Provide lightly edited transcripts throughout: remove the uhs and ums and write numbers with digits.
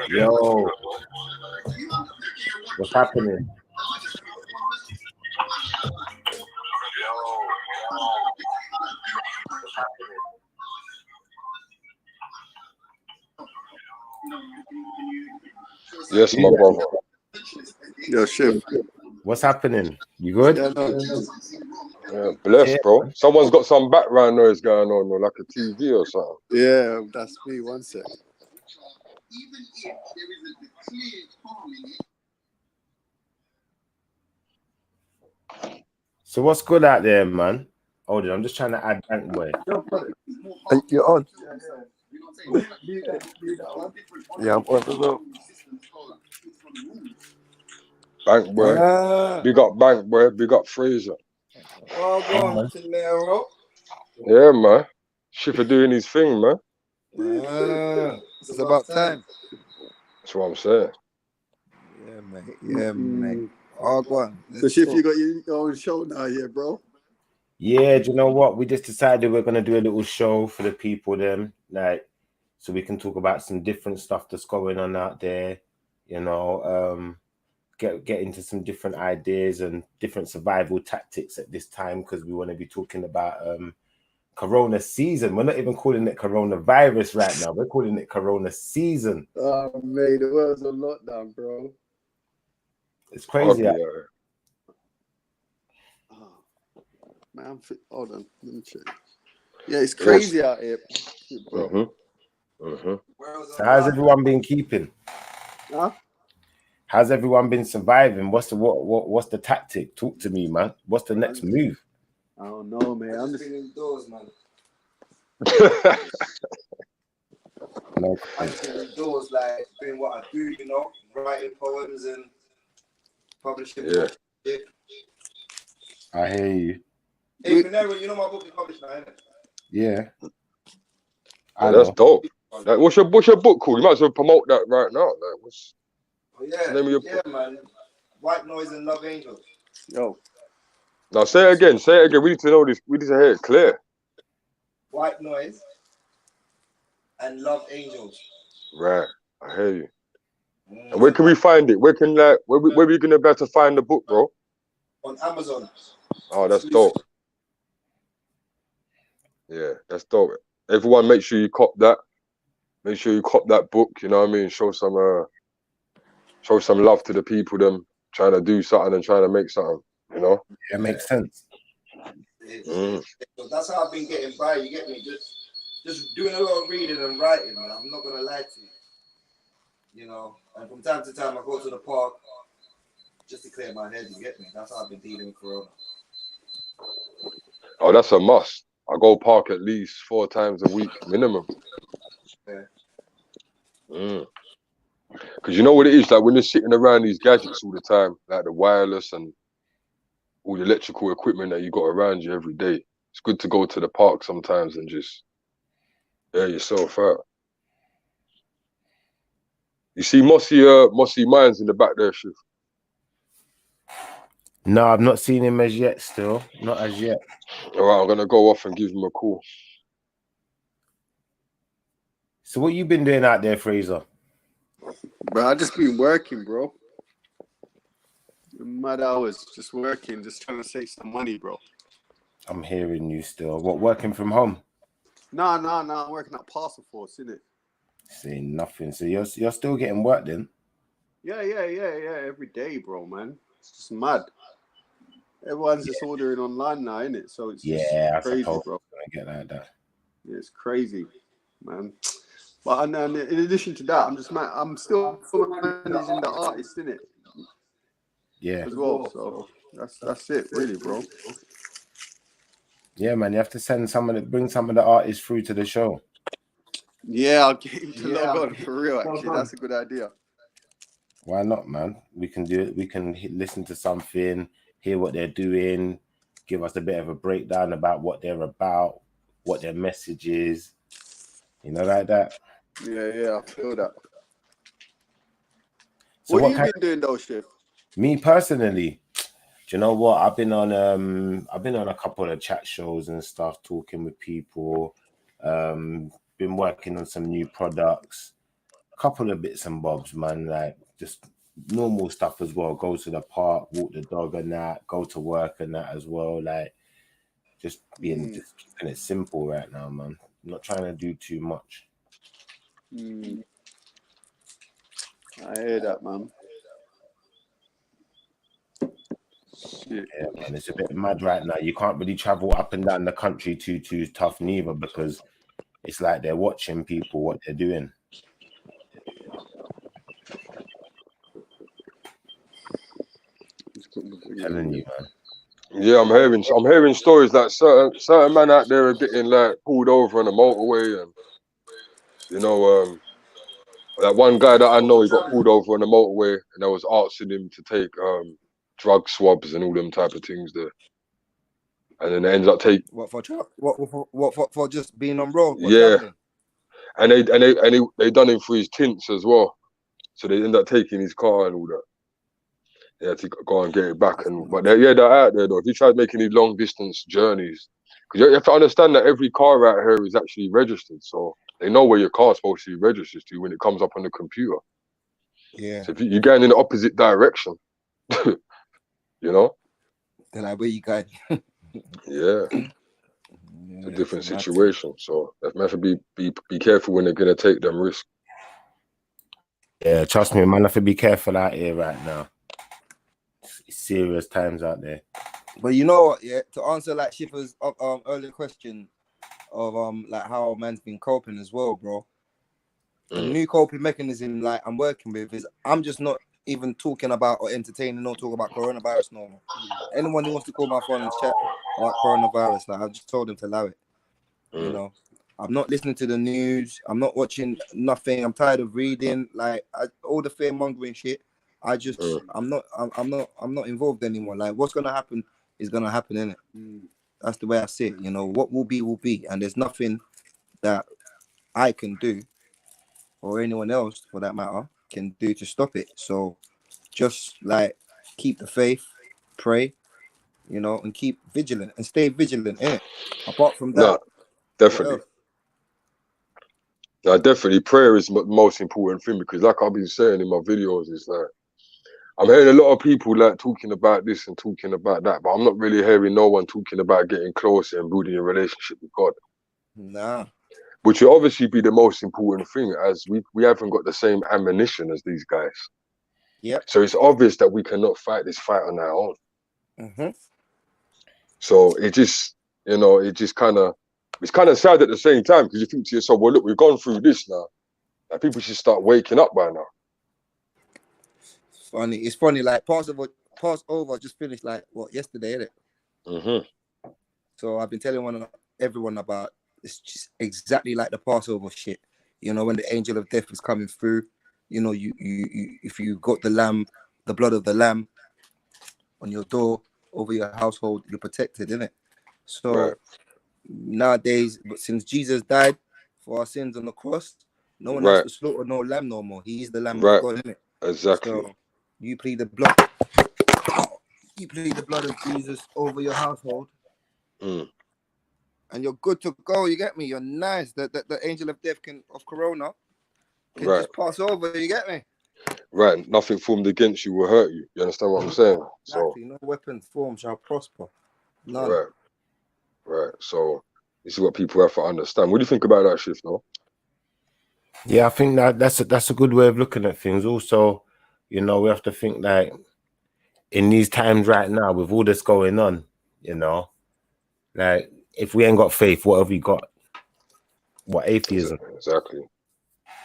Yo, what's happening? Yes, my brother. Yo, Shiv. What's happening? You good? Yeah, no. Yeah, blessed, bro. Someone's got some background noise going on, or like a TV or something. Yeah, that's me. One sec. So what's good out there, man? Hold on, I'm just trying to add Bank Boy. You're on. Yeah, I'm on as well. Bank boy, big up Bank boy, big up Fraser. Oh, go on, Tinero. Yeah, man. Schiffer doing his thing, man. It's about time. That's what I'm saying. Yeah, mate. Yeah, mate. Oh, go on. So, Shiv, you got your own show now, yeah, bro? Yeah, do you know what? We just decided we're gonna do a little show for the people, then, like, so we can talk about some different stuff that's going on out there. You know, get into some different ideas and different survival tactics at this time, because we want to be talking about Corona season. We're not even calling it coronavirus right now. We're calling it Corona season. Oh, mate, the world's on lockdown, bro. It's crazy. Yeah. Man, hold on, let me check. Yeah, it's crazy out here, bro. So how's everyone been keeping? Huh? How's everyone been surviving? What's the tactic? Talk to me, man. What's the next move? I don't know, man. I'm just indoors, man. No. I'm just indoors, like doing what I do, you know, writing poems and publishing. Yeah. I hear you. Hey, Pinero, you know my book is published now, isn't it? Yeah. That's dope. Like, what's your book called? You might as well promote that right now. Like, what's the name of your book? Man. White Noise and Love Angels. Yo. Now say it again. Say it again. We need to know this. We need to hear it clear. White Noise and Love Angels. Right. I hear you. And where can we find it? Where can where we gonna be able to find the book, bro? On Amazon. Oh, that's dope. Yeah, that's dope. Everyone, make sure you cop that. Make sure you cop that book. You know what I mean? Show some love to the people. Them trying to do something and trying to make something. You know? Yeah, makes sense. So that's how I've been getting by. You get me? Just doing a lot of reading and writing, man. I'm not gonna lie to you. You know, and from time to time I go to the park just to clear my head. You get me? That's how I've been dealing with Corona. Oh, that's a must. I go park at least 4 times a week minimum. Yeah. Because you know what it is, like when you're sitting around these gadgets all the time, like the wireless and all the electrical equipment that you got around you every day. It's good to go to the park sometimes and just air yourself out. You see Mossy Mines in the back there, Shiv? No, I've not seen him as yet. Still, not as yet. All right, I'm gonna go off and give him a call. So what you been doing out there, Fraser? Bro, I just been working, bro. Mad hours, just working, just trying to save some money, bro. I'm hearing you still. What, working from home? No, I'm working at Parcel Force, innit? Saying nothing. So you're still getting work then? Yeah. Every day, bro, man. It's just mad. Everyone's just ordering online now, innit? So it's just crazy, bro. I get that. Yeah, it's crazy, man. But and in addition to that, I'm still managing the artist, innit? Yeah. As well. So that's it, really, bro. Yeah, man. You have to bring some of the artists through to the show. Yeah, I'll get him to log on for real. Actually, that's a good idea. Why not, man? We can do it. We can listen to something, hear what they're doing, give us a bit of a breakdown about what they're about, what their message is. You know, like that. Yeah, I feel that. So what have you been doing though, Shiv? Me personally, you know what? I've been on a couple of chat shows and stuff, talking with people. Been working on some new products, a couple of bits and bobs, man. Like just normal stuff as well. Go to the park, walk the dog and that, go to work and that as well. Like just keeping it simple right now, man. I'm not trying to do too much. I hear that, man. Shit. Yeah, man, it's a bit mad right now. You can't really travel up and down the country too tough neither, because it's like they're watching people what they're doing. I'm telling you, man. Yeah, I'm hearing stories that certain men out there are getting like pulled over on the motorway, and you know, that one guy that I know, he got pulled over on the motorway, and I was asking him to take drug swabs and all them type of things there, and then they ended up taking what for just being on road. Yeah, and they done him for his tints as well, so they ended up taking his car and all that. They had to go and get it back, but they're out there though. If you try making these long distance journeys, because you have to understand that every car out here is actually registered, so they know where your car's supposed to be registered to when it comes up on the computer. Yeah. So if you're going in the opposite direction, you know, they're like, where you going? Yeah. It's a different situation. So they have to be careful when they're gonna take them risks. Yeah, trust me, man. I have to be careful out here right now. It's serious times out there. But you know what? Yeah, to answer like Shipper's earlier question of like how man's been coping as well, bro. The new coping mechanism like I'm working with is I'm just not even talking about or entertaining or talking about coronavirus no more. Anyone who wants to call my phone and chat about coronavirus, like I've just told them to allow it. You know, I'm not listening to the news. I'm not watching nothing. I'm tired of reading like all the fear mongering shit. I just I'm not involved anymore. Like what's gonna happen is gonna happen, innit? That's the way I see it. You know, what will be, and there's nothing that I can do or anyone else for that matter can do to stop it. So just like keep the faith, pray, you know, and keep vigilant and stay vigilant, innit? Apart from that, no, definitely. No, definitely prayer is the most important thing, because like I've been saying in my videos, is like I'm hearing a lot of people like talking about this and talking about that, but I'm not really hearing no one talking about getting closer and building a relationship with God. Nah. Which will obviously be the most important thing, as we haven't got the same ammunition as these guys. Yep. So it's obvious that we cannot fight this fight on our own. So it just, you know, it's kind of sad at the same time, because you think to yourself, well, look, we've gone through this now. Like, people should start waking up by now. It's funny. Like Passover just finished like yesterday, innit? So I've been telling everyone about it's just exactly like the Passover shit. You know, when the angel of death is coming through, you know, you if you got the blood of the lamb on your door over your household, you're protected, innit? So nowadays, but since Jesus died for our sins on the cross, no one has to slaughter no lamb no more. He is the Lamb of God, innit? Exactly. So you plead the blood. You plead the blood of Jesus over your household. And you're good to go. You get me? You're nice. The angel of death of Corona can just pass over. You get me? Right. Nothing formed against you will hurt you. You understand what I'm saying? Exactly. So no weapon formed shall prosper. None. Right. So this is what people have to understand. What do you think about that shift, though? Yeah, I think that's a good way of looking at things. Also, you know, we have to think like in these times right now with all this going on, you know, like if we ain't got faith, what have we got? What atheism? Exactly.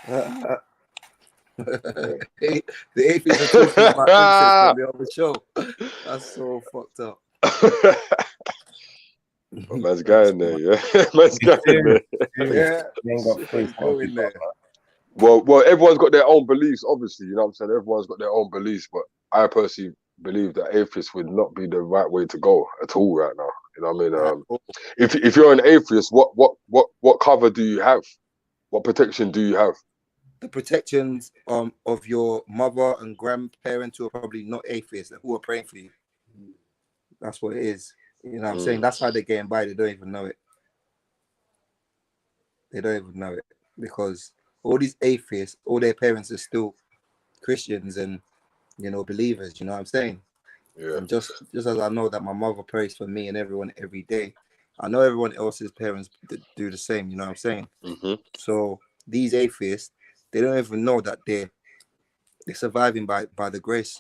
The atheists are talking about incest on the other show. That's so fucked up. Oh, man's guy in there, yeah. Man's guy in there. Yeah. Ain't got faith. Go in there. Well, everyone's got their own beliefs, obviously. You know what I'm saying? Everyone's got their own beliefs, but I personally believe that atheist would not be the right way to go at all right now. You know what I mean? If you're an atheist, what cover do you have? What protection do you have? The protections of your mother and grandparents who are probably not atheists, who are praying for you. That's what it is. You know what I'm saying? That's how they're getting by. They don't even know it. They don't even know it because all these atheists, all their parents are still Christians and, you know, believers. You know what I'm saying? Yeah. And just as I know that my mother prays for me and everyone every day, I know everyone else's parents do the same. You know what I'm saying? Mm-hmm. So these atheists, they don't even know that they're surviving by the grace.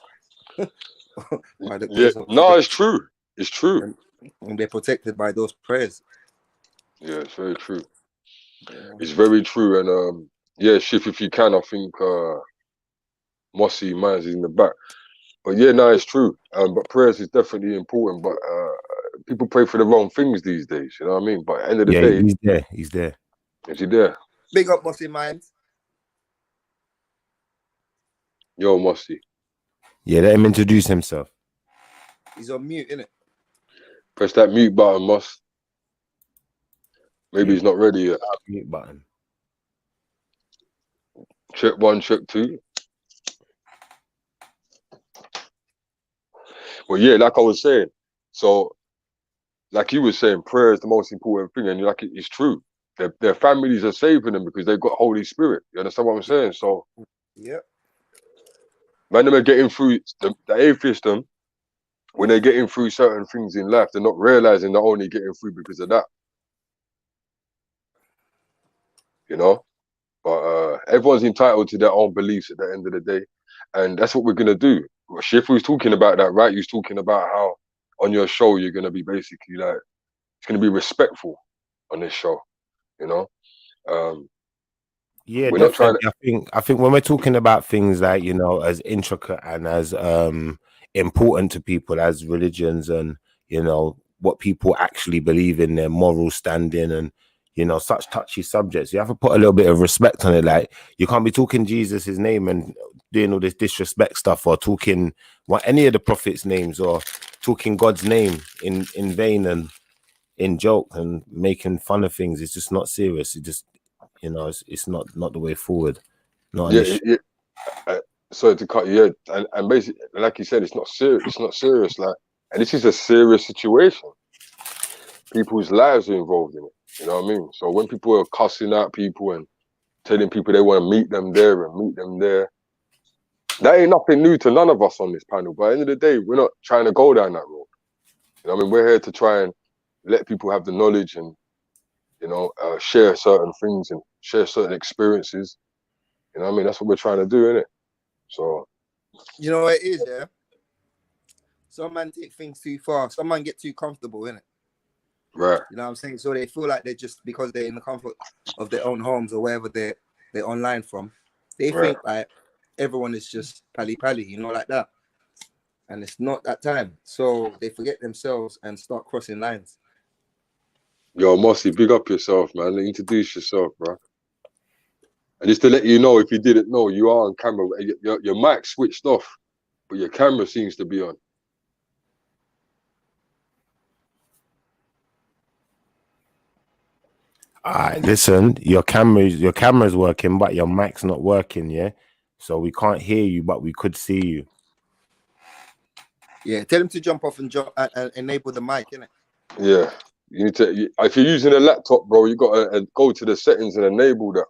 By the grace of no, it's true. It's true. And they're protected by those prayers. Yeah, it's very true. Yeah. It's very true. And yeah, Shift, if you can, I think Mossy Mines is in the back. But yeah, no, it's true. But prayers is definitely important. But people pray for the wrong things these days. You know what I mean? But at the end of the day, he's there. He's there. Is he there? Big up, Mossy Mines. Yo, Mossy. Yeah, let him introduce himself. He's on mute, innit? Press that mute button, Moss. Maybe he's not ready yet. Mute button. Check 1, check 2. Well, yeah, like I was saying. So, like you were saying, prayer is the most important thing, and like it's true. Their families are saving them because they've got Holy Spirit. You understand what I'm saying? So, yeah. Man, them are getting through the atheist them. When they're getting through certain things in life, they're not realizing they're only getting through because of that. You know? But everyone's entitled to their own beliefs at the end of the day. And that's what we're going to do. Shifu was talking about that, right? He was talking about how on your show, you're going to be basically like, it's going to be respectful on this show, you know? Yeah, we're definitely. Not trying to... I think when we're talking about things like, you know, as intricate and as important to people as religions and, you know, what people actually believe in, their moral standing and, you know, such touchy subjects, you have to put a little bit of respect on it. Like, you can't be talking Jesus' name and doing all this disrespect stuff, or talking any of the prophets' names, or talking God's name in vain and in joke and making fun of things. It's just not serious. It just, you know, it's not the way forward. Not sorry to cut you. Yeah, and basically, like you said, it's not serious. It's not serious. Like, and this is a serious situation. People's lives are involved in it. You know what I mean? So when people are cussing out people and telling people they want to meet them there and meet them there, that ain't nothing new to none of us on this panel. But at the end of the day, we're not trying to go down that road. You know what I mean? We're here to try and let people have the knowledge and, you know, share certain things and share certain experiences. You know what I mean? That's what we're trying to do, innit? So, you know what it is, yeah? Some man take things too far. Some man get too comfortable, innit? Right. You know what I'm saying? So they feel like they're just, because they're in the comfort of their own homes or wherever they're online from, they think like everyone is just pally, you know, like that. And it's not that time. So they forget themselves and start crossing lines. Yo, Mossy, big up yourself, man. Introduce yourself, bro. And just to let you know, if you didn't know, you are on camera. Your mic switched off, but your camera seems to be on. All right, listen, your camera's working, but your mic's not working, yeah? So we can't hear you, but we could see you. Yeah, tell him to jump off and enable the mic, innit? Yeah. You need to, if you're using a laptop, bro, you got to go to the settings and enable that.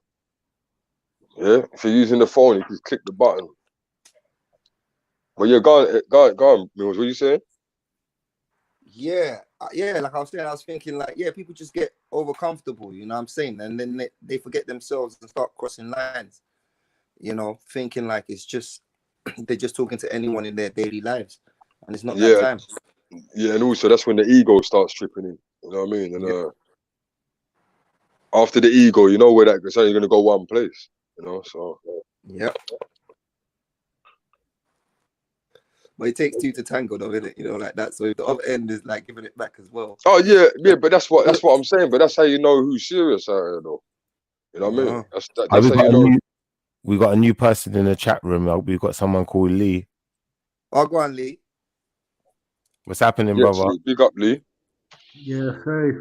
Yeah? If you're using the phone, you just click the button. Well, yeah, go on, Mills, what are you saying? Yeah, like I was thinking, like, yeah, people just get over comfortable, you know what I'm saying? And then they forget themselves and start crossing lines, you know, thinking like it's just, they're just talking to anyone in their daily lives. And it's not that time. Yeah, and also that's when the ego starts tripping in, you know what I mean? And after the ego, you know where that goes, you're going to go one place, you know, so. Yeah. But it takes two to tango, though, isn't it? You know, like that. So the other end is like giving it back as well. Oh yeah, but that's what I'm saying. But that's how you know who's serious out here, though. You know what I mean? That's how you know. We got a new person in the chat room. We've got someone called Lee. Oh, go on, Lee. What's happening, brother? Lee, big up, Lee. Yeah, hey.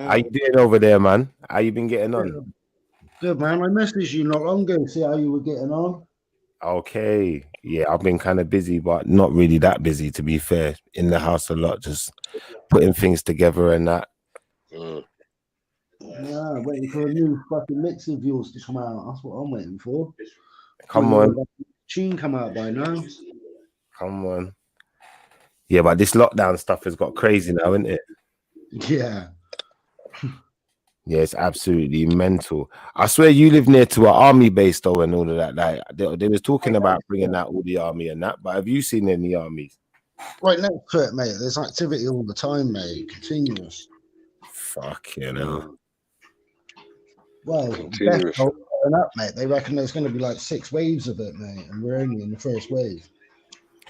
How you doing over there, man? How you been getting on? Good, man. I messaged you not long ago to see how you were getting on. Okay. Yeah, I've been kind of busy, but not really that busy, to be fair. In the house a lot, just putting things together and that. Yeah, waiting for a new fucking mix of yours to come out. That's what I'm waiting for. Come on. Tune come out by now. Come on. Yeah, but this lockdown stuff has got crazy now, isn't it? Yeah. Yeah, it's absolutely mental. I swear you live near to an army base though and all of that. Like they was talking about bringing out all the army and that, but have you seen any armies? Right next to it, mate. There's activity all the time, mate. Continuous. Fuck, you know. Well, Continuous. Going up, mate. They reckon there's going to be like 6 waves of it, mate, and we're only in the first wave.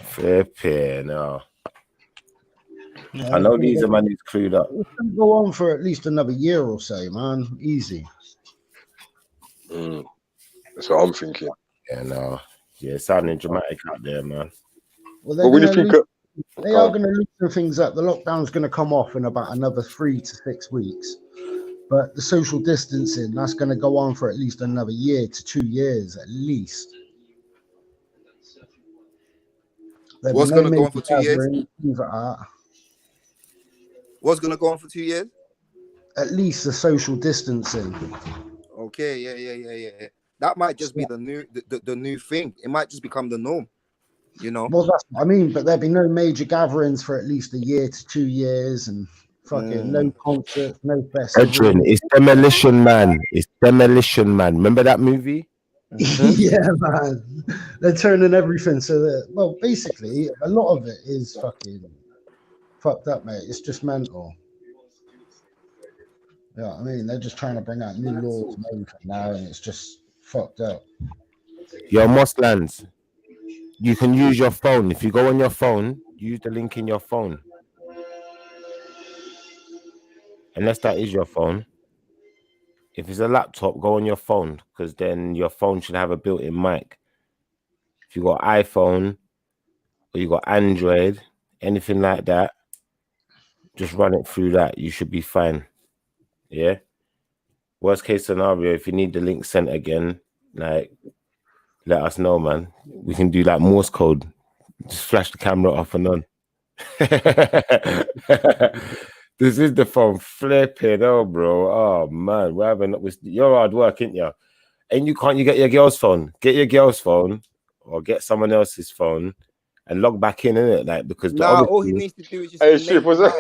Fair play, no. I know these are money's clued up. It's going to go on for at least another year or so, man. Easy. That's what I'm thinking. Yeah, no. Yeah, sounding dramatic out there, man. Well, what do you think? They are going to loosen things up. The lockdown's going to come off in about another 3 to 6 weeks. But the social distancing, that's going to go on for at least another year to 2 years, at least. What's going to go on for 2 years? What's going to go on for 2 years? At least the social distancing. Okay, yeah. That might just be the new thing. It might just become the norm, you know. Well, that's what I mean. But there'll be no major gatherings for at least a year to 2 years, and fucking no concerts, no festivals. Edrin, it's Demolition Man. It's Demolition Man. Remember that movie? Yeah, man. They're turning everything so that, well, basically, a lot of it is fucking fucked up, mate. It's just mental. Yeah, I mean, they're just trying to bring out new laws and everything now, and it's just fucked up. Yo, Mosslands, you can use your phone. If you go on your phone, use the link in your phone. Unless that is your phone. If it's a laptop, go on your phone, because then your phone should have a built-in mic. If you got iPhone or you got Android, anything like that, just run it through that. You should be fine. Yeah. Worst case scenario, if you need the link sent again, like, let us know, man. We can do like Morse code. Just flash the camera off and on. This is the phone flipping, bro. Oh man, we're having you're hard work, ain't you? And you get your girl's phone. Get your girl's phone or get someone else's phone and log back in, innit? Like, because all he needs to do is just enable mic.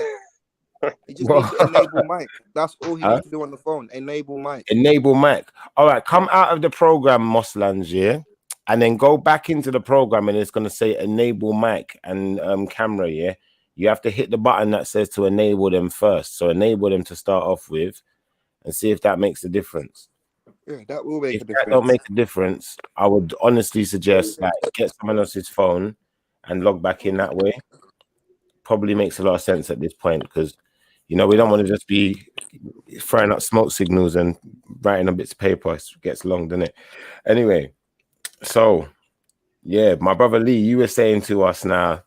He just needs to enable mic. That's all he needs to do on the phone. Enable mic. Enable mic. All right, come out of the program, Mosslands, yeah, and then go back into the program, and it's gonna say enable mic and camera, yeah. You have to hit the button that says to enable them first. So enable them to start off with and see if that makes a difference. Yeah, that will make a difference. If that don't make a difference, I would honestly suggest like get someone else's phone and log back in that way. Probably makes a lot of sense at this point because, you know, we don't want to just be throwing up smoke signals and writing on bits of paper. It gets long, doesn't it? Anyway, so, yeah, my brother Lee, you were saying to us now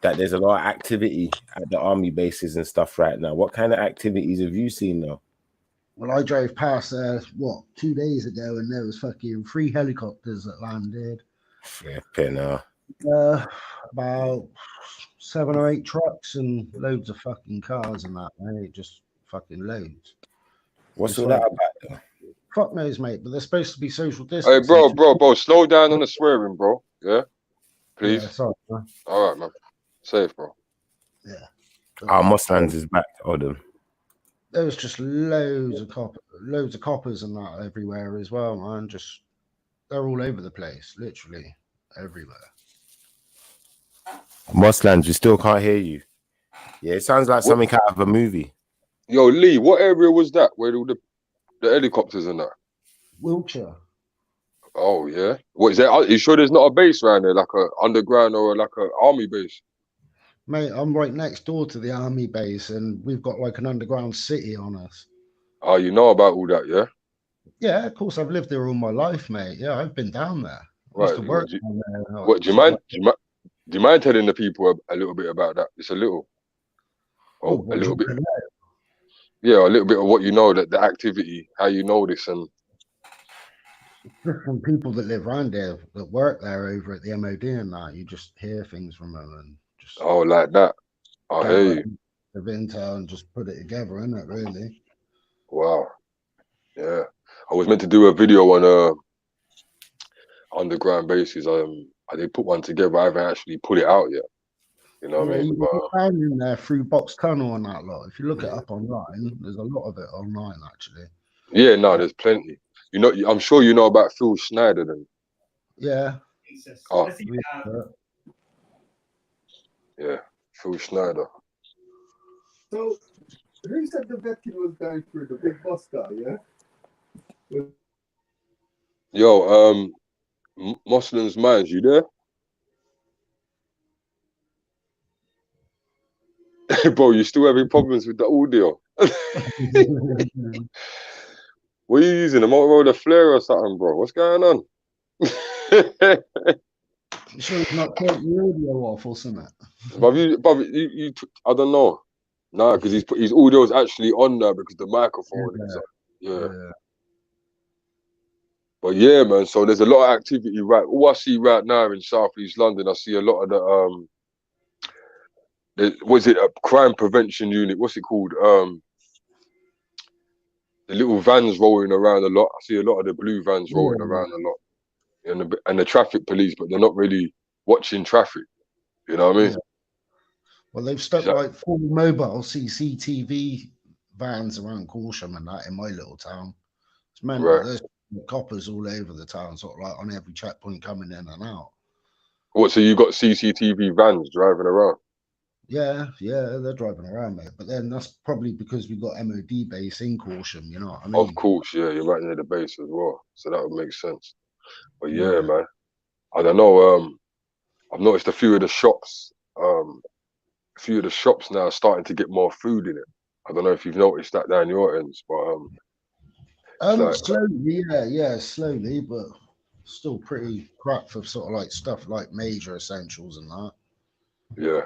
that there's a lot of activity at the army bases and stuff right now. What kind of activities have you seen though? Well, I drove past 2 days ago, and there was fucking 3 helicopters that landed. Flipping about 7 or 8 trucks and loads of fucking cars and that, mate. Just fucking loads. What's all that about though? Fuck knows, mate, but they're supposed to be social distancing. Hey, bro, slow down on the swearing, bro. Yeah? Please. Yeah, sorry, man. All right, man. Safe, bro. Yeah. Our Mosslands is back, Odom. There was just loads of coppers and that everywhere as well, man. Just they're all over the place, literally everywhere. Mosslands, we still can't hear you. Yeah, it sounds like something out of a movie. Yo, Lee, what area was that? Where all the helicopters and that? Wiltshire. Oh yeah. What is that? Are you sure there's not a base around there, like a underground or like a army base? Mate, I'm right next door to the army base, and we've got like an underground city on us. Oh, you know about all that, yeah? Yeah, of course. I've lived there all my life, mate. Yeah, I've been down there. Right. Do you mind telling the people a little bit about that? Just a little. Oh, a little bit. Yeah, a little bit of what you know, that the activity, how you know this, and From people that live around there that work there over at the MOD and that, you just hear things from them and just like that. I hear you. The intel and just put it together, innit? Really. Wow. Yeah. I was meant to do a video on underground bases. I did put one together. I haven't actually put it out yet. You know what I mean? You found in there through Box Tunnel and that lot. If you look it up online, there's a lot of it online actually. Yeah, no, there's plenty. You know, I'm sure you know about Phil Schneider then. Yeah. Oh. Yeah, Phil Schneider. So, who said the vetting was going through? The big boss guy, yeah? Yo, Muslim's Minds, you there? Bro, you still having problems with the audio? What are you using? A Motorola Flare or something, bro? What's going on? Sure, it's not taking the audio off or something. But you I don't know. Nah, because his audio is actually on there because the microphone is on. Yeah. But yeah, man. So there's a lot of activity, right? All I see right now in Southeast London, I see a lot of was it a crime prevention unit? What's it called? The little vans rolling around a lot. I see a lot of the blue vans rolling around a lot, and the traffic police, but they're not really watching traffic. You know what I mean? Yeah. Well, they've stuck like full mobile CCTV vans around Corsham and that in my little town. It's meant that there's coppers all over the town, sort of like on every checkpoint coming in and out. What? So you got CCTV vans driving around? Yeah, they're driving around, mate. But then that's probably because we've got MOD base in Corsham, you know what I mean? Of course, yeah, you're right near the base as well, so that would make sense. But yeah, man, I don't know. I've noticed a few of the shops now are starting to get more food in it. I don't know if you've noticed that down your ends, but slowly, slowly, but still pretty crap for sort of like stuff like major essentials and that. Yeah.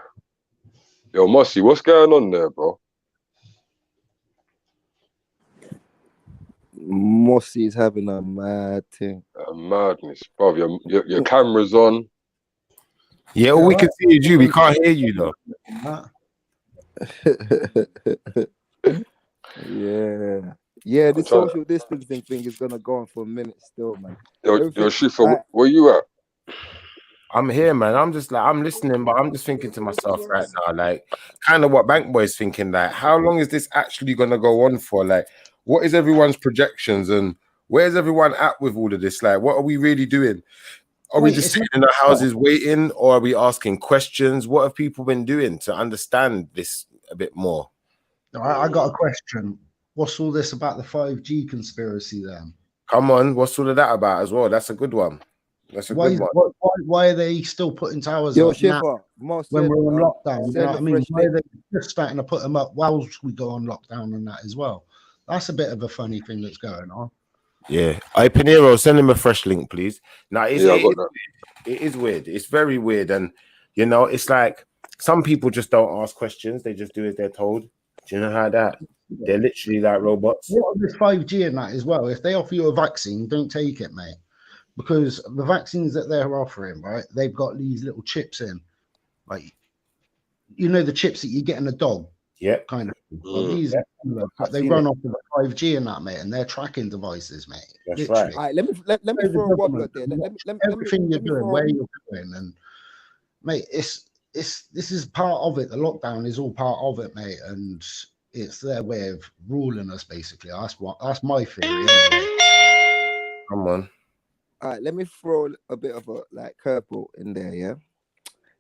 Yo, Mossy, what's going on there, bro? Mossy's having a mad thing. A madness, bro. Your camera's on. Yeah, all we can see is you. We can't hear you though. Yeah. The social distancing thing is gonna go on for a minute still, man. Yo, Shifa, where you at? I'm here, man. I'm just like, I'm listening, but I'm just thinking to myself right now, like, kind of what Bank Boy's thinking, like, how long is this actually gonna go on for? Like, what is everyone's projections and where's everyone at with all of this? Like, what are we really doing? Are we just sitting in our houses waiting, or are we asking questions? What have people been doing to understand this a bit more? I got a question. What's all this about the 5G conspiracy then? Come on, what's all of that about as well? That's a good one. That's a good one. Why are they still putting towers up now when we're on lockdown? You know what I mean? Why are they just starting to put them up whilst we go on lockdown and that as well? That's a bit of a funny thing that's going on. Yeah. Pinero, send him a fresh link, please. Now, it is weird. It's very weird. And, you know, it's like some people just don't ask questions. They just do as they're told. Do you know how that? They're literally like robots. What is 5G and that as well? If they offer you a vaccine, don't take it, mate. Because the vaccines that they're offering, right, they've got these little chips in. Like, you know, the chips that you get in a dog? Yeah. Kind of. Well, these, but they run off of the 5G and that, mate, and they're tracking devices, mate. That's right. All right, let me throw a wobbler there. Everything you're doing, where you're doing, and mate, this is part of it. The lockdown is all part of it, mate, and it's their way of ruling us, basically. That's my theory. Anyway. Come on. All right, let me throw a bit of a like curveball in there, yeah.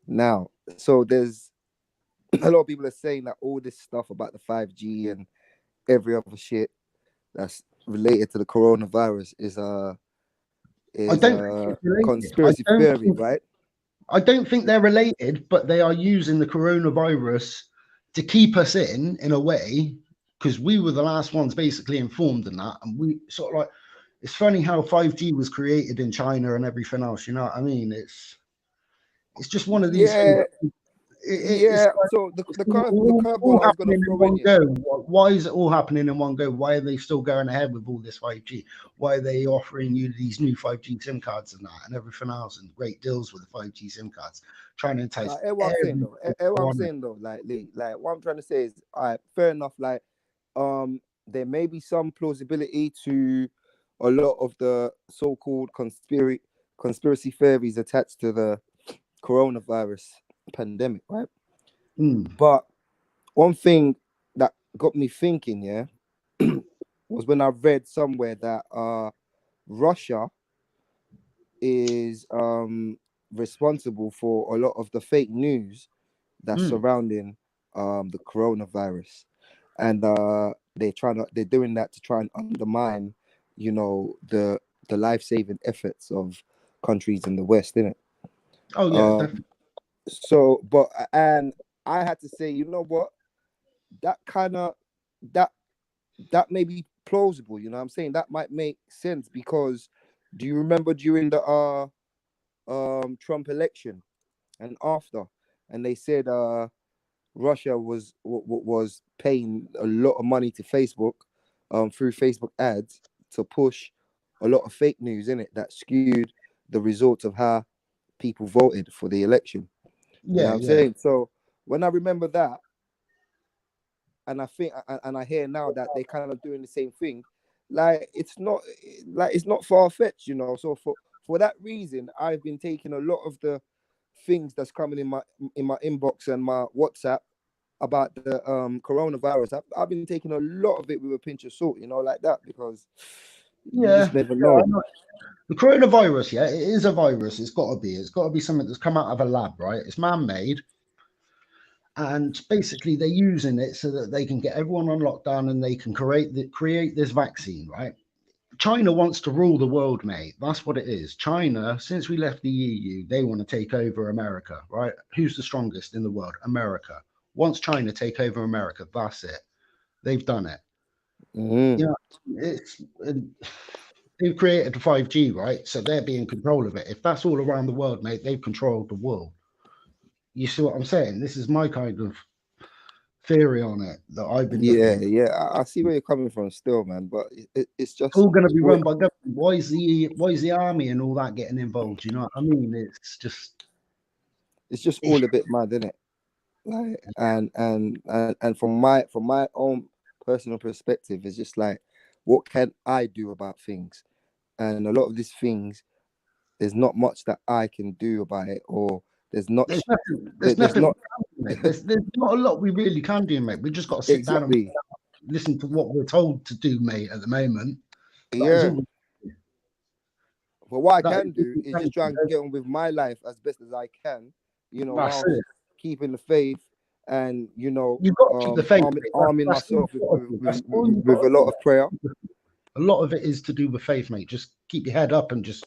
Now, so there's a lot of people are saying that all this stuff about the 5G and every other shit that's related to the coronavirus is a conspiracy theory, right? I don't think they're related, but they are using the coronavirus to keep us in a way, because we were the last ones basically informed in that, and we sort of like. It's funny how 5G was created in China and everything else. You know what I mean? It's just one of these things. So the curveball I was going to throw in go. Why is it all happening in one go? Why are they still going ahead with all this 5G? Why are they offering you these new 5G SIM cards and that and everything else and great deals with the 5G SIM cards? Trying to entice. What I'm saying though, like what I'm trying to say is, fair enough. Like, there may be some plausibility to a lot of the so-called conspiracy theories attached to the coronavirus pandemic, right? But one thing that got me thinking, was when I read somewhere that Russia is responsible for a lot of the fake news that's surrounding the coronavirus, and they're doing that to try and undermine, the life-saving efforts of countries in the West, innit? Oh yeah. So, and I had to say, you know what? That may be plausible. You know what I'm saying? That might make sense, because do you remember during the Trump election and after, and they said Russia was paying a lot of money to Facebook through Facebook ads to push a lot of fake news in it that skewed the results of how people voted for the election. You know what I'm saying? So when I remember that, and I think, and I hear now that they're kind of doing the same thing, it's not far-fetched, So for that reason, I've been taking a lot of the things that's coming in my inbox and my WhatsApp about the coronavirus. I've been taking a lot of it with a pinch of salt, like that, because you just never know. The coronavirus, it is a virus. It's got to be something that's come out of a lab, right? It's man-made, and basically they're using it so that they can get everyone on lockdown and they can create this vaccine, right? China wants to rule the world, mate. That's what it is. China, since we left the EU, they want to take over America, right? Who's the strongest in the world? America. Once China take over America, that's it. They've done it. They've created 5G, right? So they're being in control of it. If that's all around the world, mate, they've controlled the world. You see what I'm saying? This is my kind of theory on it that I've been looking at. I see where you're coming from still, man, but it's just all going to be run by government. Why is the army and all that getting involved? You know what I mean? It's just all a bit mad, isn't it? Like, and from my own personal perspective, it's just like, what can I do about things? And a lot of these things, there's not much that I can do about it, or there's not a lot we really can do, mate. We just got to sit down and listen to what we're told to do, mate, at the moment. But what I can do is just try and get on with my life as best as I can, while keeping the faith, and you've got to keep the faith, arming myself with a lot of prayer. A lot of it is to do with faith, mate. Just keep your head up and just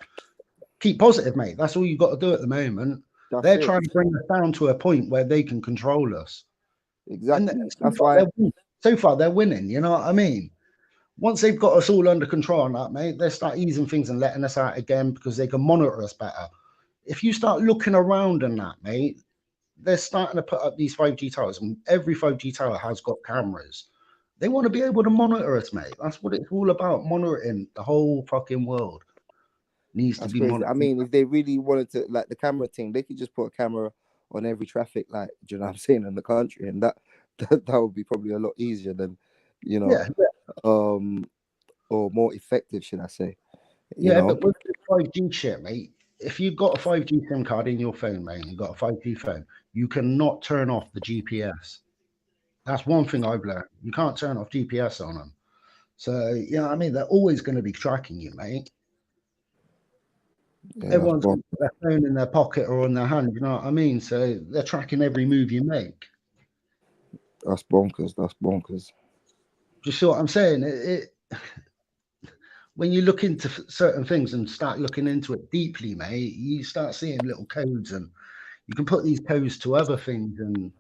keep positive, mate. That's all you've got to do at the moment. They're trying to bring us down to a point where they can control us. Exactly. That's why. So far, they're winning. You know what I mean? Once they've got us all under control on that, mate, they start easing things and letting us out again, because they can monitor us better. If you start looking around and that, mate, they're starting to put up these 5G towers, and every 5G tower has got cameras. They want to be able to monitor us, mate. That's what it's all about, monitoring the whole fucking world. Needs to be monitored. I mean, if they really wanted to, like the camera thing, they could just put a camera on every traffic light, do you know what I'm saying, in the country, and that would be probably a lot easier than, or more effective, should I say. But with the 5G shit, mate, if you've got a 5G SIM card in your phone, mate, you've got a 5G phone, you cannot turn off the GPS. That's one thing I've learned. You can't turn off GPS on them. So, I mean, they're always going to be tracking you, mate. Everyone's got their phone in their pocket or on their hand, you know what I mean? So they're tracking every move you make. That's bonkers. Do you see what I'm saying? When you look into certain things and start looking into it deeply, mate, you start seeing little codes, and you can put these codes to other things. And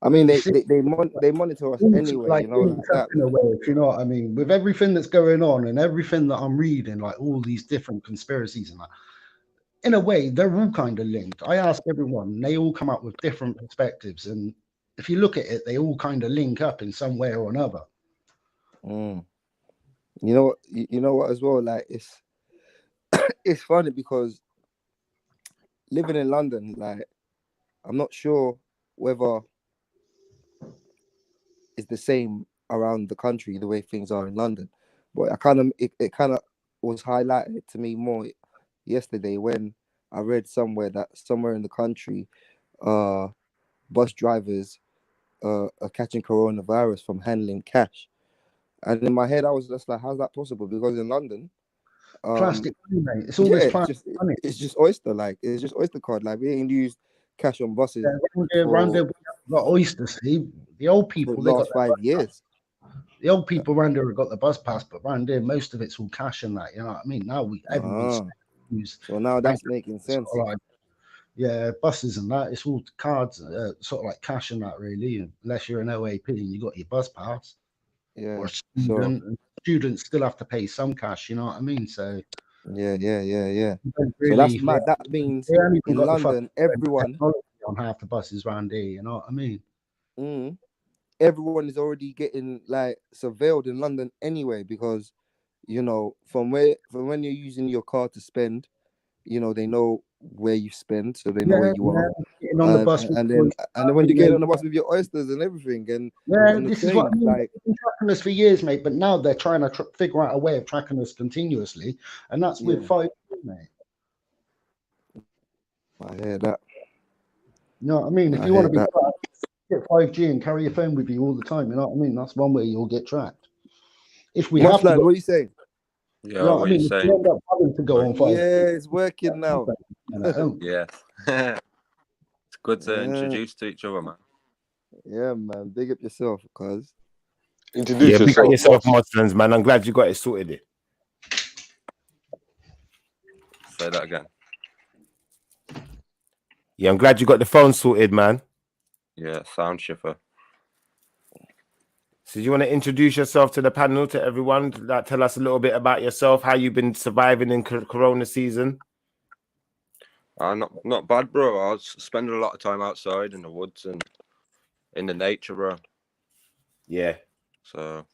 I mean, they monitor us anyway, like that. In a way, if you know what I mean. With everything that's going on and everything that I'm reading, like all these different conspiracies and that, in a way, they're all kind of linked. I ask everyone, and they all come up with different perspectives. And if you look at it, they all kind of link up in some way or another. You know what? You know what as well? Like it's funny because living in London, like I'm not sure whether it's the same around the country the way things are in London, but it kind of was highlighted to me more yesterday when I read somewhere that somewhere in the country, bus drivers are catching coronavirus from handling cash. And in my head, I was just like, how's that possible? Because in London, plastic money, mate. It's all this plastic money. It's just Oyster, like it's just Oyster card. Like we ain't used cash on buses. Around there, we got Oyster. See, the old people they got 5 years. The old people around there have got the bus pass, but around there, most of it's all cash and that. You know what I mean? Now everyone's used. So now that's making sense. Like, yeah, buses and that. It's all cards, sort of like cash and that. Really, unless you're an OAP and you got your bus pass. Yeah. Or student. And students still have to pay some cash. You know what I mean? So. Yeah. Really, so that's mad. That means in London, everyone on half the buses around here. You know what I mean? Everyone is already getting like surveilled in London anyway, because you know from when you're using your car to spend, you know they know where you spend, so they know where you are. On the bus and then when you get on the bus with your oysters and everything, and this is what I mean. Like they've been tracking us for years, mate. But now they're trying to figure out a way of tracking us continuously, and that's with 5G, mate. I hear that. You know what I mean? If you want to be tracked, get 5G and carry your phone with you all the time. You know what I mean? That's one way you'll get tracked. If we have to, what are you saying? Yeah, you know what are you saying? You end up having to go on 5G. Yeah, it's working now. Yeah. It's good to introduce to each other, man. Yeah, man. Big up yourself, cuz. Introduce yourself. Big up yourself, Muslims, man. I'm glad you got it sorted. Say that again. Yeah, I'm glad you got the phone sorted, man. Yeah, sound shifter. So you want to introduce yourself to the panel, to everyone? Like, tell us a little bit about yourself, how you've been surviving in Corona season. Not bad, bro. I was spending a lot of time outside in the woods and in the nature, bro. Yeah. So,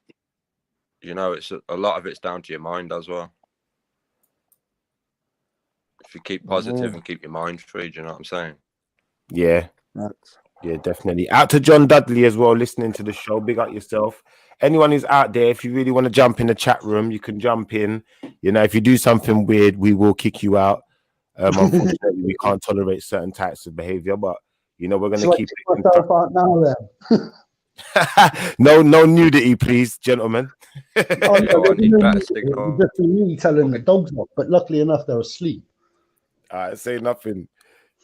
you know, it's a lot of it's down to your mind as well. If you keep positive and keep your mind free, do you know what I'm saying? Yeah. Yeah, definitely. Out to John Dudley as well, listening to the show. Big up yourself. Anyone who's out there, if you really want to jump in the chat room, you can jump in. You know, if you do something weird, we will kick you out. Unfortunately, we can't tolerate certain types of behavior, but you know, we're going to keep it. No nudity, please, gentlemen. Just me telling the dogs off, but luckily enough, they're asleep. Say nothing.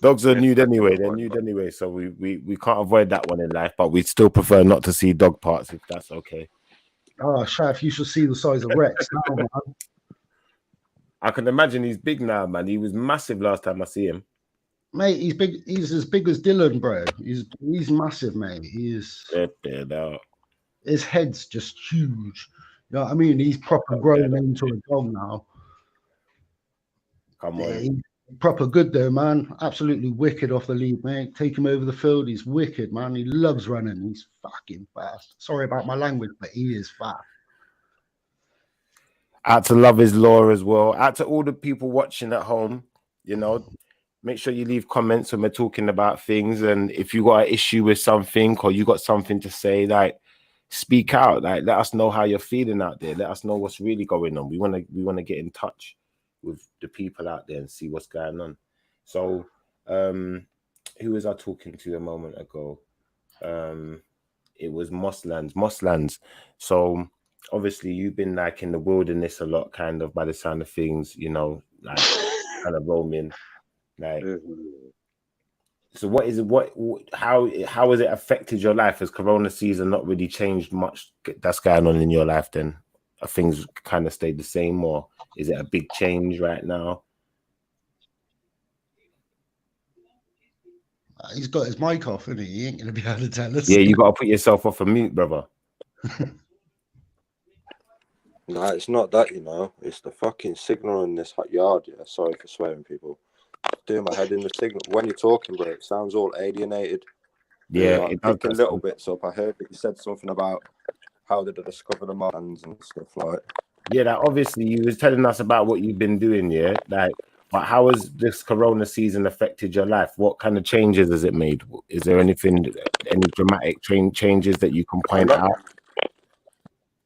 Dogs are nude anyway. They're nude anyway, so we can't avoid that one in life. But we still prefer not to see dog parts, if that's okay. Oh, Shaf, you should see the size of Rex now, man. I can imagine he's big now, man. He was massive last time I see him. Mate, he's big. He's as big as Dylan, bro. He's massive, mate. He is. His head's just huge. You know what I mean? He's proper grown into a dog now. Come on. He's proper good though, man. Absolutely wicked off the lead, mate. Take him over the field. He's wicked, man. He loves running. He's fucking fast. Sorry about my language, but he is fast. Out to Love Is Law as well. Out to all the people watching at home, you know, make sure you leave comments when we're talking about things. And if you got an issue with something or you got something to say, like, speak out. Like, let us know how you're feeling out there. Let us know what's really going on. We want to get in touch with the people out there and see what's going on. So, who was I talking to a moment ago? It was Mosslands. So, obviously, you've been like in the wilderness a lot, kind of, by the sound of things, you know, like kind of roaming. Like, so how has it affected your life? Has Corona season not really changed much that's going on in your life then? Are things kind of stayed the same, or is it a big change right now? He's got his mic off, isn't he? He ain't going to be able to tell us. Yeah, you got to put yourself off a mute, brother. No, it's not that, you know. It's the fucking signal in this hot yard, yeah. Sorry for swearing, people. doing my head in. The signal when you're talking, bro, it sounds all alienated. Yeah, like, picking little bits up. I heard that you said something about how did they discover the Mayans and stuff like. Yeah, that obviously you was telling us about what you've been doing, yeah. Like, but how has this Corona season affected your life? What kind of changes has it made? Is there any dramatic changes that you can point out?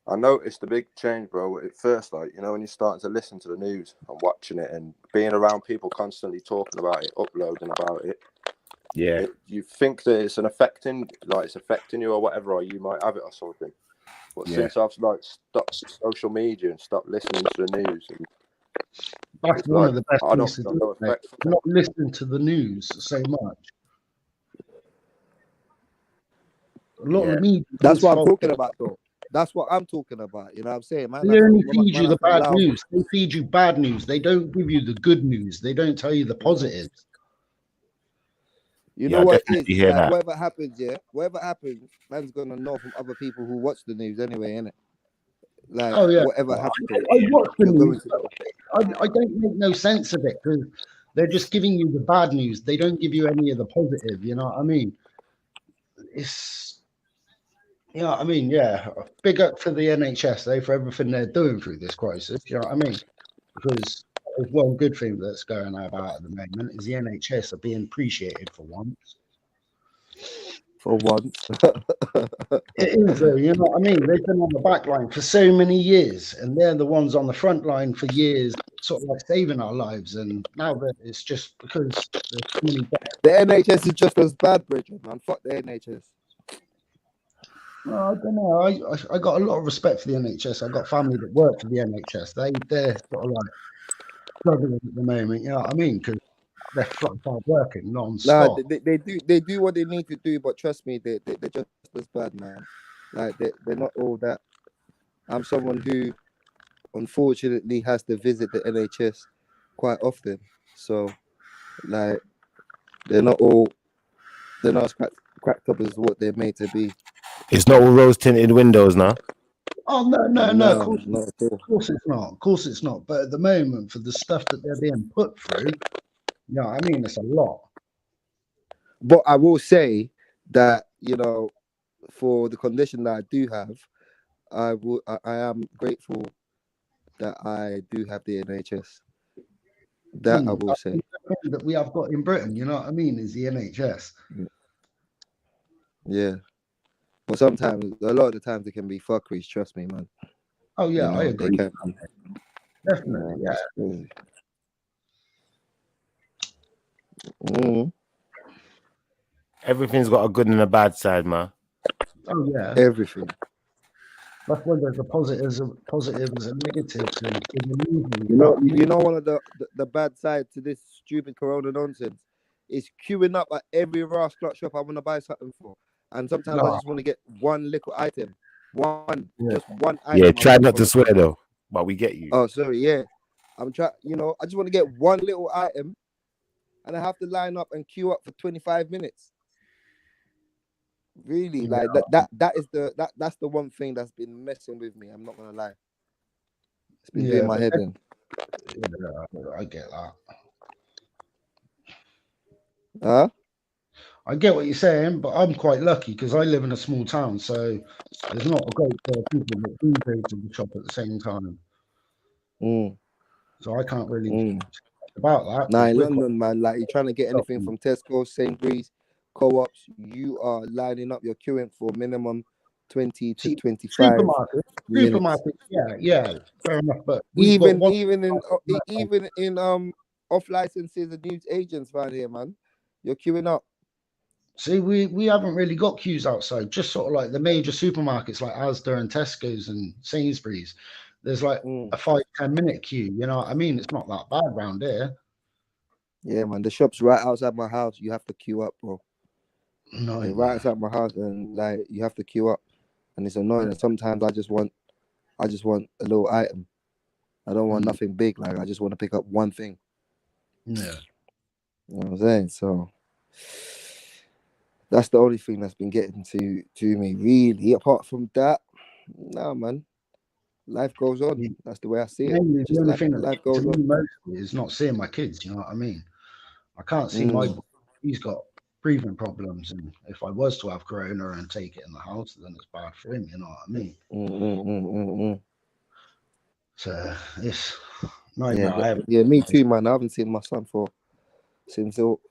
I noticed a big change, bro. At first, like, you know, when you're starting to listen to the news and watching it and being around people constantly talking about it, uploading about it. Yeah. You think that it's affecting you or whatever, or you might have it or something. But since I've like stopped social media and stopped listening to the news, and that's one of the best things to do. Not listen to the news so much. A lot of media. That's what I'm talking about, though. That's what I'm talking about. You know what I'm saying, man? They only feed you the bad news. They feed you bad news. They don't give you the good news. They don't tell you the positives. You know what it is? Like, whatever happens, man's gonna know from other people who watch the news anyway, innit? Like, whatever happens. I watch the news. I don't make no sense of it because they're just giving you the bad news. They don't give you any of the positive. You know what I mean? You know what I mean? Yeah. Big up for the NHS, for everything they're doing through this crisis. You know what I mean? Because there's one good thing that's going about at the moment is the NHS are being appreciated for once. For once. It is, you know what I mean? They've been on the back line for so many years, and they're the ones on the front line for years, sort of like saving our lives. And now that it's just because there's so many the NHS is just as bad, Bridget, man. Fuck the NHS. I don't know. I got a lot of respect for the NHS. I got family that work for the NHS. They're sort of like struggling at the moment. You know what I mean? Because they're flat out working non-stop. Nah, they do what they need to do, but trust me, they're just as bad, man. Like they're not all that. I'm someone who, unfortunately, has to visit the NHS quite often. So, like, they're not as cracked up as what they're made to be. It's not all rose tinted windows now. Oh no! Of course it's not. Of course it's not. But at the moment, for the stuff that they're being put through, you know, I mean, it's a lot. But I will say that, you know, for the condition that I do have, I am grateful that I do have the NHS. That I will say. That we have got in Britain, you know what I mean, is the NHS. Yeah. But sometimes, a lot of the times, it can be fuckeries. Trust me, man. Oh yeah, you know, I agree. Definitely, yeah. Mm. Everything's got a good and a bad side, man. Oh yeah, everything. That's when there's the positives and negatives. You know, one of the bad sides to this stupid Corona nonsense is queuing up at every Ross Clock shop I want to buy something for. And sometimes I just want to get one little item. Just one item. Yeah, try not to swear though, but we get you. Oh, sorry, yeah. I'm trying, you know, I just want to get one little item and I have to line up and queue up for 25 minutes. Really, like that's the one thing that's been messing with me. I'm not gonna lie. It's been doing my head in. Yeah, I get that. Huh? I get what you're saying, but I'm quite lucky because I live in a small town, so there's not a great deal of people that do go to the shop at the same time. So I can't really about that. Nah, in London, man, like you're trying to get anything from Tesco, Sainsbury's, Co-ops, you are lining up. You're queuing for minimum 20 to 25 supermarket. Yeah, fair enough. But even in off licenses and news agents around here, man, you're queuing up. See, we haven't really got queues outside. Just sort of like the major supermarkets like Asda and Tesco's and Sainsbury's. There's like a 5-10 minute queue. You know what I mean? It's not that bad around here. Yeah, man. The shop's right outside my house. You have to queue up, bro. No, right outside my house, and like you have to queue up, and it's annoying. And sometimes I just want a little item. I don't want nothing big. Like I just want to pick up one thing. Yeah, you know what I'm saying. So that's the only thing that's been getting to me, really. Apart from that, no, man. Life goes on. That's the way I see it. The only thing life goes on. Mostly is not seeing my kids. You know what I mean? I can't see my boy. He's got breathing problems, and if I was to have corona and take it in the house, then it's bad for him. You know what I mean? So it's nightmare. Yeah, me too, man. I haven't seen my son since all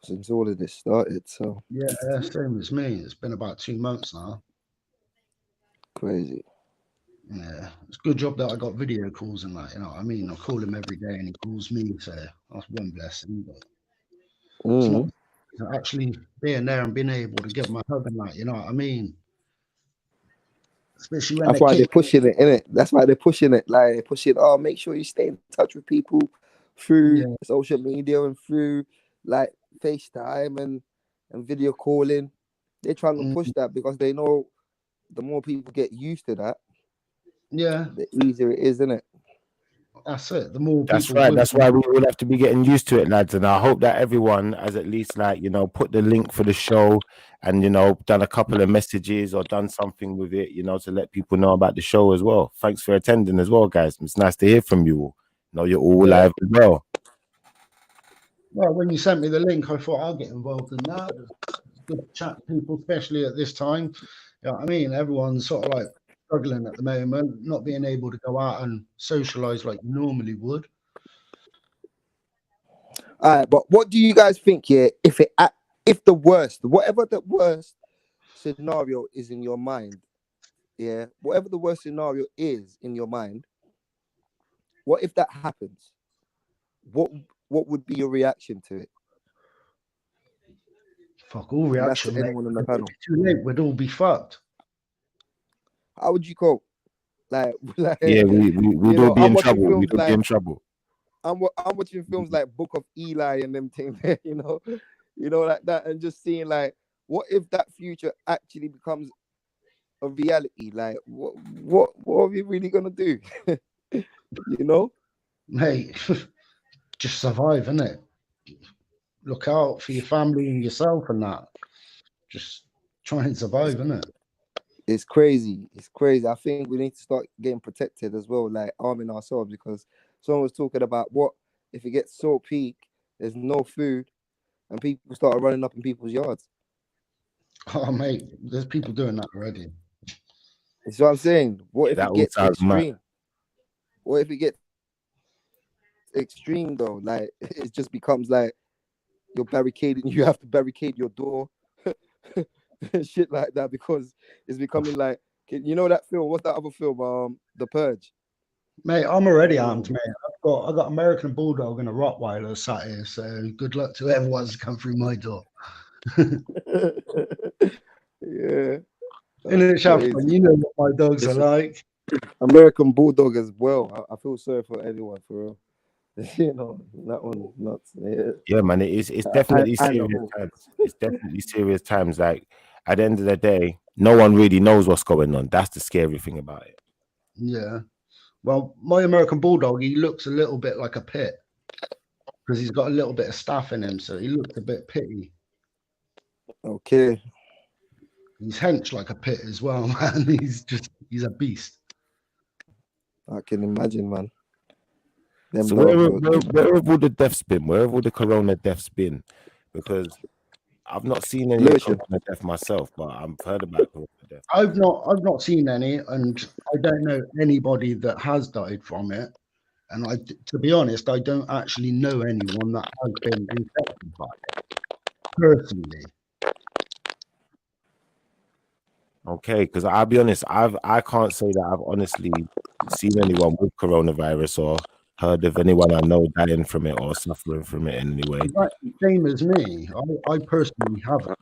of this started. So yeah, same as me. It's been about 2 months now. Crazy. Yeah, it's a good job that I got video calls and that. You know what I mean? I call him every day, and he calls me. So that's one blessing. But it's not actually being there and being able to give my hug and that. You know what I mean? Especially when that's why they're pushing it, innit? That's why they're pushing it. Like they're pushing, make sure you stay in touch with people through social media and through like FaceTime and video calling. They're trying to push that because they know the more people get used to that, the easier it is, isn't it? That's it. The more that's right. That's why we all have to be getting used to it, lads. And I hope that everyone has at least, like, you know, put the link for the show and, you know, done a couple of messages or done something with it, you know, to let people know about the show as well. Thanks for attending as well, guys. It's nice to hear from you all. You know, you're all live as well. Well, when you sent me the link, I thought I'll get involved in that. It's good to chat to people, especially at this time. You know what I mean? Everyone's sort of like struggling at the moment, not being able to go out and socialize like you normally would. All right, but what do you guys think? Yeah, if the worst, whatever the worst scenario is in your mind, whatever the worst scenario is in your mind, what if that happens? What would be your reaction to it? Fuck all reaction. Anyone on the panel. Too late, we'd all be fucked. How would you cope? Like yeah, we'd all be in trouble. We'd all be in trouble. I'm watching films like Book of Eli and them things, you know, like that, and just seeing like, what if that future actually becomes a reality? Like, what are we really gonna do? You know, mate, just survive, innit? Look out for your family and yourself and that. Just try and survive, innit? It's crazy. It's crazy. I think we need to start getting protected as well, like arming ourselves, because someone was talking about what if it gets so peak, there's no food, and people start running up in people's yards. Oh, mate, there's people doing that already. That's what I'm saying. What if it gets extreme? What if it gets extreme though? Like it just becomes like you're barricading. You have to barricade your door. Shit like that, because it's becoming like, you know that film? What's that other film? The Purge. Mate, I'm already armed, mate. I got American Bulldog and a Rottweiler sat here, so good luck to everyone who's come through my door. Yeah. In it, Shafran, you know what my dogs are like. American Bulldog as well. I feel sorry for everyone, for real. You know, that one nuts. Yeah, man, it's definitely serious times. It's definitely serious times. Like at the end of the day, no one really knows what's going on. That's the scary thing about it. Yeah. Well, my American Bulldog, he looks a little bit like a pit because he's got a little bit of staph in him, so he looks a bit pitty. Okay. He's hench like a pit as well, man. He's a beast. I can imagine, man. So where have all the deaths been? Where have all the corona deaths been? Because I've not seen any corona death myself, but I've heard about corona death. I've not seen any, and I don't know anybody that has died from it. And to be honest, I don't actually know anyone that has been infected by it personally. Okay, because I'll be honest, I can't say that I've honestly seen anyone with coronavirus or heard of anyone I know dying from it or suffering from it in any way. Exactly the same as me. I personally haven't.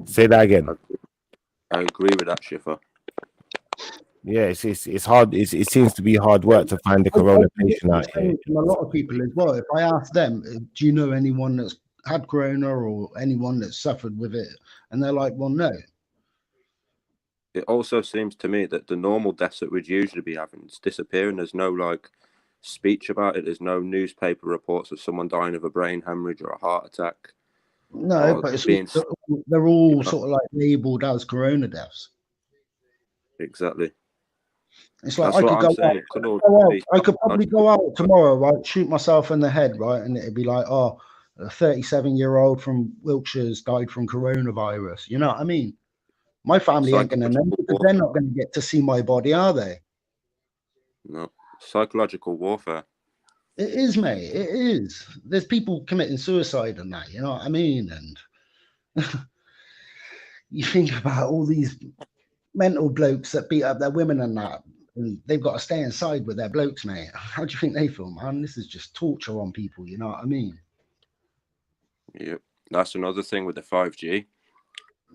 Say that again. I agree with that, Schiffer. Yeah, it's hard. It seems to be hard work to find the corona patient out here. A lot of people as well. If I ask them, do you know anyone that's had corona or anyone that's suffered with it? And they're like, well, no. It also seems to me that the normal deaths that we'd usually be having is disappearing. There's no like speech about it. There's no newspaper reports of someone dying of a brain hemorrhage or a heart attack. No, but they're all sort of like labelled as corona deaths. Exactly. It's like That's I what could I'm go saying. out. It could all be I could probably go out tomorrow, right? Shoot myself in the head, right? And it'd be like, oh, a 37-year-old from Wiltshire's died from coronavirus. You know what I mean? My family ain't going to know because they're not going to get to see my body, are they? No. Psychological warfare. It is, mate. It is. There's people committing suicide and that, you know what I mean? And you think about all these mental blokes that beat up their women and that, and they've got to stay inside with their blokes, mate. How do you think they feel, man? This is just torture on people, you know what I mean? Yep. That's another thing with the 5G.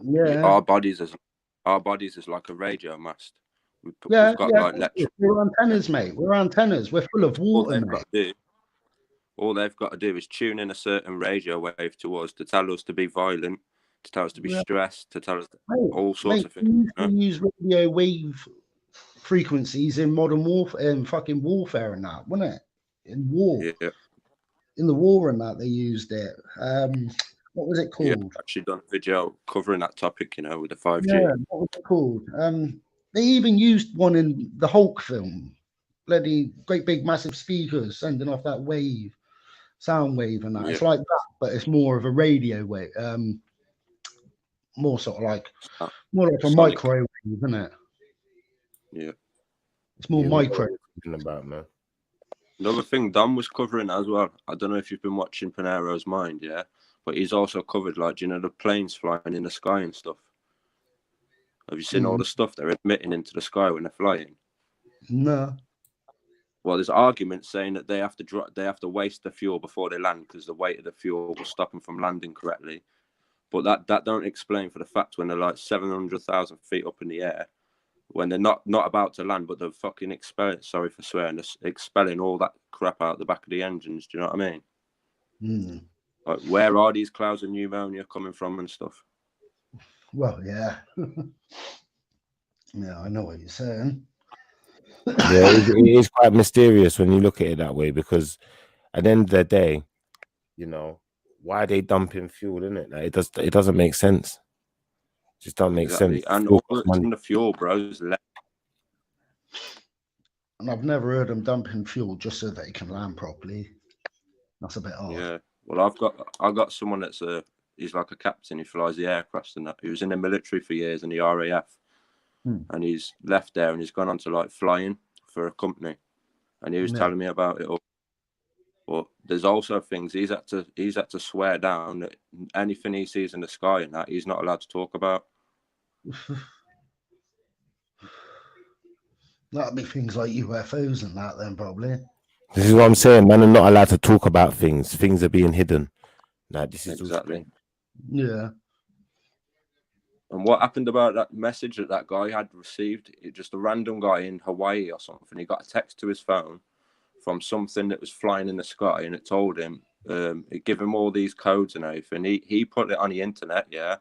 Yeah. Our bodies is like a radio mast. We've got like electric. We're antennas, mate. We're antennas. We're full of water, mate. All they've got to do is tune in a certain radio wave to us to tell us to be violent, to tell us to be stressed, to tell us all sorts of things. We use radio wave frequencies in modern warfare, in fucking warfare and that, wasn't it? In war. Yeah. In the war and that, they used it. What was it called? Yeah, I've actually done a video covering that topic, you know, with the 5G. Yeah, what was it called? They even used one in the Hulk film. Bloody great big massive speakers sending off that wave, sound wave and that. Yeah. It's like that, but it's more of a radio wave. More sort of like more like a microwave, isn't it? Yeah. It's more micro. About, man. Another thing Dom was covering as well. I don't know if you've been watching Panero's Mind, yeah, but he's also covered like, you know, the planes flying in the sky and stuff. Have you seen all the stuff they're emitting into the sky when they're flying? No. Well, there's arguments saying that they have to waste the fuel before they land because the weight of the fuel will stop them from landing correctly. But that don't explain for the fact when they're like 700,000 feet up in the air, when they're not about to land, but they're fucking expelling all that crap out the back of the engines. Do you know what I mean? Like, where are these clouds of pneumonia coming from and stuff? Well, yeah. Yeah, I know what you're saying. Yeah, it is quite mysterious when you look at it that way, because at the end of the day, you know, why are they dumping fuel in it? Like, it doesn't make sense. It just don't make sense. And all that's in the fuel, bro, is left. And I've never heard them dumping fuel just so they can land properly. That's a bit odd. Yeah. Well, I've got someone that's he's like a captain. He flies the aircraft and that. He was in the military for years in the RAF, and he's left there and he's gone on to like flying for a company, and he was telling me about it all. But there's also things he's had to swear down that anything he sees in the sky and that he's not allowed to talk about. That'd be things like UFOs and that, then probably. This is what I'm saying. Man are not allowed to talk about things. Things are being hidden. Now, this is exactly. Yeah. And what happened about that message that guy had received? Just a random guy in Hawaii or something. He got a text to his phone from something that was flying in the sky, and it told him, it gave him all these codes and everything. He put it on the internet, yeah.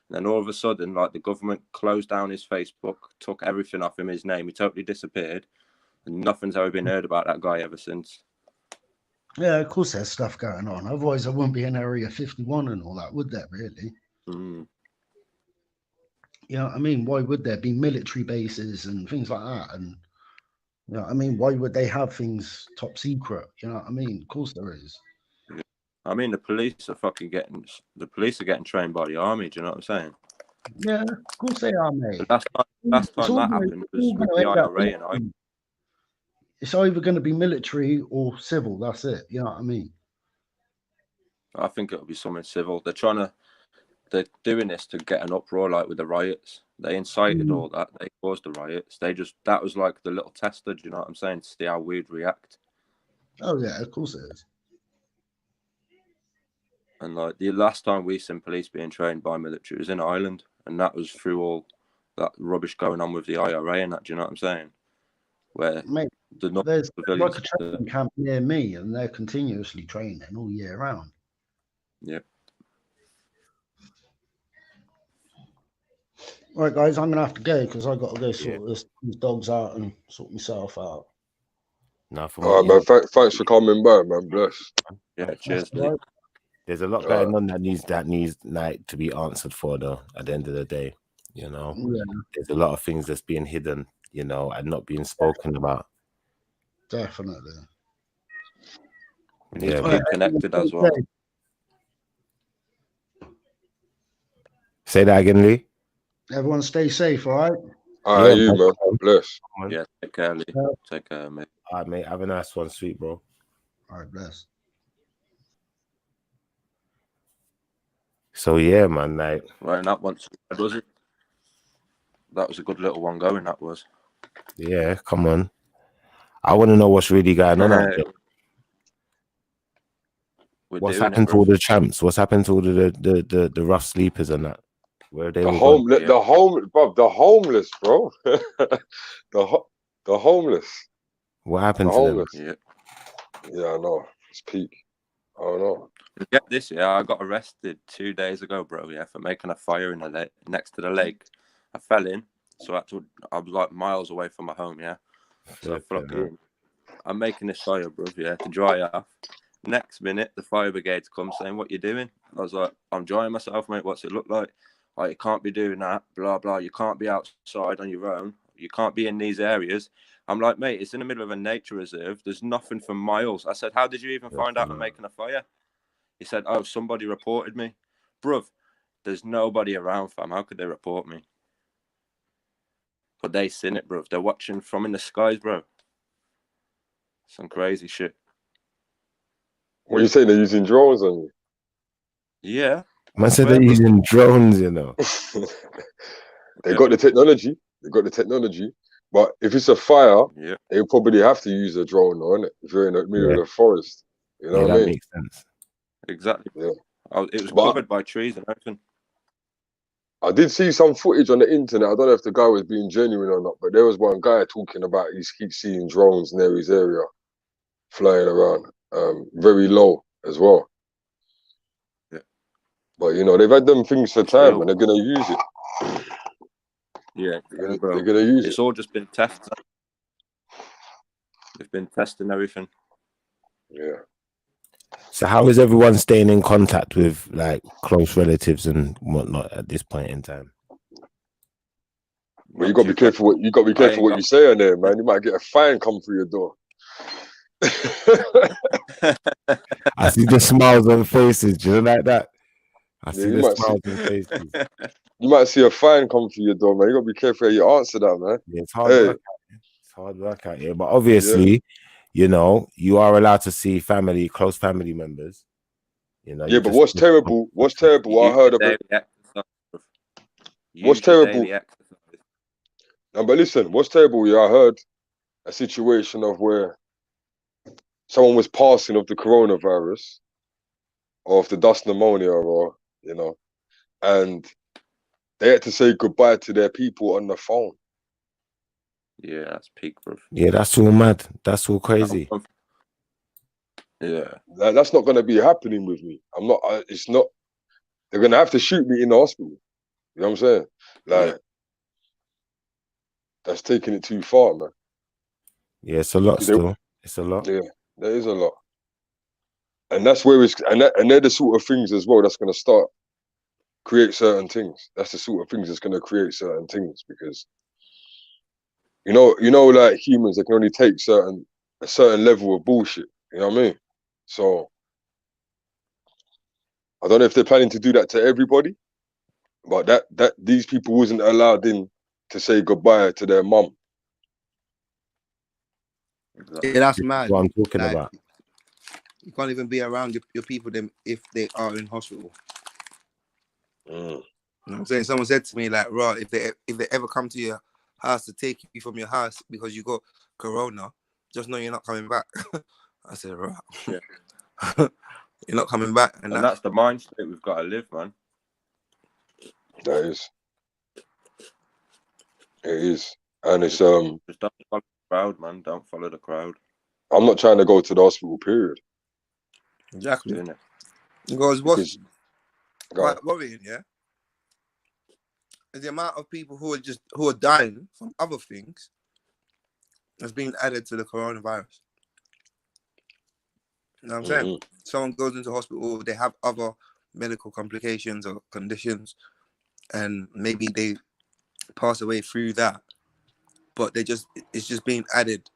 And then all of a sudden, like, the government closed down his Facebook, took everything off him, his name. He totally disappeared. And nothing's ever been heard about that guy ever since. Yeah, of course there's stuff going on. Otherwise, there wouldn't be an Area 51 and all that, would there, really? You know what I mean? Why would there be military bases and things like that? And, you know what I mean? Why would they have things top secret? You know what I mean? Of course there is. I mean, the police are getting trained by the army. Do you know what I'm saying? Yeah, of course they are, mate. Last time that happened was with the IRA and I. It's either going to be military or civil. That's it. You know what I mean? I think it'll be something civil. They're doing this to get an uproar, like with the riots. They incited all that. They caused the riots. That was like the little tester. Do you know what I'm saying? To see how we'd react. Oh yeah, of course it is. And like the last time we seen police being trained by military was in Ireland, and that was through all that rubbish going on with the IRA and that. Do you know what I'm saying? Where there's like a training camp near me, and they're continuously training all year round. Yeah. All right, guys, I'm gonna have to go because I got to go sort these dogs out and sort myself out. All right, man. Thanks for coming by, man. Bless. Yeah, cheers. Right. There's a lot going on that needs like to be answered for, though. At the end of the day, you know, there's a lot of things that's being hidden you know, and not being spoken about. Definitely. We need Yeah, to man. keep connected as well. Say that again, Lee. Everyone stay safe, all right? All right, Yeah, you, man. Bless. Yeah, take care, Lee. Take care, mate. All right, mate. Have a nice one, sweet bro. All right, bless. So yeah, man, like Right, and that one, was it? That was a good little one going. That was. yeah, come on. I want to know what's really going on out there. What's happened to all the champs? What's happened to all the rough sleepers and that? Where they the homeless, the homeless, bro. the homeless. What happened to them? Yeah, I know. It's peak. I don't know. Get this, I got arrested 2 days ago, bro. Yeah, for making a fire in the lake next to the lake. I fell in, so I was like miles away from my home. Yeah, so I'm making this fire, bro. Yeah, to dry off. Next minute, the fire brigade comes saying, "What you doing?" I was like, "I'm drying myself, mate. What's it look like? Like, you can't be doing that. Blah blah. You can't be outside on your own. You can't be in these areas." I'm like, "Mate, it's in the middle of a nature reserve. There's nothing for miles." I said, "How did you even find out I'm making a fire?" He said, "Oh, somebody reported me." Bruv, there's nobody around, fam. How could they report me? But they seen it, bruv. They're watching from in the skies, bro. Some crazy shit. What are you saying? They're using drones on you? Yeah. Man said they're using drones, you know. They got the technology. They got the technology. But if it's a fire, they probably have to use a drone, though, innit? If you're in the middle of the forest. You know what I mean? That makes sense. Exactly. Yeah. It was covered by trees and everything. I did see some footage on the internet. I don't know if the guy was being genuine or not, but there was one guy talking about he keeps seeing drones near his area flying around, very low as well. Yeah. But you know, they've had them things for time, and they're gonna use it. Yeah, they're gonna use it. It's all just been tested. They've been testing everything. Yeah. So how is everyone staying in contact with like close relatives and whatnot at this point in time? Well, you gotta be careful. What you say on there, man. You might get a fine come through your door. I see the smiles on faces. Do you know like that? I see the smiles on faces. You might see a fine come through your door, man. You gotta be careful how you answer that, man. Yeah, it's hard work. It's hard work out here, but obviously, you know, you are allowed to see close family members. You know. Yeah, but what's terrible? What's terrible? I heard of it. What's terrible? No, but listen, what's terrible? Yeah, I heard a situation of where someone was passing of the coronavirus or of the dust pneumonia, or you know, and they had to say goodbye to their people on the phone. Yeah, that's peak, bro. Yeah, that's all mad. That's all crazy. Yeah, that's not going to be happening with me. I'm not. It's not. They're going to have to shoot me in the hospital. You know what I'm saying? Like, that's taking it too far, man. Yeah, it's a lot still. It's a lot. Yeah, there is a lot. And that's where it's, and they're the sort of things as well that's going to start create certain things. That's the sort of things that's going to create certain things, because you know, like humans, they can only take a certain level of bullshit. You know what I mean? So I don't know if they're planning to do that to everybody, but that these people wasn't allowed in to say goodbye to their mum. Yeah, that's mad. What I'm talking about. You can't even be around your people them if they are in hospital. You know what I'm saying? Someone said to me, like, "Raw, if they ever come to your house to take you from your house because you got corona, just know you're not coming back." I said, "Raw, you're not coming back," and that's the mind state we've got to live, man. That is. It is, and it's Just don't follow the crowd, man. Don't follow the crowd. I'm not trying to go to the hospital. Period. Exactly. Because what's quite worrying, is the amount of people who are dying from other things that's being added to the coronavirus. You know what I'm saying? Someone goes into hospital, they have other medical complications or conditions, and maybe they pass away through that. but it's just being added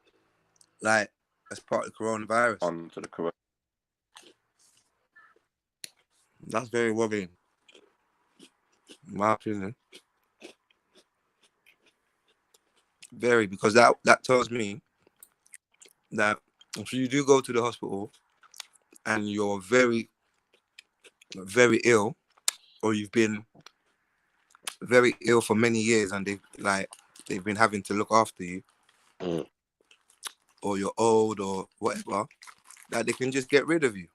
like as part of the coronavirus. Onto the corona. That's very worrying, in my opinion. Very, because that tells me that if you do go to the hospital and you're very, very ill, or you've been very ill for many years and they've been having to look after you, or you're old or whatever, that they can just get rid of you.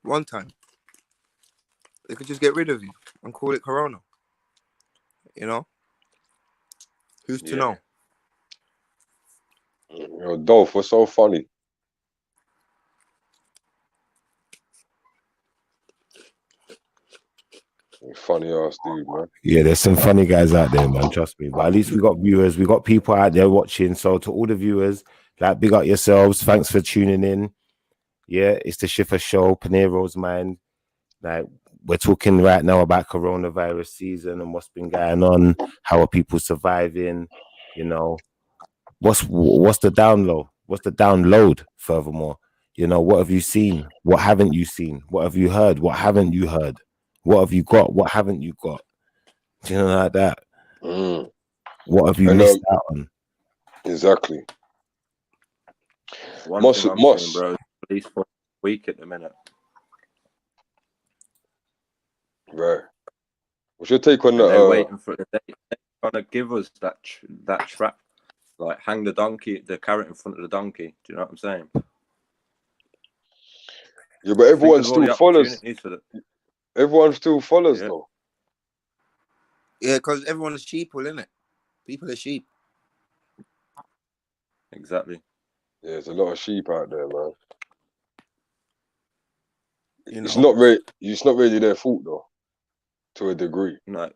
One time. They could just get rid of you and call it corona. You know? Who's to know? Yo, Dolph, what's so funny? Funny ass dude, man. Yeah, there's some funny guys out there, man. Trust me. But at least we got viewers, we got people out there watching. So to all the viewers, like, big up yourselves. Thanks for tuning in. Yeah, it's the Schiffer Show, Panero's Mind. Like, we're talking right now about coronavirus season and what's been going on. How are people surviving? You know, what's the download? What's the download? Furthermore, you know, what have you seen? What haven't you seen? What have you heard? What haven't you heard? What have you got? What haven't you got? Do you know, like that? What have you missed out on? Exactly. One thing I'm saying, bro, at least for a week at the minute. Right. What's your take on that? They're waiting for they're trying to give us that trap, like hang the donkey, the carrot in front of the donkey. Do you know what I'm saying? Yeah, but everyone still follows. Everyone still follows, though. Yeah, because everyone is sheeple, isn't it? People are sheep. Exactly. Yeah, there's a lot of sheep out there, man. You know, it's not really their fault, though, to a degree. No.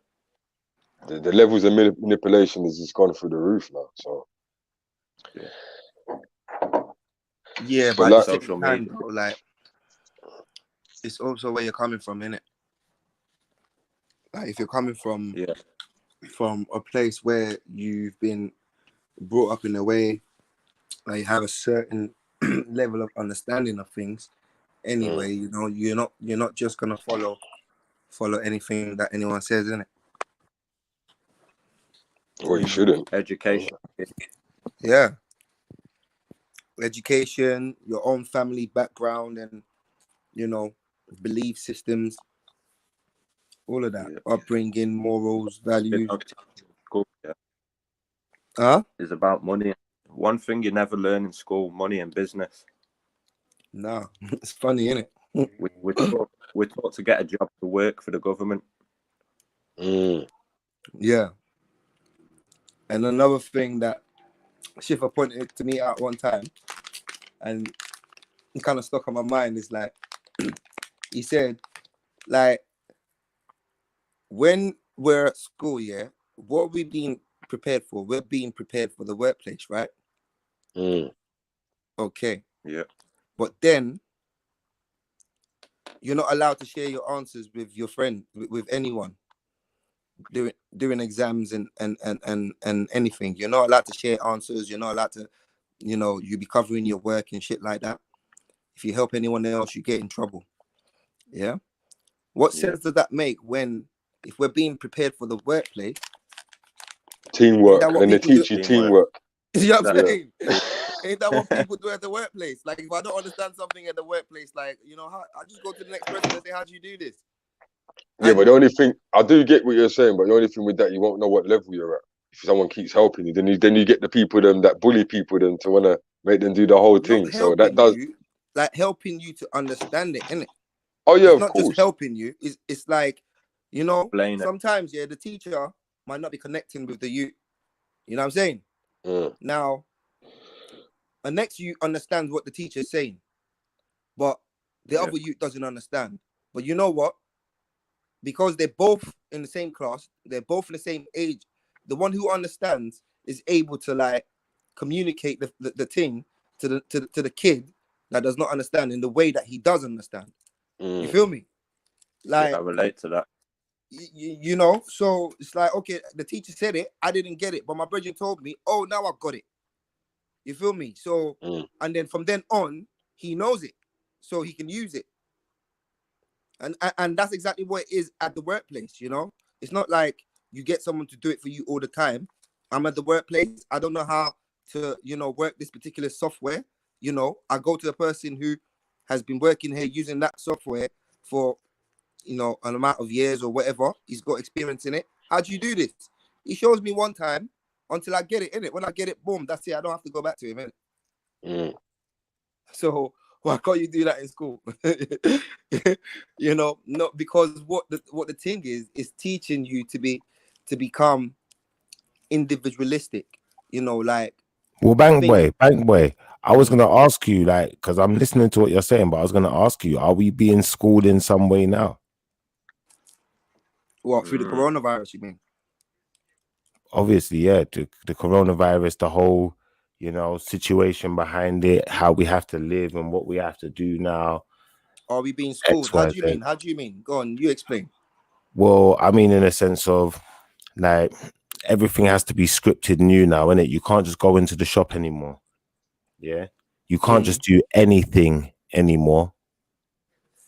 The levels of manipulation has just gone through the roof now. So. Yeah, but at the same time, though, like, it's also where you're coming from, innit? Like, if you're coming from a place where you've been brought up in a way, like, you have a certain level of understanding of things. Anyway, you know, you're not just gonna follow anything that anyone says, innit? Well, you shouldn't. Education. Yeah. Education, your own family background, and, you know, belief systems, all of that, upbringing, morals, values. Is about money. One thing you never learn in school: money and business. No, it's funny, isn't it? We're taught to get a job to work for the government. Yeah. And another thing that Schiffer pointed to me at one time, and it kind of stuck on my mind, is like, he said, like, when we're at school, what are we being prepared for? We're being prepared for the workplace, right? Okay. Yeah. But then you're not allowed to share your answers with your friend, with anyone during exams and anything. You're not allowed to share answers. You're not allowed to, you know, you be covering your work and shit like that. If you help anyone else, you get in trouble. Yeah. What sense does that make if we're being prepared for the workplace? Teamwork, and they teach you teamwork. You know what I'm saying? Ain't that what people do at the workplace? Like, if I don't understand something at the workplace, like, you know, I just go to the next person and say, how do you do this? Yeah, but the only thing, I do get what you're saying, but the only thing with that, you won't know what level you're at. If someone keeps helping you, then you get the people that bully people to want to make them do the whole thing. So that does... like, helping you to understand it, innit? Oh, yeah, it's of not course. Just helping you. It's like, you know, sometimes, the teacher might not be connecting with the youth. You know what I'm saying? Now, the next youth understands what the teacher is saying, but the other youth doesn't understand. But you know what? Because they're both in the same class, they're both in the same age, the one who understands is able to, like, communicate the thing to the kid that does not understand in the way that he does understand. You feel me? Like, I relate to that. you know, so it's like, okay, the teacher said it, I didn't get it, but my brother told me, oh, now I got it. You feel me? So, and then from then on, he knows it, so he can use it. And that's exactly what it is at the workplace, you know? It's not like you get someone to do it for you all the time. I'm at the workplace. I don't know how to, you know, work this particular software. You know, I go to the person who has been working here using that software for, you know, an amount of years or whatever. He's got experience in it. How do you do this? He shows me one time until I get it, innit? When I get it, boom, that's it. I don't have to go back to him, innit? So why can't you do that in school? You know, not because what the thing is teaching you to become individualistic. You know, like. Well, Bank Boy, I was gonna ask you, like, because I'm listening to what you're saying, but I was gonna ask you, are we being schooled in some way now? What, through the coronavirus, you mean? Obviously, yeah. The coronavirus, the whole, you know, situation behind it, how we have to live and what we have to do now. Are we being schooled? How do you mean? How do you mean? Go on, you explain. Well, I mean, in a sense of, like, everything has to be scripted new now, innit? You can't just go into the shop anymore. Yeah, you can't just do anything anymore.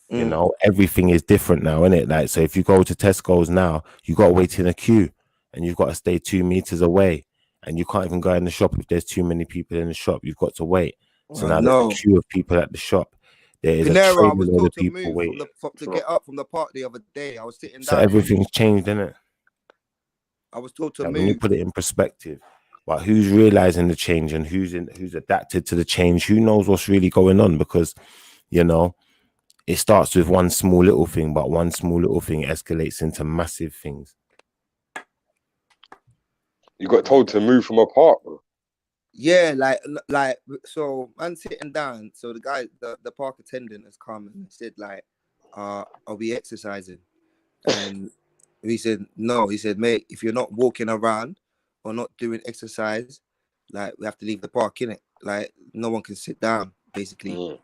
You know, everything is different now, innit? Like, so if you go to Tesco's now, you got to wait in a queue and you've got to stay 2 meters away, and you can't even go in the shop if there's too many people in the shop. You've got to wait. So now there's a queue of people at the shop. There is Pinero, a train I was of told to people move waiting to get up from the park the other day. I was sitting down. So everything's changed, innit? I was told to like move. When you put it in perspective, but who's realizing the change and who's adapted to the change? Who knows what's really going on? Because, you know, it starts with one small little thing, but one small little thing escalates into massive things. You got told to move from a park, bro. Yeah, like so I'm sitting down. So the guy, the park attendant has come and said, like, are we exercising? And he said, no. He said, mate, if you're not walking around or not doing exercise, like, we have to leave the park, innit? Like, no one can sit down, basically.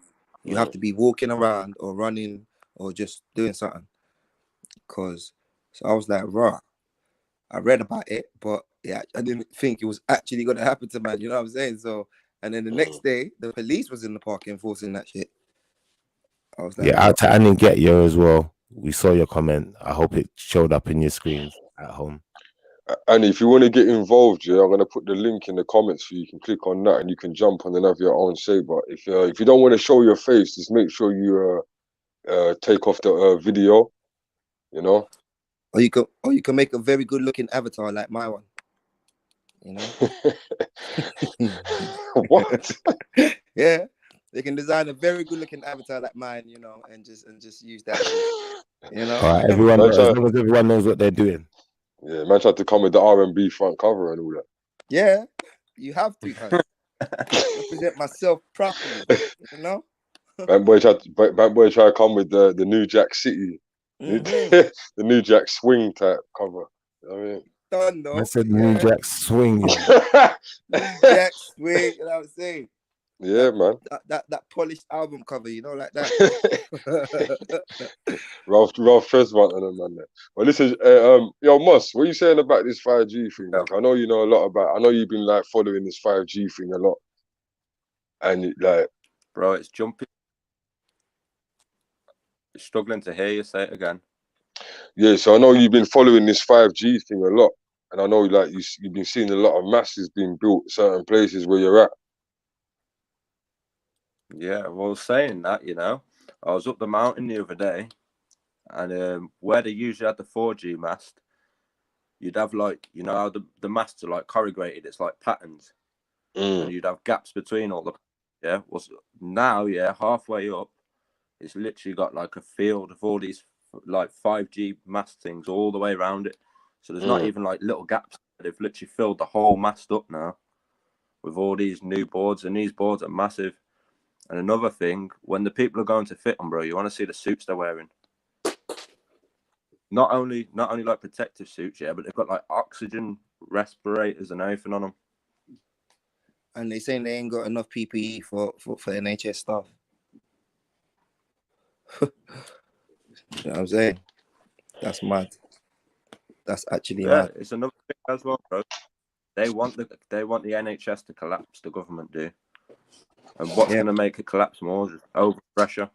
You have to be walking around or running or just doing something. So I was like, rah. I read about it, but yeah, I didn't think it was actually going to happen to man. You know what I'm saying? So, and then the next day, the police was in the park enforcing that shit. I was like, yeah, out to Annie Get You as well. We saw your comment. I hope it showed up in your screens at home. And if you want to get involved, yeah, I'm going to put the link in the comments so you can click on that and you can jump on and have your own say. But if you don't want to show your face, just make sure you take off the video, you know. Or you can make a very good looking avatar like my one. You know? What? Yeah. They can design a very good looking avatar like mine, you know, and just use that. You know? All right, everyone, as long as everyone knows what they're doing. Yeah, man tried to come with the R&B front cover and all that. Yeah, you have to, huh? Represent myself properly, you know? Bad boy tried to come with the New Jack City, the New Jack Swing type cover. You know what I mean? Done, though. I said New Jack Swing. New Jack Swing, you know what I'm saying? Yeah, man. That polished album cover, you know, like that. Ralph Tresvant and them, man. Well, listen, yo, Moss, what are you saying about this 5G thing? Like, I know you know a lot about. I know you've been like following this 5G thing a lot, and like, bro, it's jumping. Struggling to hear you. Say it again. Yeah, so I know you've been following this 5G thing a lot, and I know like you've been seeing a lot of masses being built certain places where you're at. Yeah, well, saying that, you know, I was up the mountain the other day, and where they usually had the 4G mast, you'd have, like, you know how the masts are like corrugated, it's like patterns, and you'd have gaps between all the, yeah. Well, now, yeah, halfway up, it's literally got like a field of all these like 5G mast things all the way around it. So there's not even like little gaps. They've literally filled the whole mast up now with all these new boards, and these boards are massive. And another thing, when the people are going to fit them, bro, you want to see the suits they're wearing. Not only like protective suits, yeah, but they've got like oxygen respirators and everything on them. And they're saying they ain't got enough PPE for NHS staff. You know what I'm saying? That's mad. That's actually mad. It's another thing as well, bro. They want the NHS to collapse. The government do, and what's going to make it collapse more is overpressure.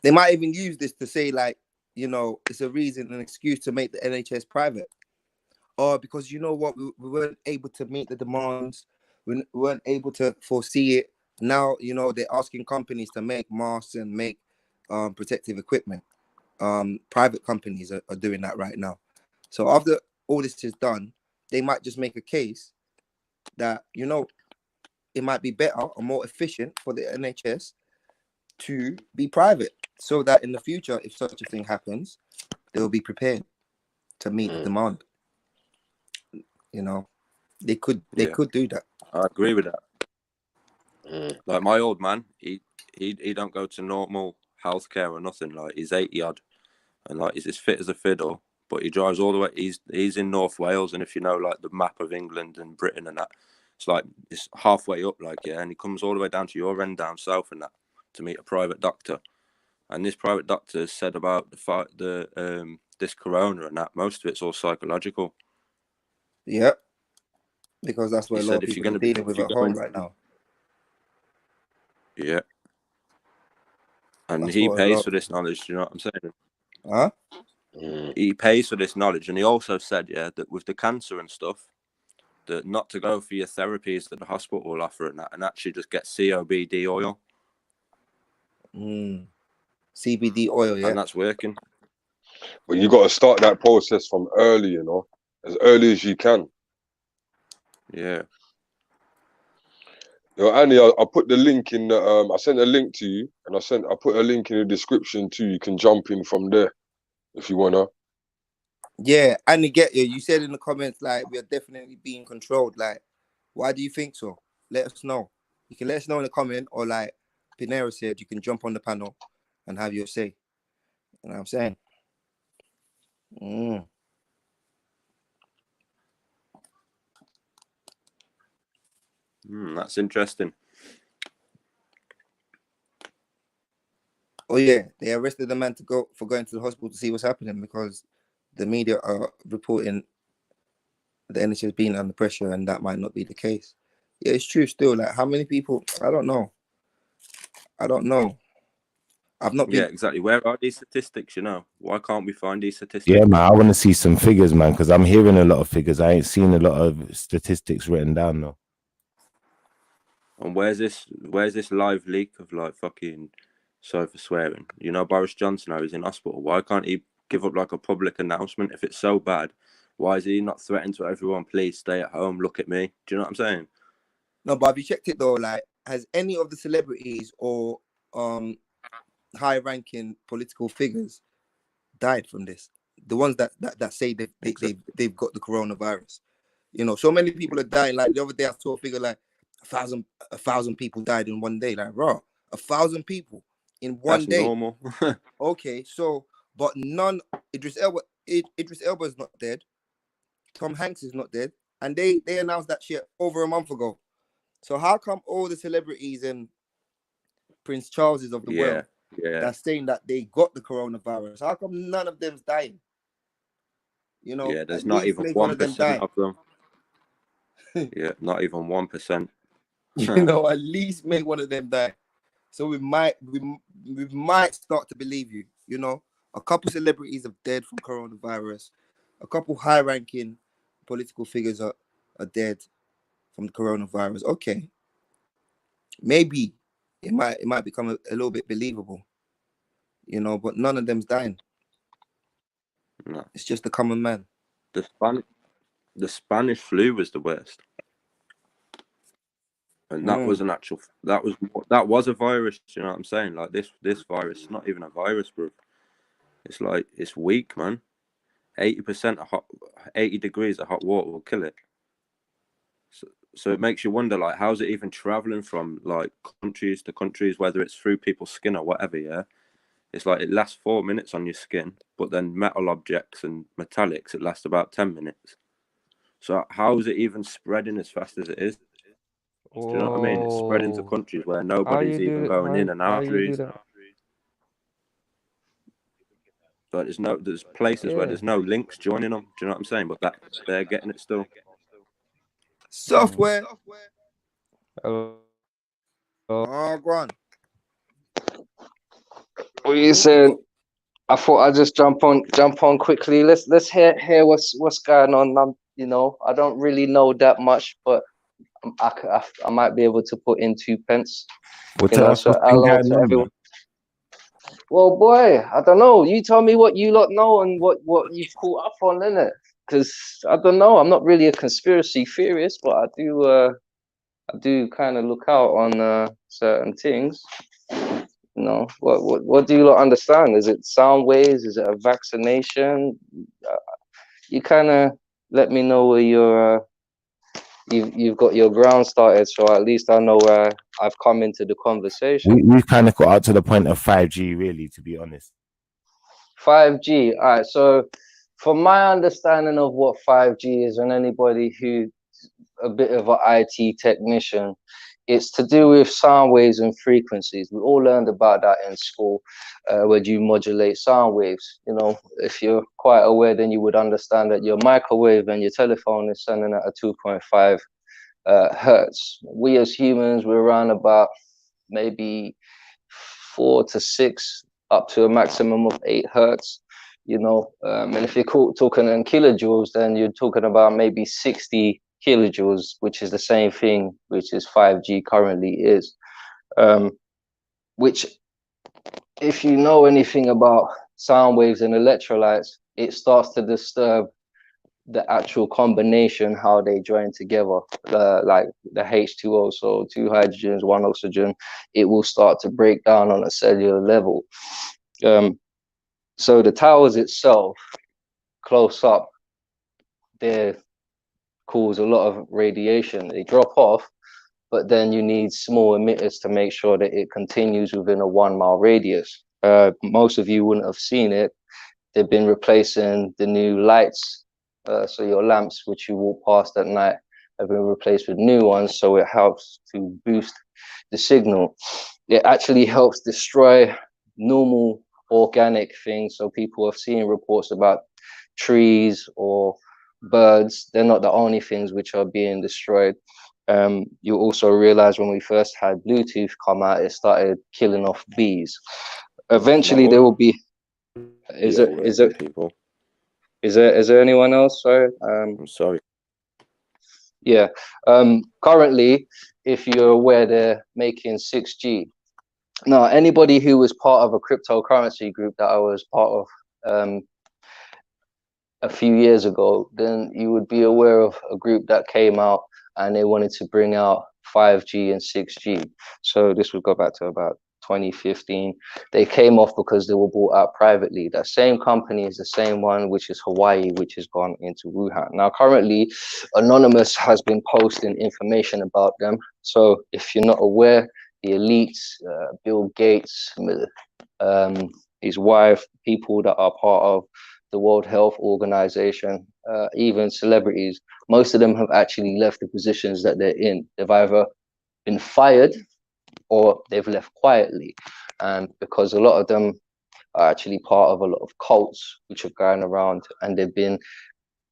They might even use this to say, like, you know, it's a reason, an excuse to make the NHS private, or because you know what, we weren't able to meet the demands, we weren't able to foresee it. Now, you know, they're asking companies to make masks and make protective equipment. Private companies are doing that right now. So after all this is done, they might just make a case that, you know, it might be better or more efficient for the NHS to be private, so that in the future, if such a thing happens, they'll be prepared to meet the demand. You know, they could do that. I agree with that. Like my old man, he don't go to normal healthcare or nothing. Like he's 80 odd, and like he's as fit as a fiddle. But he drives all the way. He's in North Wales, and if you know like the map of England and Britain and that, it's like it's halfway up, like and he comes all the way down to your end down south and that to meet a private doctor. And this private doctor said about this corona and that most of it's all psychological. Yeah, because that's what a lot of people are dealing with at home right now. Yeah. And he pays for this knowledge, do you know what I'm saying? Huh? He pays for this knowledge. And he also said, that with the cancer and stuff, that not to go for your therapies that the hospital will offer and that, and actually just get CBD oil. CBD oil, yeah. And that's working. But you got to start that process from early, you know, as early as you can. Yeah. Yo, Annie, I put the link in the I sent a link to you, and I put a link in the description too. You can jump in from there if you wanna. Yeah, Annie, get you. You said in the comments like we are definitely being controlled. Like, why do you think so? Let us know. You can let us know in the comment, or like Pinero said, you can jump on the panel and have your say. You know what I'm saying? That's interesting. Oh yeah, they arrested the man for going to the hospital to see what's happening because the media are reporting the NHS being under pressure, and that might not be the case. Yeah, it's true still. Like, how many people? I don't know. I've not been... Yeah, exactly. Where are these statistics, you know? Why can't we find these statistics? Yeah, man, I want to see some figures, man, because I'm hearing a lot of figures. I ain't seen a lot of statistics written down, though. And where's this live leak of like fucking, sorry for swearing, you know, Boris Johnson now is in hospital. Why can't he give up like a public announcement if it's so bad? Why is he not threatening to everyone, please stay at home, look at me? Do you know what I'm saying? No, but have you checked it though? Like, has any of the celebrities or high-ranking political figures died from this? The ones that say they've got the coronavirus. You know, so many people are dying. Like the other day, I saw a figure like 1,000 people died in one day. Like, raw, 1,000 people in one day. That's normal. Okay, so but none. Idris Elba is not dead. Tom Hanks is not dead, and they announced that shit over a month ago. So how come all the celebrities and Prince Charleses of the world that's saying that they got the coronavirus, how come none of them's dying? You know, yeah, there's not even 1% of them. Yeah, not even 1%. You know, at least make one of them die. So we might start to believe you. You know, a couple celebrities are dead from coronavirus. A couple high-ranking political figures are dead from the coronavirus. Okay, maybe it might become a little bit believable. You know, but none of them's dying. No, it's just the common man. The Spanish flu was the worst. And that was that was a virus, you know what I'm saying? Like this virus is not even a virus, bro. It's like, it's weak, man. 80% of 80 degrees of hot water will kill it. So it makes you wonder, like, how's it even traveling from like countries to countries, whether it's through people's skin or whatever, yeah? It's like it lasts 4 minutes on your skin, but then metal objects and metallics, it lasts about 10 minutes. So how is it even spreading as fast as it is? Do you know what I mean? It's spreading to countries where nobody's even going in and out. But there's places where there's no links joining them. Do you know what I'm saying? But they're getting it still. Software. Oh, go on. What are you saying? I thought I'd just jump on quickly. Let's hear what's going on. I don't really know that much, but I might be able to put in 2 pence. Hello to everyone. Well, boy, I don't know. You tell me what you lot know and what you've caught up on, innit? Because I don't know. I'm not really a conspiracy theorist, but I do kind of look out on certain things. What do you lot understand? Is it sound waves? Is it a vaccination? You kind of let me know where you've got your ground started, so at least I know where I've come into the conversation. We've kind of got out to the point of 5G, really, to be honest. 5G. All right. So, from my understanding of what 5G is, and anybody who's a bit of an IT technician, it's to do with sound waves and frequencies. We all learned about that in school, where you modulate sound waves. If you're quite aware, then you would understand that your microwave and your telephone is sending at a 2.5 hertz. We as humans, we're around about maybe 4 to 6, up to a maximum of 8 hertz. And if you're talking in kilojoules, then you're talking about maybe 60 kilojoules, which is the same thing which is 5G currently is. Which, if you know anything about sound waves and electrolytes, it starts to disturb the actual combination, how they join together, like the H2O, so 2 hydrogens, 1 oxygen. It will start to break down on a cellular level. So the towers itself, close up, they cause a lot of radiation. They drop off, but then you need small emitters to make sure that it continues within a 1 mile radius. Most of you wouldn't have seen it. They've been replacing the new lights. So your lamps, which you walk past at night, have been replaced with new ones. So it helps to boost the signal. It actually helps destroy normal organic things. So people have seen reports about trees or birds. They're not the only things which are being destroyed. You also realize when we first had Bluetooth come out, it started killing off bees. Eventually there will be. Is there anyone else? Sorry. I'm sorry. Yeah. Currently, if you're aware, they're making 6G. Now, anybody who was part of a cryptocurrency group that I was part of a few years ago, then you would be aware of a group that came out and they wanted to bring out 5G and 6G. So this would go back to about 2015. They came off because they were bought out privately. That same company is the same one, which is Huawei, which has gone into Wuhan. Now, currently, Anonymous has been posting information about them. So if you're not aware, the elites, Bill Gates, his wife, people that are part of the World Health Organization, even celebrities, most of them have actually left the positions that they're in. They've either been fired or they've left quietly. And because a lot of them are actually part of a lot of cults which are going around, and they've been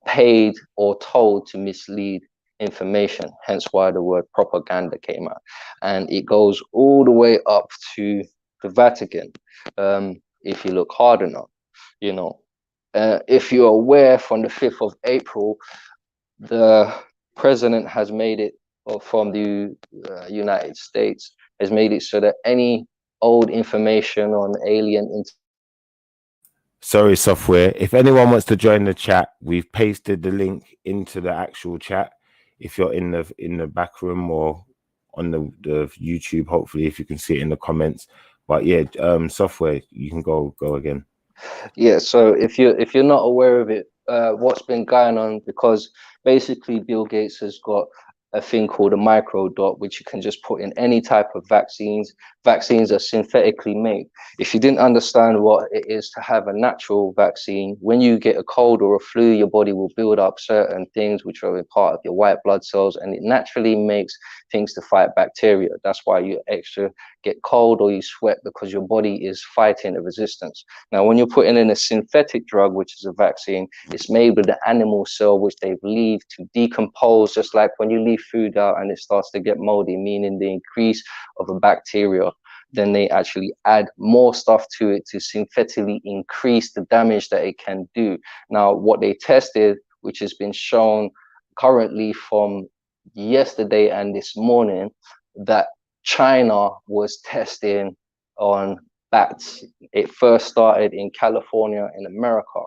paid or told to mislead information, hence why the word propaganda came out. And it goes all the way up to the Vatican, if you look hard enough. If you're aware, from the 5th of April, the president has made it, or from the United States, has made it so that any old information on alien... Sorry, Software. If anyone wants to join the chat, we've pasted the link into the actual chat. If you're in the back room or on the YouTube, hopefully, if you can see it in the comments. But yeah, Software, you can go again. Yeah, so if you're not aware of it, what's been going on, because basically Bill Gates has got a thing called a microdot, which you can just put in any type of vaccines. Vaccines are synthetically made. If you didn't understand what it is to have a natural vaccine, when you get a cold or a flu, your body will build up certain things which are a part of your white blood cells, and it naturally makes things to fight bacteria. That's why you're extra get cold or you sweat because your body is fighting a resistance. Now, when you're putting in a synthetic drug, which is a vaccine, it's made with the animal cell, which they leave to decompose, just like when you leave food out and it starts to get moldy, meaning the increase of a bacteria. Then they actually add more stuff to it to synthetically increase the damage that it can do. Now, what they tested, which has been shown currently from yesterday and this morning, that China was testing on bats. It first started in California in America,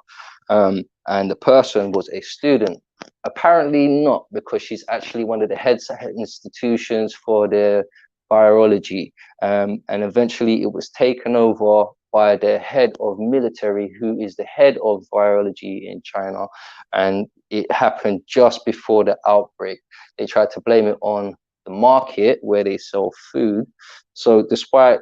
and the person was a student. Apparently not, because she's actually one of the head institutions for the virology, and eventually it was taken over by the head of military, who is the head of virology in China, and it happened just before the outbreak. They tried to blame it on the market where they sell food. So despite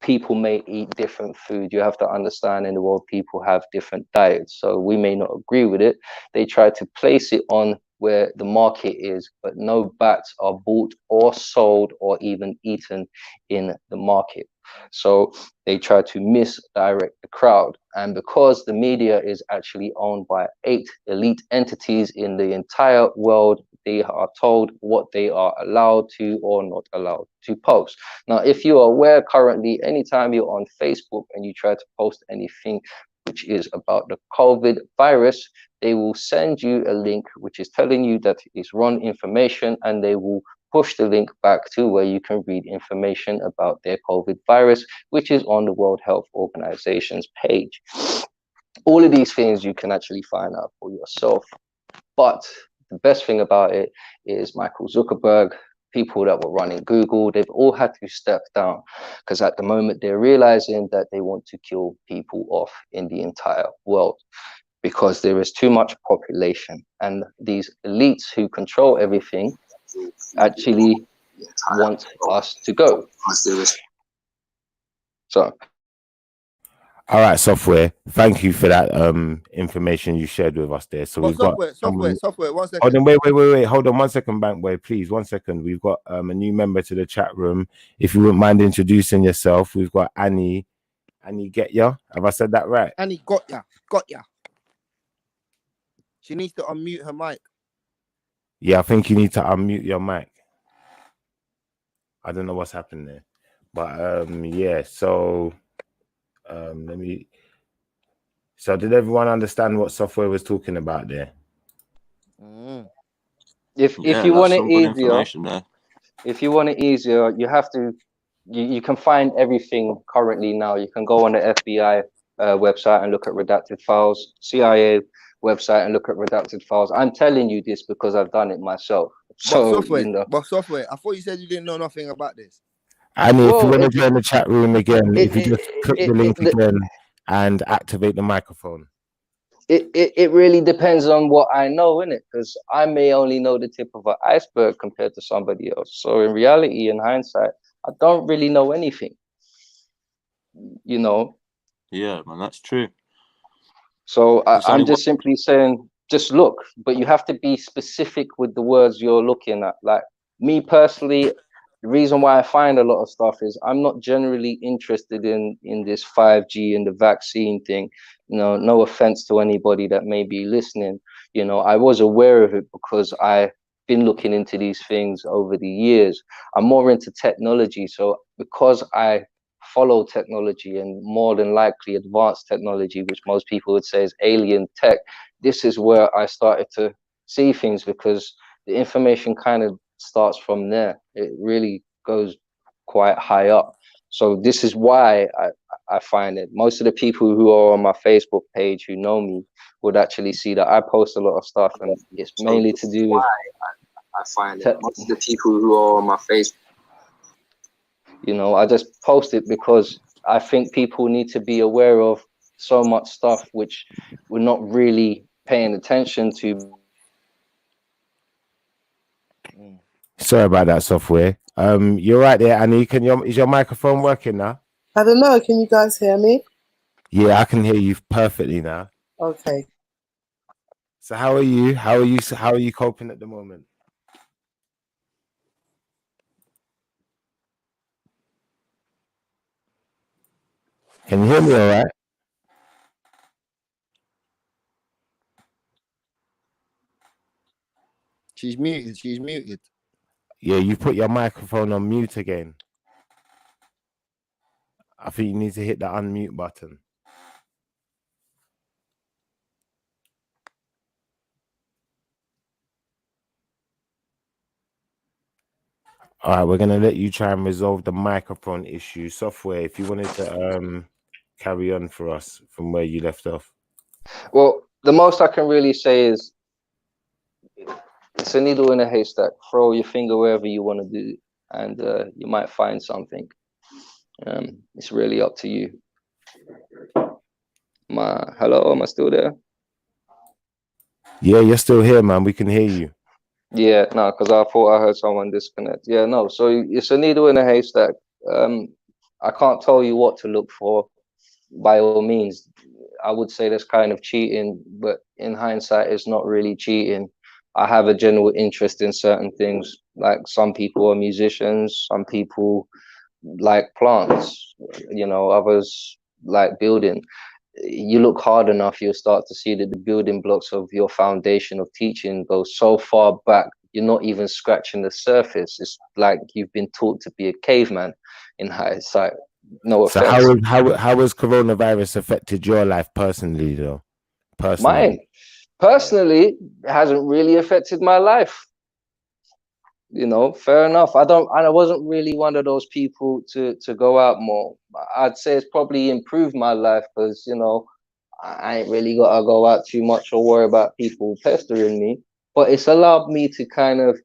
people may eat different food, you have to understand in the world people have different diets, so we may not agree with it. They try to place it on where the market is, but no bats are bought or sold or even eaten in the market. So they try to misdirect the crowd. And because the media is actually owned by 8 elite entities in the entire world, they are told what they are allowed to or not allowed to post. Now, if you are aware currently, anytime you're on Facebook and you try to post anything which is about the COVID virus, they will send you a link which is telling you that it's wrong information, and they will push the link back to where you can read information about their COVID virus, which is on the World Health Organization's page. All of these things you can actually find out for yourself. But the best thing about it is Michael Zuckerberg, people that were running Google, they've all had to step down, because at the moment they're realizing that they want to kill people off in the entire world, because there is too much population, and these elites who control everything actually want us to go. So, all right, Software, thank you for that information you shared with us there. So we've got software 1 second. Hold on, wait, hold on 1 second, Bank Boy, please, 1 second. We've got a new member to the chat room. If you wouldn't mind introducing yourself, we've got Annie Get Ya. Have I said that right? Annie got ya. She needs to unmute her mic. Yeah, I think you need to unmute your mic. I don't know what's happened there, but yeah. So So did everyone understand what Software was talking about there? If you want it easier, you have to. You can find everything currently now. You can go on the FBI website and look at redacted files, CIA website and look at redacted files. I'm telling you this because I've done it myself. So, Software, I thought you said you didn't know nothing about this. And if you want to join the chat room again, if you just click the link again and activate the microphone. It really depends on what I know, innit? Because I may only know the tip of an iceberg compared to somebody else. So in reality, in hindsight, I don't really know anything. You know? Yeah, man, that's true. So I'm just simply saying, just look, but you have to be specific with the words you're looking at. Like me personally, the reason why I find a lot of stuff is I'm not generally interested in this 5G and the vaccine thing. You know, no offense to anybody that may be listening. You know, I was aware of it because I've been looking into these things over the years. I'm more into technology. So because I follow technology and more than likely advanced technology, which most people would say is alien tech, this is where I started to see things, because the information kind of starts from there. It really goes quite high up. So this is why I find it. Most of the people who are on my Facebook page who know me would actually see that I post a lot of stuff, and it's mainly to do with I find it. Most of the people who are on my Facebook, you know, I just post it because I think people need to be aware of so much stuff which we're not really paying attention to. Sorry about that, Software. You're right there, Annie. Is your microphone working now? I don't know. Can you guys hear me? Yeah, I can hear you perfectly now. Okay. So how are you? How are you coping at the moment? Can you hear me all right? She's muted. She's muted. Yeah, you put your microphone on mute again. I think you need to hit the unmute button. All right, we're gonna let you try and resolve the microphone issue. Software, if you wanted to carry on for us from where you left off. Well, the most I can really say is it's a needle in a haystack. Throw your finger wherever you want to do, and you might find something. It's really up to you. Hello, am I still there? Yeah, you're still here, man. We can hear you. Yeah, no, because I thought I heard someone disconnect. Yeah, no, so it's a needle in a haystack. I can't tell you what to look for. By all means, I would say that's kind of cheating, but in hindsight, it's not really cheating. I have a general interest in certain things. Like some people are musicians, some people like plants, you know, others like building. You look hard enough, you'll start to see that the building blocks of your foundation of teaching go so far back, you're not even scratching the surface. It's like you've been taught to be a caveman in hindsight. No offense. So how has coronavirus affected your life personally, though? Mine, personally, hasn't really affected my life. You know, fair enough. I wasn't really one of those people to go out more. I'd say it's probably improved my life because, you know, I ain't really got to go out too much or worry about people pestering me. But it's allowed me to kind of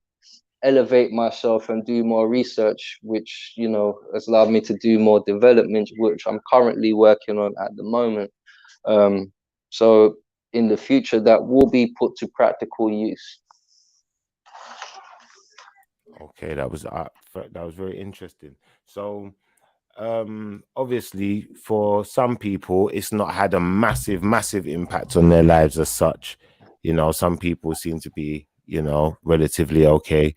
elevate myself and do more research, which, you know, has allowed me to do more development, which I'm currently working on at the moment. So in the future, that will be put to practical use. Okay, that was very interesting. So obviously for some people it's not had a massive impact on their lives as such. You know, some people seem to be, you know, relatively okay.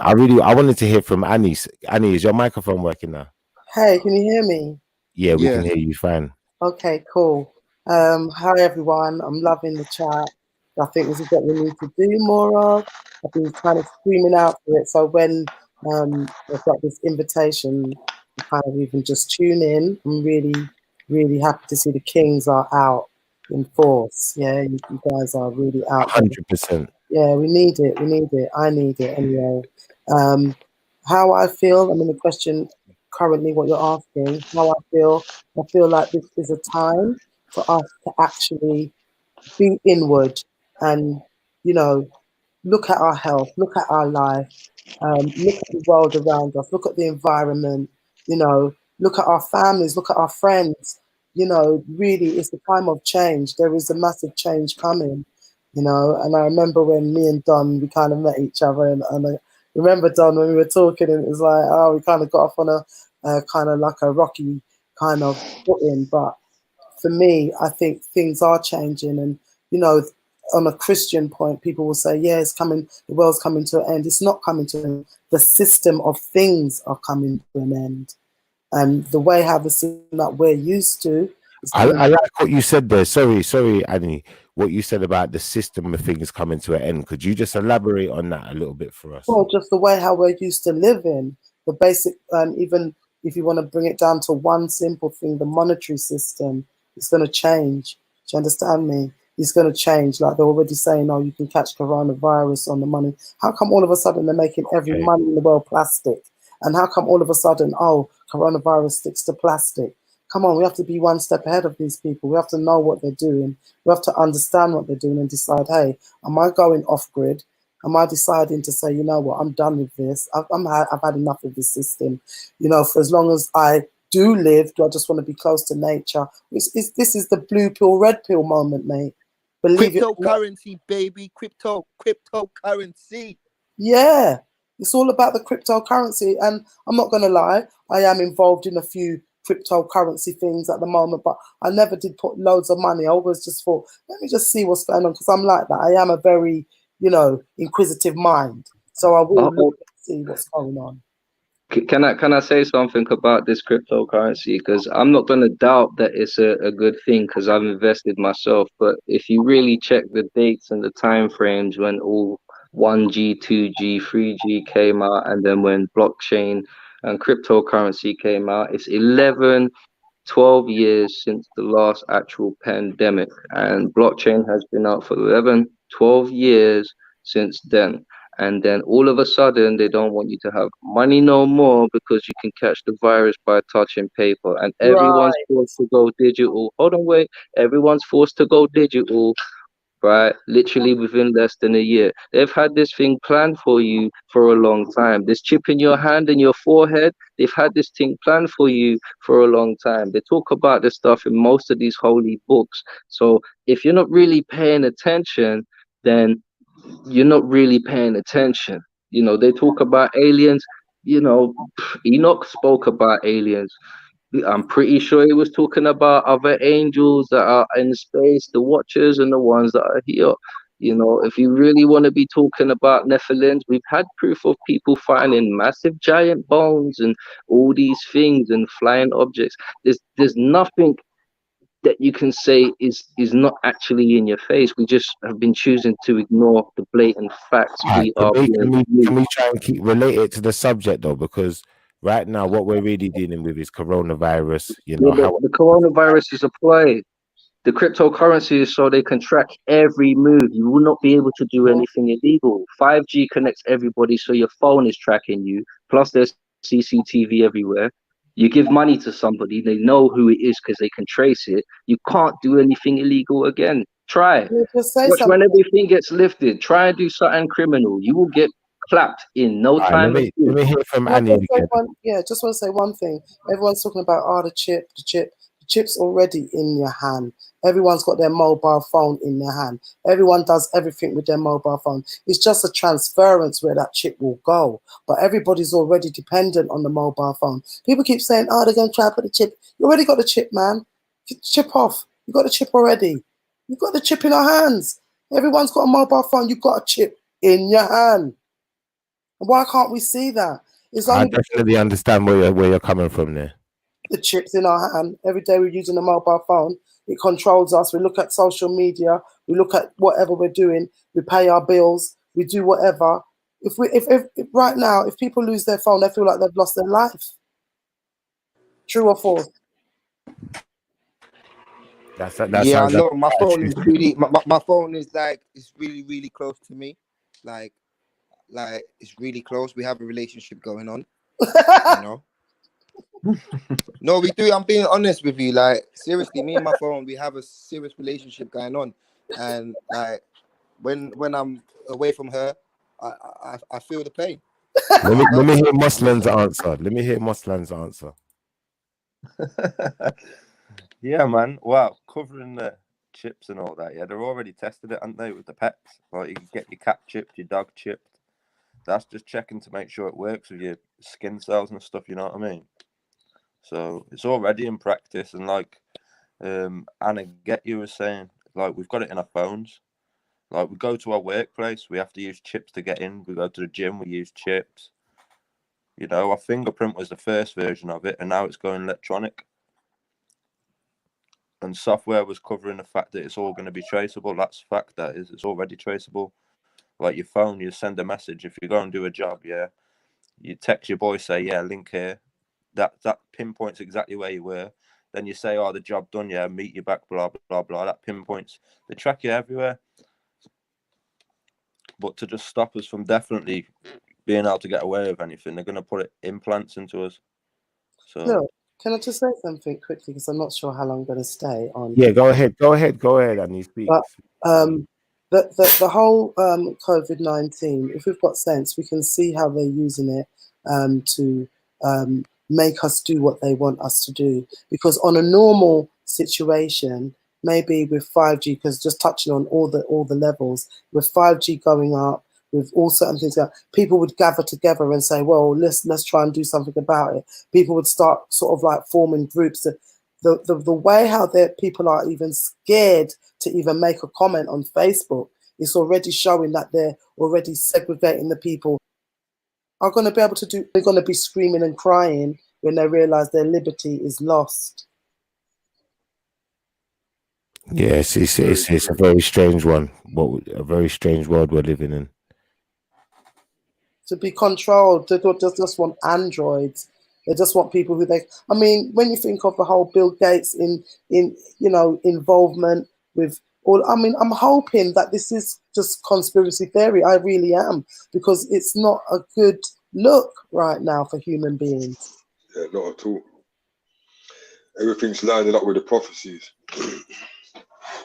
I wanted to hear from Annie. Annie, is your microphone working now? Hey, can you hear me? Yeah, we can hear you fine. Okay, cool. Hi everyone. I'm loving the chat. I think this is what we need to do more of. I've been kind of screaming out for it. So when I've got this invitation to kind of even just tune in, I'm really happy to see the Kings are out in force. Yeah, you guys are really out. 100%. Yeah, we need it. We need it. I need it anyway. How I feel, I mean, the question currently, what you're asking, how I feel like this is a time for us to actually be inward and, you know, look at our health, look at our life, look at the world around us, look at the environment, you know, look at our families, look at our friends. You know, really, it's the time of change. There is a massive change coming. You know, and I remember when me and Don, we kind of met each other, and I remember, Don, when we were talking, and it was like, oh, we kind of got off on a kind of like a rocky kind of footing. But for me, I think things are changing, and, you know, on a Christian point, people will say, yeah, it's coming, the world's coming to an end. It's not coming to an end. The system of things are coming to an end. And the way how the system that we're used to. I like what you said there. Sorry, Annie. What you said about the system of things coming to an end. Could you just elaborate on that a little bit for us? Well, just the way how we're used to living, the basic, even if you want to bring it down to one simple thing, the monetary system, it's going to change. Do you understand me? It's going to change. Like they're already saying, oh, you can catch coronavirus on the money. How come all of a sudden they're making every money in the world plastic? And how come all of a sudden, oh, coronavirus sticks to plastic? Come on, we have to be one step ahead of these people. We have to know what they're doing. We have to understand what they're doing and decide, hey, am I going off grid? Am I deciding to say, you know what, I'm done with this. I've had enough of this system. You know, for as long as I do live, do I just want to be close to nature? This is the blue pill, red pill moment, mate. Believe cryptocurrency, baby. Cryptocurrency. Yeah, it's all about the cryptocurrency. And I'm not going to lie, I am involved in a few cryptocurrency things at the moment, but I never did put loads of money. I always just thought, let me just see what's going on, because I'm like that. I am a very, you know, inquisitive mind. So I will look and see what's going on. Can I say something about this cryptocurrency? Because I'm not going to doubt that it's a good thing because I've invested myself. But if you really check the dates and the time frames when all 1G, 2G, 3G came out, and then when blockchain and cryptocurrency came out, it's 11, 12 years since the last actual pandemic. And blockchain has been out for 11, 12 years since then. And then all of a sudden, they don't want you to have money no more because you can catch the virus by touching paper. And everyone's Right. forced to go digital. Hold on, wait. Everyone's forced to go digital, right? Literally within less than a year. They've had this thing planned for you for a long time. This chip in your hand and your forehead, they've had this thing planned for you for a long time. They talk about this stuff in most of these holy books. So if you're not really paying attention, then you're not really paying attention. You know, they talk about aliens. You know, Enoch spoke about aliens. I'm pretty sure he was talking about other angels that are in space, the watchers and the ones that are here. You know, if you really want to be talking about Nephilims, we've had proof of people finding massive giant bones and all these things and flying objects. There's nothing that you can say is not actually in your face. We just have been choosing to ignore the blatant facts. Right, We are being can we try and keep related to the subject though? Because right now, what we're really dealing with is coronavirus. You know, how the coronavirus is a play. The cryptocurrency is so they can track every move. You will not be able to do anything illegal. 5G connects everybody, so your phone is tracking you. Plus, there's CCTV everywhere. You give money to somebody, they know who it is because they can trace it. You can't do anything illegal again. Try. Just say Watch something. when everything gets lifted. Try and do something criminal. You will get clapped in no time. Let me hear from Annie again. Just want to say one thing. Everyone's talking about the chip. The chip's already in your hand. Everyone's got their mobile phone in their hand. Everyone does everything with their mobile phone. It's just a transference where that chip will go. But everybody's already dependent on the mobile phone. People keep saying, they're going to try to put the chip. You already got the chip, man. Chip off. You got the chip already. You got the chip in our hands. Everyone's got a mobile phone. You got a chip in your hand. Why can't we see that? I definitely understand where you're coming from there. The chips in our hand. Every day we're using a mobile phone. It controls us. We look at social media. We look at whatever we're doing. We pay our bills. We do whatever. If right now, if people lose their phone, they feel like they've lost their life. True or false? Yeah, I know. My phone is really. My phone is like it's really, really close to me. Like it's really close. We have a relationship going on. You know. No, we do. I'm being honest with you. Like seriously, me and my phone, we have a serious relationship going on, and like when I'm away from her, I feel the pain. Let me hear Muslim's answer. Let me hear Muslim's answer. Yeah, man. Wow, covering the chips and all that. Yeah, they're already tested it, haven't they, with the pets? Like you can get your cat chipped, your dog chipped. That's just checking to make sure it works with your skin cells and stuff. You know what I mean? So it's already in practice, and like Anna Get You was saying, like we've got it in our phones. Like we go to our workplace, we have to use chips to get in. We go to the gym, we use chips. You know, our fingerprint was the first version of it, and now it's going electronic. And software was covering the fact that it's all going to be traceable. That's a fact, that is, it's already traceable. Like your phone, you send a message. If you go and do a job, yeah, you text your boy, say, yeah, link here. That pinpoints exactly where you were. Then you say, the job done, yeah, meet you back, blah, blah, blah, blah. That pinpoints. They track you everywhere. But to just stop us from definitely being able to get away with anything, they're going to put implants into us. So. No. Can I just say something quickly, because I'm not sure how long I'm going to stay on. Yeah, go ahead, and you speak. But the whole COVID-19, if we've got sense, we can see how they're using it to make us do what they want us to do. Because on a normal situation, maybe with 5G, because just touching on all the levels, with 5G going up, with all certain things, people would gather together and say, well, let's try and do something about it. People would start sort of like forming groups. The way how people are even scared to even make a comment on Facebook, it's already showing that they're already segregating the people. are going to be able to do. They're going to be screaming and crying when they realise their liberty is lost. Yes, it's a very strange one. A very strange world we're living in. To be controlled, they just want androids. They just want people who they. I mean, when you think of the whole Bill Gates in involvement with all, I mean, I'm hoping that this is just conspiracy theory. I really am, because it's not a good look right now for human beings. Yeah, not at all. Everything's lining up with the prophecies.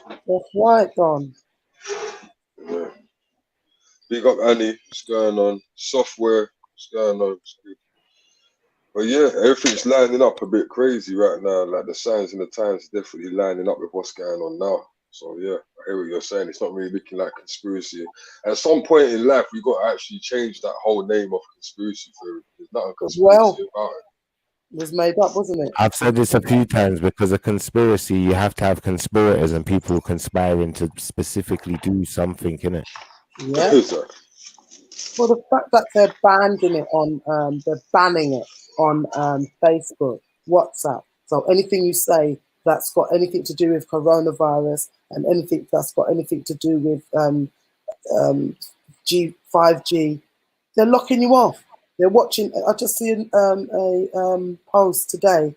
That's right, Don. Yeah. Big up Annie, what's going on? Software, what's going on? But yeah, everything's lining up a bit crazy right now. Like the signs in the times are definitely lining up with what's going on now. So yeah, I hear what you're saying. It's not really looking like conspiracy. At some point in life, we got to actually change that whole name of conspiracy theory. There's not a conspiracy about it. It was made up, wasn't it? I've said this a few times, because a conspiracy, you have to have conspirators and people conspiring to specifically do something, innit? Yeah. Well, the fact that they're banning it on Facebook, WhatsApp. So anything you say that's got anything to do with coronavirus and anything that's got anything to do with 5G, they're locking you off. They're watching. I just see a post today.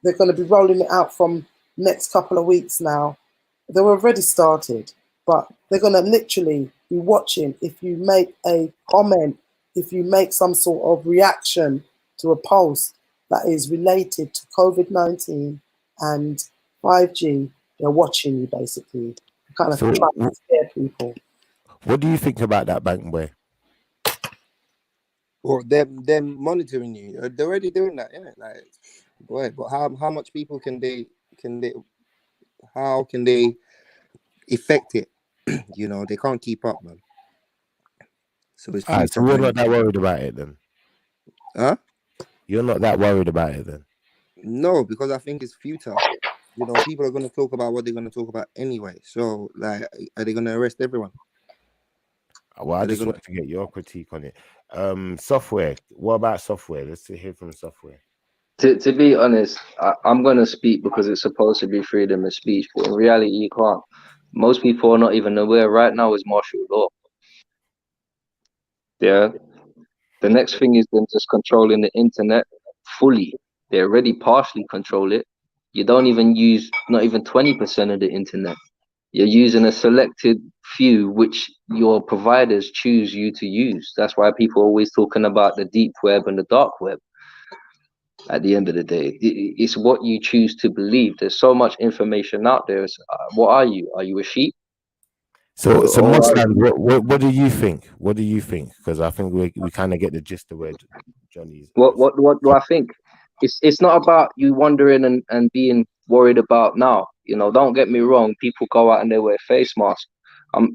They're going to be rolling it out from next couple of weeks now. They were already started, but they're going to literally be watching. If you make a comment, if you make some sort of reaction to a post that is related to COVID-19 and 5G, they're watching you basically. Kind of trying to scare people. What do you think about that, Bank Boy? Or them monitoring you. They're already doing that, yeah. Like, boy, but how much people can they affect it? You know, they can't keep up, man. So it's so we're not that worried about it then. Huh? You're not that worried about it then? No, because I think it's futile. You know, people are going to talk about what they're going to talk about anyway. So, like, are they going to arrest everyone? Well, I just wanted to get your critique on it. Software. What about software? Let's hear from software. To be honest, I'm going to speak because it's supposed to be freedom of speech, but in reality, you can't. Most people are not even aware right now is martial law. Yeah. The next thing is them just controlling the internet fully. They already partially control it. You don't even use not even 20% of the internet. You're using a selected few, which your providers choose you to use. That's why people are always talking about the deep web and the dark web. At the end of the day, it's what you choose to believe. There's so much information out there. What are you? Are you a sheep? So Muslim, what do you think? What do you think? Because I think we kind of get the gist of where Johnny's. What do I think? It's not about you wondering and being worried about now. You know, don't get me wrong. People go out and they wear face masks.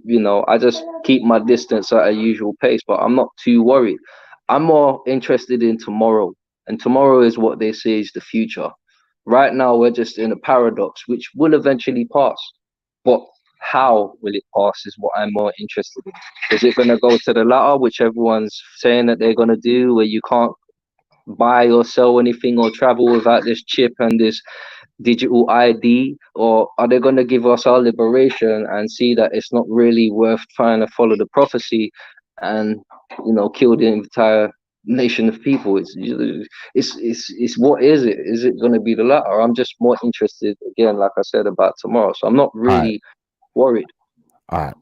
You know, I just keep my distance at a usual pace, but I'm not too worried. I'm more interested in tomorrow, and tomorrow is what they say is the future. Right now, we're just in a paradox, which will eventually pass. But how will it pass is what I'm more interested in. Is it going to go to the latter, which everyone's saying that they're going to do, where you can't buy or sell anything or travel without this chip and this digital ID? Or are they going to give us our liberation and see that it's not really worth trying to follow the prophecy and, you know, kill the entire nation of people? It's what is it? Is it going to be the latter? I'm just more interested, again, like I said, about tomorrow. So I'm not really worried. All right.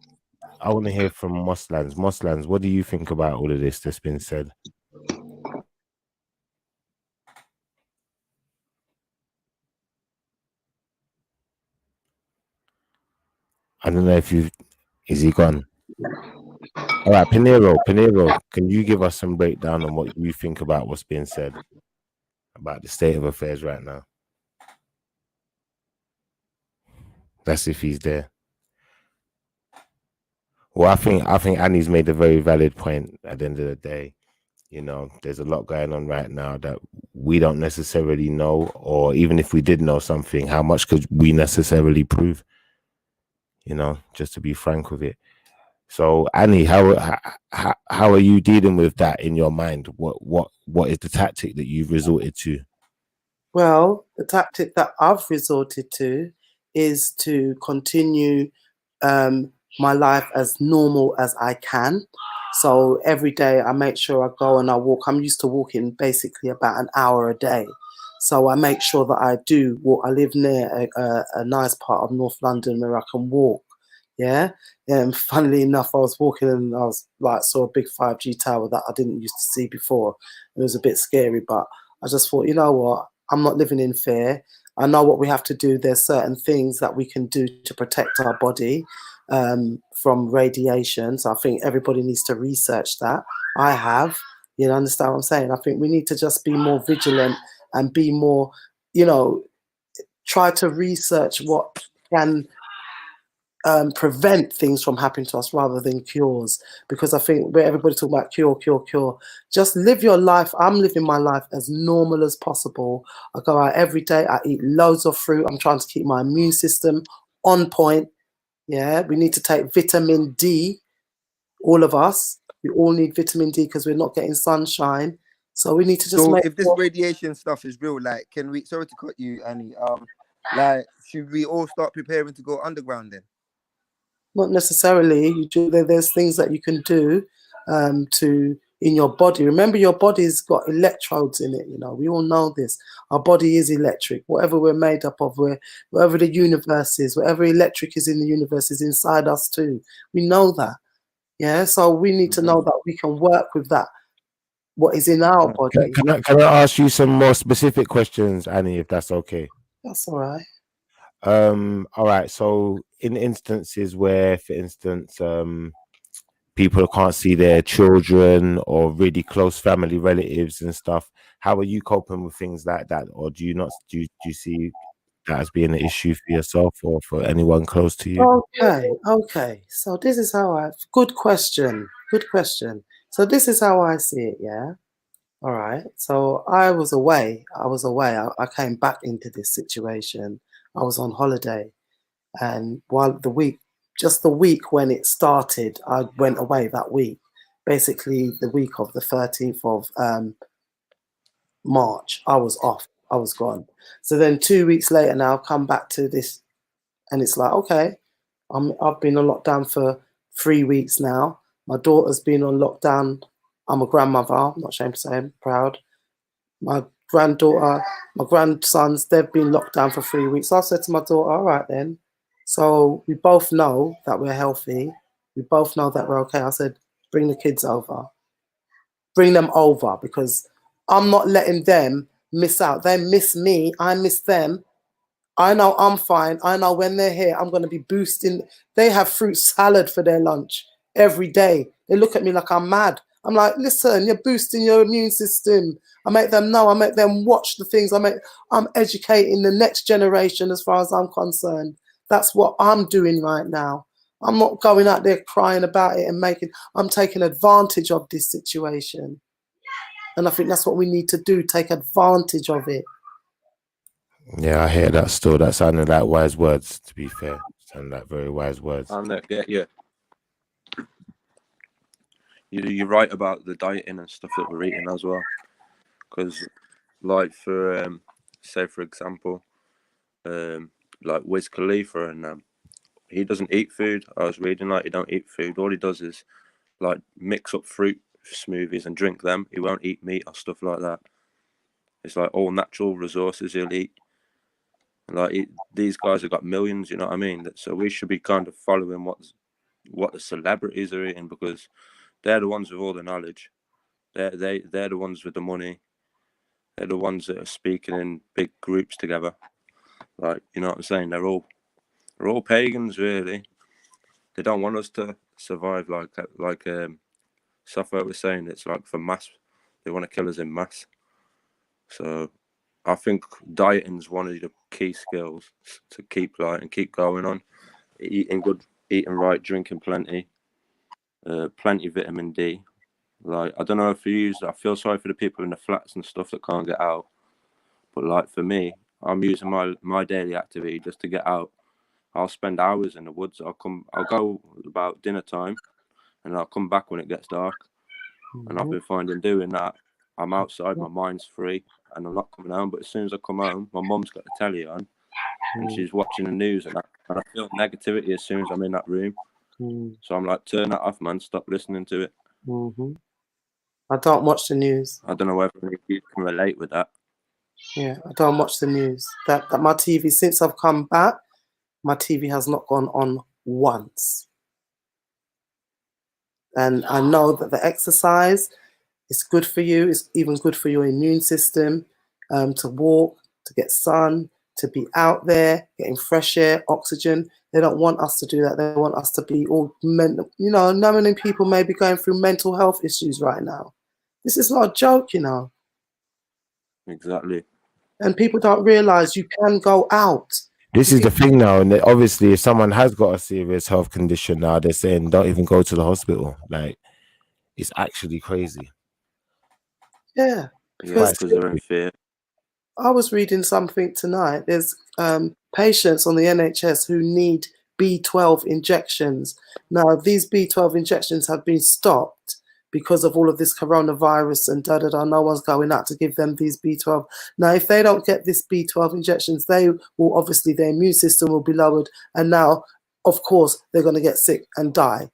I want to hear from Moslans. Moslans, what do you think about all of this that's been said? I don't know if is he gone? All right, Pinero, can you give us some breakdown on what you think about what's being said about the state of affairs right now? That's if he's there. Well, I think Annie's made a very valid point at the end of the day. You know, there's a lot going on right now that we don't necessarily know, or even if we did know something, how much could we necessarily prove? You know, just to be frank with it. So Annie, how are you dealing with that in your mind? What is the tactic that you've resorted to? Well, the tactic that I've resorted to is to continue my life as normal as I can. So every day I make sure I go and I walk. I'm used to walking basically about an hour a day. So I make sure that I do walk. I live near a nice part of North London where I can walk. Yeah. And funnily enough, I was walking and I was like, saw a big 5G tower that I didn't used to see before. It was a bit scary, but I just thought, you know what? I'm not living in fear. I know what we have to do. There's certain things that we can do to protect our body from radiation. So I think everybody needs to research that. I have, you know, understand what I'm saying? I think we need to just be more vigilant and be more, you know, try to research what can prevent things from happening to us rather than cures, because I think where everybody's talking about cure, just live your life. I'm living my life as normal as possible. I go out every day. I eat loads of fruit. I'm trying to keep my immune system on point. Yeah, we need to take vitamin D. All of us, we all need vitamin D because we're not getting sunshine. So we need to just So make if this radiation stuff is real, like, can we? Sorry to cut you, Annie. Like, should we all start preparing to go underground then? Not necessarily. You do. There's things that you can do to in your body. Remember, your body's got electrodes in it. You know, we all know this. Our body is electric. Whatever we're made up of, wherever the universe is, whatever electric is in the universe is inside us too. We know that. Yeah. So we need to know that we can work with that. What is in our body. Can I ask you some more specific questions, Annie, if that's okay? That's all right. All right. So in instances where, for instance, people can't see their children or really close family relatives and stuff, how are you coping with things like that? Or do you see that as being an issue for yourself or for anyone close to you? Okay. So this is how good question. So this is how I see it, yeah? All right. So I was away. I came back into this situation. I was on holiday. And while the week when it started, I went away that week. Basically, the week of the 13th of March, I was off. I was gone. So then 2 weeks later now, I've come back to this. And it's like, okay, I've been on lockdown for 3 weeks now. My daughter's been on lockdown. I'm a grandmother. I'm not ashamed to say I'm proud. My granddaughter, my grandsons, they've been locked down for 3 weeks. So I said to my daughter, all right then. So we both know that we're healthy. We both know that we're okay. I said, bring the kids over. Bring them over because I'm not letting them miss out. They miss me. I miss them. I know I'm fine. I know when they're here, I'm going to be boosting. They have fruit salad for their lunch every day. They look at me like I'm mad. I'm like, listen, you're boosting your immune system. I make them know. I make them watch the things. I'm educating the next generation as far as I'm concerned. That's what I'm doing right now. I'm not going out there crying about it and I'm taking advantage of this situation. And I think that's what we need to do, take advantage of it. Yeah, I hear that still. That sounded like wise words, to be fair. Sounded like very wise words. Yeah. You're right about the dieting and stuff that we're eating as well. Because, like, say, for example, like Wiz Khalifa, and he doesn't eat food. I was reading, like, he don't eat food. All he does is, like, mix up fruit smoothies and drink them. He won't eat meat or stuff like that. It's like all natural resources he'll eat. Like, these guys have got millions, you know what I mean? So we should be kind of following what the celebrities are eating, because they're the ones with all the knowledge. They're the ones with the money. They're the ones that are speaking in big groups together. Like, you know what I'm saying? They're all pagans, really. They don't want us to survive like Safa was saying. It's like for mass. They want to kill us in mass. So I think dieting is one of the key skills to keep going on. Eating good, eating right, drinking plenty of vitamin D. Like, I don't know if you use. I feel sorry for the people in the flats and stuff that can't get out. But like for me, I'm using my daily activity just to get out. I'll spend hours in the woods. I'll go about dinner time. and I'll come back when it gets dark. And I've been finding doing that, I'm outside, my mind's free, and I'm not coming home. But as soon as I come home, my mum's got the telly on, and she's watching the news, and I feel negativity as soon as I'm in that room. So I'm like, turn that off, man. Stop listening to it. I don't watch the news. I don't know whether you can relate with that. Yeah, I don't watch the news. That my TV, since I've come back, my TV has not gone on once. And I know that the exercise is good for you. It's even good for your immune system, to walk, to get sun, to be out there, getting fresh air, oxygen. They don't want us to do that. They want us to be all mental. You know, many people may be going through mental health issues right now. This is not a joke, you know. Exactly. And people don't realize you can go out. This is the thing now, and obviously, if someone has got a serious health condition now, they're saying don't even go to the hospital. Like, it's actually crazy. Yeah, because they're in fear. I was reading something tonight. There's patients on the NHS who need B12 injections. Now, these B12 injections have been stopped because of all of this coronavirus and no one's going out to give them these B12. Now, if they don't get this B12 injections, they will obviously, their immune system will be lowered. And now, of course, they're going to get sick and die.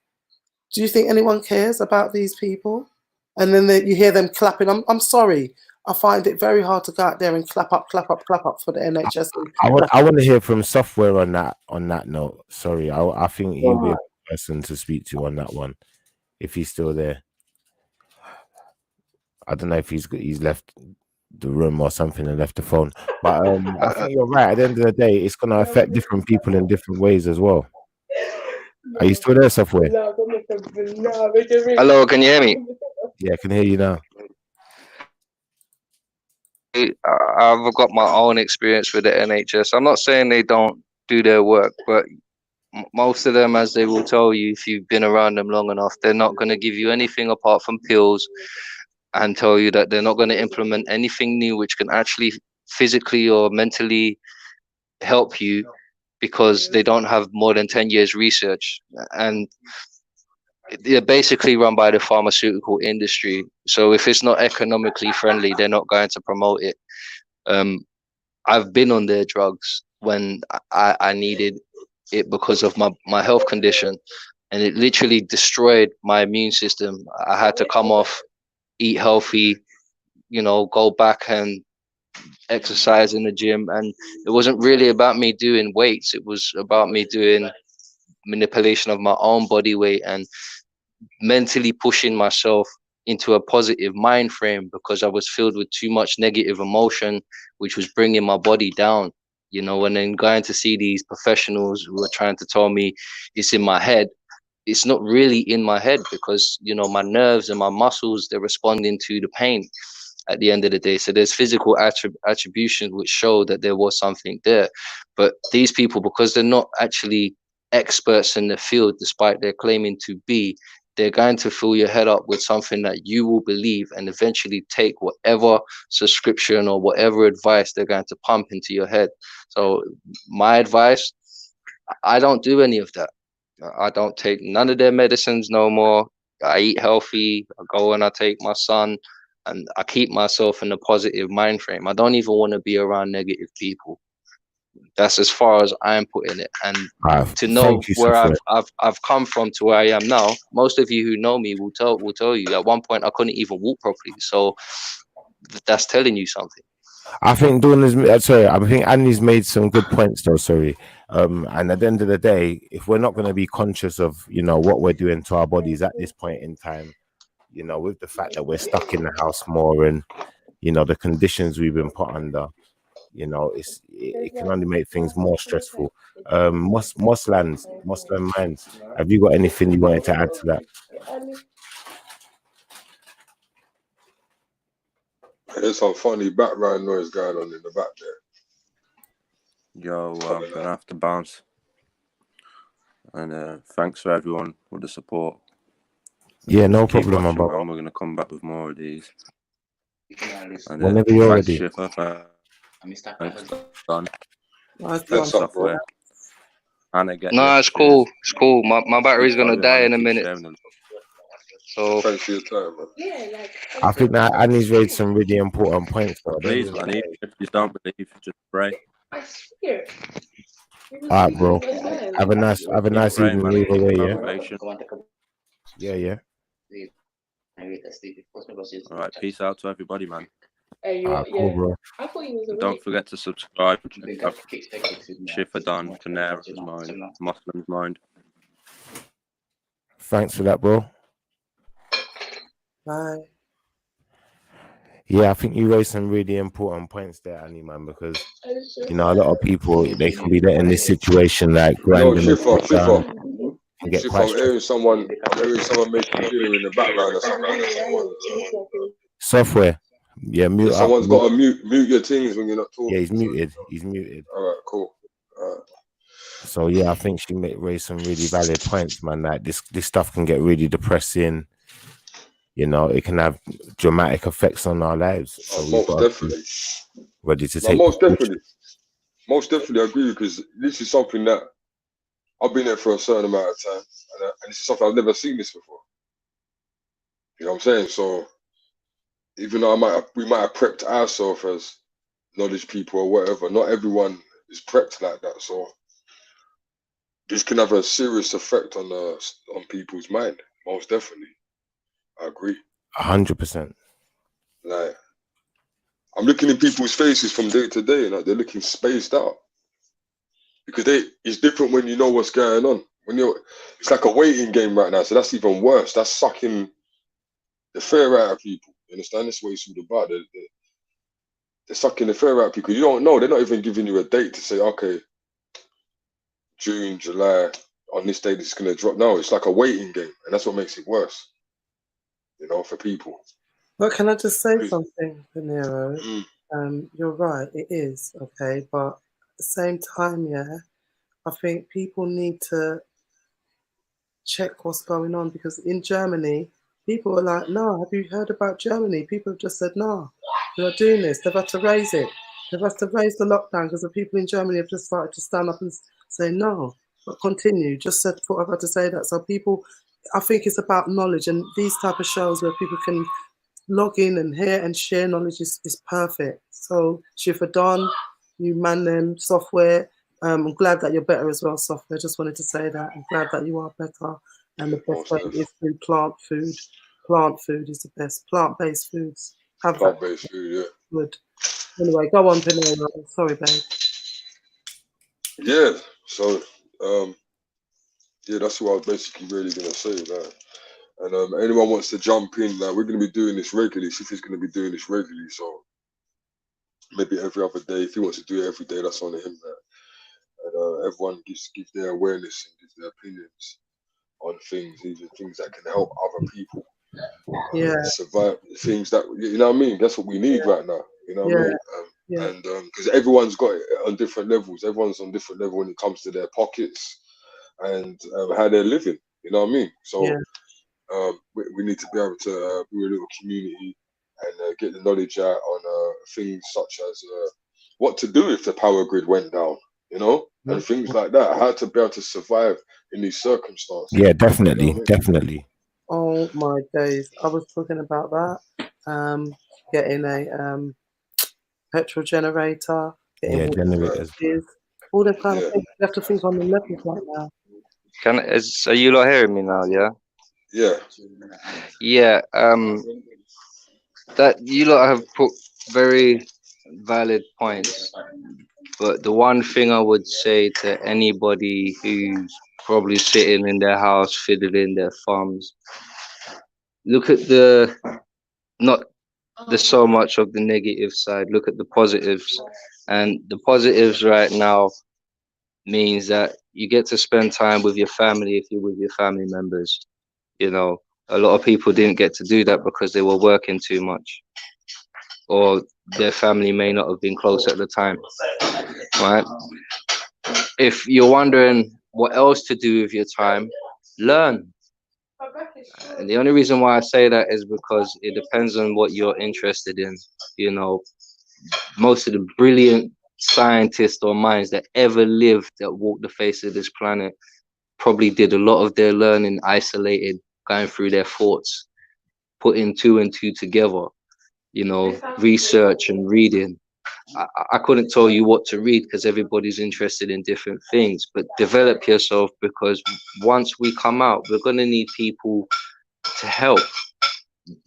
Do you think anyone cares about these people? And then you hear them clapping. I'm sorry. I find it very hard to go out there and clap up for the NHS. I want to hear from Software on that note. Sorry, I think he'll be a person to speak to on that one, if he's still there. I don't know if he's left the room or something and left the phone. But I think you're right. At the end of the day, it's going to affect different people in different ways as well. Are you still there, Software? Hello, can you hear me? Yeah, I can hear you now. I've got my own experience with the NHS. I'm not saying they don't do their work, but most of them, as they will tell you, if you've been around them long enough, they're not going to give you anything apart from pills and tell you that they're not going to implement anything new which can actually physically or mentally help you, because they don't have more than 10 years research. And they're basically run by the pharmaceutical industry. So if it's not economically friendly, they're not going to promote it. I've been on their drugs when I needed it because of my health condition, and it literally destroyed my immune system. I had to come off, eat healthy, go back and exercise in the gym. And it wasn't really about me doing weights. It was about me doing manipulation of my own body weight and mentally pushing myself into a positive mind frame, because I was filled with too much negative emotion, which was bringing my body down, and then going to see these professionals who are trying to tell me it's in my head. It's not really in my head, because, my nerves and my muscles, they're responding to the pain at the end of the day. So there's physical attributions which show that there was something there. But these people, because they're not actually experts in the field, despite their claiming to be, they're going to fill your head up with something that you will believe, and eventually take whatever subscription or whatever advice they're going to pump into your head. So my advice, I don't do any of that. I don't take none of their medicines no more. I eat healthy. I go and I take my son, and I keep myself in a positive mind frame. I don't even want to be around negative people. That's as far as I'm putting it. And to know where I've come from to where I am now, most of you who know me will tell you at one point I couldn't even walk properly. So that's telling you something. I think I think Annie's made some good points though. Sorry. And at the end of the day, if we're not going to be conscious of, what we're doing to our bodies at this point in time, with the fact that we're stuck in the house more and, the conditions we've been put under, it can only make things more stressful. Muslim Minds, have you got anything you wanted to add to that? There's some funny background noise going on in the back there. Yo, I'm gonna have to bounce. And thanks for everyone for the support. Yeah, no problem, man. We're gonna come back with more of these. And, whenever you're ready. Schiffer, thanks, Don. That's up, bro. No, it's cool. It's cool. My battery's gonna die in a minute. So thanks for your time, man. Yeah, like I think that Annie's raised some really important points, though. Please, man, even if you don't believe, just pray. I swear. All right, bro. Have a nice Pray, evening man, either way, yeah. motivation. Yeah. All right, peace out to everybody, man. Hey, All right, cool, bro. I thought you was a Don't forget to subscribe. Shifadan, Canara's Mind, Muslim's Mind. Thanks for that, bro. Bye. Yeah, I think you raised some really important points there, Annie, man, because you know a lot of people they can be there in this situation like grinding Shifa, and get Shifa, quite I'm hearing someone making dinner in the background or something. software. Yeah, mute. Someone's got to mute your things when you're not talking. Yeah, he's muted. All right, cool. So yeah, I think she raised some really valid points, man. Like this stuff can get really depressing. You know, it can have dramatic effects on our lives. So most definitely. Ready to take. Most definitely, I agree, because this is something that I've been there for a certain amount of time, and this is something I've never seen this before. You know what I'm saying? So even though we might have prepped ourselves as knowledge people or whatever, not everyone is prepped like that. So this can have a serious effect on people's mind. Most definitely. I agree. 100%. Like, I'm looking in people's faces from day to day, and like, they're looking spaced out, because it's different when you know what's going on. It's like a waiting game right now, so that's even worse. That's sucking the fear out of people. You understand? That's what it's all about. They're sucking the fear out of people. You don't know. They're not even giving you a date to say, okay, June, July, on this day this is gonna drop. No, it's like a waiting game, and that's what makes it worse. You know, for people. But can I just say something, Panero? You're right, it is, okay, but at the same time, yeah, I think people need to check what's going on, because in Germany, people are like, no, have you heard about Germany? People have just said, no, they're doing this. They've had to raise it. They've had to raise the lockdown because the people in Germany have just started to stand up and say no, but continue. Just said what I've had to say that. So people, I think it's about knowledge, and these type of shows where people can log in and hear and share knowledge is perfect. So Shifadan, you man them, software. I'm glad that you're better as well, software. Just wanted to say that. I'm glad that you are better. And the best way is through plant food. Plant food is the best. Plant-based foods. Have plant-based food, yeah. Good. Anyway, go on, Panero. Sorry, babe. Yeah. So, yeah, that's what I was basically really gonna say. Like, and anyone wants to jump in, like, we're gonna be doing this regularly. Shifa's gonna be doing this regularly. So maybe every other day. If he wants to do it every day, that's on him. And everyone gives their awareness and gives their opinions on things, even things that can help other people survive, things that, you know what I mean, that's what we need right now, you know what I mean? And because everyone's got it on different levels, everyone's on different level when it comes to their pockets and how they're living, you know what I mean? So we need to be able to be a little community and get the knowledge out on things such as what to do if the power grid went down, you know, and things like that, how to be able to survive in these circumstances. Yeah, definitely, you know what I mean? Definitely. Oh my days, I was talking about that. Getting a petrol generator, getting generators, all the kind of things. You have to think on the levels right now. Are you lot hearing me now? Yeah. That you lot have put very valid points, but the one thing I would say to anybody who's probably sitting in their house fiddling their thumbs, look at not so much of the negative side, look at the positives. And the positives right now means that you get to spend time with your family if you're with your family members. You know, a lot of people didn't get to do that because they were working too much, or their family may not have been close at the time, right? If you're wondering what else to do with your time, learn. And the only reason why I say that is because it depends on what you're interested in. You know, most of the brilliant scientists or minds that ever lived, that walked the face of this planet, probably did a lot of their learning isolated going through their thoughts, putting 2 and 2 together, you know, research and reading. I couldn't tell you what to read because everybody's interested in different things, but develop yourself, because once we come out, we're going to need people to help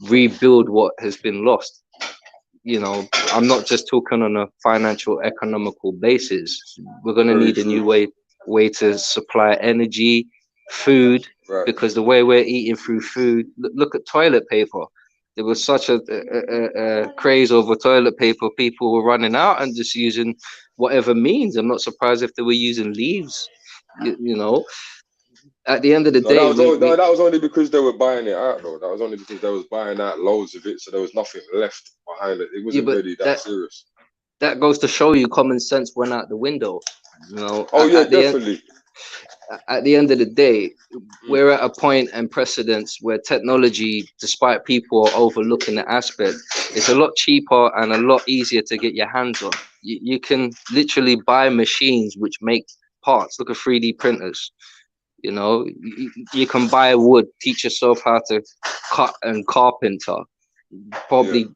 rebuild what has been lost. You know, I'm not just talking on a financial, economical basis. We're going to need a new way to supply energy, food, because the way we're eating through food, look at toilet paper. There was such a craze over toilet paper. People were running out and just using whatever means. I'm not surprised if they were using leaves, you know. At the end of the day, that was only because they were buying it out, though. That was only because they was buying out loads of it, so there was nothing left behind it. It wasn't really that serious. That goes to show you common sense went out the window, you know. Oh yeah, definitely. At the end of the day, we're at a point and precedence where technology, despite people overlooking the aspect, is a lot cheaper and a lot easier to get your hands on. You can literally buy machines which make parts. Look at 3D printers. You know, you can buy wood, teach yourself how to cut and carpenter, probably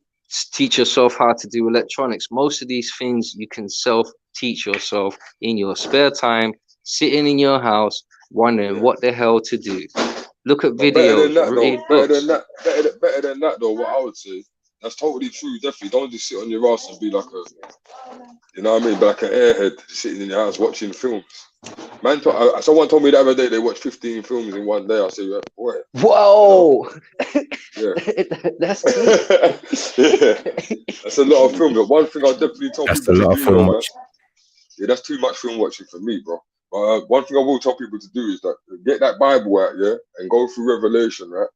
teach yourself how to do electronics. Most of these things you can self-teach yourself in your spare time, sitting in your house, wondering what the hell to do. Look at videos, read books. Better than that, though, what I would say, that's totally true, definitely. Don't just sit on your ass and be like you know what I mean, be like an airhead sitting in your house watching films. Man, someone told me the other day they watched 15 films in one day. I said, boy. Whoa! Yeah. That's yeah. That's a lot of film. But one thing I definitely tell people to do, though, yeah, that's too much film watching for me, bro. But one thing I will tell people to do is that get that Bible out, yeah, and go through Revelation, right,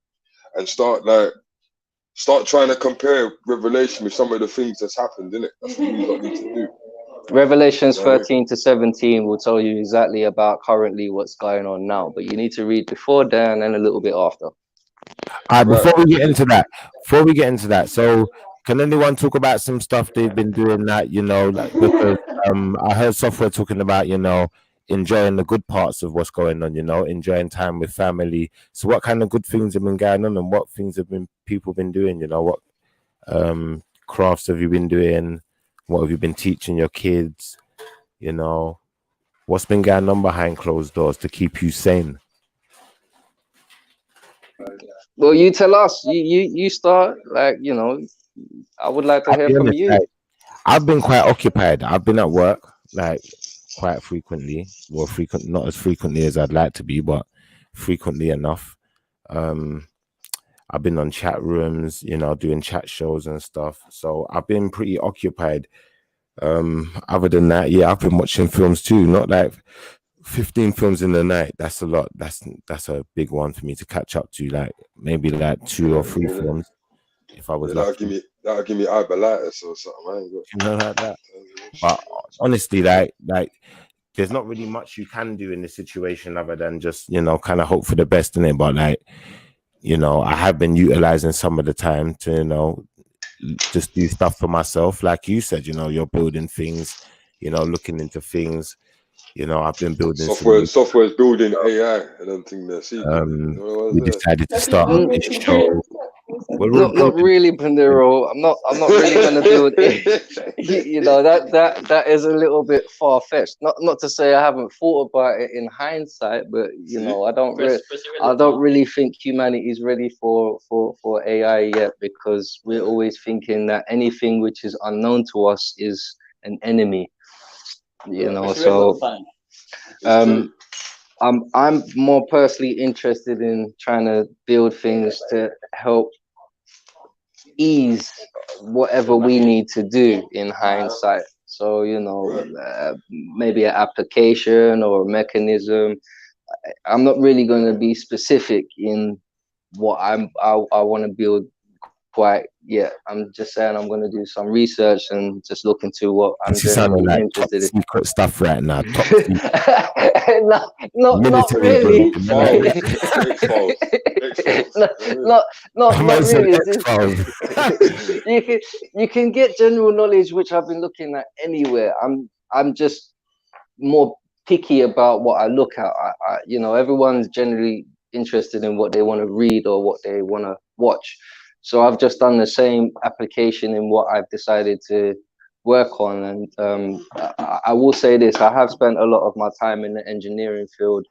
and start trying to compare Revelation with some of the things that's happened, innit? That's what you need to do. Revelations 13 to 17 will tell you exactly about currently what's going on now, but you need to read before then and a little bit after. Before we get into that, so can anyone talk about some stuff they've been doing that, you know, like, because I heard Software talking about, you know, enjoying the good parts of what's going on, you know, enjoying time with family. So what kind of good things have been going on, and what things have people been doing, you know? What crafts have you been doing? What have you been teaching your kids? You know, what's been going on behind closed doors to keep you sane? Well, you tell us. You start. Like, you know, I would like to hear from you. Like, I've been quite occupied. I've been at work like quite frequently. Well, not as frequently as I'd like to be, but frequently enough. I've been on chat rooms, you know, doing chat shows and stuff. So I've been pretty occupied. Other than that, yeah, I've been watching films too. Not like 15 films in the night. That's a lot. That's a big one for me to catch up to. Like maybe like 2 or 3 films. If I was lucky. That'll give me ibelitis or something. I ain't got, you know, like that. But honestly, like there's not really much you can do in this situation other than just, you know, kind of hope for the best in it. But like, you know, I have been utilizing some of the time to, you know, just do stuff for myself. Like you said, you know, you're building things, you know, looking into things. You know, I've been building software is building AI. I don't think that's it. We decided to start this show. Not really, Pandero. I'm not really gonna build it. You know, that is a little bit far fetched. Not to say I haven't thought about it in hindsight, but you know, I don't really think humanity is ready for AI yet, because we're always thinking that anything which is unknown to us is an enemy. You know, so I'm more personally interested in trying to build things to help ease whatever we need to do in hindsight. So, you know, maybe an application or a mechanism. I'm not really going to be specific in what I want to build quite yet. I'm just saying I'm going to do some research and just look into what I'm sounding like top secret stuff right now. Not really. Not really. You can get general knowledge, which I've been looking at anywhere. I'm just more picky about what I look at. You know, everyone's generally interested in what they want to read or what they want to watch. So I've just done the same application in what I've decided to work on. And I will say this, I have spent a lot of my time in the engineering field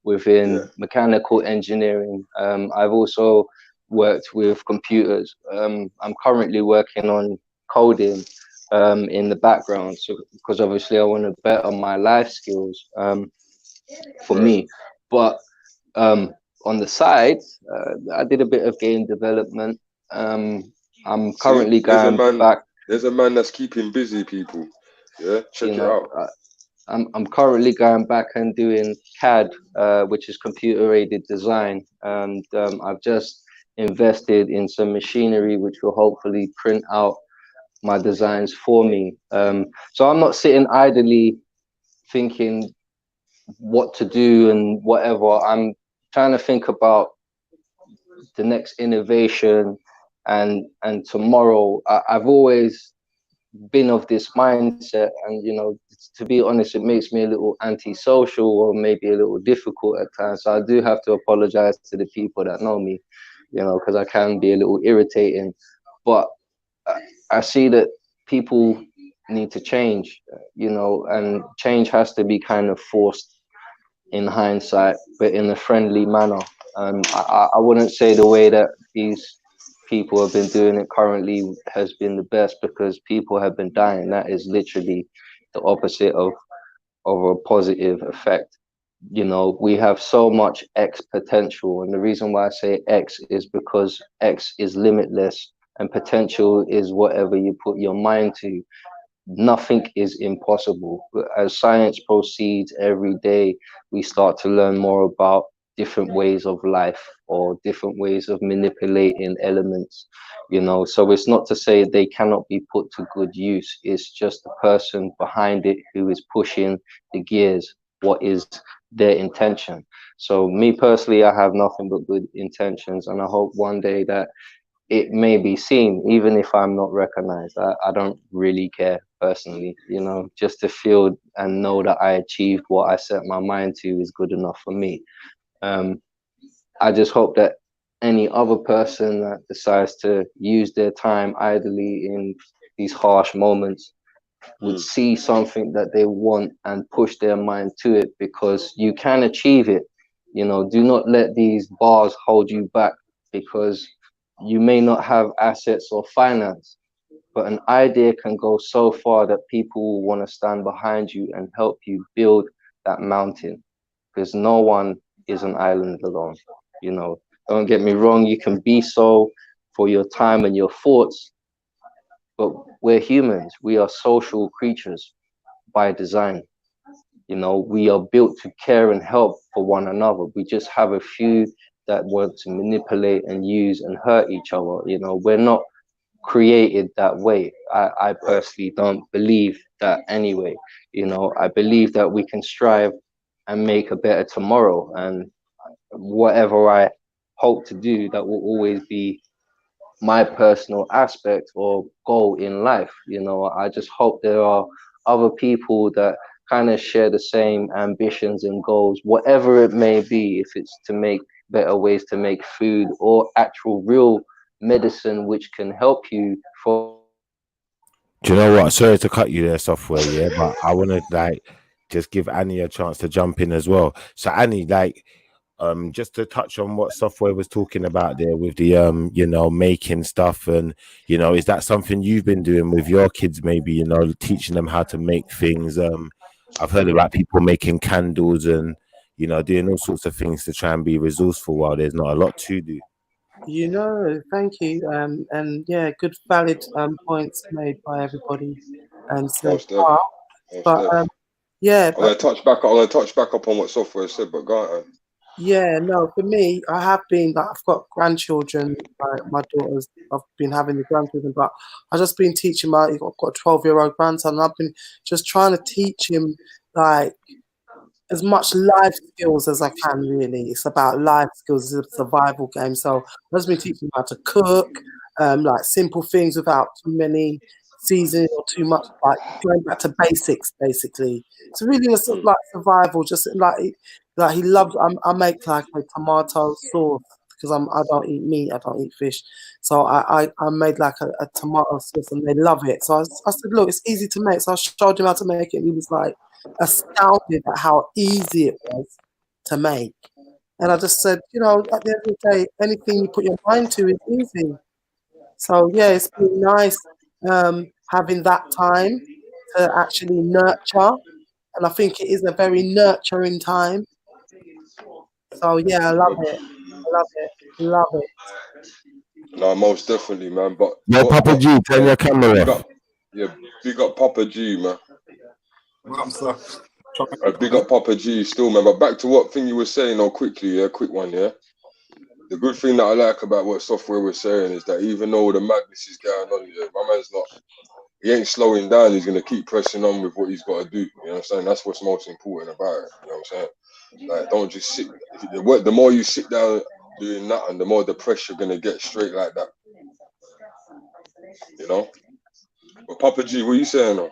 within mechanical engineering. I've also worked with computers. I'm currently working on coding in the background, so because obviously I want to better my life skills for me. But on the side, I did a bit of game development. I'm currently going back. There's a man that's keeping busy people. Yeah, check it out. I'm currently going back and doing CAD, which is computer aided design, and I've just invested in some machinery which will hopefully print out my designs for me. So I'm not sitting idly thinking what to do and whatever. I'm trying to think about the next innovation and tomorrow. I've always been of this mindset, and you know, to be honest, it makes me a little antisocial or maybe a little difficult at times. So I do have to apologize to the people that know me, you know, because I can be a little irritating. But I see that people need to change, you know, and change has to be kind of forced in hindsight, but in a friendly manner. I wouldn't say the way that these people have been doing it currently has been the best, because people have been dying. That is literally the opposite of a positive effect. You know, we have so much X potential, and the reason why I say X is because X is limitless and potential is whatever you put your mind to. Nothing is impossible. As science proceeds every day, we start to learn more about different ways of life or different ways of manipulating elements, you know. So it's not to say they cannot be put to good use. It's just the person behind it who is pushing the gears. What is their intention? So me personally, I have nothing but good intentions, and I hope one day that it may be seen, even if I'm not recognized. I don't really care personally, you know, just to feel and know that I achieved what I set my mind to is good enough for me. I just hope that any other person that decides to use their time idly in these harsh moments would see something that they want and push their mind to it, because you can achieve it. You know, do not let these bars hold you back, because you may not have assets or finance, but an idea can go so far that people will want to stand behind you and help you build that mountain, because no one is an island alone. You know, don't get me wrong, you can be so for your time and your thoughts, but we're humans. We are social creatures by design. You know, we are built to care and help for one another. We just have a few that want to manipulate and use and hurt each other. You know, we're not created that way. I personally don't believe that anyway. You know, I believe that we can strive and make a better tomorrow, and whatever I hope to do, that will always be my personal aspect or goal in life. You know, I just hope there are other people that kind of share the same ambitions and goals, whatever it may be, if it's to make better ways to make food or actual real medicine which can help you for. Do you know what? Sorry to cut you there, Software, yeah, but I want to like just give Annie a chance to jump in as well. So Annie, like just to touch on what Software was talking about there with the you know, making stuff, and you know, is that something you've been doing with your kids, maybe, you know, teaching them how to make things? I've heard about people making candles and, you know, doing all sorts of things to try and be resourceful while there's not a lot to do. You know, thank you. And yeah, good valid points made by everybody. And so far. But yeah. I'm gonna touch back up on what Software said, but go on. Yeah, no, for me, I have been like, I've got grandchildren, like my daughters, I've been having the grandchildren, but I've just been teaching I've got a 12-year-old grandson, and I've been just trying to teach him like as much life skills as I can, really. It's about life skills, it's a survival game. So I've just been teaching him how to cook, like simple things without too many seasoning or too much, like going back to basics, basically. It's really like survival, just like like he loves. I make like a tomato sauce because I don't eat meat, I don't eat fish, so I made like a tomato sauce and they love it. So I said, look, it's easy to make. So I showed him how to make it, and he was like astounded at how easy it was to make. And I just said, you know, at the end of the day, anything you put your mind to is easy. So yeah, it's been nice having that time to actually nurture, and I think it is a very nurturing time. So yeah, I love it. Love it. No, most definitely, man. But Papa G, turn your camera off. Big up Papa G, man. Well, Big up Papa G still, man. But back to what thing you were saying, quickly, quick one, yeah. The good thing that I like about what Software was saying is that even though the madness is going on, my man's he ain't slowing down. He's gonna keep pressing on with what he's got to do. You know what I'm saying? That's what's most important about it. You know what I'm saying? Like, don't just sit. The more you sit down doing nothing, the more the pressure gonna get straight like that. You know. But Papa G, what are you saying now?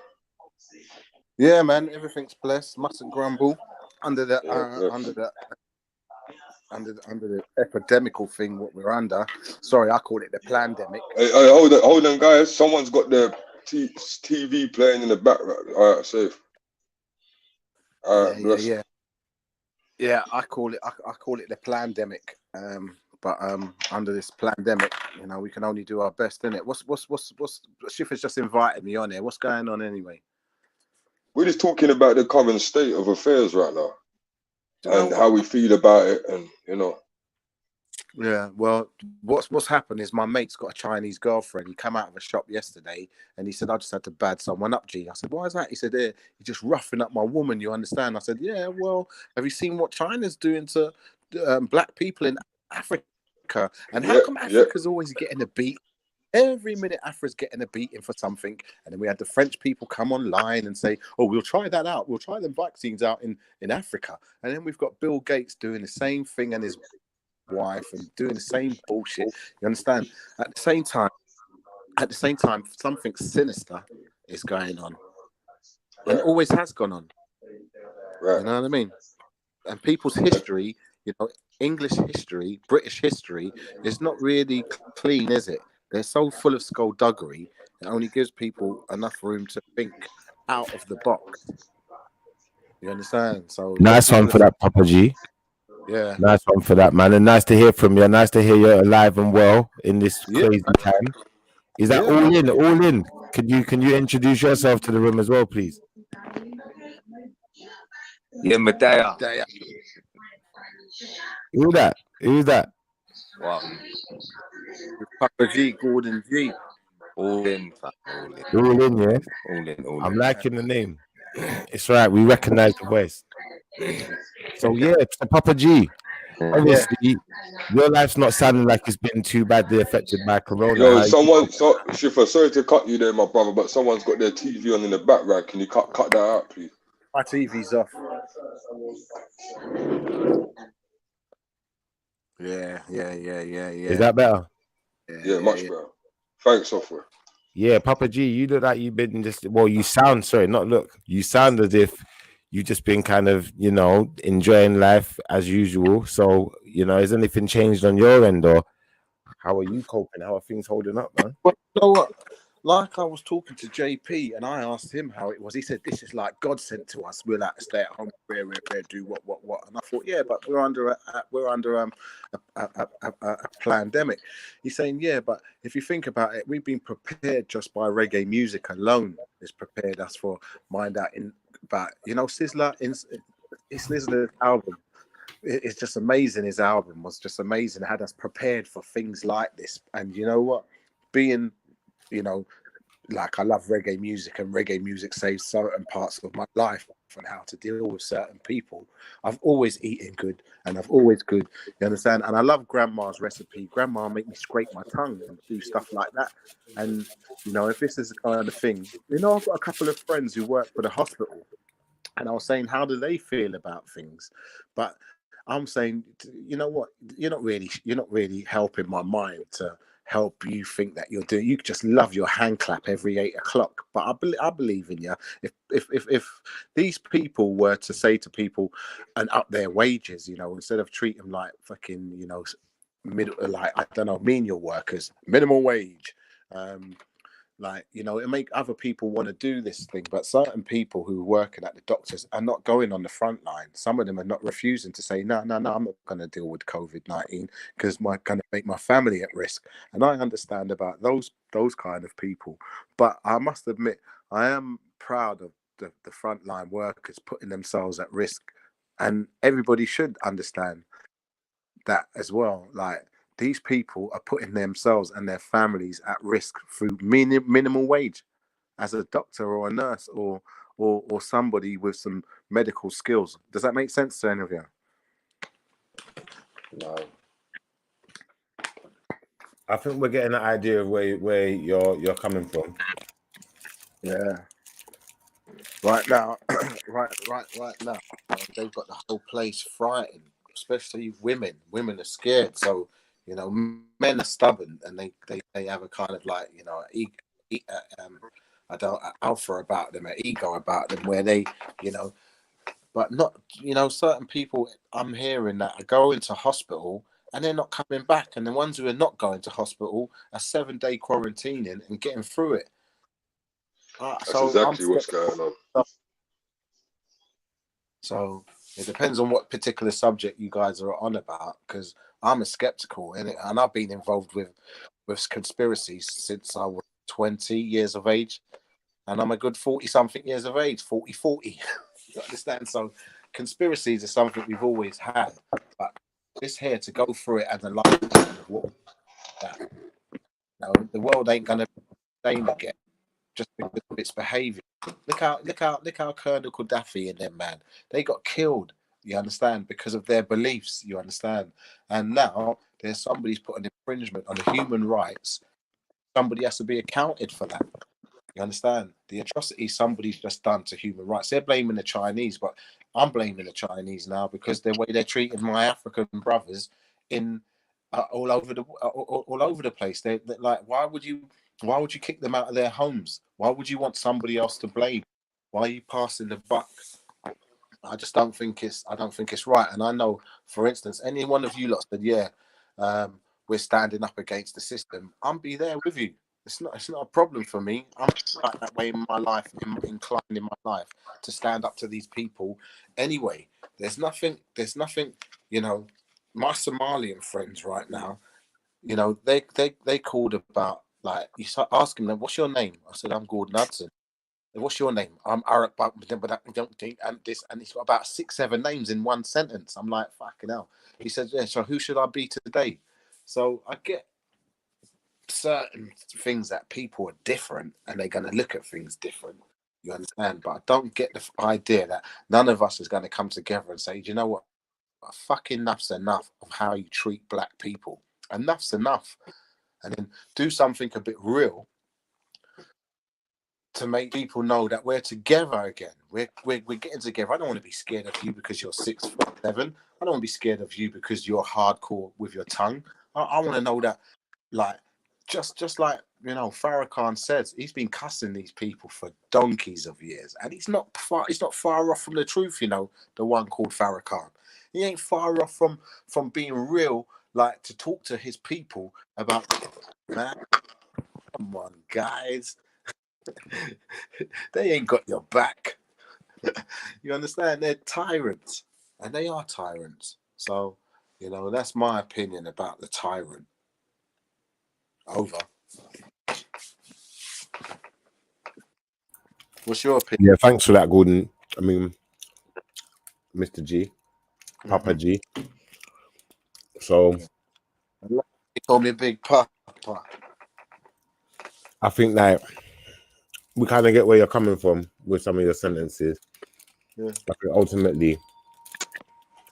Yeah, man. Everything's blessed. Mustn't grumble under the epidemical thing what we're under. Sorry, I call it the pandemic. Hey, hold on, guys. Someone's got their TV playing in the background. All right, safe. All right, bless. Yeah. I call it the pandemic. But under this pandemic, you know, we can only do our best, innit? What's Schiffer's just invited me on here. What's going on anyway? We're just talking about the current state of affairs right now. And how we feel about it, and you know. Yeah, well, what's happened is my mate's got a Chinese girlfriend. He came out of a shop yesterday and he said, I just had to bad someone up, G. I said, why is that? He said, you're just roughing up my woman, you understand? I said, yeah, well, have you seen what China's doing to black people in Africa? And how come Africa's always getting a beat? Every minute Africa's getting a beating for something. And then we had the French people come online and say, oh, we'll try that out. We'll try them vaccines out in Africa. And then we've got Bill Gates doing the same thing and his wife and doing the same bullshit. You understand? At the same time, something sinister is going on. And always has gone on. Right. You know what I mean? And people's history, you know, English history, British history, is not really clean, is it? They're so full of skullduggery, it only gives people enough room to think out of the box. You understand? So nice one for that, Papa G. Yeah. Nice one for that, man. And nice to hear from you. Nice to hear you're alive and well in this crazy time. Is that all in? All in? Can you introduce yourself to the room as well, please? Yeah, Medea. Who's that? Wow. Papa G, Gordon G. All in, yeah? All in. I'm liking the name. It's right. We recognize the voice. So yeah, Papa G. Obviously, your life's not sounding like it's been too badly affected by Corona. Yo, Schiffer, sorry to cut you there, my brother, but someone's got their TV on in the background. Can you cut that out, please? My TV's off. Yeah. Is that better? Yeah, much better. Thanks, Software. Yeah, Papa G, you look like you've been you sound as if you've just been kind of, you know, enjoying life as usual. So, you know, has anything changed on your end, or how are you coping? How are things holding up, man? Well, you know what? Like I was talking to JP and I asked him how it was. He said, this is like God sent to us. We'll have to stay at home, where, do what. And I thought, yeah, but we're under a pandemic. He's saying, yeah, but if you think about it, we've been prepared just by reggae music alone. It's prepared us for Mind Out but you know, Sizzler's album. It's just amazing. His album was just amazing. It had us prepared for things like this. And you know what? Being, you know, like I love reggae music, and reggae music saves certain parts of my life and how to deal with certain people. I've always eaten good and I've always good. You understand? And I love Grandma's recipe. Grandma make me scrape my tongue and do stuff like that. And, you know, if this is the kind of thing, you know, I've got a couple of friends who work for the hospital, and I was saying, how do they feel about things? But I'm saying, you know what? You're not really helping my mind to help you think that you're doing. You just love your hand clap every 8 o'clock. But I believe in you. If these people were to say to people and up their wages, you know, instead of treat them like fucking, you know, middle, like, I don't know, menial workers, minimum wage. Like, you know, it make other people want to do this thing, but certain people who are working at the doctors are not going on the front line. Some of them are not refusing to say, no, I'm not going to deal with COVID-19 because my going to make my family at risk. And I understand about those kind of people, but I must admit, I am proud of the frontline workers putting themselves at risk, and everybody should understand that as well. Like, these people are putting themselves and their families at risk through minimal wage as a doctor or a nurse or somebody with some medical skills. Does that make sense to any of you? No. I think we're getting an idea of where you're coming from. Yeah. Right now, right now, they've got the whole place frightened, especially women. Women are scared. So, you know, men are stubborn, and they have a kind of, like, you know, alpha about them, an ego about them, where they, you know, but not, you know, certain people I'm hearing that are going to hospital and they're not coming back, and the ones who are not going to hospital are 7-day quarantining and getting through it. That's So exactly what's going on. So it depends on what particular subject you guys are on about, because I'm a skeptical in it, and I've been involved with conspiracies since I was 20 years of age, and I'm a good 40-something years of age, 40. You understand? So conspiracies are something we've always had, but this here to go through it as a lifetime of what that, you know, the world ain't gonna be the same again just because of its behavior. Look how Colonel Gaddafi and them, man, they got killed, you understand, because of their beliefs, you understand. And now there's somebody's put an infringement on the human rights. Somebody has to be accounted for that. You understand? The atrocity somebody's just done to human rights. They're blaming the Chinese, but I'm blaming the Chinese now because the way they're treating my African brothers in all over the place. They're like, why would you kick them out of their homes? Why would you want somebody else to blame? Why are you passing the buck? I don't think it's right. And I know, for instance, any one of you lot said, yeah, we're standing up against the system. I'll be there with you. It's not a problem for me. I'm like that way in my life, inclined in my life to stand up to these people. Anyway, there's nothing, you know, my Somalian friends right now, you know, they called about, like, you start asking them, what's your name? I said, I'm Gordon Hudson. And what's your name? I'm Arak, but I don't think, and this, and he's got about 6-7 names in one sentence. I'm like, fucking hell. He said, yeah, so who should I be today? So I get certain things that people are different and they're going to look at things different, you understand, but I don't get the idea that none of us is going to come together and say, you know what, fucking enough's enough of how you treat black people. Enough's enough. And then do something a bit real to make people know that we're together again. We're getting together. I don't want to be scared of you because you're 6'7". I don't want to be scared of you because you're hardcore with your tongue. I want to know that, like, just like, you know, Farrakhan says, he's been cussing these people for donkeys of years, and he's not far off from the truth, you know, the one called Farrakhan. He ain't far off from being real, like, to talk to his people about, man, come on, guys. They ain't got your back. You understand? They're tyrants, and they are tyrants. So, you know, that's my opinion about the tyrant. Over. What's your opinion? Yeah, thanks for that, Gordon. I mean, Mr. G, Papa G. So, He called me Big Papa. I think that we kind of get where you're coming from with some of your sentences. Yeah. I think ultimately,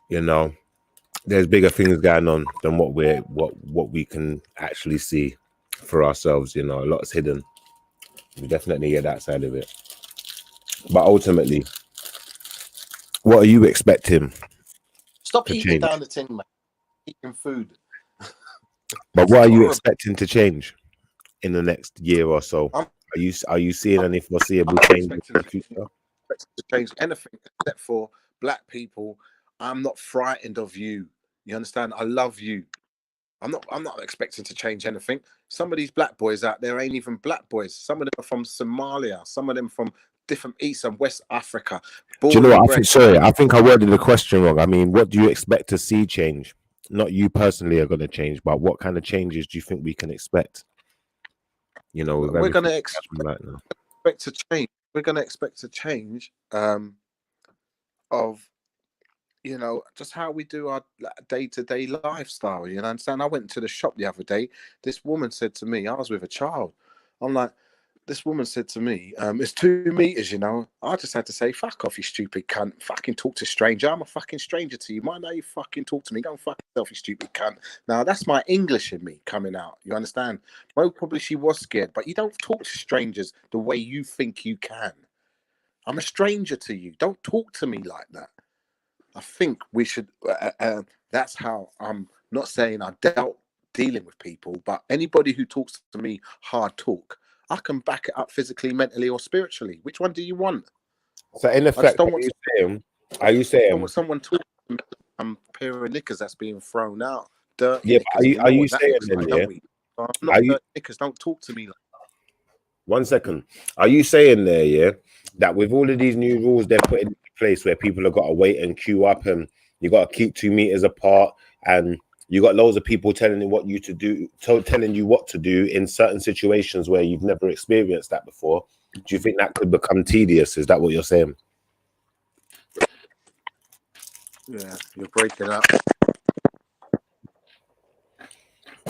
you know, there's bigger things going on than what we can actually see for ourselves. You know, a lot's hidden. We definitely get that side of it. But ultimately, what are you expecting? Stop eating down the tin, man. Eating food. But what are you expecting to change in the next year or so? Are you seeing any foreseeable change in the future? To change anything except for black people. I'm not frightened of you. You understand? I love you. I'm not expecting to change anything. Some of these black boys out there ain't even black boys. Some of them are from Somalia. Some of them from different East and West Africa. Do you know what? I think I worded the question wrong. I mean, what do you expect to see change? Not you personally are going to change, but what kind of changes do you think we can expect? You know, we're going to expect to change. We're going to expect a change of, you know, just how we do our day-to-day lifestyle. You know, understand? I went to the shop the other day. This woman said to me, I was with a child. I'm like, this woman said to me, it's 2 meters, you know. I just had to say, fuck off, you stupid cunt. Fucking talk to a stranger. I'm a fucking stranger to you. Mind how you fucking talk to me. Go fuck yourself, you stupid cunt. Now, that's my English in me coming out. You understand? Well, probably she was scared, but you don't talk to strangers the way you think you can. I'm a stranger to you. Don't talk to me like that. I think we should, that's how I'm not saying I doubt dealing with people, but anybody who talks to me hard talk, I can back it up physically, mentally, or spiritually. Which one do you want? So in effect, are you saying? I want someone talking to me, I'm a pair of knickers that's being thrown out. Dirty yeah, knickers. are you saying then, like, yeah? I'm not dirty knickers, don't talk to me like that. 1 second. Are you saying there, yeah, that with all of these new rules they're putting in place where people have got to wait and queue up and you got to keep 2 meters apart and you got loads of people telling you what you to do, telling you what to do in certain situations where you've never experienced that before? Do you think that could become tedious? Is that what you're saying? Yeah, you're breaking up.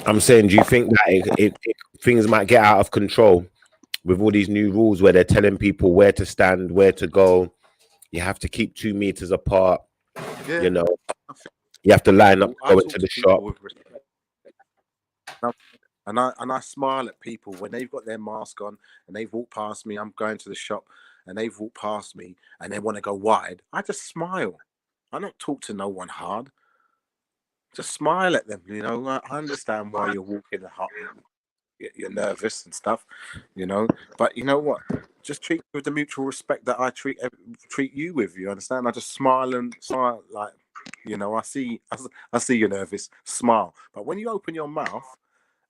I'm saying, do you think that things might get out of control with all these new rules where they're telling people where to stand, where to go? You have to keep 2 meters apart. Yeah. You know, you have to line up to go into the shop. And I smile at people when they've got their mask on and they've walked past me. I'm going to the shop and they've walked past me and they want to go wide. I just smile. I don't talk to no one hard. Just smile at them. You know, I understand why you're walking hot. You're nervous and stuff, you know. But you know what? Just treat me with the mutual respect that I treat you with. You understand? I just smile like, you know. I see you're nervous. Smile. But when you open your mouth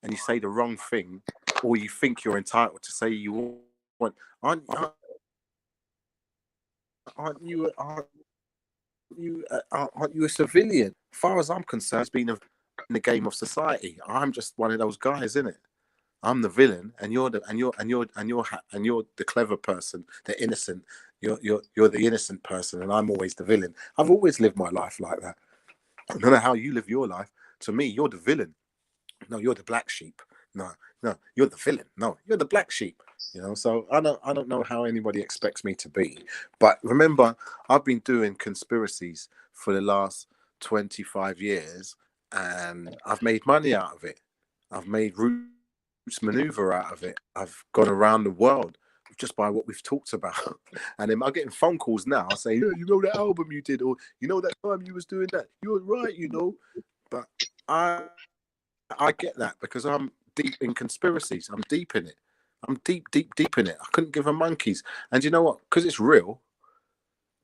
and you say the wrong thing, or you think you're entitled to say you want, aren't you a civilian? As far as I'm concerned, it's been in the game of society. I'm just one of those guys, innit? I'm the villain, and you're the clever person, the innocent. You're the innocent person, and I'm always the villain. I've always lived my life like that. I don't know how you live your life. To me, you're the villain. No, you're the black sheep. No, you're the villain. No, you're the black sheep. You know, so I don't know how anybody expects me to be. But remember, I've been doing conspiracies for the last 25 years, and I've made money out of it. I've made Roots Maneuver out of it. I've gone around the world just by what we've talked about. And then I'm getting phone calls now saying, yeah, you know that album you did, or you know that time you was doing that. You were right, you know. But I get that because I'm deep in conspiracies. I'm deep in it. I'm deep in it. I couldn't give a monkeys. And you know what? Because it's real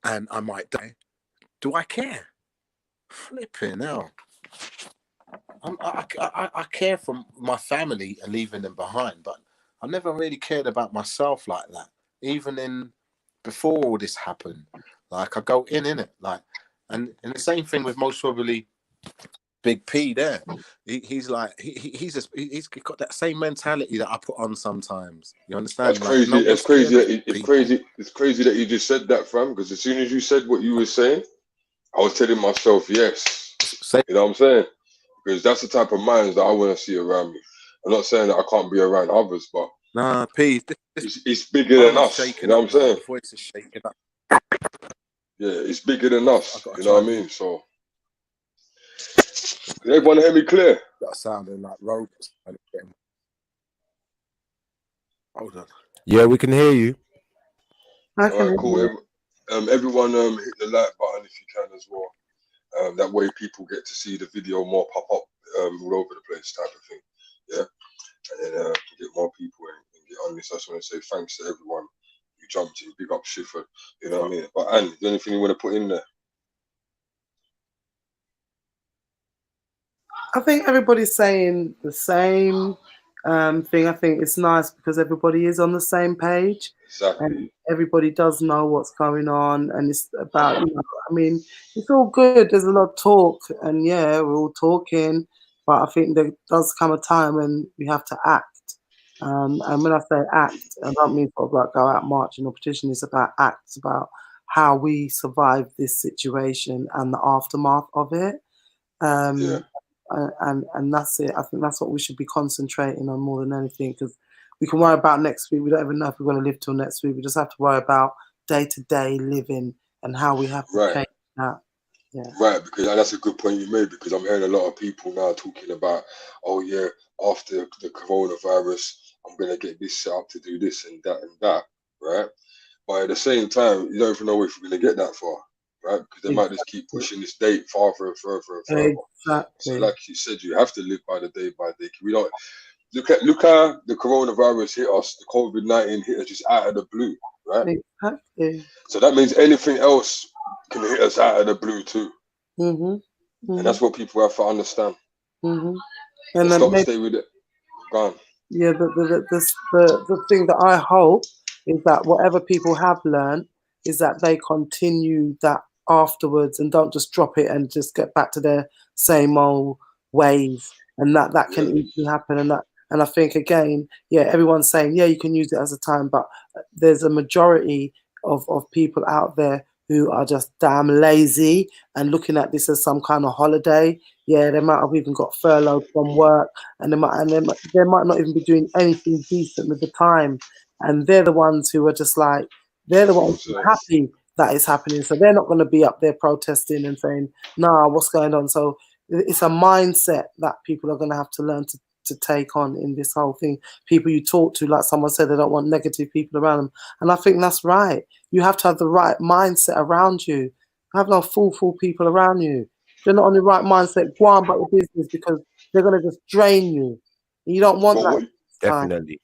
and I might die. Do I care? Flipping hell. I care for my family and leaving them behind, but I never really cared about myself like that. Even before all this happened, like I go in it, like, and the same thing with most probably Big P. There, he's like he's got that same mentality that I put on sometimes. You understand? That's crazy. Like, it's crazy. It's crazy that you just said that, fam. Because as soon as you said what you were saying, I was telling myself yes. You know what I'm saying? Because that's the type of minds that I want to see around me. I'm not saying that I can't be around others, but nah, P, it's bigger than us. You know what I'm saying? The voice is shaking up. Yeah, it's bigger than us. You know what I mean? So, does everyone hear me clear? That sounding like robots. Hold on. Yeah, we can hear you. All right, cool. Everyone, hit the like button if you can as well. That way people get to see the video more pop up all over the place type of thing. Yeah, and then get more people and get on this. I just want to say thanks to everyone who jumped in. Big up Schiffer, you know what I mean? But Anne, is there anything you want to put in there? I think everybody's saying the same thing. I think it's nice because everybody is on the same page. Exactly. And everybody does know what's going on, and it's about, you know, I mean, it's all good. There's a lot of talk, and yeah, we're all talking, but I think there does come a time when we have to act. And when I say act, I don't mean sort of like go out marching or petition. It's about act. It's about how we survive this situation and the aftermath of it. And that's it. I think that's what we should be concentrating on more than anything, because we can worry about next week. We don't even know if we're going to live till next week. We just have to worry about day-to-day living and how we have to change that. Yeah. Right, because that's a good point you made, because I'm hearing a lot of people now talking about, oh yeah, after the coronavirus, I'm going to get this set up to do this and that, right? But at the same time, you don't even know if we're going to get that far, right? Because they might just keep pushing this date farther and further and further. Exactly. So like you said, you have to live by the day by day. We don't look how the coronavirus hit us, the COVID-19 hit us just out of the blue, right? Exactly. So that means anything else can hit us out of the blue too. And And that's what people have to understand. And Stay with it. Go on. Yeah, the thing that I hope is that whatever people have learned is that they continue that afterwards and don't just drop it and just get back to their same old ways, and that can easily happen. And I think, again, yeah, everyone's saying, yeah, you can use it as a time, but there's a majority of people out there who are just damn lazy and looking at this as some kind of holiday. Yeah, they might have even got furloughed from work, and they might not even be doing anything decent with the time. And they're the ones who are just like, they're the ones who are happy that it's happening. So they're not going to be up there protesting and saying, nah, what's going on? So it's a mindset that people are going to have to learn to take on in this whole thing. People you talk to, like someone said, they don't want negative people around them. And I think that's right. You have to have the right mindset around you. Have no fool people around you. If they're not on the right mindset, go on about your business, because they're going to just drain you. You don't want that. Definitely.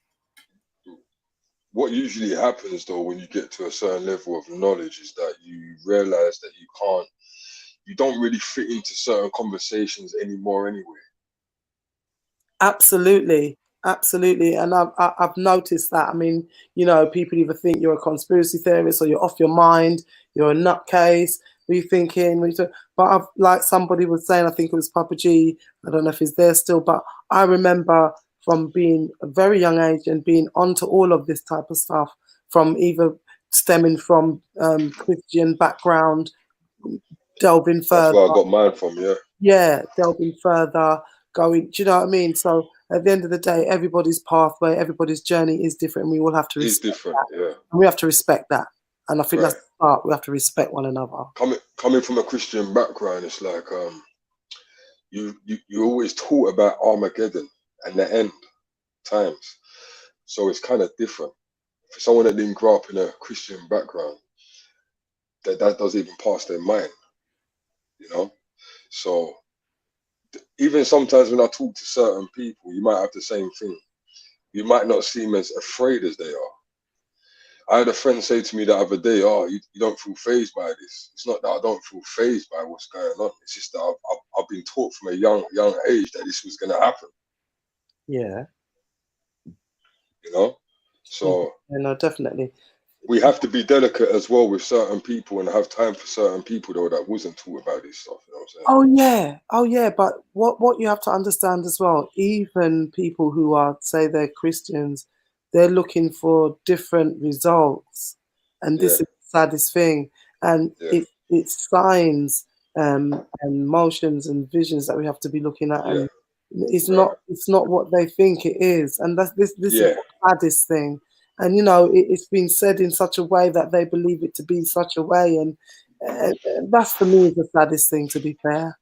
What usually happens though when you get to a certain level of knowledge is that you realize that you don't really fit into certain conversations anymore anyway. Absolutely. And I've noticed that. I mean, you know, people either think you're a conspiracy theorist or you're off your mind, you're a nutcase. What are you thinking? But like somebody was saying, I think it was Papa G, I don't know if he's there still, but I remember from being a very young age and being onto all of this type of stuff, from either stemming from Christian background, delving further. That's where I got mine from, yeah. Yeah, delving further, going, do you know what I mean? So at the end of the day, everybody's pathway, everybody's journey is different, and we all have to respect that. Yeah. And we have to respect that. And I think that's the part. We have to respect one another. Coming from a Christian background, it's like you always taught about Armageddon and the end times. So it's kind of different. For someone that didn't grow up in a Christian background, that doesn't even pass their mind, you know? So even sometimes when I talk to certain people, you might have the same thing. You might not seem as afraid as they are. I had a friend say to me the other day, oh, you don't feel fazed by this. It's not that I don't feel fazed by what's going on. It's just that I've been taught from a young age that this was going to happen. Yeah. You know? So no, definitely. We have to be delicate as well with certain people and have time for certain people though that wasn't taught about this stuff. You know what I'm saying? Oh yeah. But what you have to understand as well, even people who are, say they're Christians, they're looking for different results, and this is the saddest thing. And it's signs and motions and visions that we have to be looking at, and it's not what they think it is, and this is the saddest thing. And you know, it's been said in such a way that they believe it to be such a way, and that's for me the saddest thing, to be fair.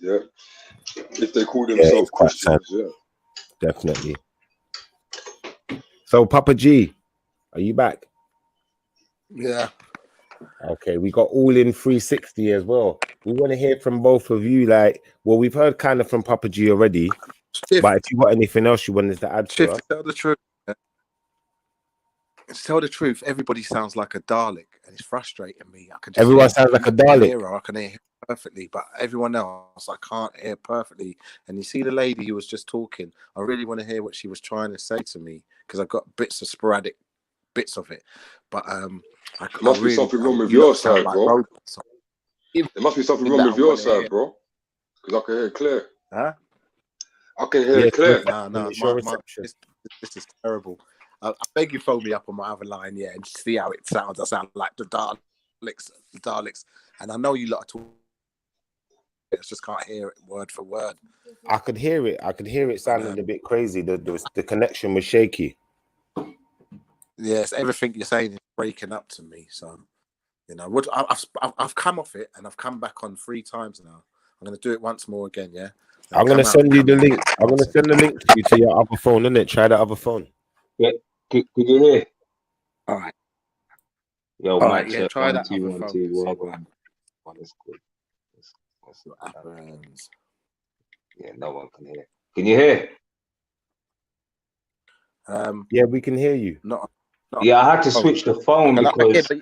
Yeah, if they call themselves Christians, definitely. So Papa G, are you back? Yeah. Okay, we got All In 360 as well. we want to hear from both of you. Like, well, we've heard kind of from Papa G already, but if you got anything else you wanted to add to us, tell the truth. To tell the truth, everybody sounds like a Dalek, and it's frustrating me. I can just everyone sounds like a Dalek. I can hear him perfectly, but everyone else I can't hear perfectly. And you see the lady who was just talking, I really want to hear what she was trying to say to me, because I've got bits of sporadic bits of it. But there must be something wrong with your side, bro. There must be something wrong with your side, bro. Because I can hear it clear. Huh? I can hear it clear. No, this is terrible. I beg you, phone me up on my other line, yeah, and see how it sounds. I sound like the Daleks, and I know you lot are talking. I just can't hear it word for word. I could hear it. I could hear it sounding a bit crazy. The connection was shaky. Yes, everything you're saying is breaking up to me. So, you know, I've come off it and I've come back on 3 times now. I'm going to do it once more again, yeah? I'm going to send you the link. I'm going to send the link to you to your other phone, innit? Try that other phone. Yeah. Could you hear? All right. Yo, All Mike, right, yeah, try that other 1 phone. 2 1 2 1. That's good. What happens? Yeah, no one can hear. Can you hear? Yeah, we can hear you. Yeah, I had to switch the phone because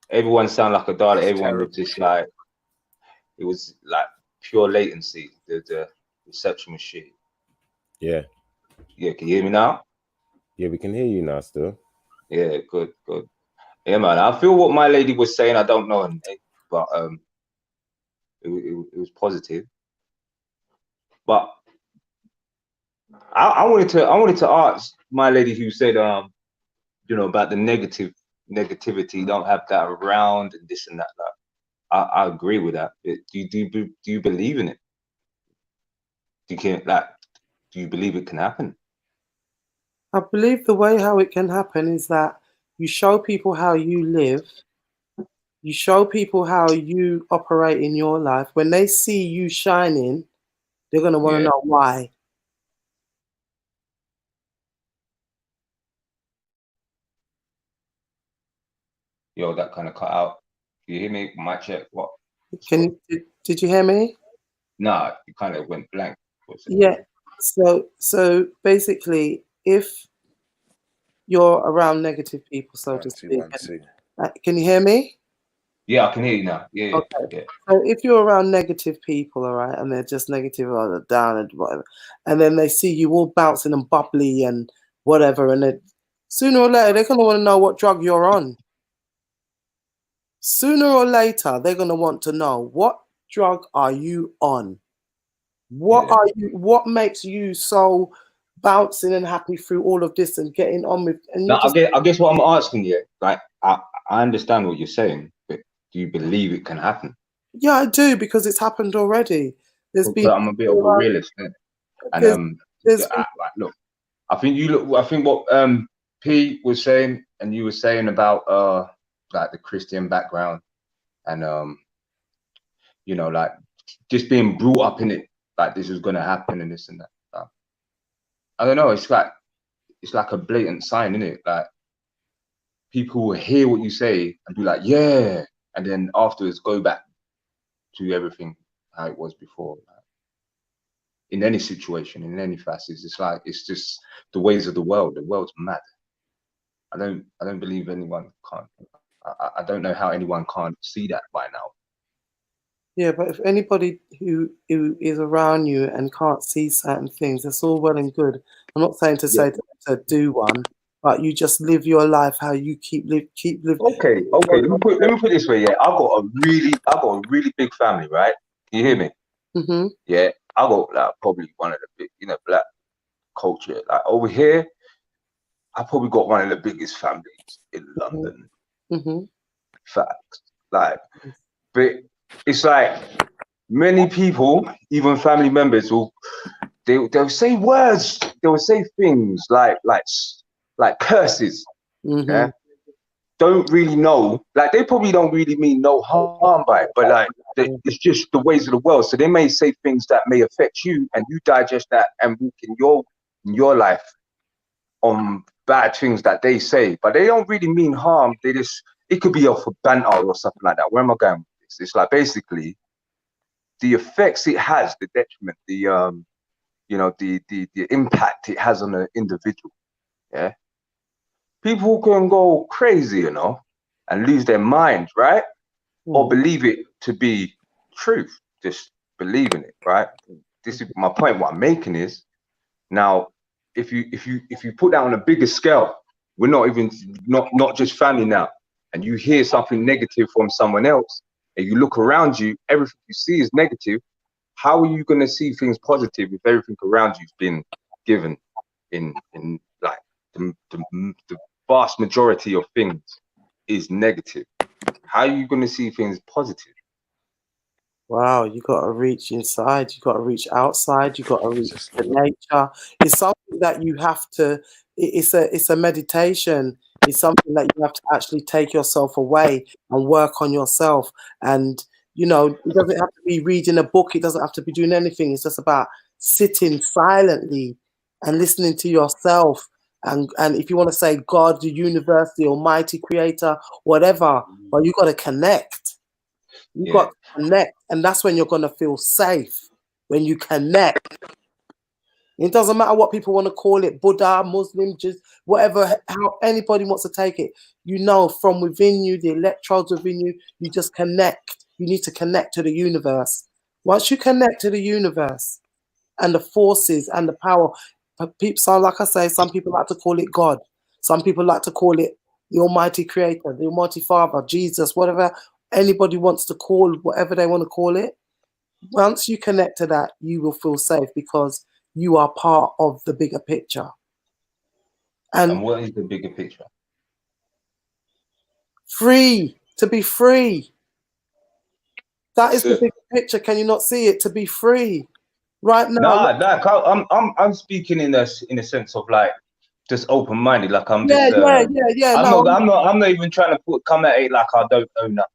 everyone sounded like a Dalek. Everyone was just like, it was like pure latency. The reception was shit. Yeah. Yeah, can you hear me now? Yeah, we can hear you now still. Yeah, good. Yeah, man. I feel what my lady was saying. I don't know, but it was positive. But I wanted to ask my lady who said you know, about the negativity, don't have that around and this and that. I agree with that. Do you believe in it? Do you believe it can happen? I believe the way how it can happen is that you show people how you live. You show people how you operate in your life. When they see you shining, they're going to want to know why. Yo, that kind of cut out. Can you hear me? Mic check. What? Did you hear me? Nah, you kind of went blank. Yeah. So basically, if you're around negative people, so to speak, can you hear me? Yeah, I can hear you now. Yeah. Okay. Yeah. So if you're around negative people, all right, and they're just negative or they're down and whatever, and then they see you all bouncing and bubbly and whatever, and then sooner or later they're gonna want to know what drug you're on. Sooner or later they're gonna want to know what drug are you on. What makes you so bouncing and happy through all of this and getting on with? And now, I guess what I'm asking you, like, I understand what you're saying, but do you believe it can happen? Yeah, I do, because it's happened already. I'm a bit of a realist, and look, I think what P was saying and you were saying about like the Christian background and you know, like just being brought up in it, like this is gonna happen and this and that. I don't know. It's like a blatant sign, isn't it? Like people will hear what you say and be like, yeah, and then afterwards go back to everything how it was before. In any situation, in any facets, it's just the ways of the world. The world's mad. I don't believe anyone can't. I don't know how anyone can't see that by now. Yeah, but if anybody who is around you and can't see certain things, that's all well and good. I'm not saying to say to do one, but you just live your life how you keep living. Okay. Let me put it this way. Yeah, I've got a really big family, right? Can you hear me? Mm-hmm. Yeah, I got like probably one of the big, you know, black culture. Like over here, I probably got one of the biggest families in London. Mm-hmm. Facts. Like, but it's like many people, even family members, they'll say words, they'll say things like curses. Mm-hmm. Yeah. Don't really know, like they probably don't really mean no harm by it, but like it's just the ways of the world. So they may say things that may affect you, and you digest that and walk in your life on bad things that they say, but they don't really mean harm. It could be off a banter or something like that. Where am I going with this? It's like basically the effects it has, the detriment, the you know, the impact it has on an individual. Yeah, people can go crazy, you know, and lose their mind, right? Or believe it to be truth, just believing it, right? This is my point. What I'm making is, now, if you put that on a bigger scale, we're not just family now, and you hear something negative from someone else, and you look around you, everything you see is negative. How are you going to see things positive if everything around you's been given in like the vast majority of things is negative? How are you going to see things positive? Wow, you got to reach inside, you got to reach outside, you got to reach the nature. It's something that you have to, it's a meditation. It's something that you have to actually take yourself away and work on yourself. And, you know, it doesn't have to be reading a book. It doesn't have to be doing anything. It's just about sitting silently and listening to yourself. And if you want to say God, the universe, the almighty creator, whatever, but you got to connect. You got to connect, and that's when you're going to feel safe, when you connect. It doesn't matter what people want to call it, Buddha, Muslim, just whatever, how anybody wants to take it. You know, from within you, the electrodes within you, you just connect. You need to connect to the universe. Once you connect to the universe and the forces and the power, people, so like I say, some people like to call it God. Some people like to call it the almighty creator, the almighty father, Jesus, whatever anybody wants to call, whatever they want to call it. Once you connect to that, you will feel safe because you are part of the bigger picture. And what is the bigger picture? Free, to be free. That is the bigger picture. Can you not see it? To be free. Right now. I'm speaking in a sense of like just open-minded, like I'm just yeah. I'm not even trying to come at it like I don't own that.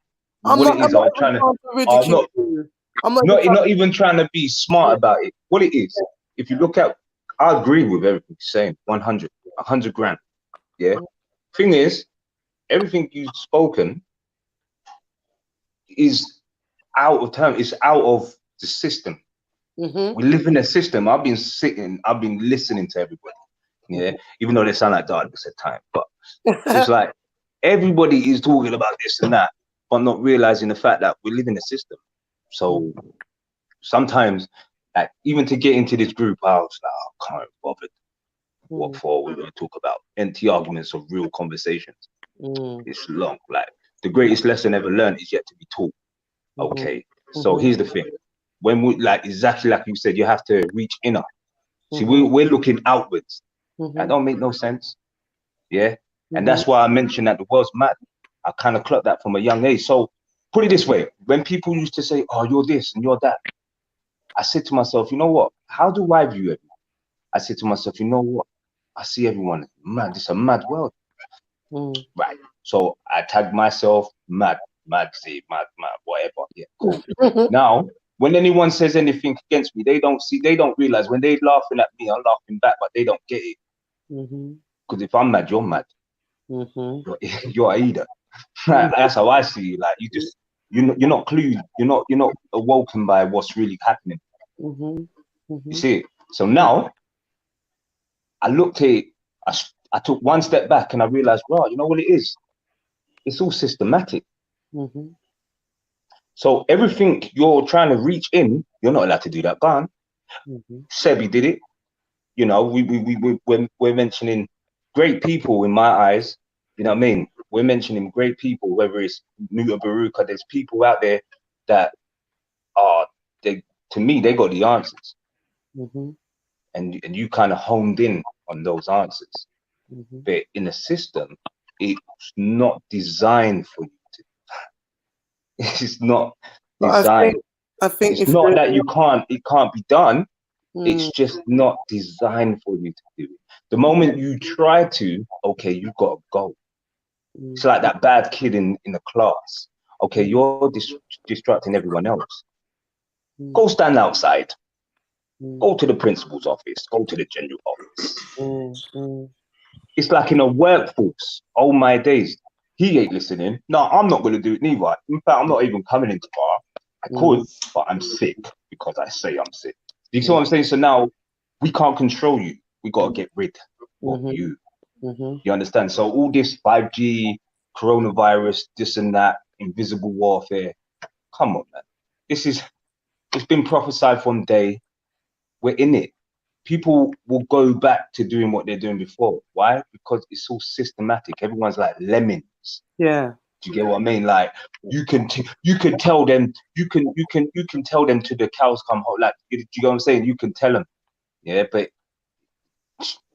I'm not even trying to be smart about it. What it is, if you look at, I agree with everything you're saying, 100 grand. Yeah. Thing is, everything you've spoken is out of term. It's out of the system. We live in a system. I've been listening to everybody. Yeah, even though they sound like darkness at times, but it's like everybody is talking about this and that, but not realizing the fact that we live in a system. So sometimes, like, even to get into this group, I was like, I can't bother. What for? We're going to talk about empty arguments of real conversations. It's long. Like, the greatest lesson ever learned is yet to be taught. Okay, so here's the thing. When we, like, exactly like you said, you have to reach inner. See, we're looking outwards. That don't make no sense. Yeah. And that's why I mentioned that the world's mad. I kind of clocked that from a young age. So put it this way, when people used to say, oh, you're this and you're that, I said to myself, you know what? How do I view everyone? I said to myself, you know what? I see everyone mad. It's a mad world. Right. So I tagged myself mad, whatever. Yeah, cool. Now, when anyone says anything against me, they don't realize when they're laughing at me, I'm laughing back, but they don't get it. Because if I'm mad, you're mad. You're Aida. That's how I see it. Like, you're not clued. You're not awoken by what's really happening. You see it? So now I looked at it, I took one step back and I realized, wow, you know what it is? It's all systematic. So everything you're trying to reach in, you're not allowed to do that. Gone. Sebi did it. You know, we're mentioning great people in my eyes. You know what I mean? We're mentioning great people, whether it's Nuta Baruka, there's people out there that are, to me, they got the answers. And you kind of honed in on those answers. But in the system, it's not designed for you to. It's not designed. I think it's not that it can't be done. It's just not designed for you to do it. The moment you try to, okay, you got to go. It's like that bad kid in the class. Okay, you're distracting everyone else. Go stand outside. Go to the principal's office. Go to the general office. It's like in a workforce. Oh my days. He ain't listening. No, I'm not going to do it neither. In fact, I'm not even coming in tomorrow. I could, but I'm sick because I say I'm sick. You see what I'm saying? So now we can't control you. We got to get rid of you. You understand? So all this 5G, coronavirus, this and that, invisible warfare. Come on, man. It's been prophesied from day. We're in it. People will go back to doing what they're doing before. Why? Because it's all systematic. Everyone's like lemmings. Yeah. Do you get what I mean? Like you can tell them, you can tell them till the cows come home. Like, do you get what I'm saying? You can tell them. Yeah, but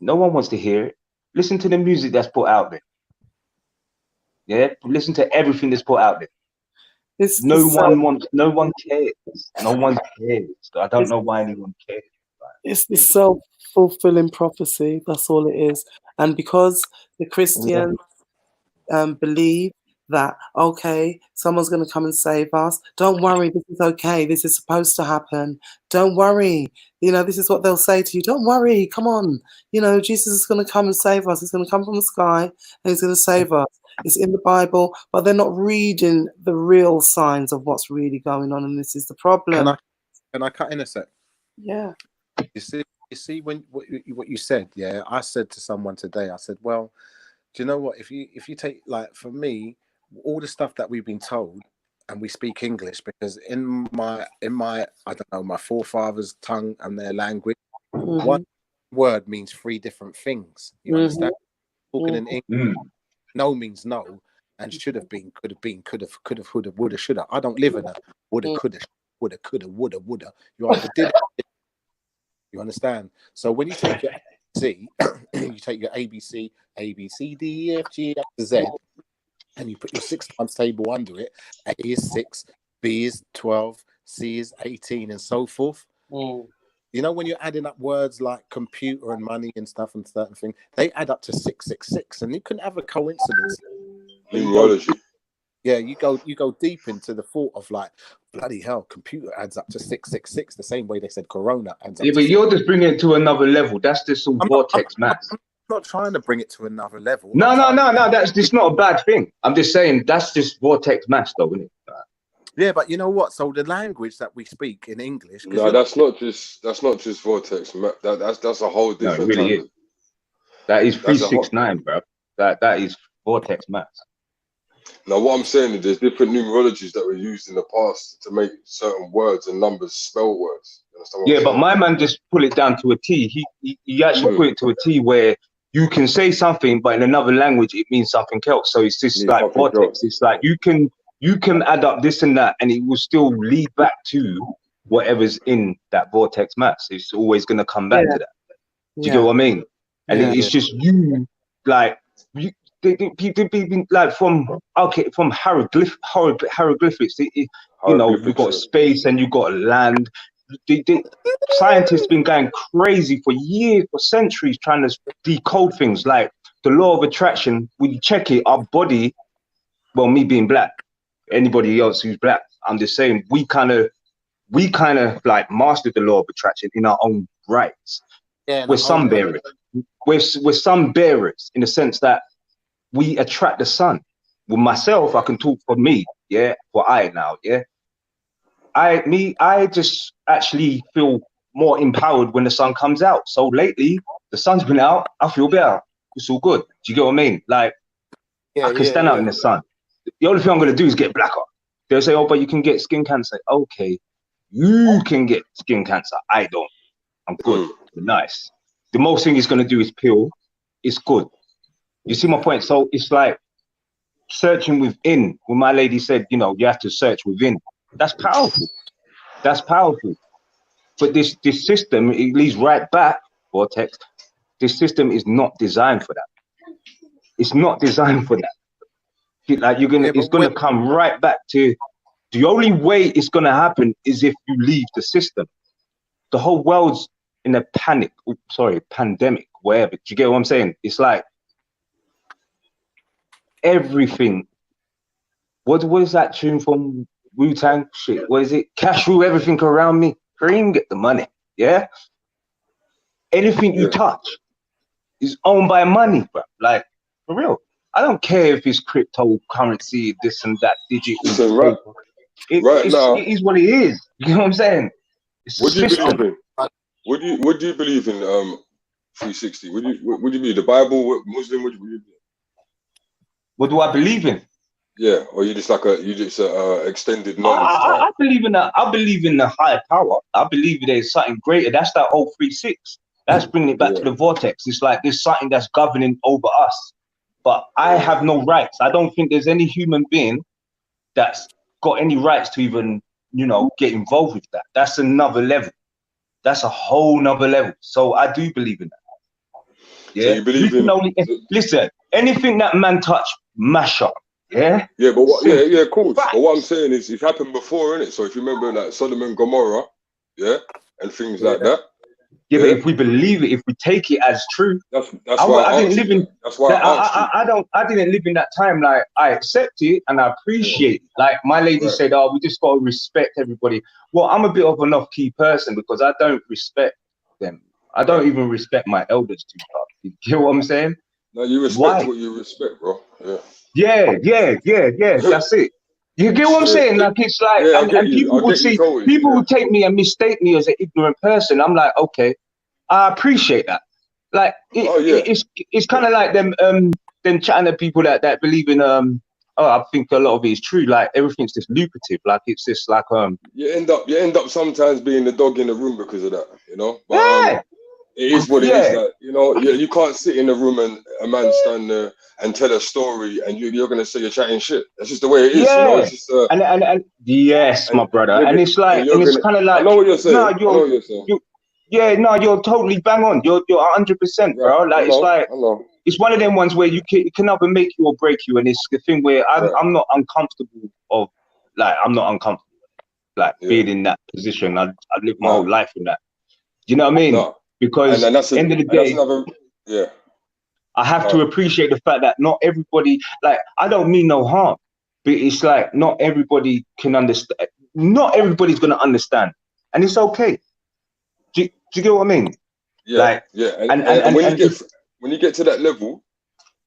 no one wants to hear it. Listen to the music that's put out there. Yeah, listen to everything that's put out there. No one cares. No one cares. I don't know why anyone cares. It's the self-fulfilling prophecy. That's all it is. And because the Christians believe that, okay, someone's going to come and save us. Don't worry, this is okay. This is supposed to happen. Don't worry. You know, this is what they'll say to you. Don't worry. Come on. You know, Jesus is going to come and save us. He's going to come from the sky and he's going to save us. It's in the Bible, but they're not reading the real signs of what's really going on. And this is the problem. Can I cut in a sec? Yeah. You see when what you said, yeah, I said to someone today, I said, well, do you know what? If you take, like, for me, all the stuff that we've been told, and we speak English because in my I don't know, my forefathers' tongue and their language, one word means 3 different things. You understand? Talking in English, no means no, and should have been, could have been, could have, woulda, shoulda. I don't live in a woulda, coulda, woulda. You either did it. You understand? So when you take your ABC, you take your ABC, A, B, C, D, E, F, G, up to Z, and you put your 6 times table under it. A is 6, B is 12, C is 18, and so forth. You know, when you're adding up words like computer and money and stuff and certain things, they add up to 666, and you can have a coincidence. Numerology. Yeah, you go deep into the thought of, like, bloody hell, computer adds up to 666, the same way they said corona adds up. Yeah, but you're just bringing it to another level. That's just some vortex maths. I'm not trying to bring it to another level. No. That's just not a bad thing. I'm just saying that's just vortex maths, though, isn't it? Yeah, but you know what? So the language that we speak in English. No, that's not just vortex. That's a whole different. No, it really is. That is 369, bro. That is vortex maths. Now, what I'm saying is there's different numerologies that were used in the past to make certain words and numbers spell words. Yeah, but my man just put it down to a T. He actually put it to a T where you can say something, but in another language it means something else. So it's just like vortex. It's like you can add up this and that, and it will still lead back to whatever's in that vortex maths. It's always going to come back to that. Do you get what I mean? And it's just you, like people like from hieroglyphics. You know, you've got space and you've got land. Scientists been going crazy for years, for centuries, trying to decode things like the law of attraction. When you check it, our body, well, me being black, anybody else who's black, I'm just saying we kind of like mastered the law of attraction in our own rights. Yeah, we're sun bearers. We're sun bearers in the sense that we attract the sun. With myself, I can talk for me, for I now, I just actually feel more empowered when the sun comes out. So lately, the sun's been out, I feel better. It's all good. Do you get what I mean? Like, I can stand out in the sun. The only thing I'm going to do is get blacker. They'll say, oh, but you can get skin cancer. Okay, you can get skin cancer. I don't. I'm good. Nice. The most thing it's going to do is peel. It's good. You see my point? So it's like searching within. When my lady said, you know, you have to search within. That's powerful. That's powerful. But this system, it leads right back, vortex. This system is not designed for that. It's not designed for that. Like it's gonna come right back to the only way it's gonna happen is if you leave the system. The whole world's in a pandemic, wherever. Do you get what I'm saying? It's like everything. What is that tune from Wu-Tang? Shit, what is it? Cash rule everything around me. Cream, get the money. Yeah. Anything you touch is owned by money, bro. Like, for real. I don't care if it's cryptocurrency, this and that, digital. It is what it is. You know what I'm saying? What do you believe in? What do you believe in? 360. What do you believe? The Bible, Muslim? What do you believe in? What do I believe in? Yeah, or you just extended knowledge. I believe in that. I believe in the higher power. I believe there's something greater. That's that whole 3-6. That's bringing it back to the vortex. It's like there's something that's governing over us. But I have no rights. I don't think there's any human being that's got any rights to even, get involved with that. That's another level. That's a whole nother level. So I do believe in that. Yeah. So you believe listen, anything that man touch, mash up. Yeah. Yeah, but of course. But what I'm saying is, it happened before, innit? So if you remember, like Sodom and Gomorrah, and things like that. Yeah, but if we believe it, if we take it as true, that's why I didn't live in. That's why I didn't live in that time. Like I accept it and I appreciate it. Like my lady said, "Oh, we just gotta respect everybody." Well, I'm a bit of an off-key person because I don't respect them. I don't even respect my elders too much. You get what I'm saying? No, you respect what you respect, bro. Yeah. That's it. You get what I'm saying? Like it's like, and people would see, people would take me and mistake me as an ignorant person. I'm like, okay, I appreciate that. Like it's kind of like them chatting to people that believe in I think a lot of it is true. Like everything's just lucrative. Like it's just like you end up sometimes being the dog in the room because of that, But it is what it is. Like, you can't sit in a room and a man stand there and tell a story and you're gonna say you're chatting shit. That's just the way it is. It's just, and yes, my brother. And it's like, and it's kind of like, I know what you're saying. You're totally bang on. You're 100%, bro. Like it's like it's one of them ones where it can either make you or break you, and it's the thing where I'm not uncomfortable being in that position. I lived my whole life in that. Do you know what I mean? Because at the end of the day, I have to appreciate the fact that not everybody, like, I don't mean no harm, but it's like not everybody can understand. Not everybody's gonna understand, and it's okay. Do you get what I mean? Yeah, And when you get to that level,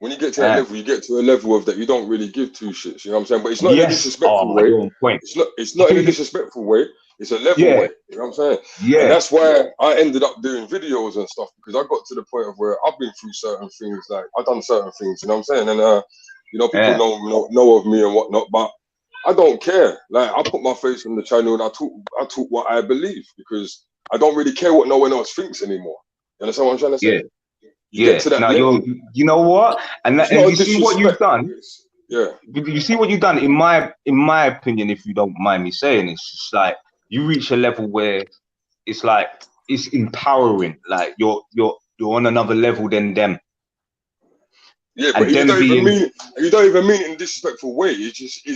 you get to a level of that you don't really give two shits. You know what I'm saying? But it's not in a disrespectful way. It's not in a disrespectful way. It's a level way. You know what I'm saying? Yeah. And that's why I ended up doing videos and stuff, because I got to the point of where I've been through certain things. Like I've done certain things. You know what I'm saying? And people know of me and whatnot, but I don't care. Like I put my face on the channel and I talk what I believe, because I don't really care what no one else thinks anymore. You understand what I'm trying to say? You get to that level. You know what? And you see what you've done. Yeah. You see what you've done. In my opinion, if you don't mind me saying, it's just like you reach a level where it's like it's empowering. Like you're on another level than them. Yeah, but you don't even mean it in a disrespectful way. It just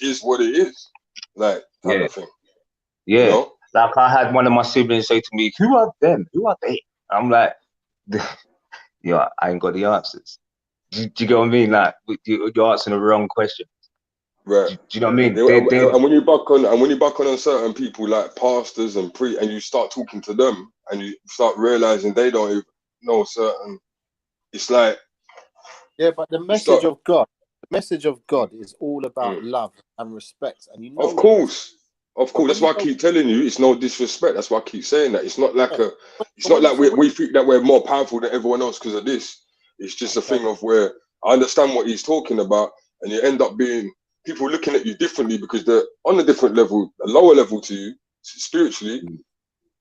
is what it is. Like type of thing. Yeah. You know? Like I had one of my siblings say to me, "Who are them? Who are they?" I'm like, I ain't got the answers. Do you get what I mean? Like you're asking the wrong question. Right. Do you know what I mean? And when you back on certain people like pastors and you start talking to them and you start realizing they don't even know certain. It's like. Yeah, but the message of God is all about love and respect, and Of course, that's why I keep telling you it's no disrespect. That's why I keep saying that. It's not like we think that we're more powerful than everyone else because of this. It's just a thing of where I understand what he's talking about, and you end up being people looking at you differently because they're on a different level, a lower level to you spiritually,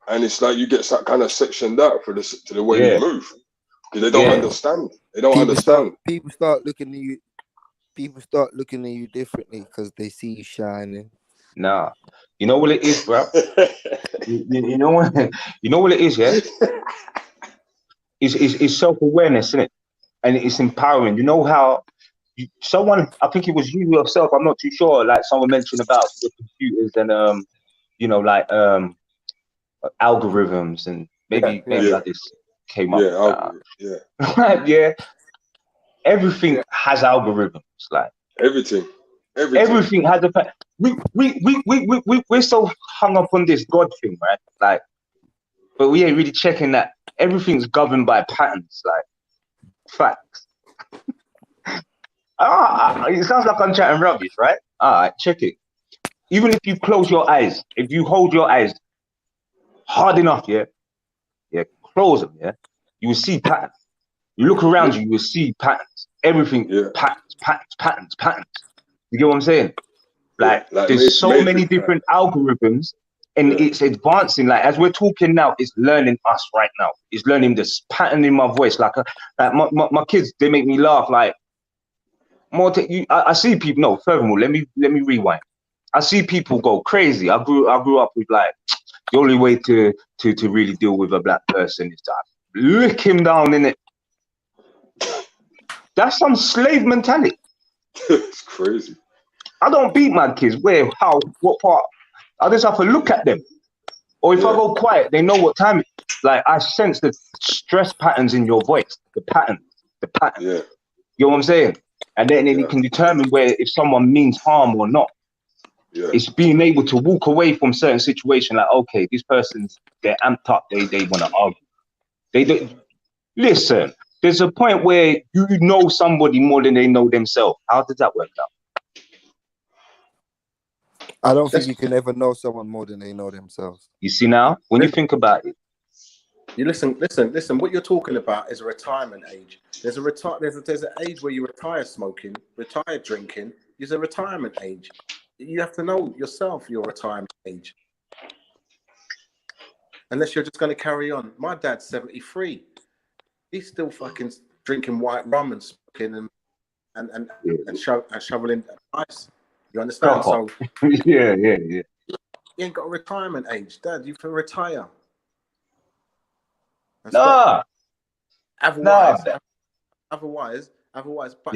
and it's like you get kind of sectioned out to the way you move. Because they don't understand. They don't understand. People start looking at you differently because they see you shining. Nah, you know what it is, bro. you know what it is, yeah. It's self-awareness, isn't it? And it's empowering. You know how someone, I think it was you yourself, I'm not too sure. Like someone mentioned about the computers and algorithms and maybe like this. Came up. Yeah. Everything has algorithms. Like everything has a. We're so hung up on this God thing, right? Like, but we ain't really checking that everything's governed by patterns, like facts. It sounds like I'm chatting rubbish, right? All right, check it. even if you close your eyes, if you hold your eyes hard enough, yeah, close them, yeah, you will see patterns. You look around you will see patterns. Everything, patterns. You get what I'm saying? Like there's so many different algorithms, and it's advancing. Like as we're talking now, it's learning us right now. It's learning this pattern in my voice. Like my kids, they make me laugh. Like I see people. No, furthermore, let me rewind. I see people go crazy. I grew up with like the only way to really deal with a black person is to lick him down in it. That's some slave mentality. It's crazy. I don't beat my kids. Where, how, what part? I just have to look at them. Or if I go quiet, they know what time it is. Like I sense the stress patterns in your voice, the pattern. Yeah. You know what I'm saying? And then you can determine where if someone means harm or not. Yeah. It's being able to walk away from certain situations. Like, okay, this person's they're amped up. They want to argue. They don't listen. There's a point where you know somebody more than they know themselves. How does that work out? I don't think you can ever know someone more than they know themselves. You see now, when you think about it, you listen. What you're talking about is a retirement age. There's an age where you retire smoking, retire drinking. There's a retirement age. You have to know yourself your retirement age. Unless you're just going to carry on. My dad's 73. He's still fucking drinking white rum and smoking and shoveling ice. You understand? So yeah. You ain't got a retirement age, Dad. You can retire. Otherwise, but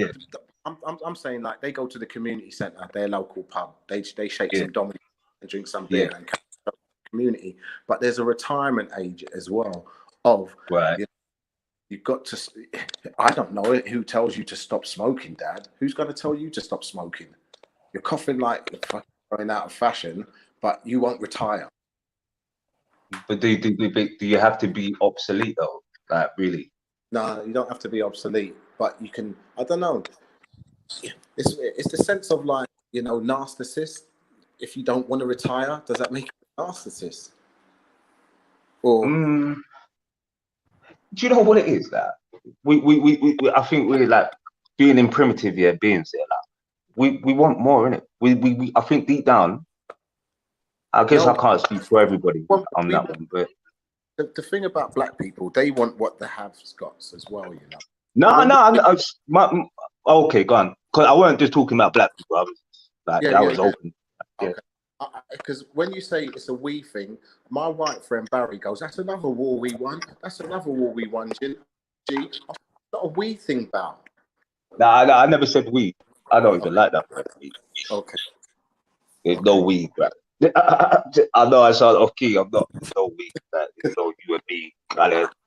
I'm saying like they go to the community centre, their local pub. They shake some dominoes and drink some beer and catch up with the community. But there's a retirement age as well of you've got to. I don't know who tells you to stop smoking, Dad. Who's going to tell you to stop smoking? You're coughing like you're fucking going out of fashion, but you won't retire. But do you have to be obsolete though? Like really? No, you don't have to be obsolete, but you can. I don't know. It's the sense of like narcissist. If you don't want to retire, does that make you a narcissist? Or do you know what it is that we I think we're like being in primitive beings here. Like we want more, innit? We I think deep down. I guess I can't speak for everybody on that one, but the thing about black people, they want what the haves got as well, Okay, go on. Because I weren't just talking about black people. I was like, was open. Okay. Because when you say it's a we thing, my white friend Barry goes, "That's another war we won. That's another war we won." G, it's not a we thing, Val. Nah, I never said we. I don't even like that word. Okay. There's no we, bro. I know I sound off key. I'm not. No we. No you and me.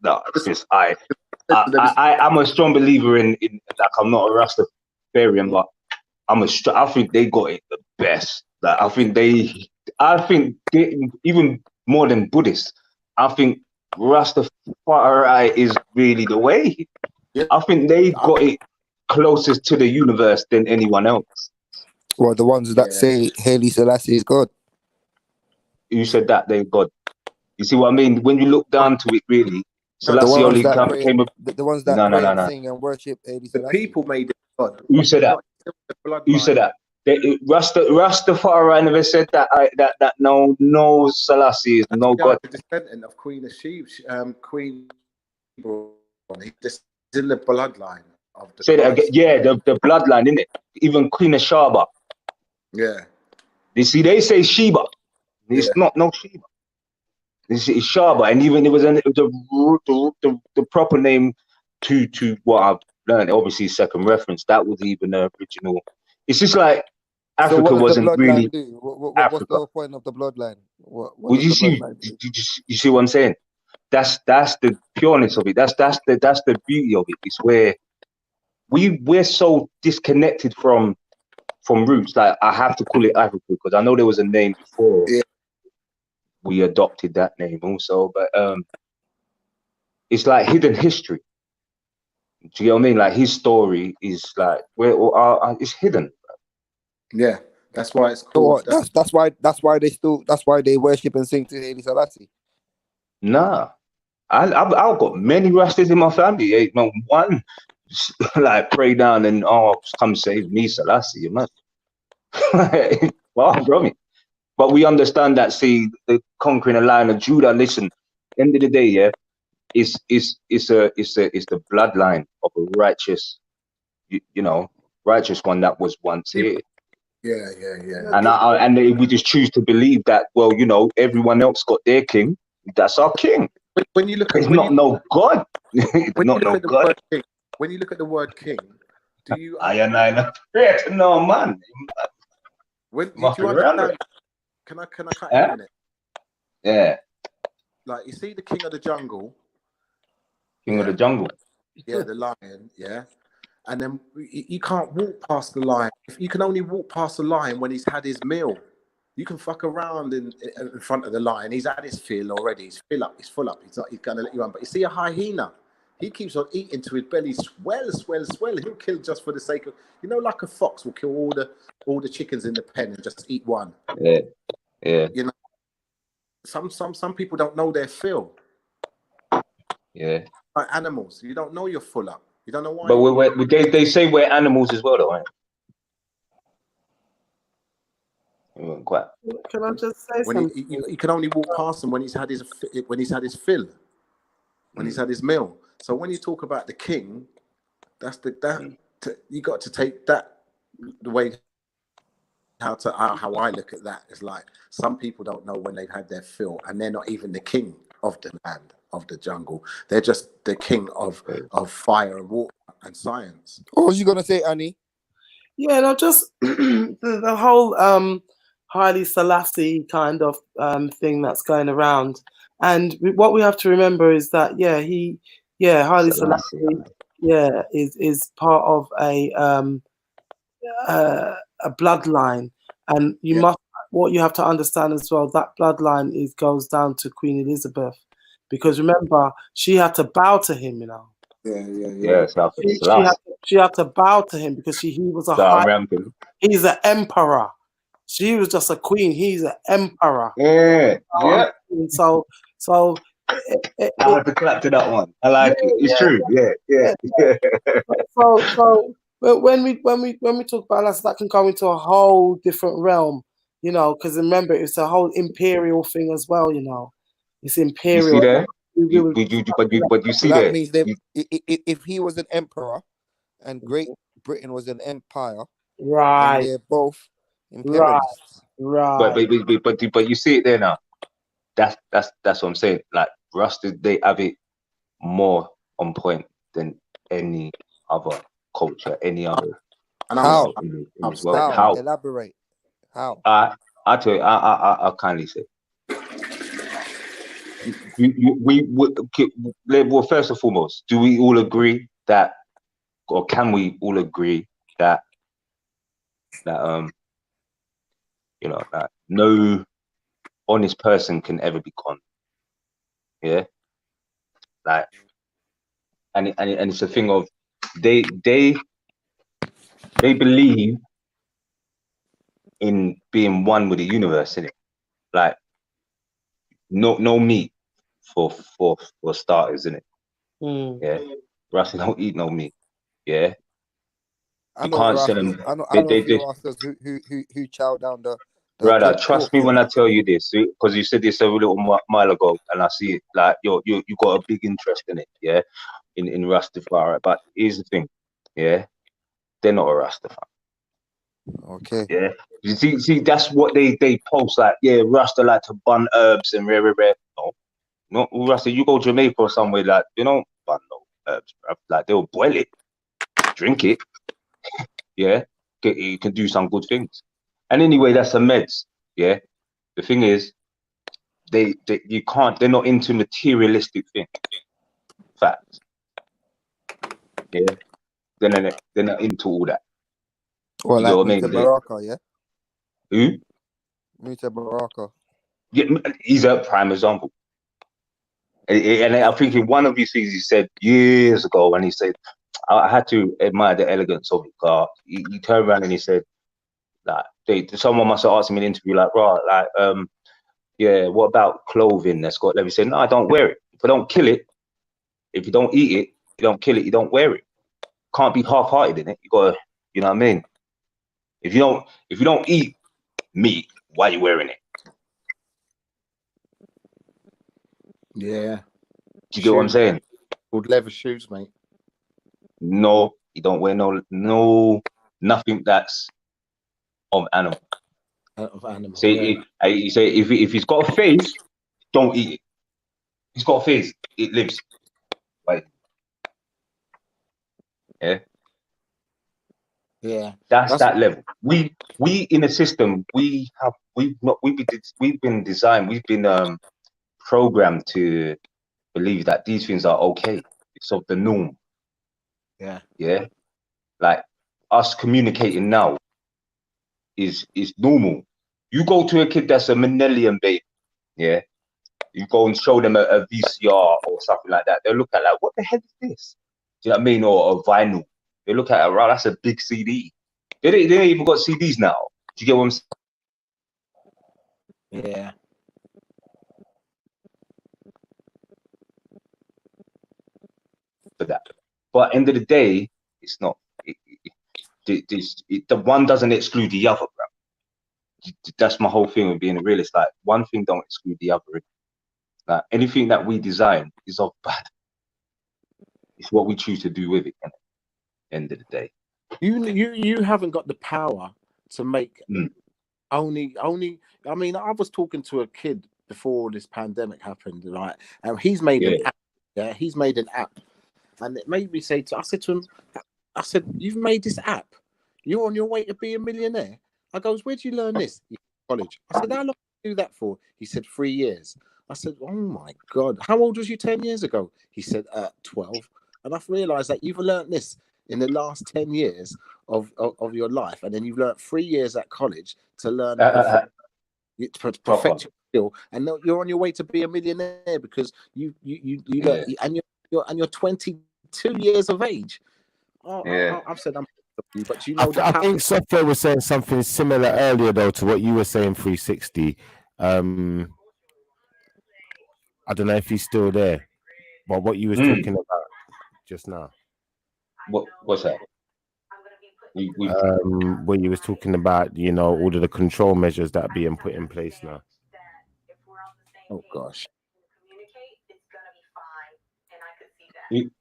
No, it's just I'm a strong believer in like I'm not a Rastafarian, but I think they got it the best. Like I think they even more than Buddhists. I think Rastafari is really the way. I think they got it closest to the universe than anyone else. Well, the ones that say Haile Selassie is God. Who said that they're God? You see what I mean? When you look down to it, really, Selassie only came up. The ones that pray and sing and worship Haile Selassie. The people made it God. Who said that? Who said that? Rastafari never said that. That no Selassie is no God. The descendant of Queen of Sheba, Queen. This is in the bloodline of the. Say that again. Yeah, the bloodline, isn't it? Even Queen of Sheba. Yeah. You see, they say Sheba. It's not no Sheba. It's Sheba, and even it was the proper name to what I've learned. Obviously, second reference. That was even the original. It's just like Africa wasn't really. What's the point of the bloodline? Well, you see what I'm saying? That's the pureness of it. That's the beauty of it. It's where we're so disconnected from roots. Like I have to call it Africa because I know there was a name before. Yeah. We adopted that name also, but it's like hidden history. Do you know what I mean? Like his story is like it's hidden. Yeah, That's why it's So called. what? That's why they worship and sing to Haile Selassie. Nah, I've got many Rastas in my family. Ain't no one like pray down and come save me, Selassie, you know. Well, bro, but we understand that. See, the conquering the Lion of Judah. Listen, end of the day, yeah, it's the bloodline of a righteous, you know, righteous one that was once here. Yeah. And we just choose to believe that. Well, you know, everyone else got their king. That's our king. When you look at it's not no God. When not you look no at the God. word king, when you look at the word king, do you? I no man. When do you understand? Can I cut in a minute? Yeah. Like you see the king of the jungle. King of the jungle. Yeah, the lion. Yeah, and then you can't walk past the lion. You can only walk past the lion when he's had his meal. You can fuck around in front of the lion. He's had his fill already. He's full up. He's gonna let you run. But you see a hyena, he keeps on eating to his belly swell. He'll kill just for the sake of, you know, like a fox will kill all the chickens in the pen and just eat one. Yeah. You know, some people don't know their fill. Yeah. Like animals, you don't know you're full up. You don't know why. But they say we're animals as well, though, right? Quite. Can I just say something? You can only walk past him when he's had his fill, when he's had his meal. So when you talk about the king, you got to take that the way how I look at that is like some people don't know when they've had their fill, and they're not even the king of the land, of the jungle. They're just the king of fire and water and science. What was you gonna say, Annie? Yeah, no, just the whole Haile Selassie kind of thing that's going around. And what we have to remember is that Haile Selassie is part of a bloodline, and what you have to understand as well, that bloodline goes down to Queen Elizabeth, because remember she had to bow to him, you know. She had to bow to him because he was he's an emperor. She was just a queen. He's an emperor. Yeah. So I have to clap to that one. I like it. It's true. Yeah. So when we talk about that can go into a whole different realm, you know, because remember it's a whole imperial thing as well, you know. It's imperial. You see there? But you see that there? means if he was an emperor and Great Britain was an empire, right? They're both imperialists. Right. But you see it there now. That's what I'm saying. Like Rasta, they have it more on point than any other culture, any other. And how? How? Elaborate. How? I tell you, I kindly say. Well, first and foremost, do we all agree that, or can we all agree that you know, that no honest person can ever be conned? Yeah, like, and it's a thing of they believe in being one with the universe, innit? Like no meat for starters, innit? Yeah, Rasta don't eat no meat. Yeah, you can't sell them. I know a few Rastas who chow down the brother, trust me when I tell you this, because you said this a little while ago, and I see it. Like you got a big interest in it, yeah, in Rastafari. But here's the thing, yeah, they're not a Rastafari. Okay. Yeah. You see, that's what they post, like, yeah, Rasta like to bun herbs and rare. No, Rasta, you go Jamaica or somewhere, like, you don't bun no herbs, bro. Like, they'll boil it, drink it. Yeah, you can do some good things. And anyway, that's a meds. Yeah, the thing is, they're not into materialistic things. Facts. Yeah, they're not into all that. Well, you know like Mr. Baraka, yeah. Who? Mr. Baraka. Yeah, he's a prime example. And I think in one of these things he said years ago, when he said, I had to admire the elegance of it, car. He turned around and he said, Like someone must have asked me in an interview, like, right, like, yeah, what about clothing that's got leather? He said, no, I don't wear it. If I don't kill it, if you don't eat it, you don't kill it, you don't wear it. Can't be half-hearted in it. You gotta, you know what I mean? If you don't eat meat, why are you wearing it? Yeah. Do you get what I'm saying? Called leather shoes, mate. No, you don't wear nothing that's of animal. Of animal. Say, yeah. you say if he's got a face, don't eat it. He's got a face, it lives. Right. Yeah. Yeah. That's that level. We in the system, we've been designed, we've been programmed to believe that these things are okay. It's of the norm. Yeah. Yeah. Like us communicating now is normal. You go to a kid that's a Manelian baby, yeah. You go and show them a VCR or something like that. They'll look at like, what the heck is this? Do you know what I mean? Or a vinyl. They look at it, right, that's a big CD. They ain't even got CDs now. Do you get what I'm saying? Yeah. For that. But end of the day, it's not. The one doesn't exclude the other, bro. That's my whole thing with being a realist. Like, one thing don't exclude the other. Like, anything that we design is of bad. It's what we choose to do with it. At the end of the day, you haven't got the power to make only. I mean, I was talking to a kid before this pandemic happened, right? And he's made an app. Yeah, he's made an app, and it made me say I said to him, I said, "You've made this app. You're on your way to be a millionaire." I goes, "Where'd you learn this?" College. I said, "How long did you do that for?" He said, 3 years. I said, "Oh my God, how old was you 10 years ago?" He said, 12. And I've realized that you've learned this in the last 10 years of your life. And then you've learned 3 years at college to learn to perfect your skill. And you're on your way to be a millionaire because you learn, and you're 22 years of age. Oh, I've said but you know, I think Software was saying something similar earlier though to what you were saying, 360. I don't know if he's still there, but what you was talking about just now. What's that? When you was talking about, you know, all of the control measures that are being put in place now. Oh gosh.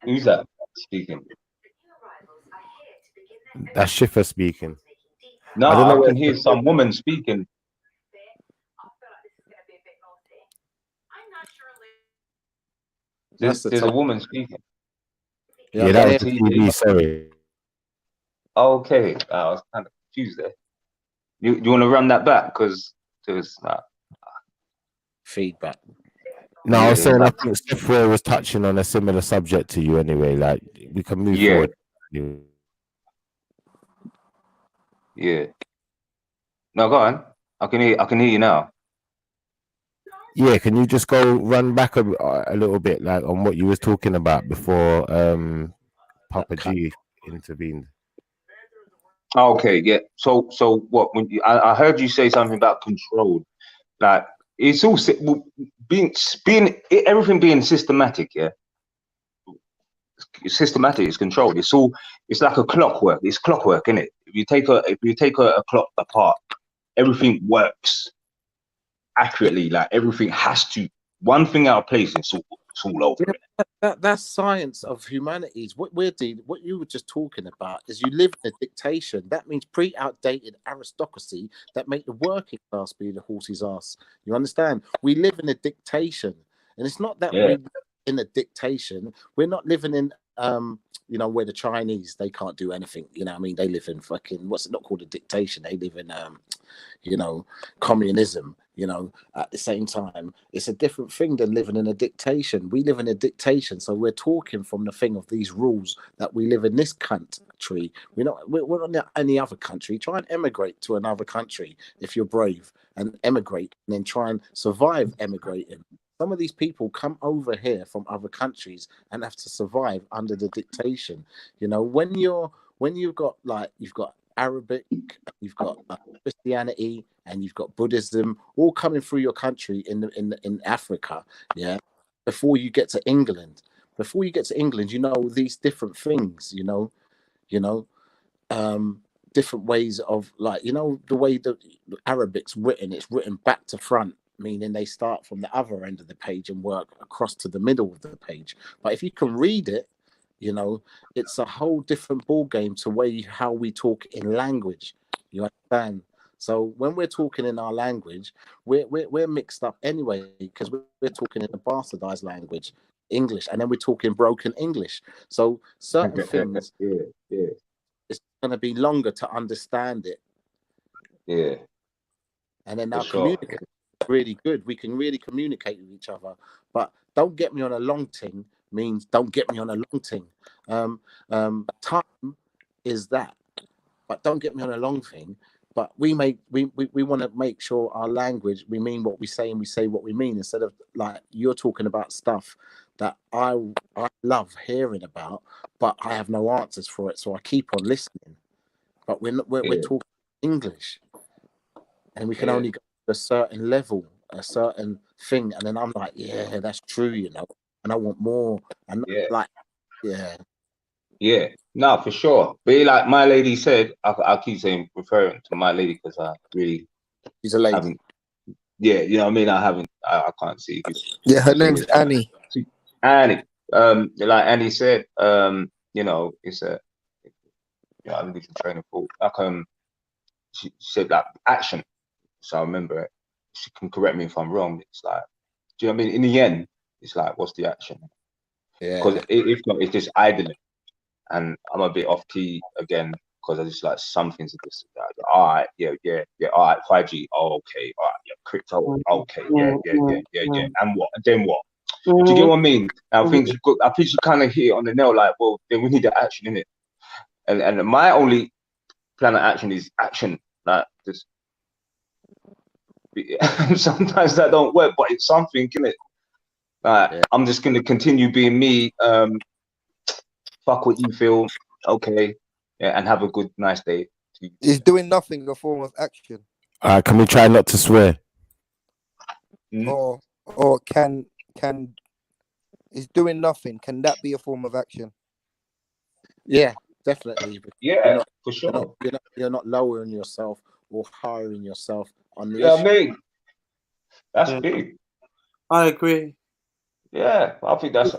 Who's that speaking? That's Schiffer speaking. No, I can hear some woman speaking. There's a woman speaking. Yeah, that was the TV, sorry. Okay, I was kind of confused there. You want to run that back? Because there was feedback. No, I was saying I think Software was touching on a similar subject to you anyway. Like, we can move forward. Yeah. No, go on. I can hear you now. Yeah, can you just go run back a little bit, like on what you was talking about before Papa G intervened? Okay, yeah. So what? When I heard you say something about control, like it's all being everything being systematic. Yeah, it's systematic. It's controlled. It's like a clockwork. It's clockwork, isn't it? If you take a clock apart, everything works accurately. Like everything has to. One thing out of place, it's all over. That's science of humanities. What you were just talking about is you live in a dictation. That means pre-outdated aristocracy that make the working class be the horse's ass. You understand? We live in a dictation, and it's not that we live in a dictation. We're not living in you know, where the Chinese, they can't do anything. You know what I mean? They live in fucking, what's it not called, a dictation? They live in you know, communism. You know, at the same time, it's a different thing than living in a dictation. We live in a dictation, so we're talking from the thing of these rules that we live in this country. We're not any other country. Try and emigrate to another country if you're brave, and emigrate, and then try and survive emigrating. Some of these people come over here from other countries and have to survive under the dictation. You know, when you've got Arabic, you've got Christianity, and you've got Buddhism, all coming through your country in Africa. Yeah, before you get to England, you know these different things. Different ways of, like, the way the Arabic's written. It's written back to front, meaning they start from the other end of the page and work across to the middle of the page. But if you can read it, it's a whole different ball game to how we talk in language. You understand? So when we're talking in our language, we're mixed up anyway, because we're talking in a bastardized language, English, and then we're talking broken English. So certain things, it's going to be longer to understand it. Yeah. And then our communication is really good. We can really communicate with each other. But don't get me on a long thing means don't get me on a long thing. Time is that. But don't get me on a long thing. But we want to make sure our language, we mean what we say and we say what we mean, instead of like you're talking about stuff that I love hearing about, but I have no answers for it, so I keep on listening. But we're talking English, and we can only go to a certain level, a certain thing, and then I'm like, yeah, that's true, and I want more, and Yeah, no, for sure. But like my lady said, I keep saying referring to my lady because I really, she's a lady. Yeah, you know what I mean. I can't see. Yeah, her name's Annie. Annie. Like Annie said, it's a, I'm losing train of thought. Like she said like action. So I remember it. She can correct me if I'm wrong. It's like, do you know what I mean? In the end, it's like, what's the action? Yeah. Because if not, it's just idling. And I'm a bit off key again because I just like some things are just like, all right, yeah, all right, 5G, okay, all right, yeah, crypto, okay, yeah. And what? And then what? Do you get what I mean? And I think you kind of hit it on the nail, like, well, then we need the action in it. And my only plan of action is action. Like just sometimes that don't work, but it's something, isn't it? I'm just gonna continue being me. Fuck what you feel, okay, and have a good, nice day. Is doing nothing a form of action? Can we try not to swear? Or can is doing nothing? Can that be a form of action? Yeah, definitely. Yeah, for sure. You're not lowering yourself or hiring yourself on the issue. Mate, that's big. I agree. Yeah, I think that's.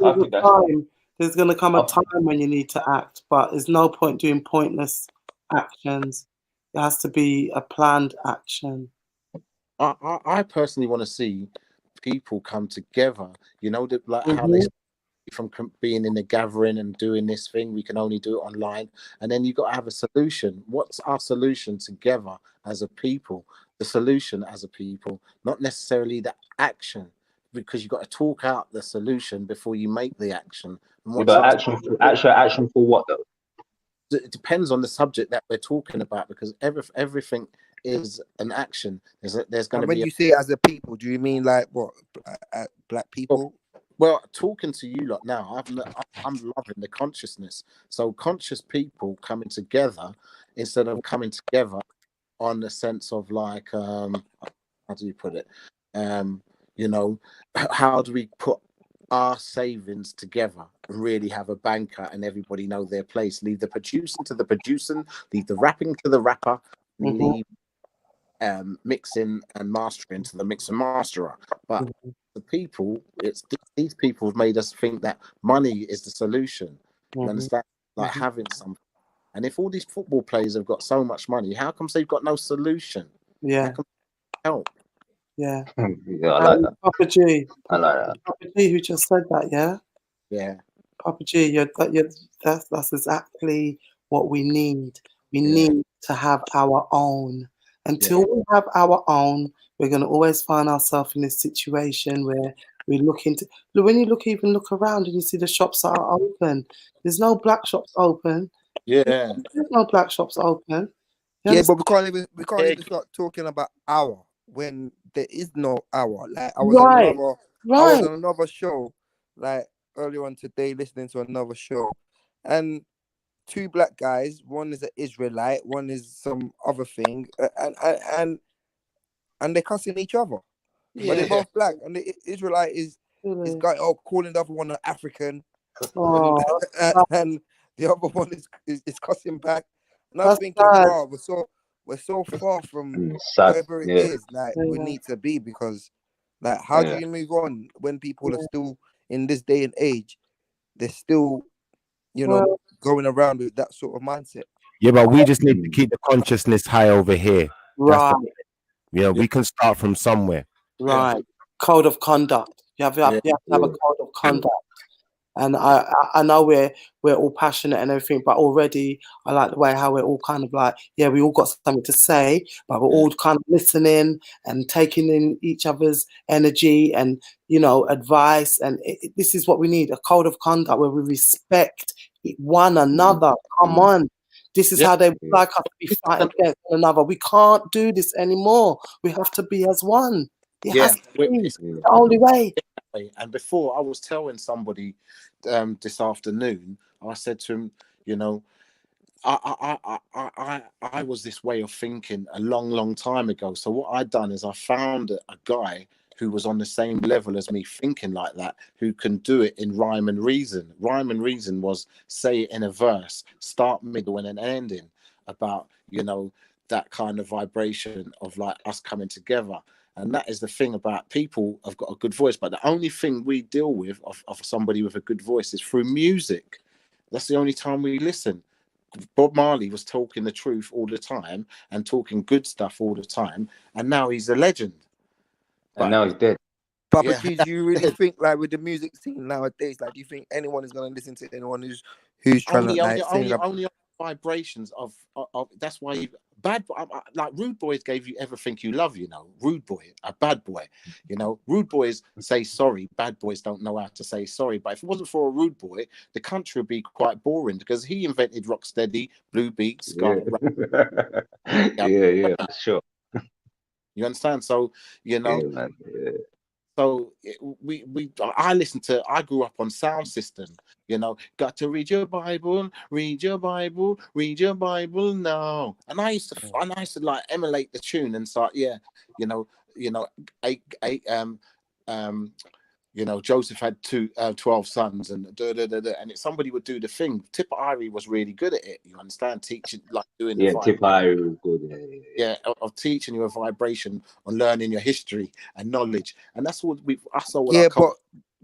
There's going to come a time when you need to act, but there's no point doing pointless actions. It has to be a planned action. I personally want to see people come together. How they, from being in a gathering and doing this thing, we can only do it online. And then you got to have a solution. What's our solution together as a people? The solution as a people, not necessarily the action, because you got to talk out the solution before you make the action. Action for what though? It depends on the subject that we're talking about, because everything is an action. There's going to be. When you say as a people, do you mean like what? Black people? Well, talking to you lot now, I'm loving the consciousness. So conscious people coming together instead of coming together on the sense of like, how do you put it? How do we put our savings together and really have a banker and everybody know their place? Leave the producing to the producing, leave the rapping to the rapper, leave mixing and mastering to the mix and masterer. But the people, these people have made us think that money is the solution. You understand? Like having something. And if all these football players have got so much money, how come they've got no solution? Yeah. How come they help? Yeah. Yeah, I like that. Papa G. I like that. Papa G, who just said that, yeah? Yeah. Papa G, that's exactly what we need. We need to have our own. Until we have our own, we're going to always find ourselves in this situation where we look into. When you even look around and you see the shops are open, there's no black shops open. Yeah. There's no black shops open. Yeah, but we can't even start talking about our when there is no hour. Like I was on another show, like earlier on today, listening to another show, and two black guys. One is an Israelite. One is some other thing, and they're cussing each other. Yeah. But they're both black, and the Israelite is guy calling the other one an African, and the other one is cussing back. And I'm thinking, wow, we're so far from wherever it is like we need to be, because like how do you move on when people are still in this day and age? They're still, going around with that sort of mindset. Yeah, but we just need to keep the consciousness high over here. Right. We can start from somewhere. Right. Code of conduct. You have to have a code of conduct. And I know we're all passionate and everything, but already I like the way how we're all kind of like, we all got something to say, but we're all kind of listening and taking in each other's energy and, advice. And this is what we need, a code of conduct where we respect one another. Come on. This is how they would like us to be fighting against one another. We can't do this anymore. We have to be as one. It has to be the only way. And before, I was telling somebody this afternoon, I said to him, I was this way of thinking a long time ago. So what I done is I found a guy who was on the same level as me, thinking like that, who can do it in rhyme and reason. Rhyme and reason was say it in a verse, start, middle, and an ending, about that kind of vibration of like us coming together. And that is the thing about people have got a good voice. But the only thing we deal with of somebody with a good voice is through music. That's the only time we listen. Bob Marley was talking the truth all the time and talking good stuff all the time. And now he's a legend. And now he's dead. Papa G, do you really think, like, with the music scene nowadays, like, do you think anyone is going to listen to anyone who's trying to only vibrations of that's why like Rude Boys gave you Everything You Love, Rude Boy, a bad boy, Rude Boys say sorry, bad boys don't know how to say sorry. But if it wasn't for a Rude Boy, the country would be quite boring, because he invented Rocksteady, Blue Beats, sure. You understand? So so I grew up on Sound System, got to read your Bible now. And I used to like emulate the tune and start, Joseph had 12 sons and and somebody would do the thing. Tipper Irie was really good at it. You understand? Teaching, like doing Tipper Irie was good. Of teaching you a vibration on learning your history and knowledge, and that's what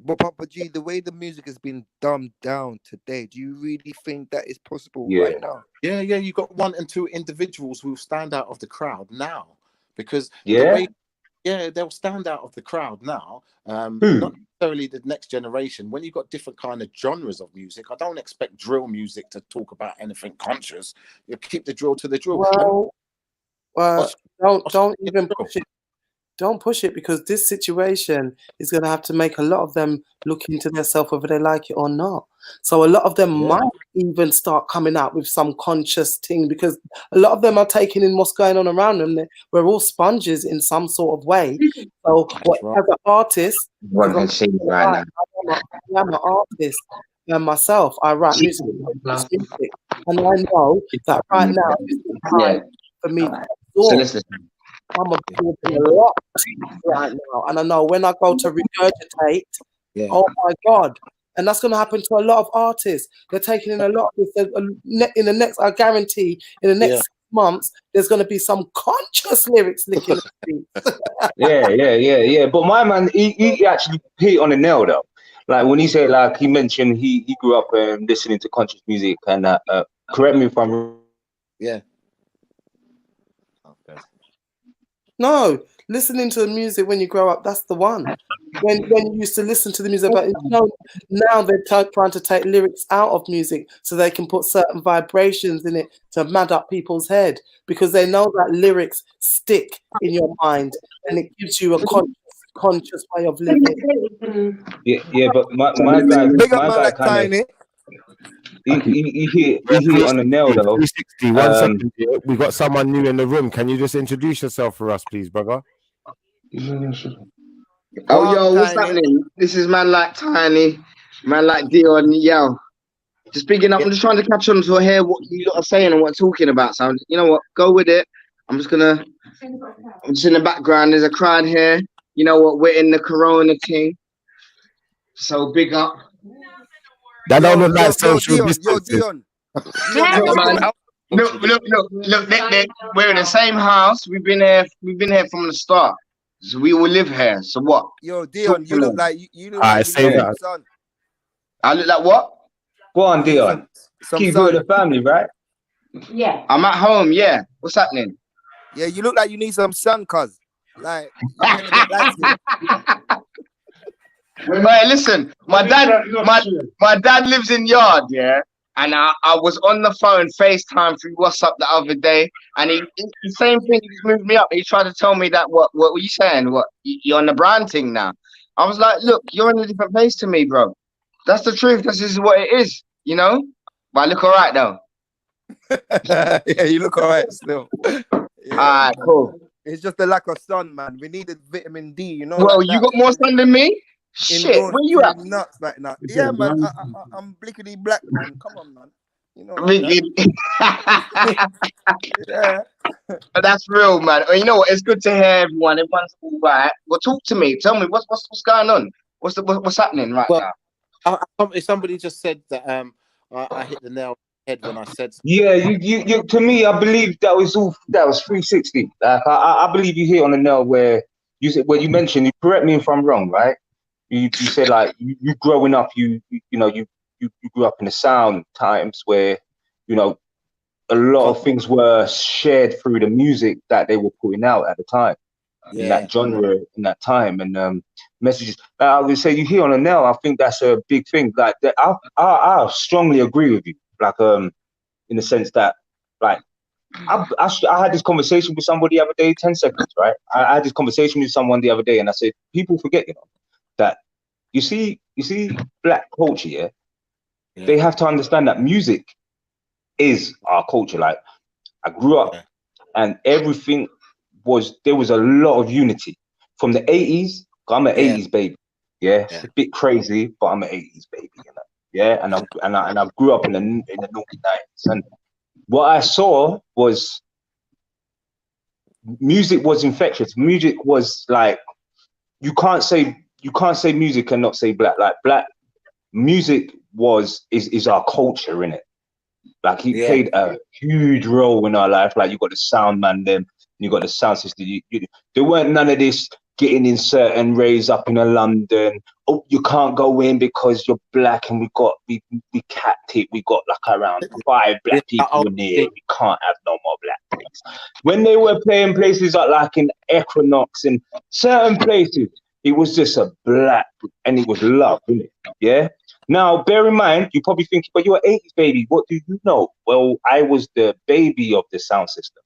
But Papa G, the way the music has been dumbed down today, do you really think that is possible right now? Yeah. You got one and two individuals who stand out of the crowd now, because they'll stand out of the crowd now. Not necessarily the next generation. When you've got different kind of genres of music, I don't expect drill music to talk about anything conscious. You keep the drill to the drill. Don't even push it. Don't push it, because this situation is going to have to make a lot of them look into themselves, whether they like it or not. So a lot of them might even start coming out with some conscious thing, because a lot of them are taking in what's going on around them. We're all sponges in some sort of way. So as an artist, I'm an artist myself. I write music, and I know that right now is the time for me to absorb. I'm absorbing a lot right now, and I know when I go to regurgitate, oh my God, and that's going to happen to a lot of artists. They're taking in a lot of this. In the next, I guarantee, in the next months, there's going to be some conscious lyrics licking the yeah. But my man, he actually hit on the nail though. Like when he said, like he mentioned, he grew up listening to conscious music, and correct me if I'm wrong. No, listening to the music when you grow up, that's the one. When you used to listen to the music, but now they're trying to take lyrics out of music so they can put certain vibrations in it to mad up people's head, because they know that lyrics stick in your mind and it gives you a conscious way of living. Yeah, but my guy kind of... He hit on the nail though. 360. 1 second. We got someone new in the room. Can you just introduce yourself for us, please, brother? Oh, yo, what's happening? This is man like Tiny, man like Dion, yo. Just bigging up. I'm just trying to catch on to hear what you lot are saying and what talking about. So you know what? Go with it. I'm just in the background. There's a crowd here. You know what? We're in the Corona thing. So big up. That don't look like social distancing. Look. We're in the same house. We've been here from the start. So we all live here. So what? Yo, Dion, you look like you look I like say that. son. I look like what? Go on, Dion. Keep with the family, right? Yeah. I'm at home. Yeah. What's happening? Yeah, you look like you need some sun, cuz. Like, Right, listen, my dad lives in Yard, yeah, and I was on the phone FaceTime through WhatsApp the other day, and he the same thing. He just moved me up. He tried to tell me that what were you saying? What you're on the brand thing now? I was like, look, you're in a different place to me, bro. That's the truth. This is what it is, you know. But I look all right though. Yeah, you look all right still. Yeah. All right, cool. It's just the lack of sun, man. We needed vitamin D, you know. Well, like you got more sun than me. Shit, where you at? Nuts like that. Yeah, man. I'm blickety black, man. Come on, man. You know. Yeah. But that's real, man. You know what? It's good to hear everyone. Everyone's all right. Well, talk to me. Tell me what's going on. What's happening right now? Somebody just said that I hit the nail on the head when I said. Yeah, you. To me, I believe that was 360. Like I believe you hit on the nail where you mentioned. You correct me if I'm wrong, right? You said like you growing up, you grew up in the sound times where a lot of things were shared through the music that they were putting out at the time, in that genre, in that time, and messages. I would say you hear on the nail. I think that's a big thing. Like I strongly agree with you. Like in the sense that like I had this conversation with somebody the other day. 10 seconds, right? I had this conversation with someone the other day, and I said people forget, that you see black culture, yeah, they have to understand that music is our culture. Like I grew up and everything there was a lot of unity from the 80s. I'm an 80s baby, it's a bit crazy, but I'm an 80s baby, and I grew up in the naughty 90s, and what I saw was music was infectious. Music was like, you can't say music and not say black. Like black music is our culture, innit? Like it played a huge role in our life. Like you got the sound man, then you got the sound system. There weren't none of this getting in certain raves up in London. Oh, you can't go in because you're black, and we capped it. We got like around 5 black people in here. We can't have no more black things. When they were playing places like in Equinox and certain places, it was just a black, and it was love, innit? Yeah. Now, bear in mind, you probably think, but you're an 80s baby. What do you know? Well, I was the baby of the sound system.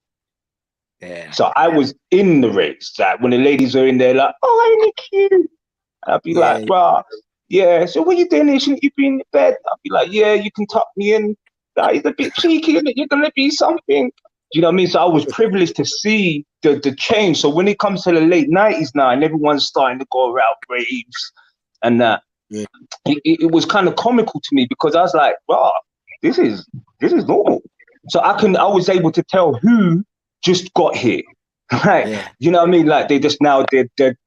Yeah. So I was in the race. Like when the ladies are in there, like, oh, ain't it cute? I'd be like, bro, so what you doing? Shouldn't you be in bed? I'd be like, yeah, you can tuck me in. Like, it's a bit cheeky, isn't it? You're gonna be something. You know what I mean? So I was privileged to see the change. So when it comes to the late 90s now, and everyone's starting to go around raves and that, it was kind of comical to me, because I was like, wow, this is normal. So I was able to tell who just got here, right? You know what I mean? Like they just now,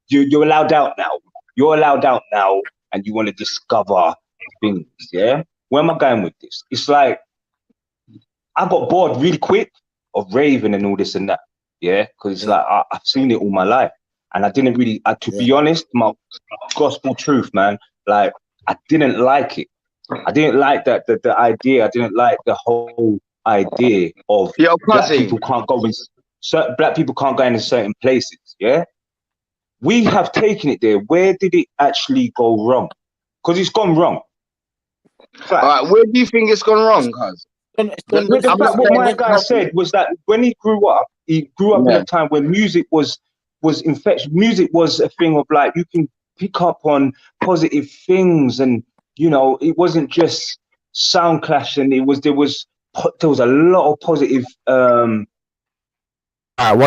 you're allowed out now. You're allowed out now, and you want to discover things. Yeah. Where am I going with this? It's like I got bored really quick of raving and all this and that. Yeah, because it's like I've seen it all my life, and I didn't really. To be honest, my gospel truth, man. Like I didn't like it. I didn't like that the idea. I didn't like the whole idea of black people can't go in black people can't go into certain places. Yeah, we have taken it there. Where did it actually go wrong? Because it's gone wrong. All right, where do you think it's gone wrong, cuz? What my guy said was that when he grew up in a time when music was infectious. Music was a thing of like, you can pick up on positive things, and it wasn't just sound clash, and there was a lot of positive. One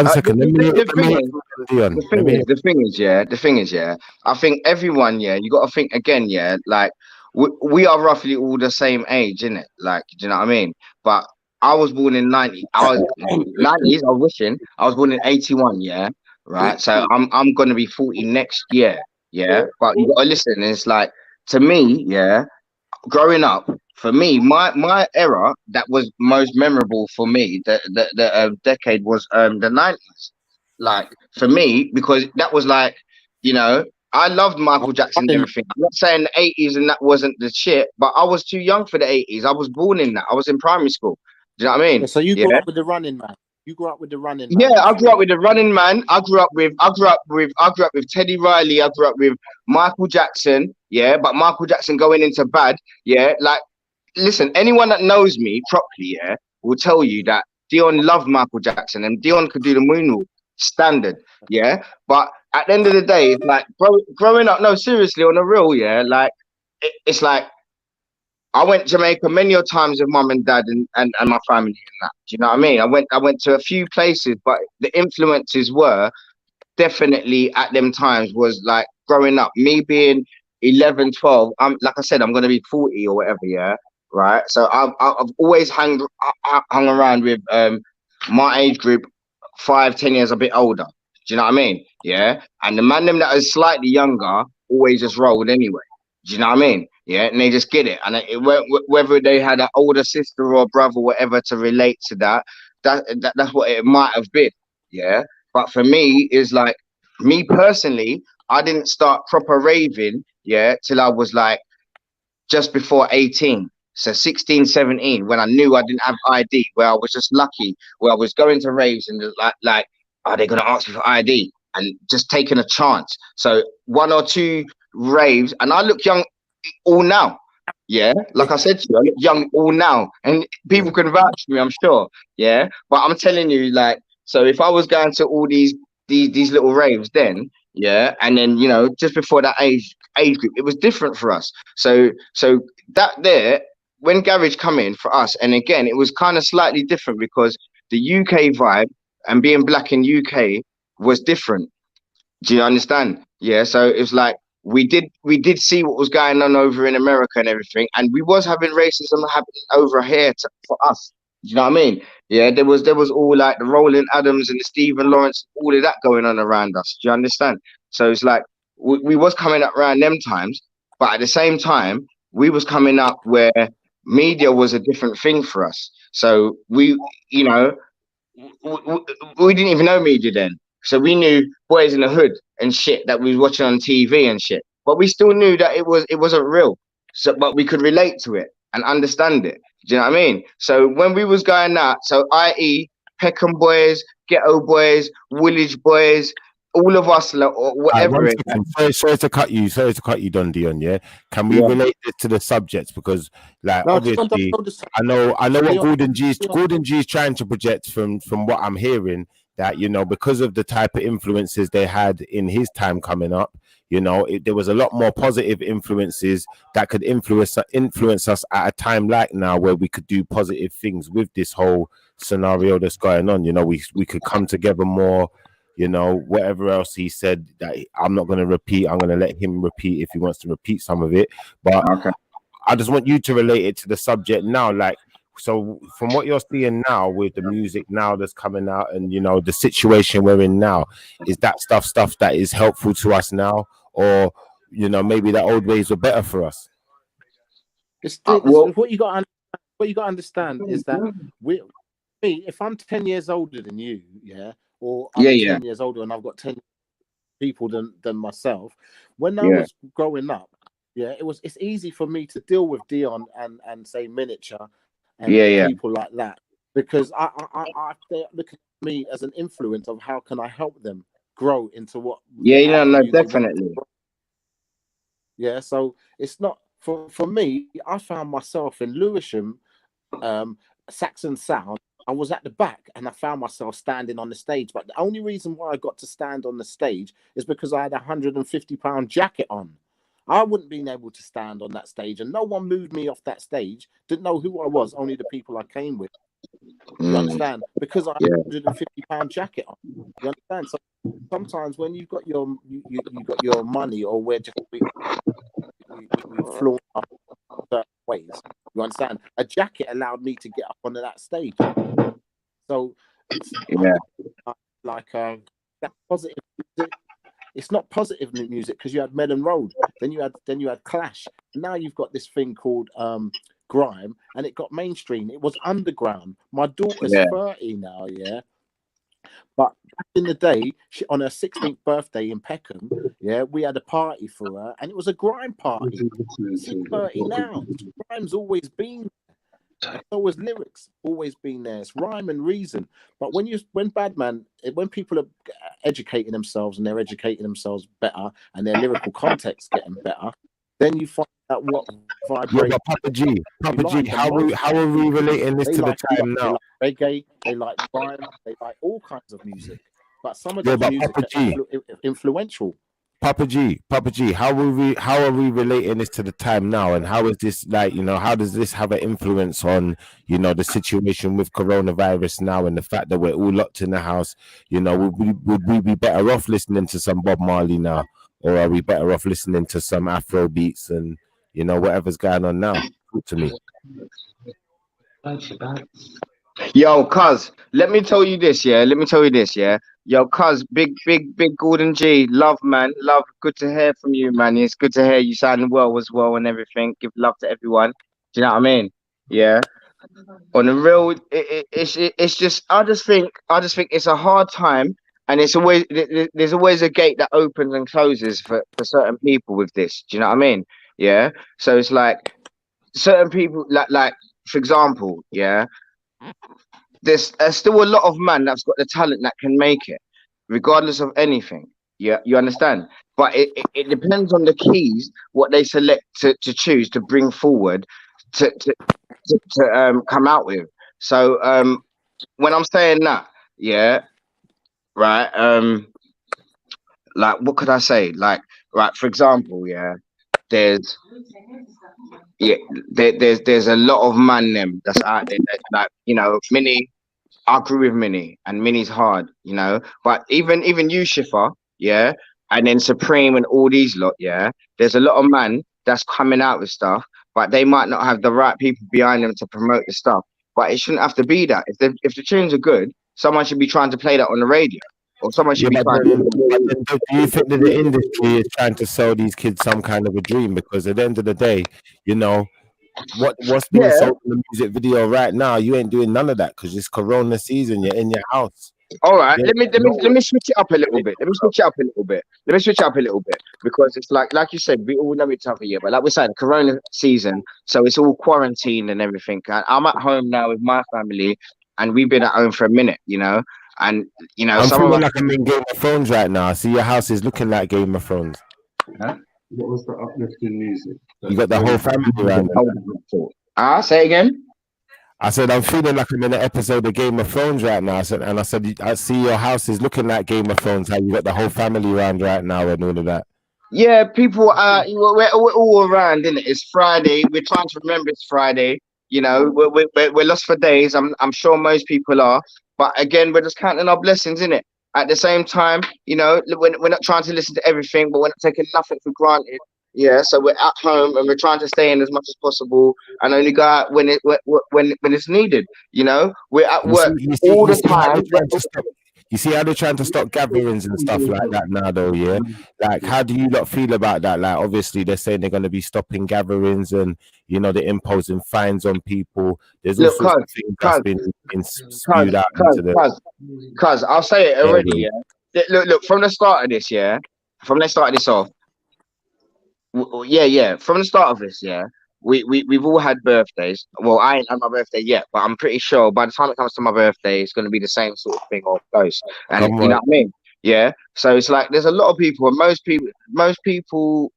second. The thing is, I think everyone, you got to think again, like we are roughly all the same age, innit? Like, do you know what I mean? But I was born in 90. I was 90s. I was wishing I was born in 81. Yeah, right. So I'm gonna be 40 next year. Yeah, but you gotta listen. It's like, to me, yeah, growing up, for me, my era that was most memorable for me, the decade was the 90s. Like, for me, because that was like, you know, I loved Michael Jackson and everything. I'm not saying the 80s and that wasn't the shit, but I was too young for the 80s. I was born in that. I was in primary school. Do you know what I mean? Yeah, so you grew up with the Running Man. You grew up with the Running Man. Yeah, I grew up with the Running Man. I grew up with Teddy Riley. I grew up with Michael Jackson. Yeah, but Michael Jackson going into bad. Yeah, like, listen, anyone that knows me properly, yeah, will tell you that Dion loved Michael Jackson and Dion could do the moonwalk standard. Yeah, but at the end of the day, it's like growing up. No, seriously, on the real, yeah, like it's like, I went Jamaica many a times with mum and dad and my family and that. Do you know what I mean? I went to a few places, but the influences were definitely at them times was like growing up, me being 11, 12. Like I said, I'm gonna be 40 or whatever, yeah. Right. So I've always hung around with my age group, 5, 10 years a bit older. Do you know what I mean? Yeah. And the man them that is slightly younger always just rolled anyway. Do you know what I mean? Yeah, and they just get it. And whether they had an older sister or brother, whatever, to relate to that's what it might have been. Yeah. But for me, is like, me personally, I didn't start proper raving, yeah, till I was like just before 18. So 16, 17, when I knew I didn't have ID, where I was just lucky, where I was going to raves and like, are they going to ask me for ID? And just taking a chance. So 1 or 2 raves, and I look young all now. Yeah, like I said to you, I look young all now, and people can vouch for me, I'm sure. Yeah, but I'm telling you, like, so if I was going to all these little raves then, yeah, and then, you know, just before that age group, it was different for us. So that there, when Garage come in for us, and again, it was kind of slightly different because the UK vibe and being black in UK was different. Do you understand? Yeah, so it's like we did see what was going on over in America and everything, and we was having racism happening over here for us. Do you know what I mean? Yeah, there was all like the Roland Adams and the Stephen Lawrence, all of that going on around us. Do you understand? So it's like we was coming up around them times, but at the same time, we was coming up where media was a different thing for us. So we, you know, we didn't even know media then. So we knew Boys in the Hood and shit that we was watching on TV and shit, but we still knew that it wasn't real. So, but we could relate to it and understand it. Do you know what I mean? So when we was going out, so i.e. Peckham Boys, Ghetto Boys, Woolwich Boys, all of us, or whatever. Sorry to cut you, Don Dion. Yeah, can we relate this to the subjects, because, like, obviously, I know what Gordon G is trying to project from what I'm hearing, that, you know, because of the type of influences they had in his time coming up, you know, there was a lot more positive influences that could influence us at a time like now, where we could do positive things with this whole scenario that's going on. You know, we could come together more. You know, whatever else he said that I'm not going to repeat, I'm going to let him repeat if he wants to repeat some of it. But okay, I just want you to relate it to the subject now. Like, so from what you're seeing now with the music now that's coming out, and, you know, the situation we're in now, is that stuff that is helpful to us now, or, you know, maybe the old ways were better for us? What you got to understand is that if I'm 10 years older than you, yeah, or I'm 10 years older and I've got 10 people than myself. When I was growing up, it's easy for me to deal with Dion and say Miniature and people like that, because I they look at me as an influence of how can I help them grow into what. Definitely. Yeah, so it's not for me. I found myself in Lewisham, Saxon Sound. I was at the back and I found myself standing on the stage. But the only reason why I got to stand on the stage is because I had a £150 jacket on. I wouldn't been able to stand on that stage, and no one moved me off that stage. Didn't know who I was, only the people I came with. You understand? Because I had a £150 jacket on. You understand? So sometimes when you've got your money, or we're just we flaunt You understand? A jacket allowed me to get up onto that stage. So it's like that positive music. It's not positive music because you had Melon Road, then you had Clash, and now you've got this thing called grime, and it got mainstream. It was underground. My daughter's 30 now, yeah. But back in the day, on her 16th birthday in Peckham, we had a party for her, and it was a grime party. She's 30 now. Grime's always been there. So was lyrics, always been there. It's rhyme and reason. But when people are educating themselves and they're educating themselves better, and their lyrical context getting better, then you find out what vibrates. Yeah, but Papa G, how are we relating this to the time now? They like reggae, they like grime, they like all kinds of music. But some of the music is influential. Papa G, how are we relating this to the time now, and how is this how does this have an influence on the situation with coronavirus now, and the fact that we're all locked in the house? Would we be better off listening to some Bob Marley now, or are we better off listening to some Afro beats and whatever's going on now? Talk to me. Yo, cuz, let me tell you this, yeah. Yo, cuz, big Gordon G, love, man, love. Good to hear from you, man. It's good to hear you sounding well as well and everything. Give love to everyone. Do you know what I mean? Yeah. On the real, it's just, I just think it's a hard time, and there's always a gate that opens and closes for certain people with this. Do you know what I mean? Yeah. So it's like certain people, like for example, yeah. There's still a lot of man that's got the talent that can make it, regardless of anything. Yeah, you understand? But it depends on the keys, what they select to choose to bring forward to come out with. So when I'm saying that, yeah, right, like what could I say? Like, right, for example, yeah, there's a lot of man them that's out there that, Minnie. I agree with Minnie, and Minnie's hard, but even you, Schiffer, yeah, and then Supreme and all these lot, yeah, there's a lot of man that's coming out with stuff, but they might not have the right people behind them to promote the stuff. But it shouldn't have to be that. If the tunes are good, someone should be trying to play that on the radio, or someone should be trying do you think that the industry is trying to sell these kids some kind of a dream? Because at the end of the day, what's being sold in the music video right now, you ain't doing none of that because it's Corona season. You're in your house. All right, let me switch it up a little bit. Let me switch it up a little bit because it's like you said, we all know each other, yeah. But like we said, Corona season, so it's all quarantine and everything. I'm at home now with my family, and we've been at home for a minute, and I'm feeling like I'm in Game of Thrones right now. I see your house is looking like Game of Thrones. Huh? What was the uplifting music? You got the whole family around. Say it again. I said I'm feeling like I'm in an episode of Game of Thrones right now. I said I see your house is looking like Game of Thrones. How you got the whole family around right now and all of that. Yeah, people. We're all around, innit? It's Friday. We're trying to remember it's Friday. We're lost for days. I'm sure most people are. But again, we're just counting our blessings, innit? At the same time, we're not trying to listen to everything, but we're not taking nothing for granted. Yeah, so we're at home and we're trying to stay in as much as possible and only go out when it's needed. We're at work all the time. You see how they're trying to stop gatherings and stuff like that now, though, yeah? Like, how do you lot feel about that? Like, obviously, they're saying they're going to be stopping gatherings and, they're imposing fines on people. There's all sorts of things that's been spewed out into the... Cuz, I'll say it already, yeah? Look, from the start of this, yeah? From the start of this off, from the start of this, yeah? We've all had birthdays. Well, I ain't had my birthday yet, but I'm pretty sure by the time it comes to my birthday, it's going to be the same sort of thing or close. And you know what I mean? Yeah. So it's like there's a lot of people, and most people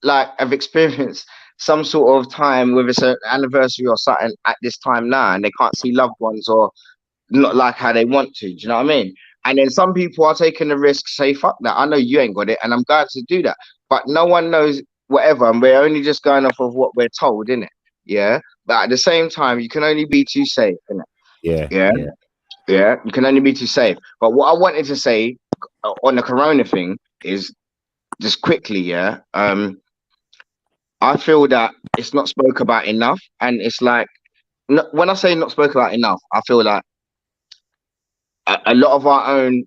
like have experienced some sort of time, whether it's an anniversary or something at this time now, and they can't see loved ones or not like how they want to. Do you know what I mean? And then some people are taking the risk, say, fuck that. I know you ain't got it, and I'm going to do that. But no one knows whatever, and we're only just going off of what we're told, innit? Yeah. But at the same time, you can only be too safe, innit? Yeah. You can only be too safe. But what I wanted to say on the Corona thing is just quickly, yeah. I feel that it's not spoke about enough, and it's like when I say not spoke about enough, I feel like a lot of our own,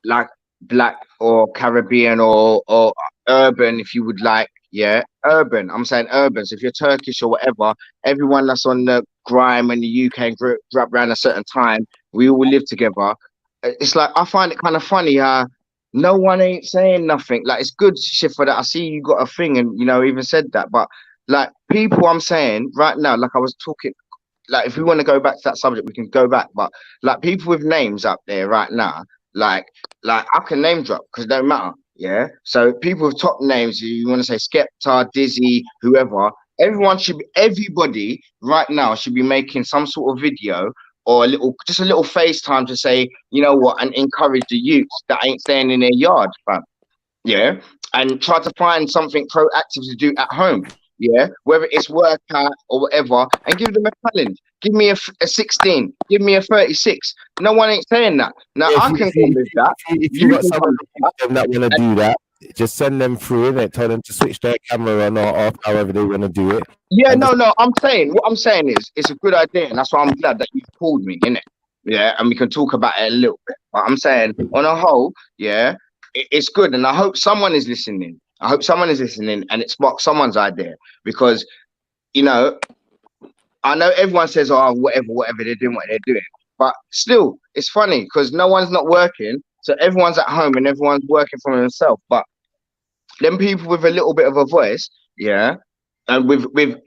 like black or Caribbean or urban, if you would like, urban. I'm saying urban. So if you're Turkish or whatever, everyone that's on the grime in the UK grew up around a certain time, we all live together. It's like I find it kind of funny how no one ain't saying nothing. Like it's good, Schiffer, that I see you got a thing and even said that. But like people, I'm saying right now, like I was talking, like if we want to go back to that subject, we can go back. But like people with names up there right now, like I can name drop because it don't matter. Yeah. So people with top names, you want to say Skepta, Dizzy, whoever, everybody right now should be making some sort of video or just a little FaceTime to say, you know what, and encourage the youths that ain't staying in their yard, fam. Yeah. And try to find something proactive to do at home. Yeah, whether it's workout or whatever, and give them a challenge. Give me a 16, give me a 36. No one ain't saying that. Now I can come with that. If you got someone that want to do that, just send them through it. Tell them to switch their camera on or off, however they want to do it. Yeah, no. What I'm saying is it's a good idea, and that's why I'm glad that you called me, innit? Yeah, and we can talk about it a little bit. But I'm saying on a whole, yeah, it's good, and I hope someone is listening. I hope someone is listening and it sparks someone's idea because, I know everyone says, oh, whatever, they're doing what they're doing. But still, it's funny because no one's not working. So everyone's at home and everyone's working for themselves. But them people with a little bit of a voice, yeah. And what I'm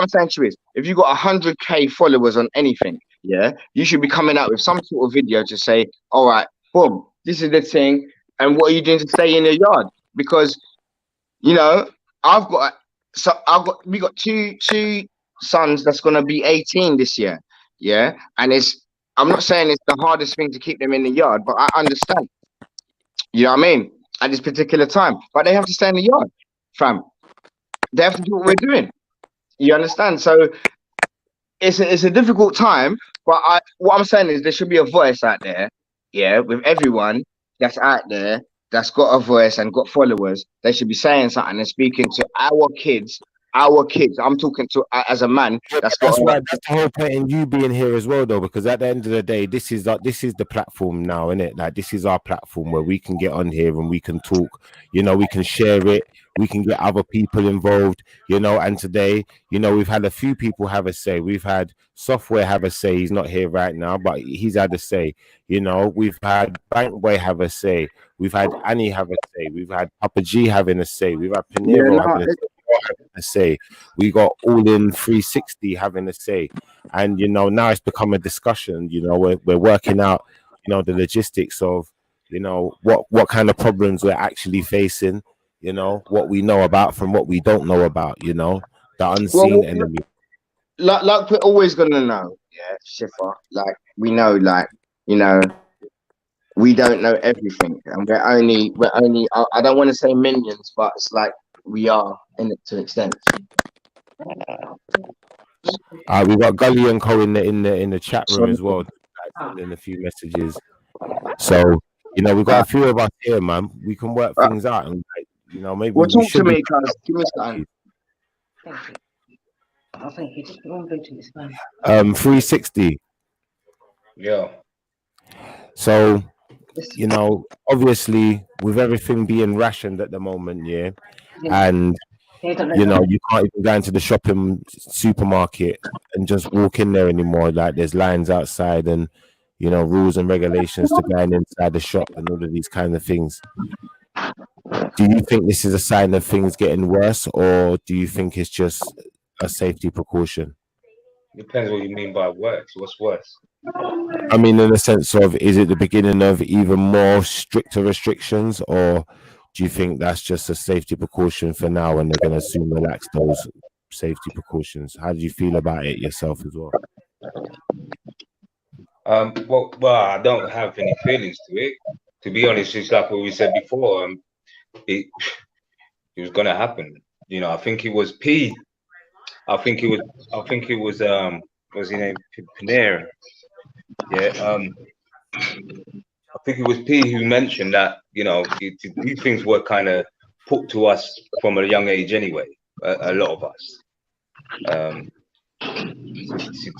saying to you is, if you've got 100K followers on anything, yeah, you should be coming out with some sort of video to say, all right, boom, this is the thing. And what are you doing to stay in your yard? Because, we got two sons that's gonna be 18 this year. Yeah. And I'm not saying it's the hardest thing to keep them in the yard, but I understand. You know what I mean? At this particular time. But they have to stay in the yard, fam. They have to do what we're doing. You understand? So it's a difficult time, but what I'm saying is there should be a voice out there, yeah, with everyone that's out there that's got a voice and got followers. They should be saying something and speaking to our kids. I'm talking to as a man. That's the whole point in you being here as well, though, because at the end of the day, this is the platform now, isn't it? Like this is our platform where we can get on here and we can talk. We can share it. We can get other people involved. And today, we've had a few people have a say. We've had Software have a say. He's not here right now, but he's had a say. We've had Bankboy have a say. We've had Annie have a say. We've had Papa G having a say. We've had Pinero having a say. We got All In 360 having a say. And now it's become a discussion. We're working out the logistics of what kind of problems we're actually facing, what we know about from what we don't know about, the unseen enemy. Like we're always gonna know, yeah, Schiffer. Like we know, we don't know everything, and we're only. I don't want to say minions, but it's like we are in it to an extent. We got Gully and Co in the chat room as well, in a few messages. So we've got a few of us here, man. We can work things out, and maybe we'll talk to me, guys. Give me something. I think you just one Bluetooth is fine. 360. Yeah. So, obviously, with everything being rationed at the moment, yeah. And you can't even go into the supermarket and just walk in there anymore. Like there's lines outside and rules and regulations to going inside the shop and all of these kind of things. Do you think this is a sign of things getting worse, or do you think it's just a safety precaution? Depends what you mean by worse. What's worse? I mean, in the sense of, is it the beginning of even more stricter restrictions, or do you think that's just a safety precaution for now and they're going to soon relax those safety precautions? How do you feel about it yourself as well? Well, I don't have any feelings to it. To be honest, it's like what we said before. It was going to happen. I think it was P. I think it was what's his name? Pinero. Yeah. I think it was P who mentioned that these things were kind of put to us from a young age anyway. A lot of us.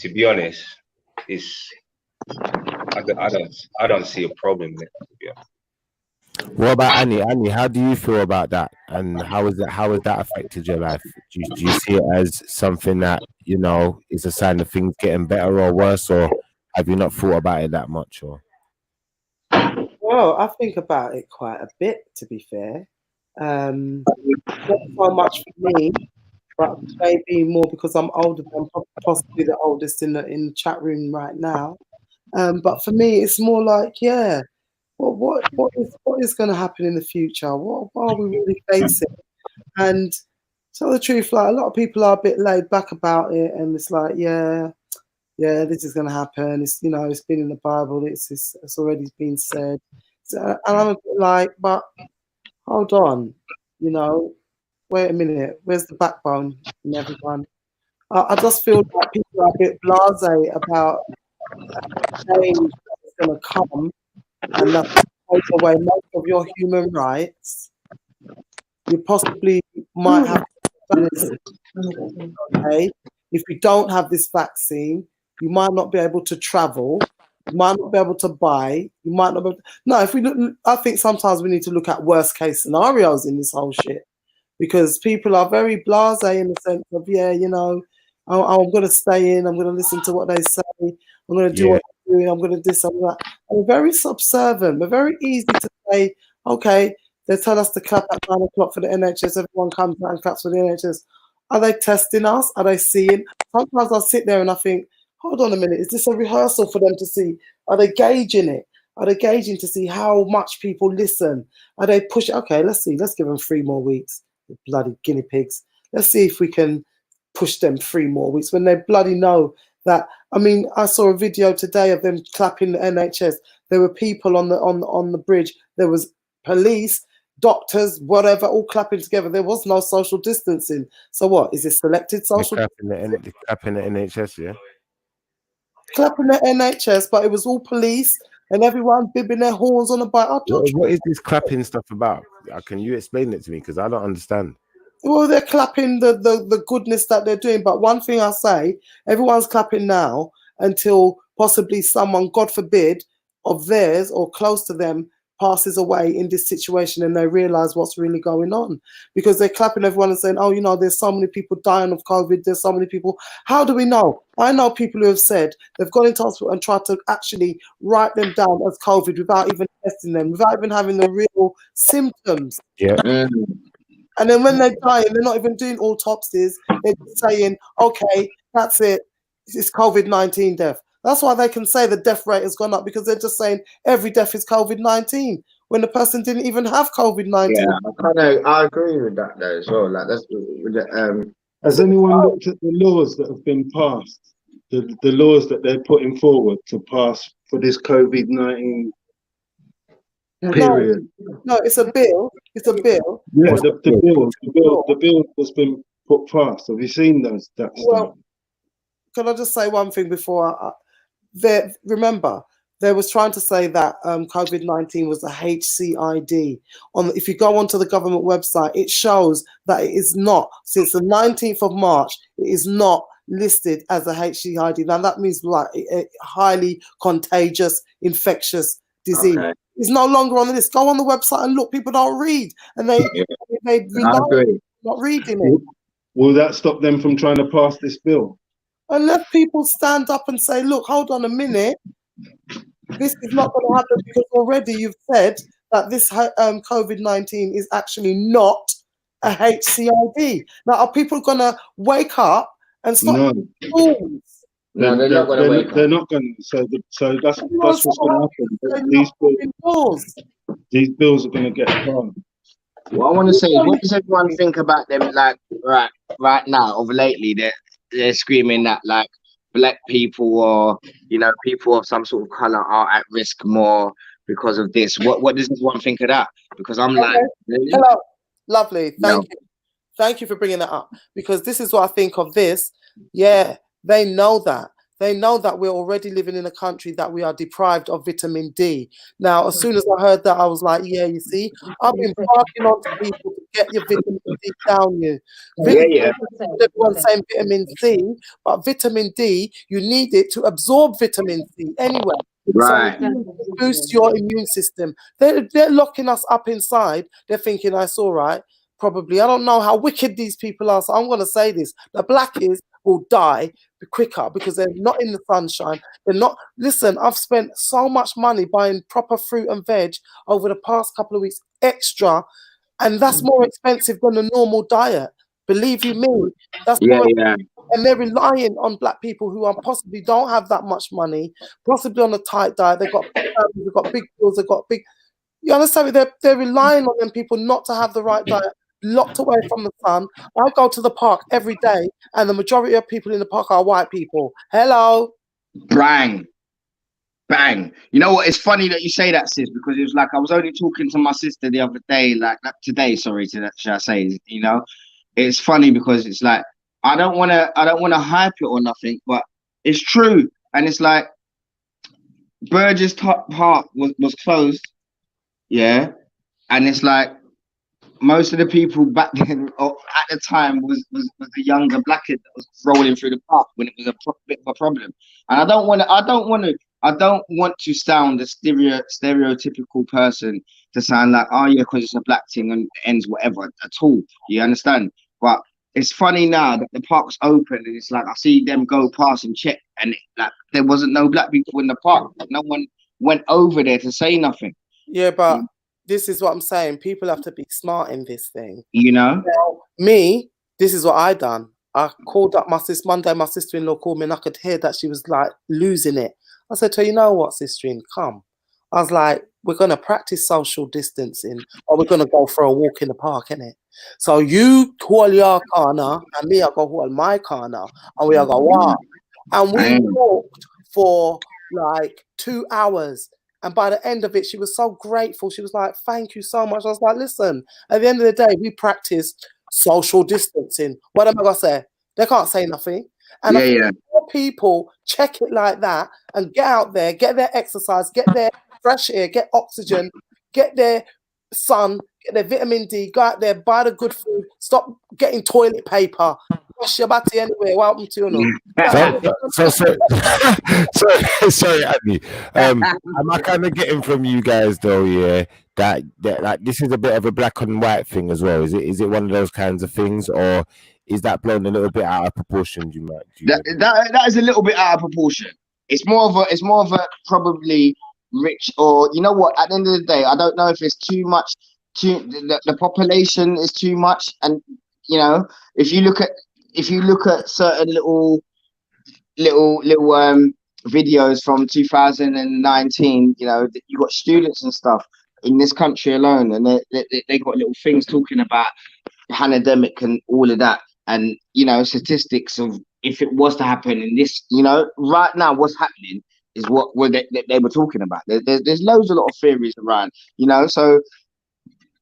To be honest, I don't see a problem with it. Yeah. What about Annie? Annie, how do you feel about that? And how has that affected your life? Do you see it as something that, you know, is a sign of things getting better or worse, or have you not thought about it that much? Or well, I think about it quite a bit, to be fair. Not so much for me, but maybe more because I'm older than possibly the oldest in the chat room right now. But for me, it's more like, yeah, what is going to happen in the future? What are we really facing? And to tell the truth, like a lot of people are a bit laid back about it, and it's like, yeah, this is going to happen. It's, you know, it's been in the Bible. It's already been said. So, and I'm a bit like, but hold on, you know, wait a minute. Where's the backbone in everyone? I just feel like people are a bit blasé about change that's going to come, and that takes away most of your human rights. You possibly might have to, okay, if you don't have this vaccine, you might not be able to travel, you might not be able to buy, you might not be able to, no, if we look, I think sometimes we need to look at worst case scenarios in this whole shit, because people are very blasé in the sense of, yeah, you know, I'm going to stay in, I'm going to listen to what they say, I'm going to do what I'm doing, I'm going to do this and that. And we're very subservient. We're very easy to say, okay, they tell us to clap at 9 o'clock for the NHS, everyone comes out and claps for the NHS. Are they testing us? Are they seeing? Sometimes I sit there and I think, hold on a minute, is this a rehearsal for them to see? Are they gauging it? Are they gauging to see how much people listen? Are they pushing? Okay, let's see, let's give them 3 more weeks, the bloody guinea pigs. Let's see if we can push them 3 more weeks when they bloody know that. I mean, I saw a video today of them clapping the NHS. There were people on the bridge. There was police, doctors, whatever, all clapping together. There was no social distancing. So what? Is it selected social? Clapping the NHS, yeah. Clapping the NHS, but it was all police and everyone bibbing their horns on the bike. What is this clapping stuff about? Can you explain it to me? Because I don't understand. Well, they're clapping the goodness that they're doing. But one thing I say, everyone's clapping now until possibly someone, God forbid, of theirs or close to them passes away in this situation and they realize what's really going on. Because they're clapping everyone and saying, oh, you know, there's so many people dying of COVID. There's so many people. How do we know? I know people who have said they've gone into hospital and tried to actually write them down as COVID without even testing them, without even having the real symptoms. Yeah. And then when they're dying, they're not even doing autopsies. They're just saying, okay, that's it. It's COVID-19 death. That's why they can say the death rate has gone up, because they're just saying every death is COVID-19 when the person didn't even have COVID-19. Yeah, I agree with that though as well. Like that's has anyone looked at the laws that have been passed? The laws that they're putting forward to pass for this COVID-19 period? No, it's a bill. It's a bill. Yeah, the bill that's been put past. Have you seen those? Well, can I just say one thing before? Remember, they was trying to say that COVID-19 was a HCID. If you go onto the government website, it shows that it is not. Since the 19th of March, it is not listed as a HCID. Now that means like a highly contagious, infectious disease. Okay. It's no longer on the list. Go on the website and look. People don't read, and they rely not reading it. Will that stop them from trying to pass this bill? Unless people stand up and say, look, hold on a minute, this is not going to happen, because already you've said that this COVID-19 is actually not a HCID. Now, are people going to wake up and start? No, they're not going to wake up. They're not going to. So that's what's going to happen. These bills are going to get passed. What I want to say is, what does everyone think about them, like, right now, or lately, they're screaming that, like, black people or, you know, people of some sort of color are at risk more because of this. What does everyone think of that? Because I'm like, really? Hello, lovely. Thank you. Thank you for bringing that up, because this is what I think of this. Yeah, they know that. They know that we're already living in a country that we are deprived of vitamin D. Now, as soon as I heard that, I was like, yeah, you see, I've been barking on to people to get your vitamin D down you. Yeah. Everyone's saying vitamin C, but vitamin D, you need it to absorb vitamin C anyway. Right. So boost your immune system. They're locking us up inside. They're thinking, that's all right. Probably. I don't know how wicked these people are. So I'm going to say this. The blackies will die quicker because they're not in the sunshine. They're not. Listen, I've spent so much money buying proper fruit and veg over the past couple of weeks extra. And that's more expensive than the normal diet. Believe you me. That's more and they're relying on black people who are possibly don't have that much money, possibly on a tight diet. They've got families, they've got big bills, they've got big. You understand me? They're relying on them people not to have the right diet, locked away from the sun. I go to the park every day, and the majority of people in the park are white people. Hello. Bang. You know what? It's funny that you say that, sis, because it was like I was only talking to my sister the other day, like today, sorry, should I say, you know? It's funny because it's like I don't wanna hype it or nothing, but it's true. And it's like Burgess Park was closed, yeah. And it's like most of the people back then or at the time was the younger black kid that was rolling through the park when it was a bit of a problem. And I don't want to sound a stereotypical person to sound like, oh yeah, because it's a black thing and it ends whatever at all. You understand? But it's funny now that the park's open and it's like I see them go past and check, and like there wasn't no black people in the park. No one went over there to say nothing. Yeah, but this is what I'm saying. People have to be smart in this thing. You know? Now, me, this is what I done. I called up my sister Monday. My sister-in-law called me, and I could hear that she was like losing it. I said to her, you know what, sister-in, come. I was like, we're going to practice social distancing, or we're going to go for a walk in the park, innit? So you call your corner, and me, I go hold my corner, and we are go walk. And we walked for like 2 hours. And by the end of it, she was so grateful. She was like, thank you so much. I was like, listen, at the end of the day, we practice social distancing. What am I going to say? They can't say nothing. And more people check it like that and get out there, get their exercise, get their fresh air, get oxygen, get their sun, get their vitamin D, go out there, buy the good food, stop getting toilet paper, wash your body anyway. Welcome to Sorry, Andy. Am I kind of getting from you guys though, yeah, that like this is a bit of a black and white thing as well? Is it one of those kinds of things, or is that blown a little bit out of proportion? That is a little bit out of proportion. It's more of a probably rich, or you know what? At the end of the day, I don't know if it's too much. The population is too much, and you know, if you look at certain little videos from 2019, you know, you got students and stuff in this country alone, and they got little things talking about pandemic and all of that. And, you know, statistics of if it was to happen in this, you know, right now, what's happening is what they were talking about. There's a lot of theories around, you know. So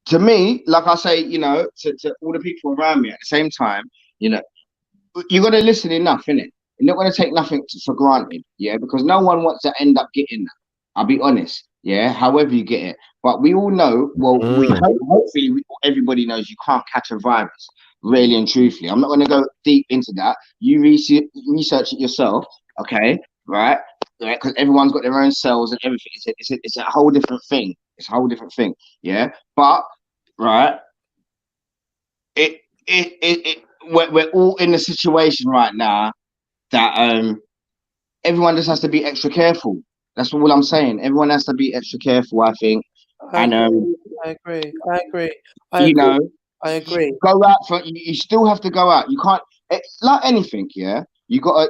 to me, like I say, you know, to all the people around me at the same time, you know, you got to listen enough, innit? You're not going to take nothing for granted, yeah, because no one wants to end up getting that. I'll be honest, yeah, however you get it. But we all know, well, hopefully everybody knows you can't catch a virus. Really and truthfully, I'm not going to go deep into that. You research it yourself, okay? Right? Because everyone's got their own cells and everything. It's a whole different thing. It's a whole different thing, yeah. But right, we're all in a situation right now that everyone just has to be extra careful. That's all I'm saying. Everyone has to be extra careful, I think. I agree. I agree. Go out you still have to go out. You can't, like anything, yeah. You gotta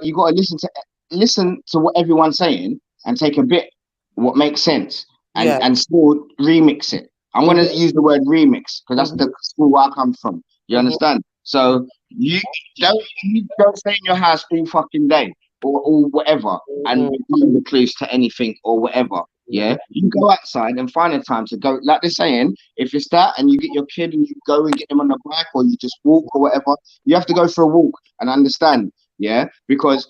listen to what everyone's saying and take a bit what makes sense and still remix it. I'm gonna use the word remix because that's the school I come from. You understand? So you don't stay in your house all fucking day or whatever and follow the clues to anything or whatever. Yeah, you can go outside and find a time to go. Like they're saying, if it's that and you get your kid and you go and get them on the bike or you just walk or whatever, you have to go for a walk and understand. Yeah, because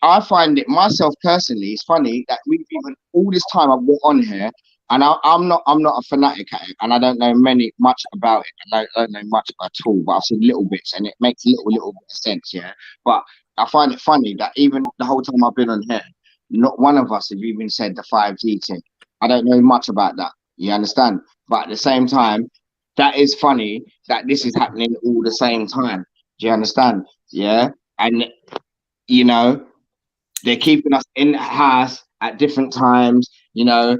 I find it myself personally. It's funny that we've even all this time I've been on here. and I'm not a fanatic at it, and I don't know much about it. I don't know much at all, but I've seen little bits, and it makes little bit of sense, yeah. But I find it funny that even the whole time I've been on here, not one of us have even said the 5G thing. I don't know much about that. You understand? But at the same time, that is funny that this is happening all the same time. Do you understand? Yeah, and you know, they're keeping us in the house at different times. You know,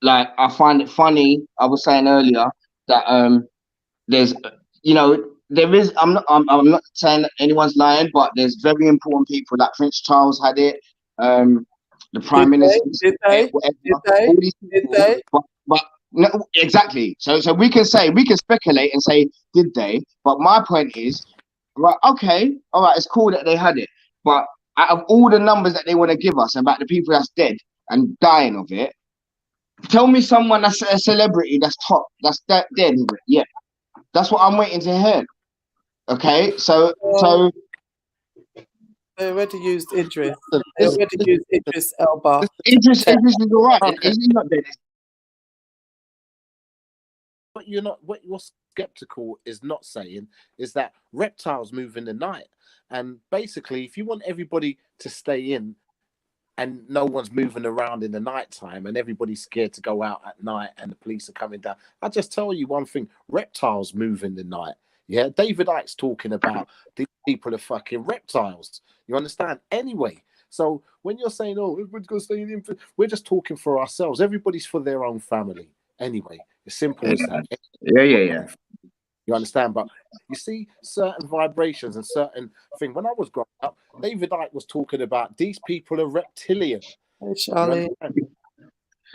like I find it funny. I was saying earlier that there's, you know, there is. I'm not saying that anyone's lying, but there's very important people like Prince Charles had it. The Prime Minister did they? all these people, but no, exactly. So we can speculate and say, did they? But my point is, right, okay, all right, it's cool that they had it, but out of all the numbers that they want to give us about the people that's dead and dying of it, tell me someone that's a celebrity that's dead of it. Yeah, that's what I'm waiting to hear. Okay, so they already used Idris. They already used Idris Elba. Idris is alright. He's not dead. What you're skeptical is not saying is that reptiles move in the night, and basically, if you want everybody to stay in, and no one's moving around in the nighttime, and everybody's scared to go out at night, and the police are coming down, I just tell you one thing: reptiles move in the night. Yeah, David Icke's talking about these people are fucking reptiles. You understand? Anyway, so when you're saying, "Oh, everybody's gonna stay in," we're just talking for ourselves. Everybody's for their own family. Anyway, as simple as that. Yeah. You understand? But you see certain vibrations and certain things. When I was growing up, David Icke was talking about these people are reptilian. Hey, Charlie.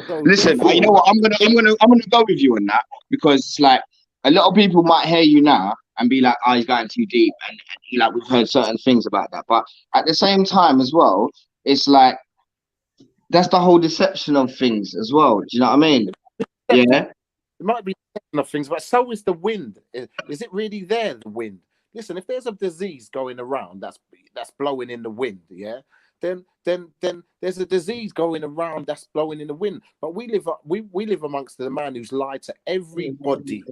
So listen, you know what? I'm gonna go with you on that, because it's like a lot of people might hear you now and be like, "Oh, he's going too deep," and like we've heard certain things about that. But at the same time as well, it's like that's the whole deception of things as well. Do you know what I mean? Yeah. It might be of things, but so is the wind. Is it really there? The wind. Listen, if there's a disease going around that's blowing in the wind, yeah, then there's a disease going around that's blowing in the wind. But we live amongst the man who's lied to everybody.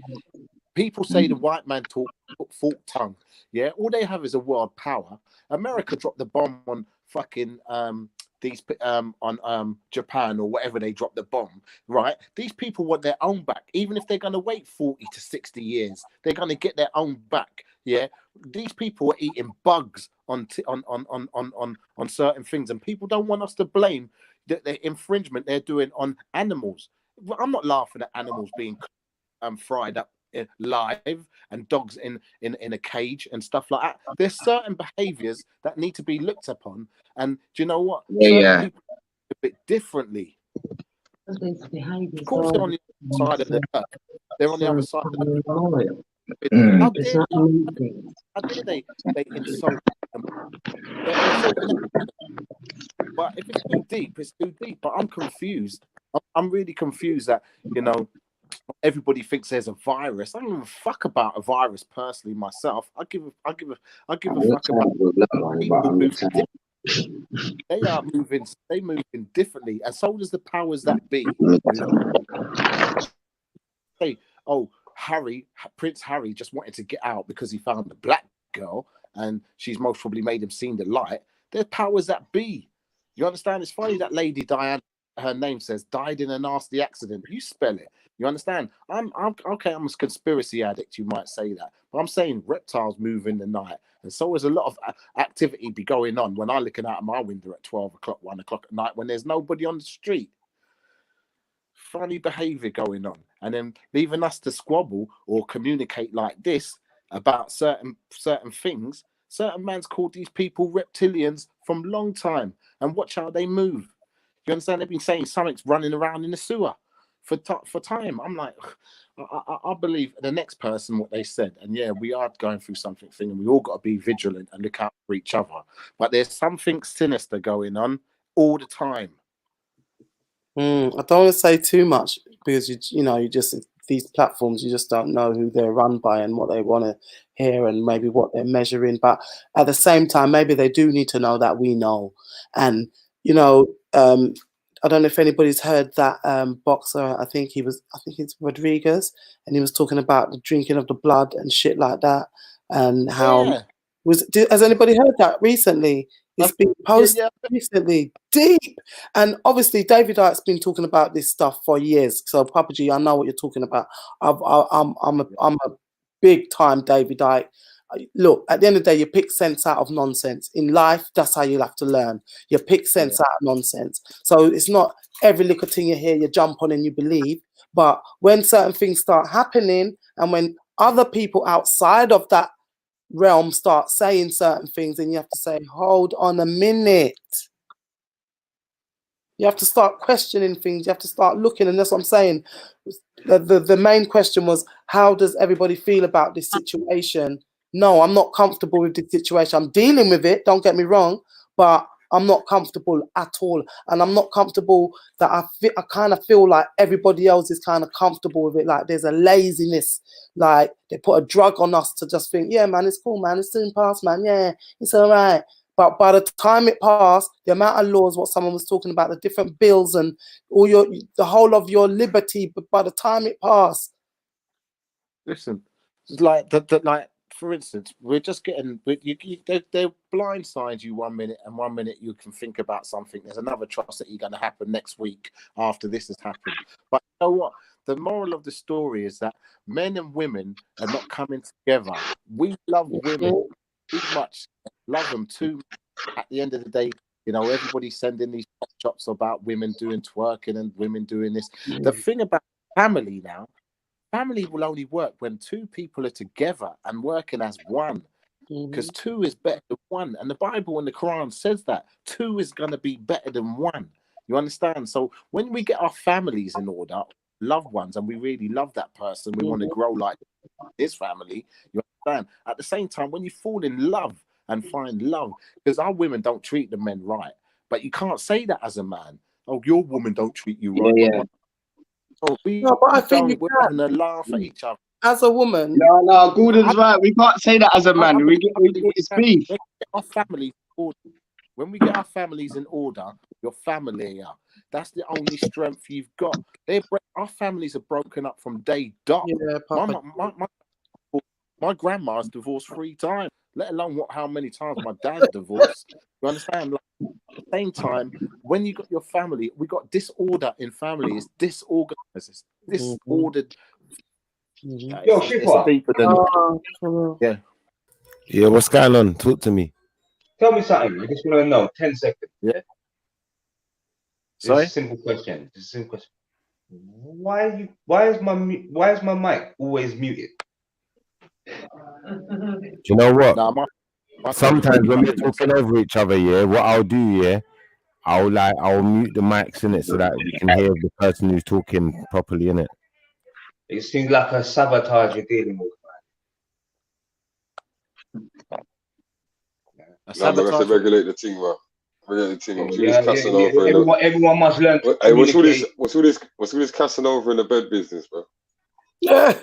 People say the white man talk forked tongue. Yeah, all they have is a world power. America dropped the bomb on fucking on Japan or whatever they dropped the bomb, right? These people want their own back, even if they're going to wait 40 to 60 years. They're going to get their own back. Yeah, these people are eating bugs on certain things, and people don't want us to blame the infringement they're doing on animals. I'm not laughing at animals being fried up live and dogs in a cage and stuff like that. There's certain behaviors that need to be looked upon, and do you know what? Certain people do a bit differly. Of course, they're on the other side of the earth. They're on the other side of the earth. How dare they insult them? But if it's too deep, it's too deep. But I'm confused. I'm really confused that, you know, everybody thinks there's a virus. I don't give a fuck about a virus personally myself. I give a fuck about people moving. They move in differently, and so does the powers that be. Say, oh, Prince Harry just wanted to get out because he found a black girl, and she's most probably made him see the light. There's powers that be. You understand? It's funny that Lady Diana, her name says, died in a nasty accident. You spell it. You understand? I'm okay. I'm a conspiracy addict. You might say that, but I'm saying reptiles move in the night, and so there's a lot of activity be going on when I'm looking out of my window at 12 o'clock, 1 o'clock at night when there's nobody on the street. Funny behavior going on, and then leaving us to squabble or communicate like this about certain things. Certain man's called these people reptilians from long time, and watch how they move. You understand? They've been saying something's running around in the sewer for time. I'm like, I believe the next person what they said, and yeah, we are going through something, and we all got to be vigilant and look out for each other. But there's something sinister going on all the time. I don't want to say too much because you just these platforms, you just don't know who they're run by and what they want to hear and maybe what they're measuring. But at the same time, maybe they do need to know that we know. And I don't know if anybody's heard that boxer. I think it's Rodriguez, and he was talking about the drinking of the blood and shit like that, and how has anybody heard that recently? It's been posted recently, deep, and obviously David Icke's been talking about this stuff for years. So Papa G, I know what you're talking about. I'm a big time David Icke. Look, at the end of the day, you pick sense out of nonsense. In life, that's how you'll have to learn. You pick sense out of nonsense. So it's not every little thing you hear, you jump on and you believe. But when certain things start happening, and when other people outside of that realm start saying certain things, and you have to say, hold on a minute. You have to start questioning things. You have to start looking, and that's what I'm saying. The main question was, how does everybody feel about this situation? No, I'm not comfortable with this situation. I'm dealing with it, don't get me wrong, but I'm not comfortable at all. And I'm not comfortable that I kind of feel like everybody else is kind of comfortable with it. Like there's a laziness, like they put a drug on us to just think, yeah, man, it's cool, man. It's soon past, man. Yeah, it's all right. But by the time it passed, the amount of laws, what someone was talking about, the different bills and the whole of your liberty, but by the time it passed. Listen, it's like like, for instance, we're just getting, they blindside you 1 minute, and 1 minute you can think about something. There's another atrocity going to happen next week after this has happened. But you know what? The moral of the story is that men and women are not coming together. We love women too much, love them too much. At the end of the day, you know, everybody's sending these pop shops about women doing twerking and women doing this. The thing about family now, family will only work when two people are together and working as one, because two is better than one. And the Bible and the Quran says that two is going to be better than one. You understand? So when we get our families in order, loved ones, and we really love that person, we want to grow like this family, you understand? At the same time, when you fall in love and find love, because our women don't treat the men right, but you can't say that as a man. Oh, your woman don't treat you right. Yeah. So No, but I think we're having a laugh at each other. As a woman. No, Gordon's right. We can't say that as a man. It's beef. When we get our families in order, your family, that's the only strength you've got. Our families are broken up from day dot. Yeah, my grandma's divorced 3 times, let alone how many times my dad's divorced. You understand? Like, at the same time, when you got your family, we got disorder in family. It's disorganized. It's disordered. Yo, Shifra. Yeah, what's going on? Talk to me. Tell me something. I just want to know. 10 seconds. Yeah. Sorry. Simple question. Just a simple question. Why is my mic always muted? Do you know what? Sometimes when we're talking over each other, what I'll do, I'll mute the mics in it so that we can hear the person who's talking properly in it. It seems like a sabotage you're dealing with. That's to regulate the thing, bro. Regulate the thing. Everyone must learn. Hey, what's all this Casanova in the bed business, bro? Yeah.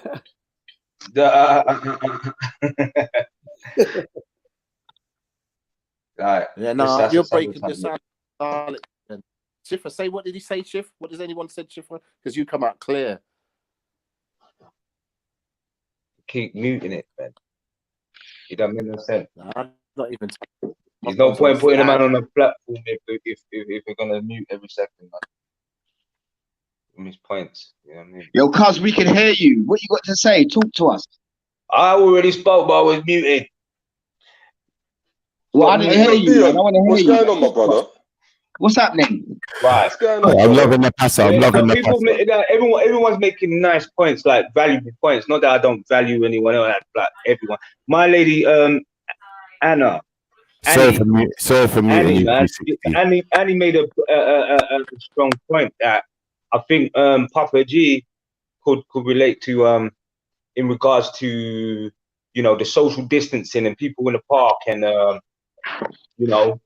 Right. Yeah, no, you're breaking the silence. Shifra, say, what did he say, Shif? What does anyone say, Shifra? Because you come out clear. Keep muting it, man. You don't make no sense. Nah, not even. There's no point putting a man on a platform if we're gonna mute every second, man. Miss points. You know what I mean? Yo, cuz, we can hear you. What you got to say? Talk to us. I already spoke, but I was muted. Well, I didn't hear you. I don't want to hear you. What's going on, my brother? What's happening? Right. What's going on? I'm loving the passer. I'm loving the passer. Everyone's making nice points, like valuable points. Not that I don't value anyone else, like everyone. My lady, Anna. Sorry for muting you. Annie made a strong point that I think Papa G could relate to in regards to, you know, the social distancing and people in the park and you know,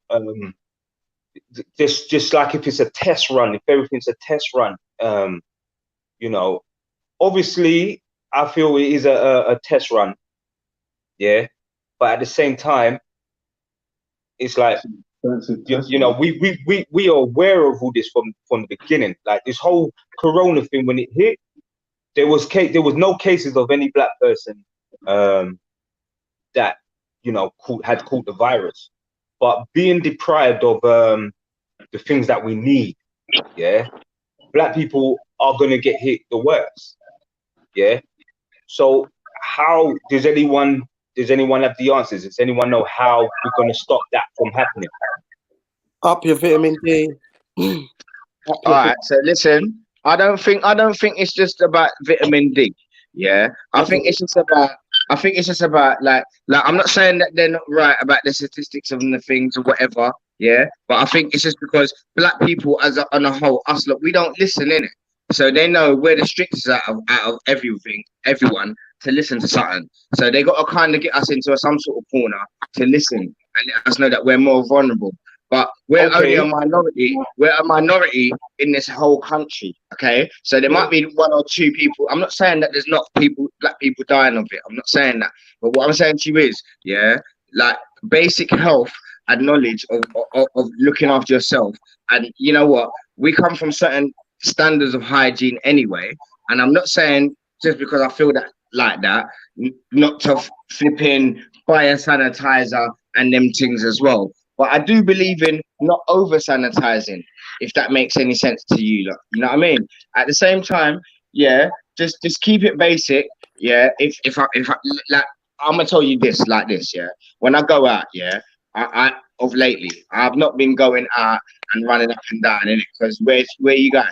just like if it's a test run, if everything's a test run, you know, obviously I feel it is a test run, yeah, but at the same time, it's like You know, we are aware of all this from the beginning. Like this whole corona thing, when it hit, there was no cases of any black person that, you know, had caught the virus, but being deprived of the things that we need, yeah, black people are gonna get hit the worst, yeah. So how does anyone have the answers? Does anyone know how we're gonna stop that from happening? Up your vitamin D. All right, so listen, I don't think it's just about vitamin D. Yeah, I think it's just about like I'm not saying that they're not right about the statistics of the things or whatever. Yeah, but I think it's just because black people on a whole, us look, we don't listen in it. So they know we're the strictest out of everyone to listen to something. So they got to kind of get us into some sort of corner to listen and let us know that we're more vulnerable. But we're only a minority. We're a minority in this whole country. Okay, so there might be one or two people. I'm not saying that there's not black people dying of it. I'm not saying that. But what I'm saying to you is, yeah, like basic health and knowledge of looking after yourself. And you know what? We come from certain standards of hygiene anyway. And I'm not saying just because I feel that like that, not to flip in, buy a sanitizer and them things as well. But I do believe in not over sanitizing, if that makes any sense to you. Look, you know what I mean? At the same time, yeah, just keep it basic. Yeah, if I like, I'm gonna tell you this like this. Yeah, when I go out, yeah, I of lately, I've not been going out and running up and down in it because where you going?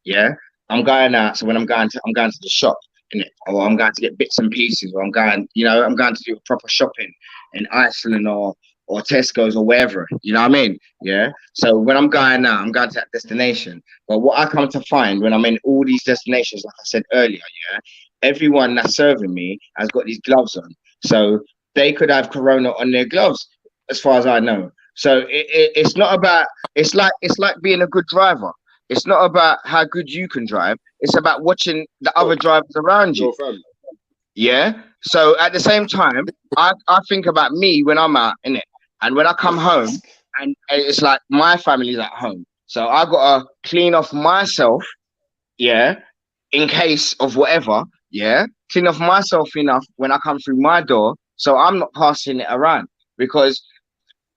Yeah, I'm going out. So when I'm going to the shop, innit? Or I'm going to get bits and pieces, or I'm going to do proper shopping in Iceland or Tesco's or wherever, you know what I mean? Yeah. So when I'm going out, I'm going to that destination. But what I come to find when I'm in all these destinations, like I said earlier, yeah, everyone that's serving me has got these gloves on. So they could have corona on their gloves, as far as I know. So it's not about, it's like being a good driver. It's not about how good you can drive. It's about watching the other drivers around you. Yeah. So at the same time, I think about me when I'm out, innit? And when I come home, and it's like my family's at home. So I got to clean off myself, yeah, in case of whatever, yeah. Clean off myself enough when I come through my door, so I'm not passing it around. Because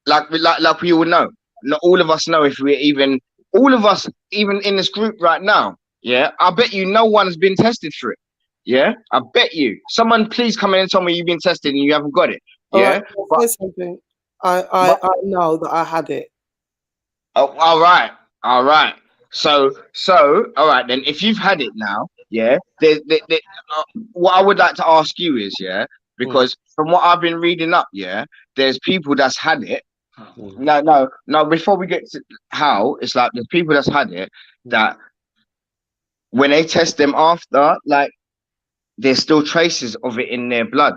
like we all know, not all of us know if we're even in this group right now, yeah. I bet you no one's been tested for it. Yeah, I bet you. Someone please come in and tell me you've been tested and you haven't got it. Yeah. Say something. I know that I had it. Oh, all right. So, all right then. If you've had it now, yeah. What I would like to ask you is, yeah, because from what I've been reading up, yeah, there's people that's had it. No. Before we get to how, it's like there's people that's had it that when they test them after, like there's still traces of it in their blood,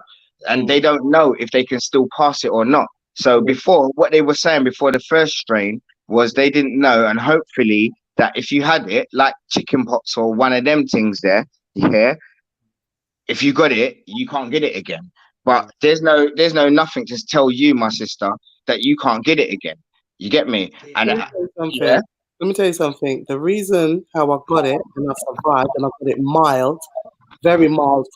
and they don't know if they can still pass it or not. So before, what they were saying before the first strain was they didn't know, and hopefully that if you had it, like chickenpox or one of them things there, yeah, if you got it, you can't get it again. But there's no nothing to tell you, my sister, that you can't get it again. You get me? And let me tell you something. The reason how I got it and I survived and I got it mild, very mild,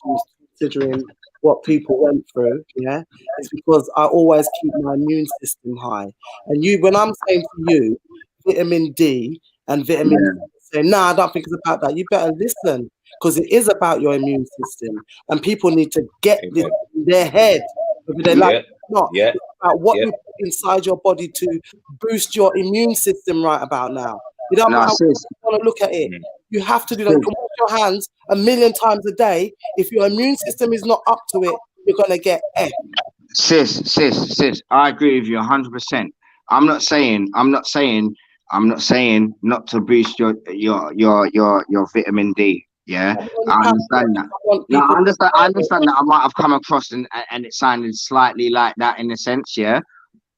considering what people went through, yeah, is because I always keep my immune system high. And when I'm saying to you, vitamin D and vitamin C, say, no, I don't think it's about that. You better listen, because it is about your immune system, and people need to get this in their head, whether they like it or not. It's about what you put inside your body to boost your immune system right about now. You don't want to look at it. You have to do that. You can wash your hands 1,000,000 times a day. If your immune system is not up to it, you're gonna get F. Sis, I agree with you 100%. I'm not saying not to boost your vitamin D. Yeah, I understand that. I understand that I might have come across and it sounded slightly like that in a sense, yeah.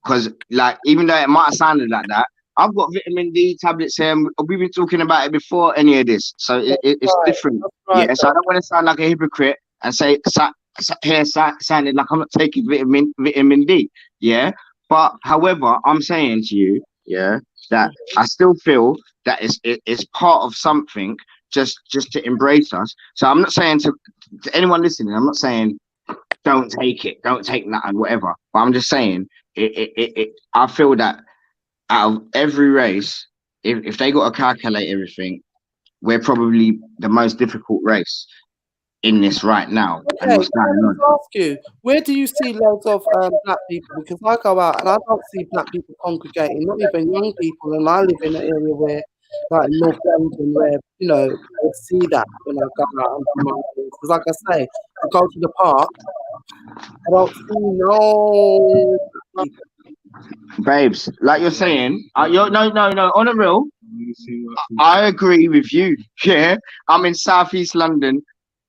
Because like even though it might have sounded like that, I've got vitamin D tablets here. We've been talking about it before any of this, so it's different. Yeah, so I don't want to sound like a hypocrite and say sounded like I'm not taking vitamin D. Yeah, But however, I'm saying to you, yeah, that I still feel that it's part of something just to embrace us. So I'm not saying to anyone listening, I'm not saying don't take it, don't take nothing, whatever. But I'm just saying I feel that out of every race, if they got to calculate everything, we're probably the most difficult race in this right now. Okay, And what's going let on. me ask you, where do you see loads of black people? Because I go out and I don't see black people congregating, not even young people. And I live in an area where, like North London, where I see that when I go out and do my things. Because, like I say, I go to the park, I don't see no people. Babes, like you're saying, no, on the real, I agree with you. Yeah, I'm in Southeast London,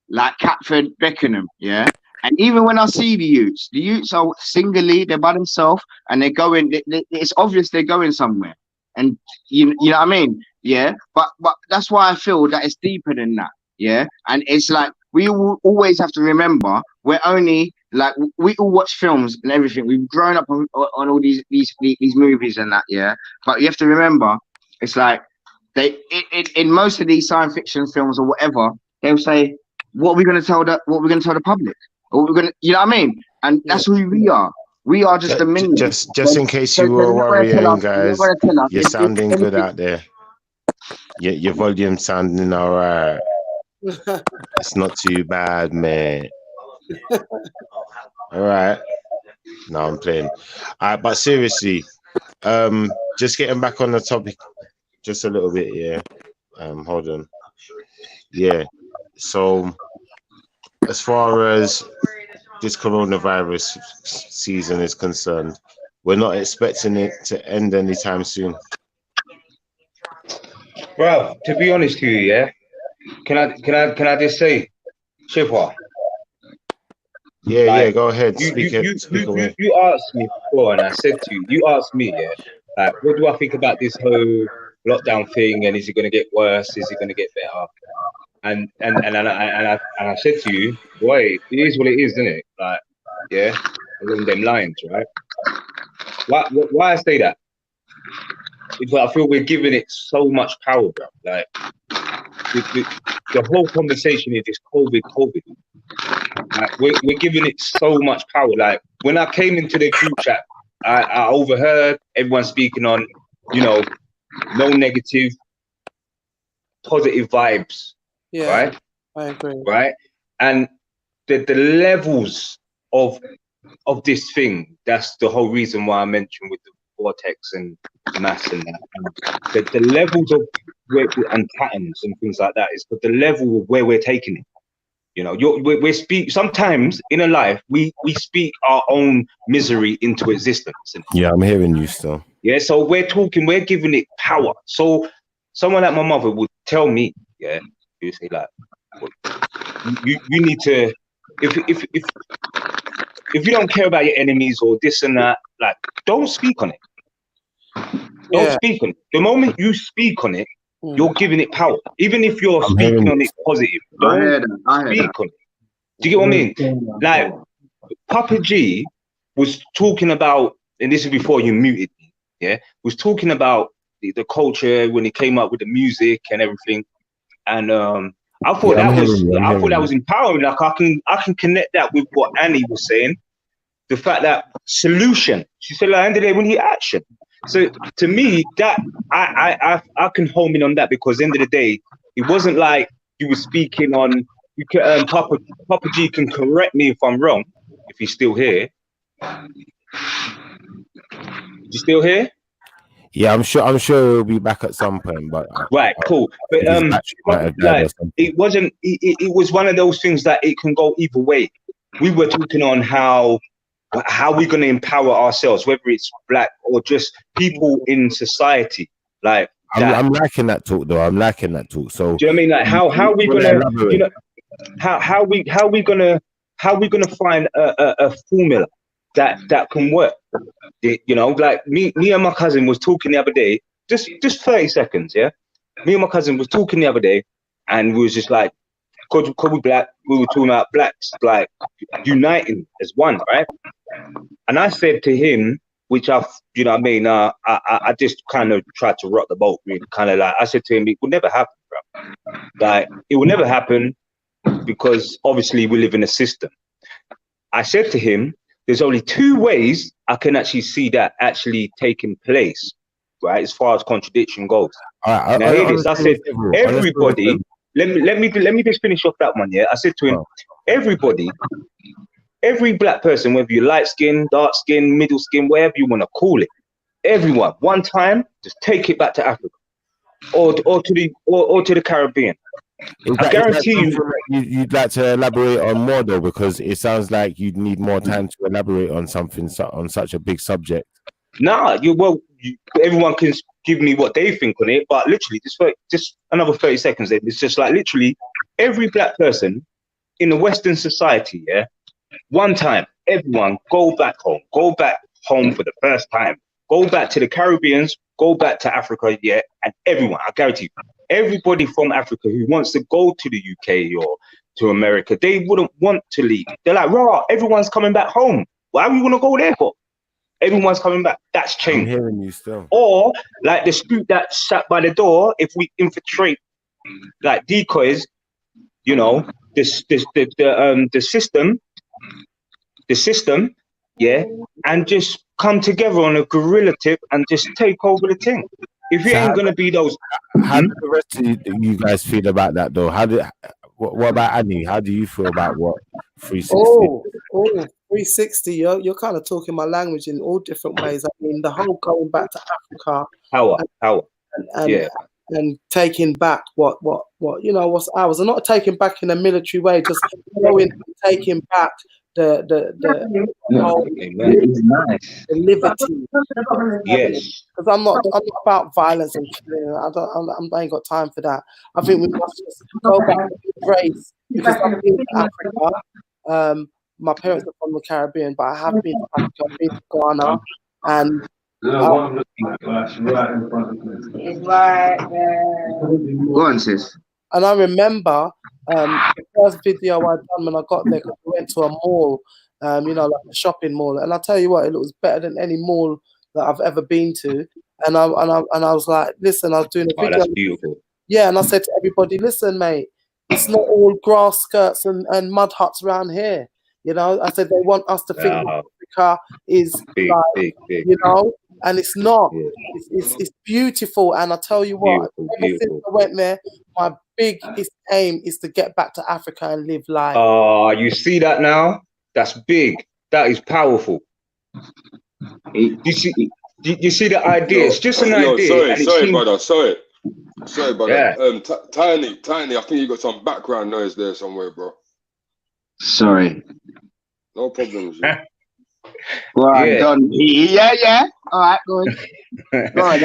like Catford, Beckenham. Yeah, and even when I see the youths are singly, they're by themselves, and they're going. It's obvious they're going somewhere, and you know what I mean. Yeah, but that's why I feel that it's deeper than that. Yeah, and it's like we always have to remember we're only. Like we all watch films and everything. We've grown up on all these movies and that, yeah. But you have to remember, it's like in most of these science fiction films or whatever, they'll say, "What are we going to tell the public? Or we're going to, you know what I mean?" And that's who we are. We are just a minion. Just in case you were worrying, guys, you're sounding good out there. Your volume sounding all right. It's not too bad, man. All right. No, I'm playing. All right, but seriously, just getting back on the topic just a little bit, yeah. Hold on. Yeah. So as far as this coronavirus season is concerned, we're not expecting it to end anytime soon. Bro, to be honest with you, yeah. Can I just say, Shifwa? Yeah, go ahead. You asked me before, and I said to you, you asked me, yeah, like, what do I think about this whole lockdown thing, and is it going to get worse? Is it going to get better? And I said to you, boy, it is what it is, isn't it? Like, yeah, along them lines, right? Why I say that? Because I feel we're giving it so much power, bro. Like, the whole conversation is this COVID. Like, we're giving it so much power. Like, when I came into the group chat, I overheard everyone speaking on, no negative, positive vibes. Yeah, right? I agree. Right? And the levels of this thing, that's the whole reason why I mentioned with the vortex and mass and that. The levels of and patterns and things like that is but the level of where we're taking it. We speak sometimes in a life we speak our own misery into existence. Yeah, I'm hearing you still. Yeah, so we're giving it power. So someone like my mother would tell me, yeah, you say like, you need to, if you don't care about your enemies or this and that, like, don't speak on it. Don't speak on it. The moment you speak on it, you're giving it power. Even if you're speaking on it positive, don't speak on it. Do you get what I mean? Like, Papa G was talking about, and this is before you muted me, yeah, was talking about the culture when he came up with the music and everything. And I thought that was empowering. Like, I can connect that with what Annie was saying. The fact that solution, she said, like, end of the day, we need action. So to me, that I can home in on that, because end of the day, it wasn't like you were speaking on. You can, Papa G can correct me if I'm wrong, if he's still here. You still here? Yeah, I'm sure he'll be back at some point. But right, cool. But like, it wasn't. It was one of those things that it can go either way. We were talking on how we're going to empower ourselves, whether it's black or just people in society. Like, I'm liking that talk, though. I'm liking that talk. So, do you know what I mean? Like, how we gonna, how we gonna find a formula that can work? Like me and my cousin was talking the other day. Just 30 seconds, yeah. Me and my cousin was talking the other day, and we was just like, because we black, we were talking about blacks like uniting as one, right? And I said to him, which you know what I mean, I just kind of tried to rock the boat, really. Kind of like, I said to him, it will never happen, bro. Like, it will never happen because obviously we live in a system. I said to him, there's only 2 ways I can actually see that actually taking place, right? As far as contradiction goes. Now hear this. I said, everybody, let me just finish off that one, yeah? I said to him, everybody, every black person, whether you're light skin, dark skin, middle skin, whatever you want to call it, everyone, one time, just take it back to Africa or to the Caribbean. I guarantee you'd like to elaborate on more though, because it sounds like you'd need more time to elaborate on something on such a big subject. Nah, everyone can give me what they think on it, but literally, just another 30 seconds. Then it's just like literally every black person in the Western society, yeah. One time, everyone go back home for the first time. Go back to the Caribbeans, go back to Africa, yeah, and everyone, I guarantee you, everybody from Africa who wants to go to the UK or to America, they wouldn't want to leave. They're like, raw, everyone's coming back home. Why do we want to go there for? Everyone's coming back. That's changed. I'm hearing you still. Or like the scoop that sat by the door, if we infiltrate like decoys, you know, the system, yeah, and just come together on a guerrilla tip and just take over the thing. If it ain't gonna be those, how do the rest of you guys feel about that though? What about Annie? How do you feel about what 360? Oh, 360. You're kind of talking my language in all different ways. I mean, the whole going back to Africa, and taking back what you know what's ours, and not taking back in a military way, just going taking back the liberty. Yes, because I'm not about violence and killing. I ain't got time for that. I think we must just go back to embrace, because I've been to Africa. My parents are from the Caribbean, but I have been to Africa, I've been to Ghana, and it's right there. Go on, sis. And I remember the first video I done when I got there, because we went to a mall, you know, like a shopping mall, and I'll tell you what, it was better than any mall that I've ever been to. And I was like, listen, I was doing a video. That's beautiful. Yeah, and I said to everybody, listen, mate, it's not all grass skirts and mud huts around here. You know, I said they want us to think Africa is big, like, big. you know, and it's not. It's beautiful, and I tell you what, ever since I went there, my biggest aim is to get back to Africa and live life. Oh, you see that now? That's big. That is powerful. You see the idea? It's just an idea. Sorry, brother. Sorry, brother. Yeah. Tiny. I think you got some background noise there somewhere, bro. Sorry. No problems. Right, done. Yeah. All right, go on. Go on.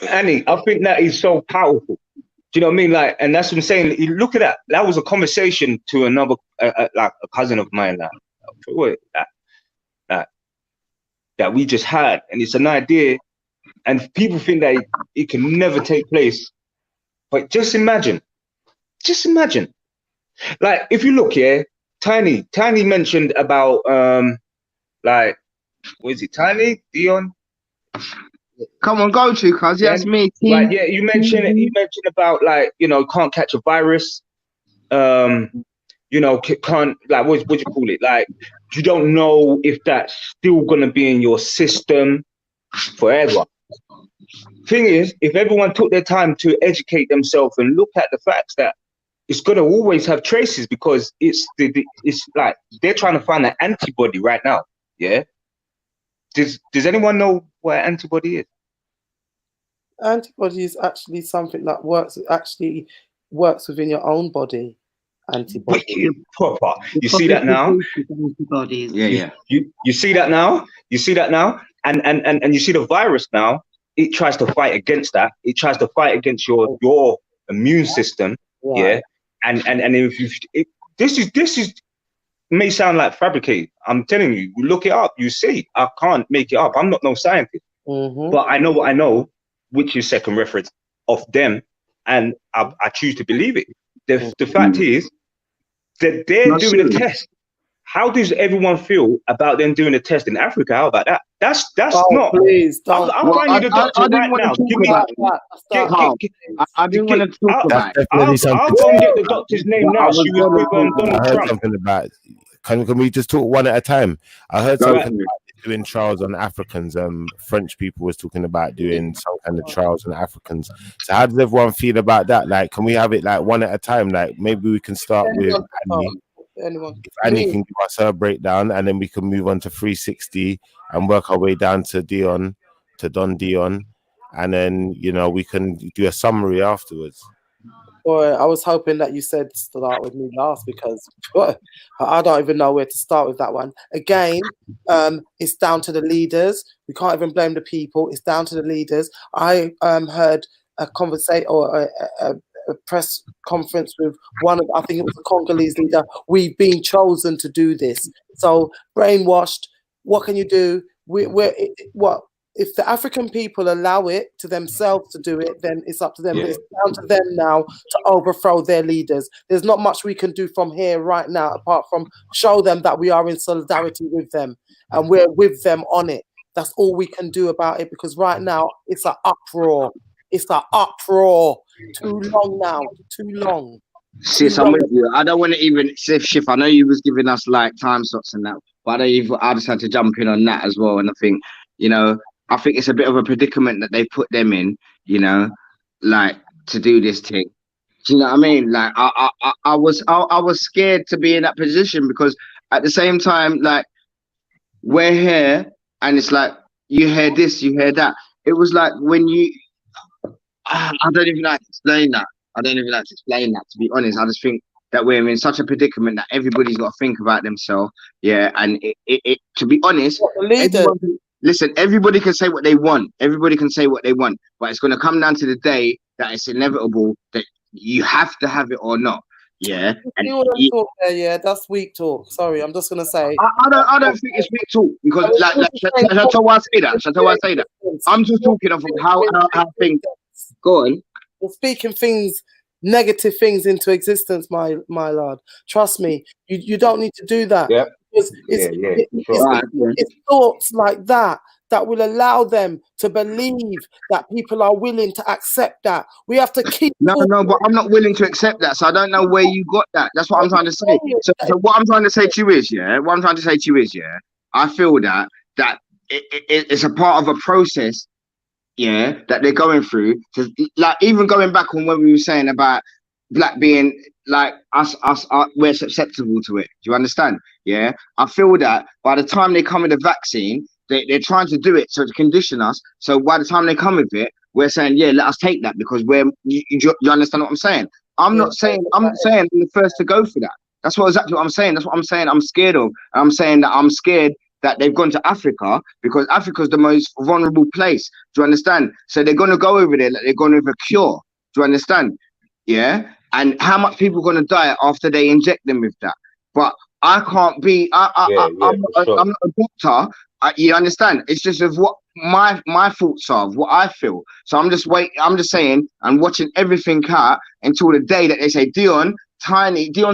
Annie, I think that is so powerful. Do you know what I mean? Like, and that's what I'm saying. Look at that. That was a conversation to another, like a cousin of mine, that we just had, and it's an idea, and people think that it can never take place. But just imagine. Like, if you look here, Tiny mentioned about like, what is it, Tiny? Dion? Come on, go to, cuz that's me. Like, yeah, you mentioned about, like, you know, can't catch a virus. You know, can't, like, what do you call it? Like, you don't know if that's still gonna be in your system forever. Thing is, if everyone took their time to educate themselves and look at the facts that it's gonna always have traces, because it's like they're trying to find an antibody right now. Yeah. Does anyone know what an antibody is? Antibody is actually something that works within your own body. Antibody. Wicked proper. You see that now? Yeah. You see that now? You see that now? And you see the virus now. It tries to fight against that. It tries to fight against your immune system. Yeah. And if this is may sound like fabricated. I'm telling you, you look it up, you see. I can't make it up. I'm not no scientist. But I know what I know, which is second reference of them, and I choose to believe it. The fact is that they're doing a test. how does everyone feel about them doing a test in Africa? How about that? That's not. Please don't. I'll find you the doctor right now. Give me. I didn't want to talk about it. I'll go and get the doctor's name now. She was with Donald I heard Trump. something about. Can we just talk one at a time? I heard something about doing trials on Africans. French people was talking about doing some kind of trials on Africans. So how does everyone feel about that? Like, can we have it like one at a time? Like, maybe we can start with Annie. If Annie can give us her breakdown, and then we can move on to 360 and work our way down to Dion, to Don Dion, and then we can do a summary afterwards. Boy, I was hoping that you said start with me last, because I don't even know where to start with that one. Again, it's down to the leaders. We can't even blame the people. It's down to the leaders. I heard a conversation or a press conference with one of, I think it was a Congolese leader. We've been chosen to do this. So brainwashed. What can you do? What? If the African people allow it to themselves to do it, then it's up to them. But it's down to them now to overthrow their leaders. There's not much we can do from here right now, apart from show them that we are in solidarity with them and we're with them on it. That's all we can do about it, because right now it's an uproar. It's an uproar. Too long now. Too long. Sis, I'm with you. I don't want to even shift. I know you was giving us like time slots and that, but I just had to jump in on that as well. And I think, I think it's a bit of a predicament that they put them in, like to do this thing. Do you know what I mean? Like I was scared to be in that position, because at the same time, like we're here and it's like you hear this, you hear that. It was like when I don't even like to explain that. To be honest. I just think that we're in such a predicament that everybody's got to think about themselves. Yeah, and it to be honest, listen, everybody can say what they want. But it's going to come down to the day that it's inevitable that you have to have it or not. Yeah. And talk there, yeah, that's weak talk. Sorry, I'm just going to say. I don't think it's weak talk, because that's why I say that. I'm just talking of how things go on. You're speaking negative things into existence, my lord. Trust me, you don't need to do that. Yeah. It's thoughts like that will allow them to believe that people are willing to accept that. We have to keep. No, but I'm not willing to accept that, so I don't know where you got that. That's what I'm trying to say. So what I'm trying to say to you is, I feel that it's a part of a process, that they're going through. Like even going back on when we were saying about black being like us, we're susceptible to it. Do you understand? Yeah, I feel that by the time they come with the vaccine, they're trying to do it so to condition us. So by the time they come with it, we're saying, let us take that, because you understand what I'm saying? I'm not saying I'm the first to go for that. That's exactly what I'm saying. That's what I'm saying. I'm scared of. I'm saying that I'm scared that they've gone to Africa, because Africa's the most vulnerable place. Do you understand? So they're going to go over there like they're going with a cure. Do you understand? Yeah. And how much people are going to die after they inject them with that? But I can't be. I'm not a doctor. You understand? It's just of what my thoughts are, of what I feel. So I'm just saying, I'm watching everything out until the day that they say Dion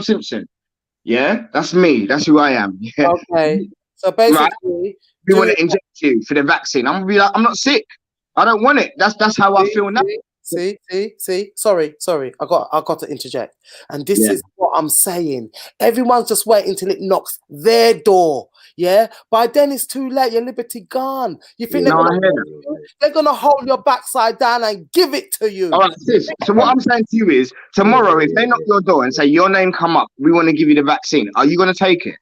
Simpson. Yeah, that's me. That's who I am. Yeah. Okay. So basically, right? We want to inject you for the vaccine. I'm gonna be like, I'm not sick. I don't want it. That's how I feel now. See. Sorry. I got to interject. And this is what I'm saying. Everyone's just waiting till it knocks their door. Yeah. By then it's too late. Your liberty gone. You think they're gonna hold your backside down and give it to you? All right, sis. So what I'm saying to you is, tomorrow, if they knock your door and say your name come up, we want to give you the vaccine, are you gonna take it?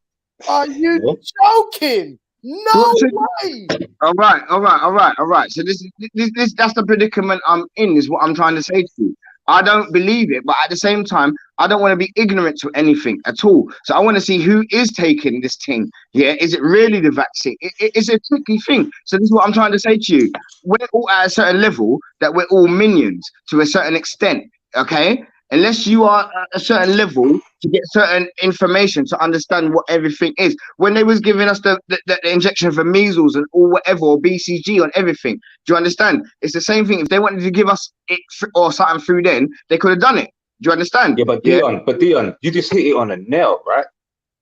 Are you joking? No way. All right. So this that's the predicament I'm in, is what I'm trying to say to you. I don't believe it, but at the same time, I don't want to be ignorant to anything at all. So I want to see who is taking this thing. Yeah, is it really the vaccine? It's a tricky thing. So this is what I'm trying to say to you. We're all at a certain level that we're all minions to a certain extent. Okay. Unless you are at a certain level to get certain information to understand what everything is. When they was giving us the injection for measles and or whatever, or BCG on everything, do you understand? It's the same thing. If they wanted to give us it or something through then, they could have done it. Do you understand? Yeah, but Dion, you just hit it on a nail, right?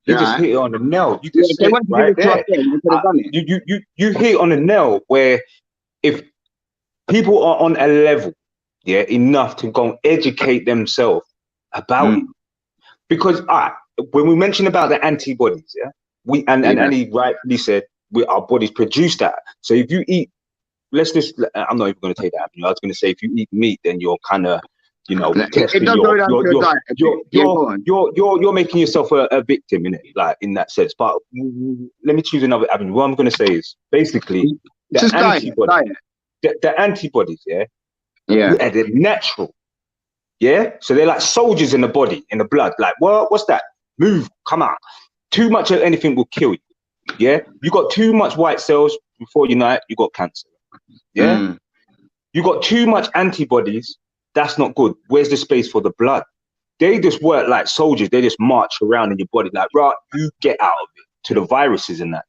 You just hit it on the nail. You just they hit went to right give it to us, there. yeah, we could have done it. You hit on the nail where if people are on a level, enough to go and educate themselves about it. Because when we mentioned about the antibodies, and he rightly said our bodies produce that. So if you eat, I'm not even going to take that avenue. I was going to say if you eat meat, then you're kind of, testing you're making yourself a victim in it, like in that sense. But let me choose another avenue. What I'm going to say is basically the antibodies, they're natural. So they're like soldiers in the body, in the blood. Like, what's that? Move, come out. Too much of anything will kill you. You got too much white cells before you know it, you got cancer. You got too much antibodies. That's not good. Where's the space for the blood? They just work like soldiers. They just march around in your body like, right, you get out of it to the viruses and that.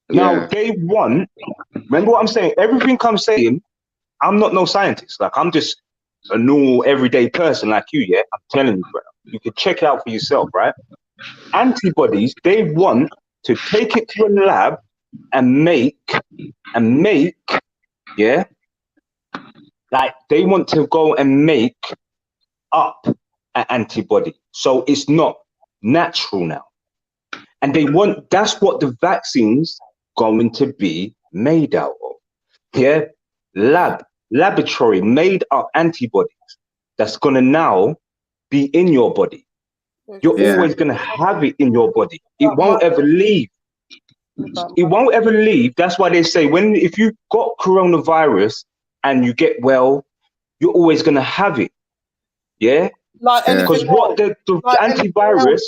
Now they want. Remember what I'm saying? Everything I'm saying, I'm not no scientist. Like, I'm just a normal everyday person like you. I'm telling you, bro. You can check it out for yourself, right? Antibodies, they want to take it to a lab and make, like they want to go and make up an antibody. So it's not natural now. And that's what the vaccine's going to be made out of. Laboratory made up antibodies that's going to now be in your body. You're always going to have it in your body. It won't ever leave. It won't ever leave. That's why they say if you got coronavirus and you get well, you're always going to have it. Like because what the antivirus.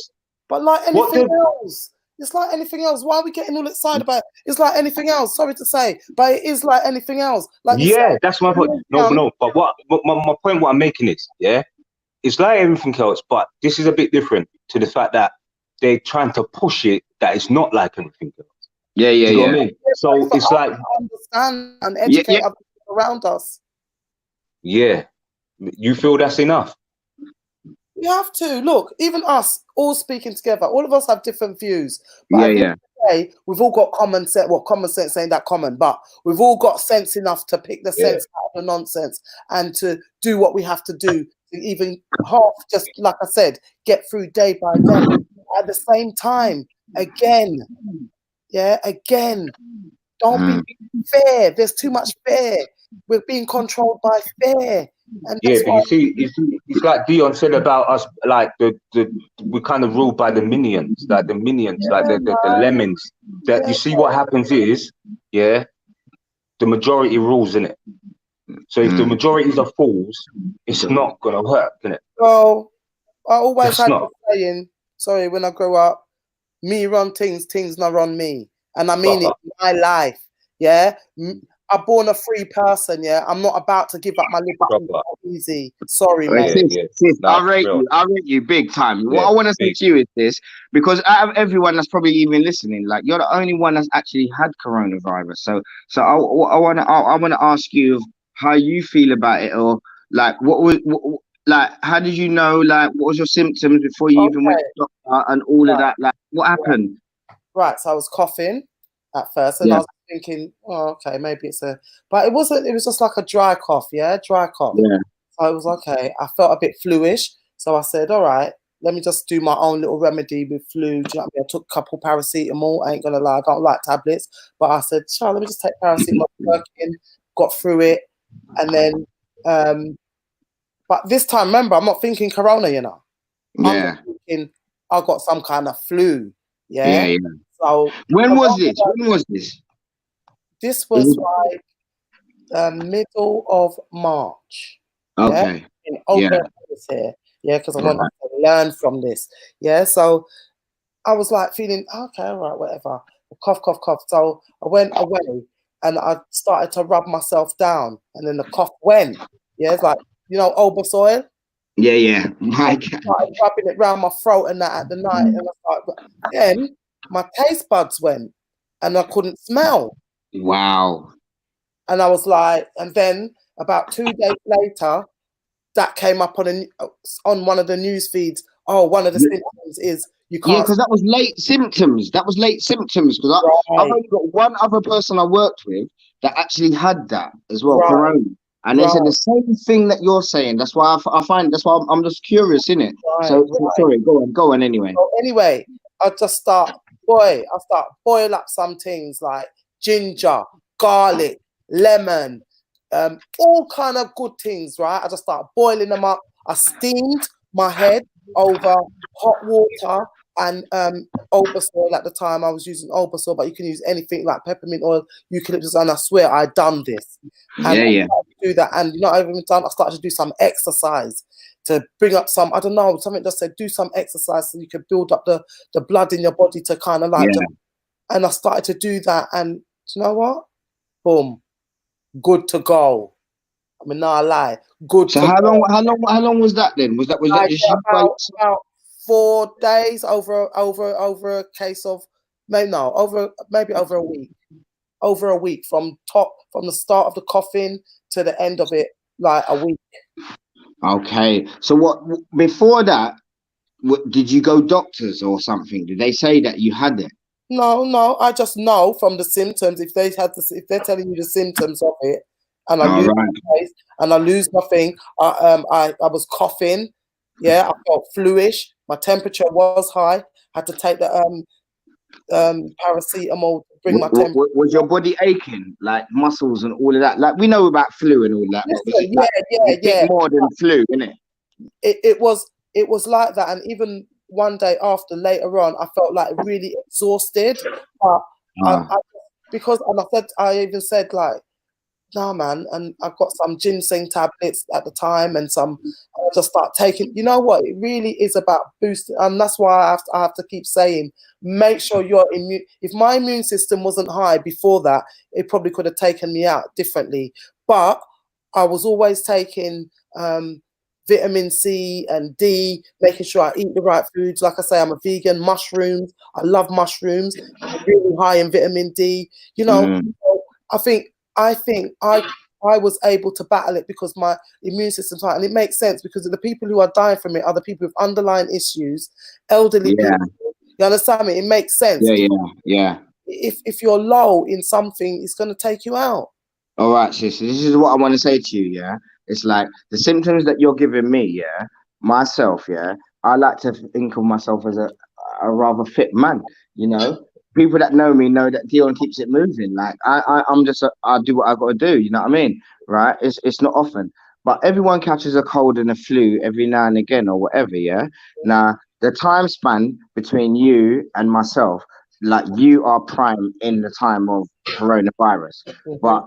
But like anything else. It's like anything else. Why are we getting all excited about it? It's like anything else. Sorry to say, but it is like anything else. Like that's my point. No. But my point, what I'm making is, it's like everything else, but this is a bit different to the fact that they're trying to push it that it's not like anything else. You know what I mean? So it's like understand and educate other people around us. You feel that's enough? You have to look. Even us, all speaking together, all of us have different views. But today, we've all got common sense. Well, common sense ain't that common, but we've all got sense enough to pick the sense out of the nonsense and to do what we have to do. Even half, just like I said, get through day by day. At the same time, again, don't be fair. There's too much fear. We're being controlled by fear. And but you see, it's like Dion said about us, like we're kind of ruled by the minions, like the lemons. That you see what happens is, the majority rules, innit? So if the majorities are fools, it's not gonna work, innit? Well, I always had the saying, sorry, when I grow up, me run things not run me. And I mean it in my life. I'm born a free person, I'm not about to give up my liberty easy. Sorry, man. I rate you big time. What I want to say to you is this, because out of everyone that's probably even listening, like you're the only one that's actually had coronavirus. So I want to ask you how you feel about it, or like how did you know, like what was your symptoms before you even went to the doctor and all of that? Like what happened? Right, so I was coughing at first, and I was thinking, okay, maybe but it wasn't. It was just like a dry cough, dry cough. So it was okay. I felt a bit fluish, so I said, all right, let me just do my own little remedy with flu. Do you know what I mean? I took a couple paracetamol. I ain't gonna lie, I don't like tablets, but I said, let me just take paracetamol. Working, got through it, and then, but this time, remember, I'm not thinking corona, I'm thinking I got some kind of flu. So when was this? This was like middle of March. Okay. In Oakland here. Because I wanted to learn from this. So I was like feeling okay, all right, whatever. Cough. So I went away and I started to rub myself down, and then the cough went. It's like Obus oil. My God. I started rubbing it around my throat and that at the night, and then my taste buds went, and I couldn't smell. Wow. And I was like, and then about 2 days later, that came up on one of the news feeds. Oh, one of the symptoms is You can't. Yeah, because that was late symptoms. That was late symptoms. Because I've only got one other person I worked with that actually had that as well, corona. And they said the same thing that you're saying. That's why I find. That's why I'm just curious, innit? So sorry, go on anyway. So anyway, I start boil up some things like ginger, garlic, lemon, all kind of good things, right? I just start boiling them up. I steamed my head over hot water and Olbasol. At the time I was using Olbasol, but you can use anything like peppermint oil, eucalyptus, and I swear I done this. And I started to do that, and you know, I've even done. I started to do some exercise to bring up some. I don't know. Something just said do some exercise so you can build up the blood in your body to kind of like. And I started to do that, and you know what? Boom, good to go. I mean, no, I lie. Good. So how long was that then? Was that just about 4 days over a case of maybe over a week. Over a week from the start of the coughing to the end of it, like a week. Okay. So what before that? Did you go doctors or something? Did they say that you had it? No. I just know from the symptoms. If they're telling you the symptoms of it, and I lose my face, and I lose my thing. I was coughing. Yeah, I felt fluish. My temperature was high. Had to take the paracetamol to bring my temperature. Was your body aching, like muscles and all of that? Like we know about flu and all that. Yeah. More than flu, innit? It was like that, and even one day after, later on, I felt like really exhausted. But I even said like, nah, man, and I got some ginseng tablets at the time, and I just start taking. You know what? It really is about boosting, and that's why I have to keep saying, make sure you're immune. If my immune system wasn't high before that, it probably could have taken me out differently. But I was always taking vitamin C and D, making sure I eat the right foods. Like I say, I'm a vegan. Mushrooms, I love mushrooms. I'm really high in vitamin D. You know, I think I was able to battle it because my immune system's high, and it makes sense because the people who are dying from it are the people with underlying issues, elderly people. You understand me? It makes sense. Yeah. If you're low in something, it's going to take you out. All right, sis. This is what I want to say to you. Yeah, it's like the symptoms that you're giving me. Yeah, myself. Yeah, I like to think of myself as a rather fit man. You know. People that know me know that Dion keeps it moving. Like I'm just I do what I got to do. You know what I mean, right? It's not often, but everyone catches a cold and a flu every now and again or whatever. Yeah. Now the time span between you and myself, like you are prime in the time of coronavirus, but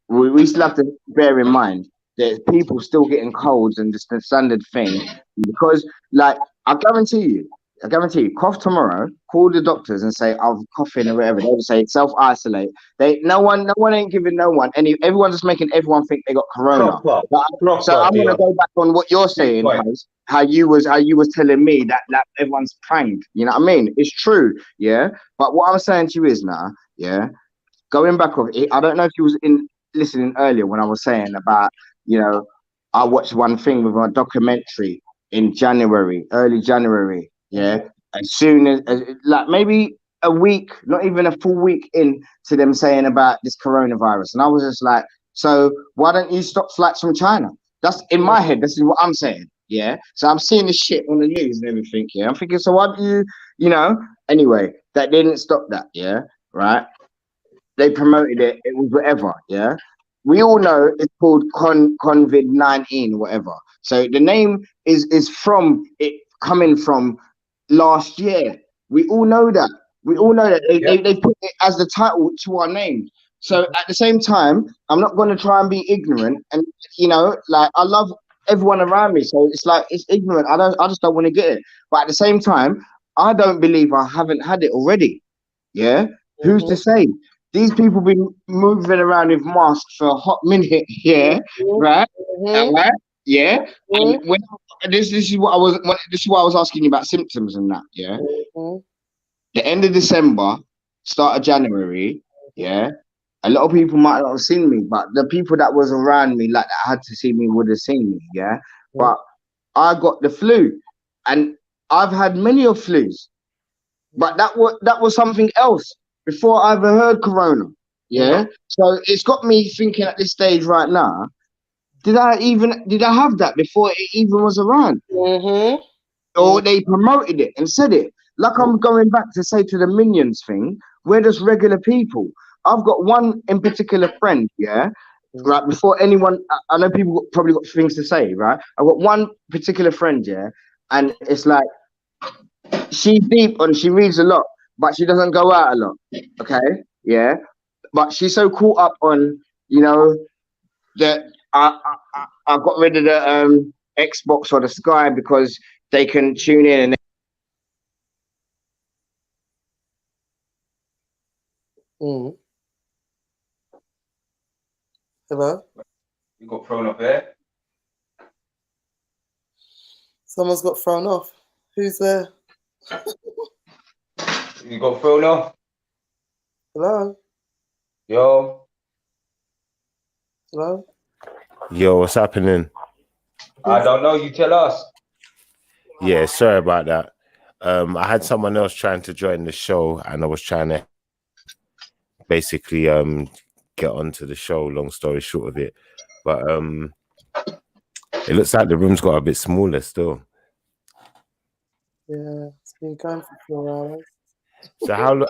we still have to bear in mind that people still getting colds and just the standard thing because, like, I guarantee you, cough tomorrow, call the doctors and say I'm coughing or whatever. They'll say self-isolate. No one ain't giving no one everyone's just making everyone think they got corona. So I'm gonna go back on what you're saying, guys. How you was telling me that everyone's pranked. You know what I mean? It's true, yeah. But what I'm saying to you is now, yeah, going back of it, I don't know if you was listening earlier when I was saying about, you know, I watched one thing with a documentary in early January. Yeah, as soon as like maybe a week, not even a full week in to them saying about this coronavirus, and I was just like, so why don't you stop flights from China? That's in my head. This is what I'm saying. Yeah, so I'm seeing this shit on the news and everything. Yeah, I'm thinking, so why do you know? Anyway, that didn't stop that. Yeah, right. They promoted it. It was whatever. Yeah, we all know it's called COVID-19, whatever. So the name is from it coming from last year. We all know that. They put it as the title to our name. So at the same time, I'm not going to try and be ignorant. And you know, like I love everyone around me, so it's like it's ignorant. I just don't want to get it. But at the same time, I don't believe I haven't had it already. Yeah, who's to say? These people been moving around with masks for a hot minute. Yeah, right. Right. Yeah, and when this is what I was asking you about symptoms and that. Yeah, the end of December, start of January. Yeah, a lot of people might not have seen me, but the people that was around me, like that had to see me, would have seen me. Yeah, but I got the flu, and I've had many of flus. but that was something else before I ever heard Corona. Yeah. So it's got me thinking at this stage right now, did I have that before it even was around? Or they promoted it and said it. Like I'm going back to say to the Minions thing, we're just regular people. I've got one in particular friend, yeah. Right, before anyone, I know people probably got things to say, right? I've got one particular friend, yeah, and it's like she's deep and she reads a lot, but she doesn't go out a lot. Okay, yeah, but she's so caught up on, you know, that I got rid of the Xbox or the Sky because they can tune in and Hello? You got thrown off there? Someone's got thrown off. Who's there? You got thrown off? Hello? Yo. Hello? Yo, what's happening? I don't know. You tell us. Yeah, sorry about that. I had someone else trying to join the show, and I was trying to basically get onto the show. Long story short of it, but it looks like the room's got a bit smaller still. Yeah, it's been going for 4 hours. So how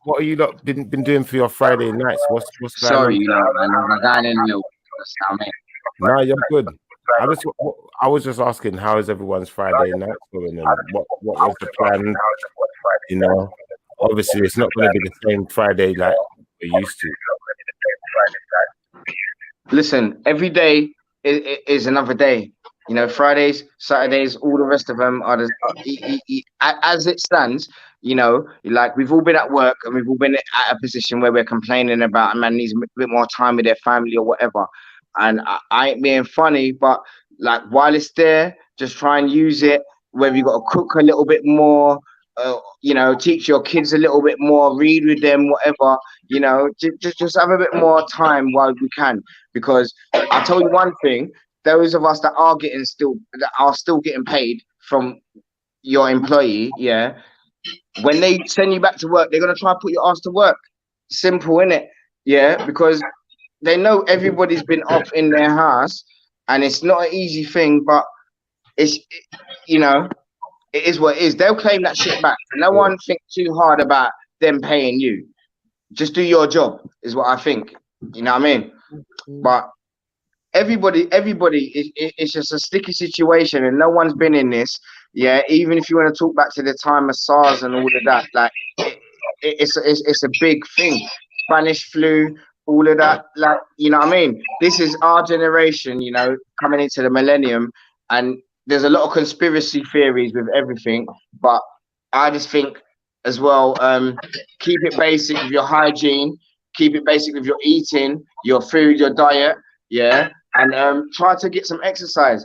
what are you lot been doing for your Friday nights? What's going sorry, on? you know, man, I'm going in a little. No, you're good. I was just asking, how is everyone's Friday night going, and what was the plan? You know, obviously it's not going to be the same Friday like we're used to. Listen, every day is another day. You know, Fridays, Saturdays, all the rest of them are as it stands. You know, like we've all been at work and we've all been at a position where we're complaining about a man needs a bit more time with their family or whatever. And I ain't being funny, but like while it's there, just try and use it. Whether you got to cook a little bit more, you know, teach your kids a little bit more, read with them, whatever. You know, just have a bit more time while we can. Because I'll tell you one thing: those of us that are still getting paid from your employee, yeah. When they send you back to work, they're gonna try and put your ass to work. Simple, innit? Yeah, because they know everybody's been off in their house, and it's not an easy thing, but you know, it is what it is. They'll claim that shit back. No one think too hard about them paying you. Just do your job, is what I think. You know what I mean? But everybody, it's just a sticky situation, and no one's been in this. Yeah, even if you want to talk back to the time of SARS and all of that, like it's a big thing. Spanish flu, all of that, like, you know what I mean? This is our generation, you know, coming into the millennium, and there's a lot of conspiracy theories with everything, but I just think as well, keep it basic with your hygiene, keep it basic with your eating, your food, your diet, yeah, and try to get some exercise.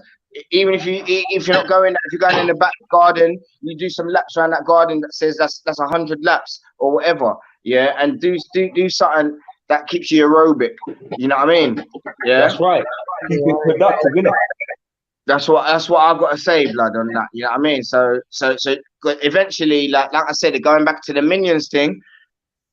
Even if you're not going, if you're going in the back garden, you do some laps around that garden that says that's 100 laps or whatever, yeah, and do something that keeps you aerobic. You know what I mean? Yeah, that's right. Keep it productive, innit? That's what I've got to say, blood, on that. You know what I mean? So eventually, like I said, going back to the Minions thing,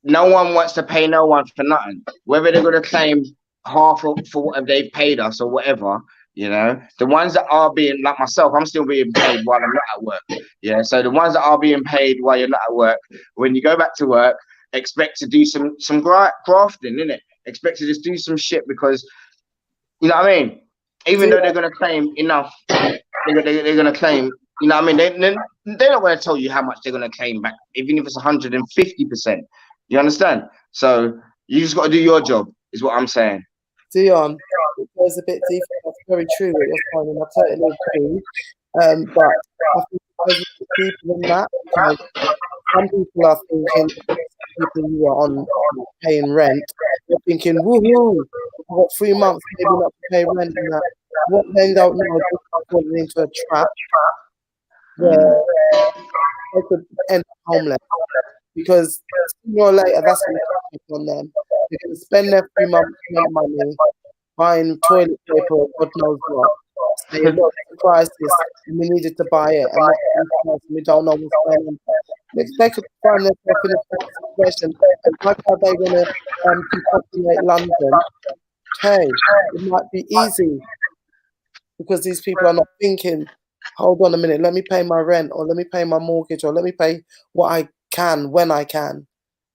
no one wants to pay no one for nothing. Whether they're gonna claim half for what they've paid us or whatever. You know, the ones that are being, like myself, I'm still being paid while I'm not at work. Yeah, so the ones that are being paid while you're not at work, when you go back to work, expect to do some grafting, innit? Expect to just do some shit, because, you know what I mean? Even though they're gonna claim enough, they're gonna claim, you know what I mean? They're not gonna tell you how much they're gonna claim back, even if it's 150%. You understand? So you just gotta do your job, is what I'm saying. Dion, it goes a bit deeper. That's very true what you're saying, and I totally agree. But I think it goes a bit deeper than that, because some people are thinking, people who are on paying rent, they're thinking, woohoo, I've got 3 months, maybe not to pay rent and that. What they don't know, they're falling into a trap where they could end up homeless. Because sooner or later, that's going to happen on them. They're going to spend their 3 months money buying toilet paper or God knows what, say, look, it's a crisis, and we needed to buy it, and we don't know what's going on. They could find themselves in a situation, and like how they're going to depopulate London. Hey, it might be easy because these people are not thinking, hold on a minute, let me pay my rent, or let me pay my mortgage, or let me pay what I can when I can,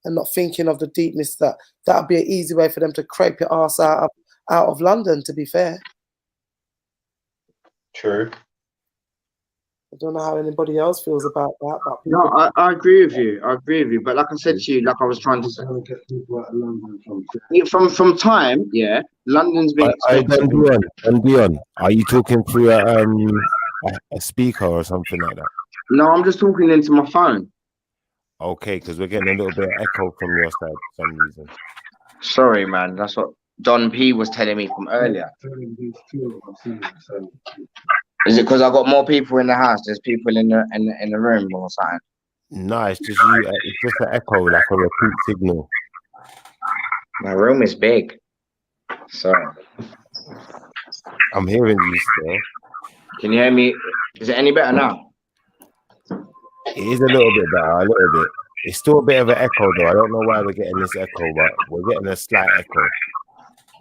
and not thinking of the deepness that would be an easy way for them to scrape your ass out of London, to be fair. True. I don't know how anybody else feels about that. But No, I agree with you. I agree with you. But like I said to you, like I was trying to say, from time, yeah, London's been expensive. Dion, are you talking through a speaker or something like that? No, I'm just talking into my phone. Okay, because we're getting a little bit of echo from your side for some reason. Sorry, man. That's what Don P was telling me from earlier. Is it because I got more people in the house? There's people in the room or something? No, it's just you. It's just an echo, like a repeat signal. My room is big. Sorry. I'm hearing you still. Can you hear me? Is it any better now? It is a little bit better, a little bit. It's still a bit of an echo, though. I don't know why we're getting this echo, but we're getting a slight echo.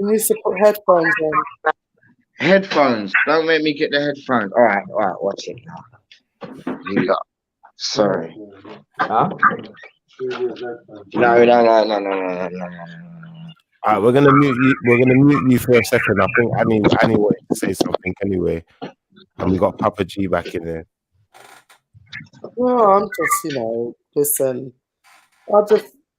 You need to put headphones on. Headphones. Don't make me get the headphones. All right. Watch it now. You got. Sorry. Huh? No. All right, we're gonna mute you. We're gonna mute you for a second. I think Annie wanted to say something anyway, and we got Papa G back in there. Well, I'm just, listen.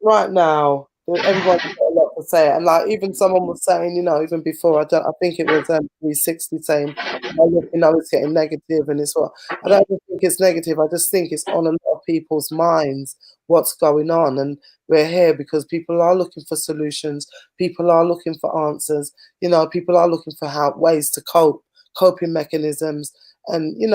Right now, everyone's got a lot to say, and like even someone was saying, even before, I think it was 360 saying, it's getting negative, and it's what I don't think it's negative. I just think it's on a lot of people's minds what's going on, and we're here because people are looking for solutions, people are looking for answers, people are looking for ways to coping mechanisms, and we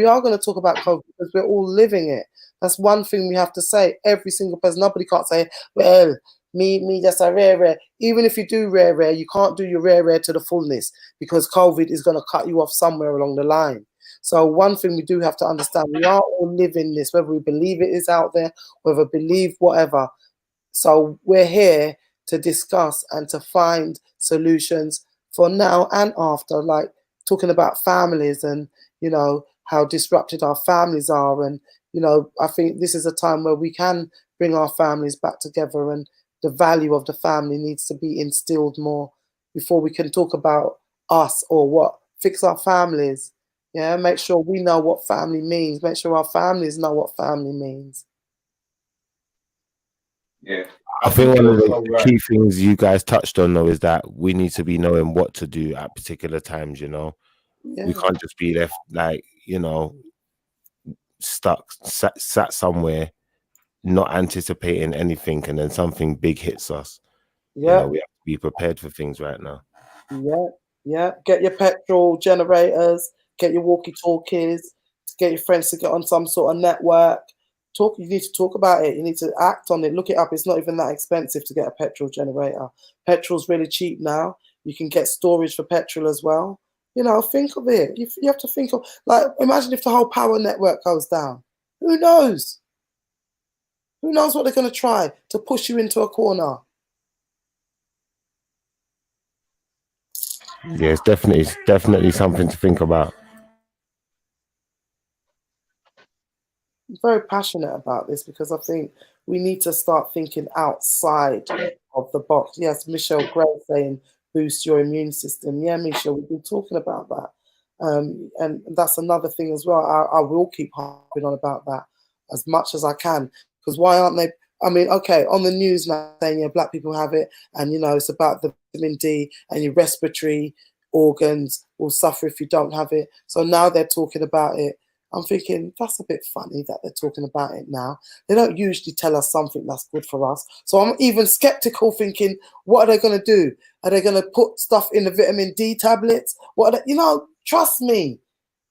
are going to talk about COVID because we're all living it. That's one thing we have to say. Every single person, nobody can't say, well, me just a rare. Even if you do rare, you can't do your rare to the fullness because COVID is going to cut you off somewhere along the line. So one thing we do have to understand, we are all living this, whether we believe it is out there, whether we believe whatever. So we're here to discuss and to find solutions for now and after, like talking about families and, how disrupted our families are. And, I think this is a time where we can bring our families back together, and the value of the family needs to be instilled more before we can talk about us or what. Fix our families. Yeah, make sure we know what family means. Make sure our families know what family means. Yeah. I think one of the key things you guys touched on, though, is that we need to be knowing what to do at particular times, Yeah. We can't just be left, stuck, sat somewhere, not anticipating anything, and then something big hits us. Yeah. We have to be prepared for things right now. Yeah. Get your petrol generators, get your walkie-talkies, get your friends to get on some sort of network. You need to talk about it. You need to act on it. Look it up. It's not even that expensive to get a petrol generator. Petrol's really cheap now. You can get storage for petrol as well. Think of it. You have to think of, imagine if the whole power network goes down. Who knows? Who knows what they're going to try to push you into a corner? Yeah, it's definitely something to think about. I'm very passionate about this because I think we need to start thinking outside of the box. Yes, Michelle Gray saying boost your immune system. Yeah, Michelle, we've been talking about that. And that's another thing as well. I will keep harping on about that as much as I can, because why aren't they? I mean, okay, on the news now saying black people have it, and it's about the vitamin D and your respiratory organs will suffer if you don't have it. So now they're talking about it. I'm thinking that's a bit funny that they're talking about it now. They don't usually tell us something that's good for us. So I'm even skeptical, thinking, what are they going to do? Are they going to put stuff in the vitamin D tablets? Trust me.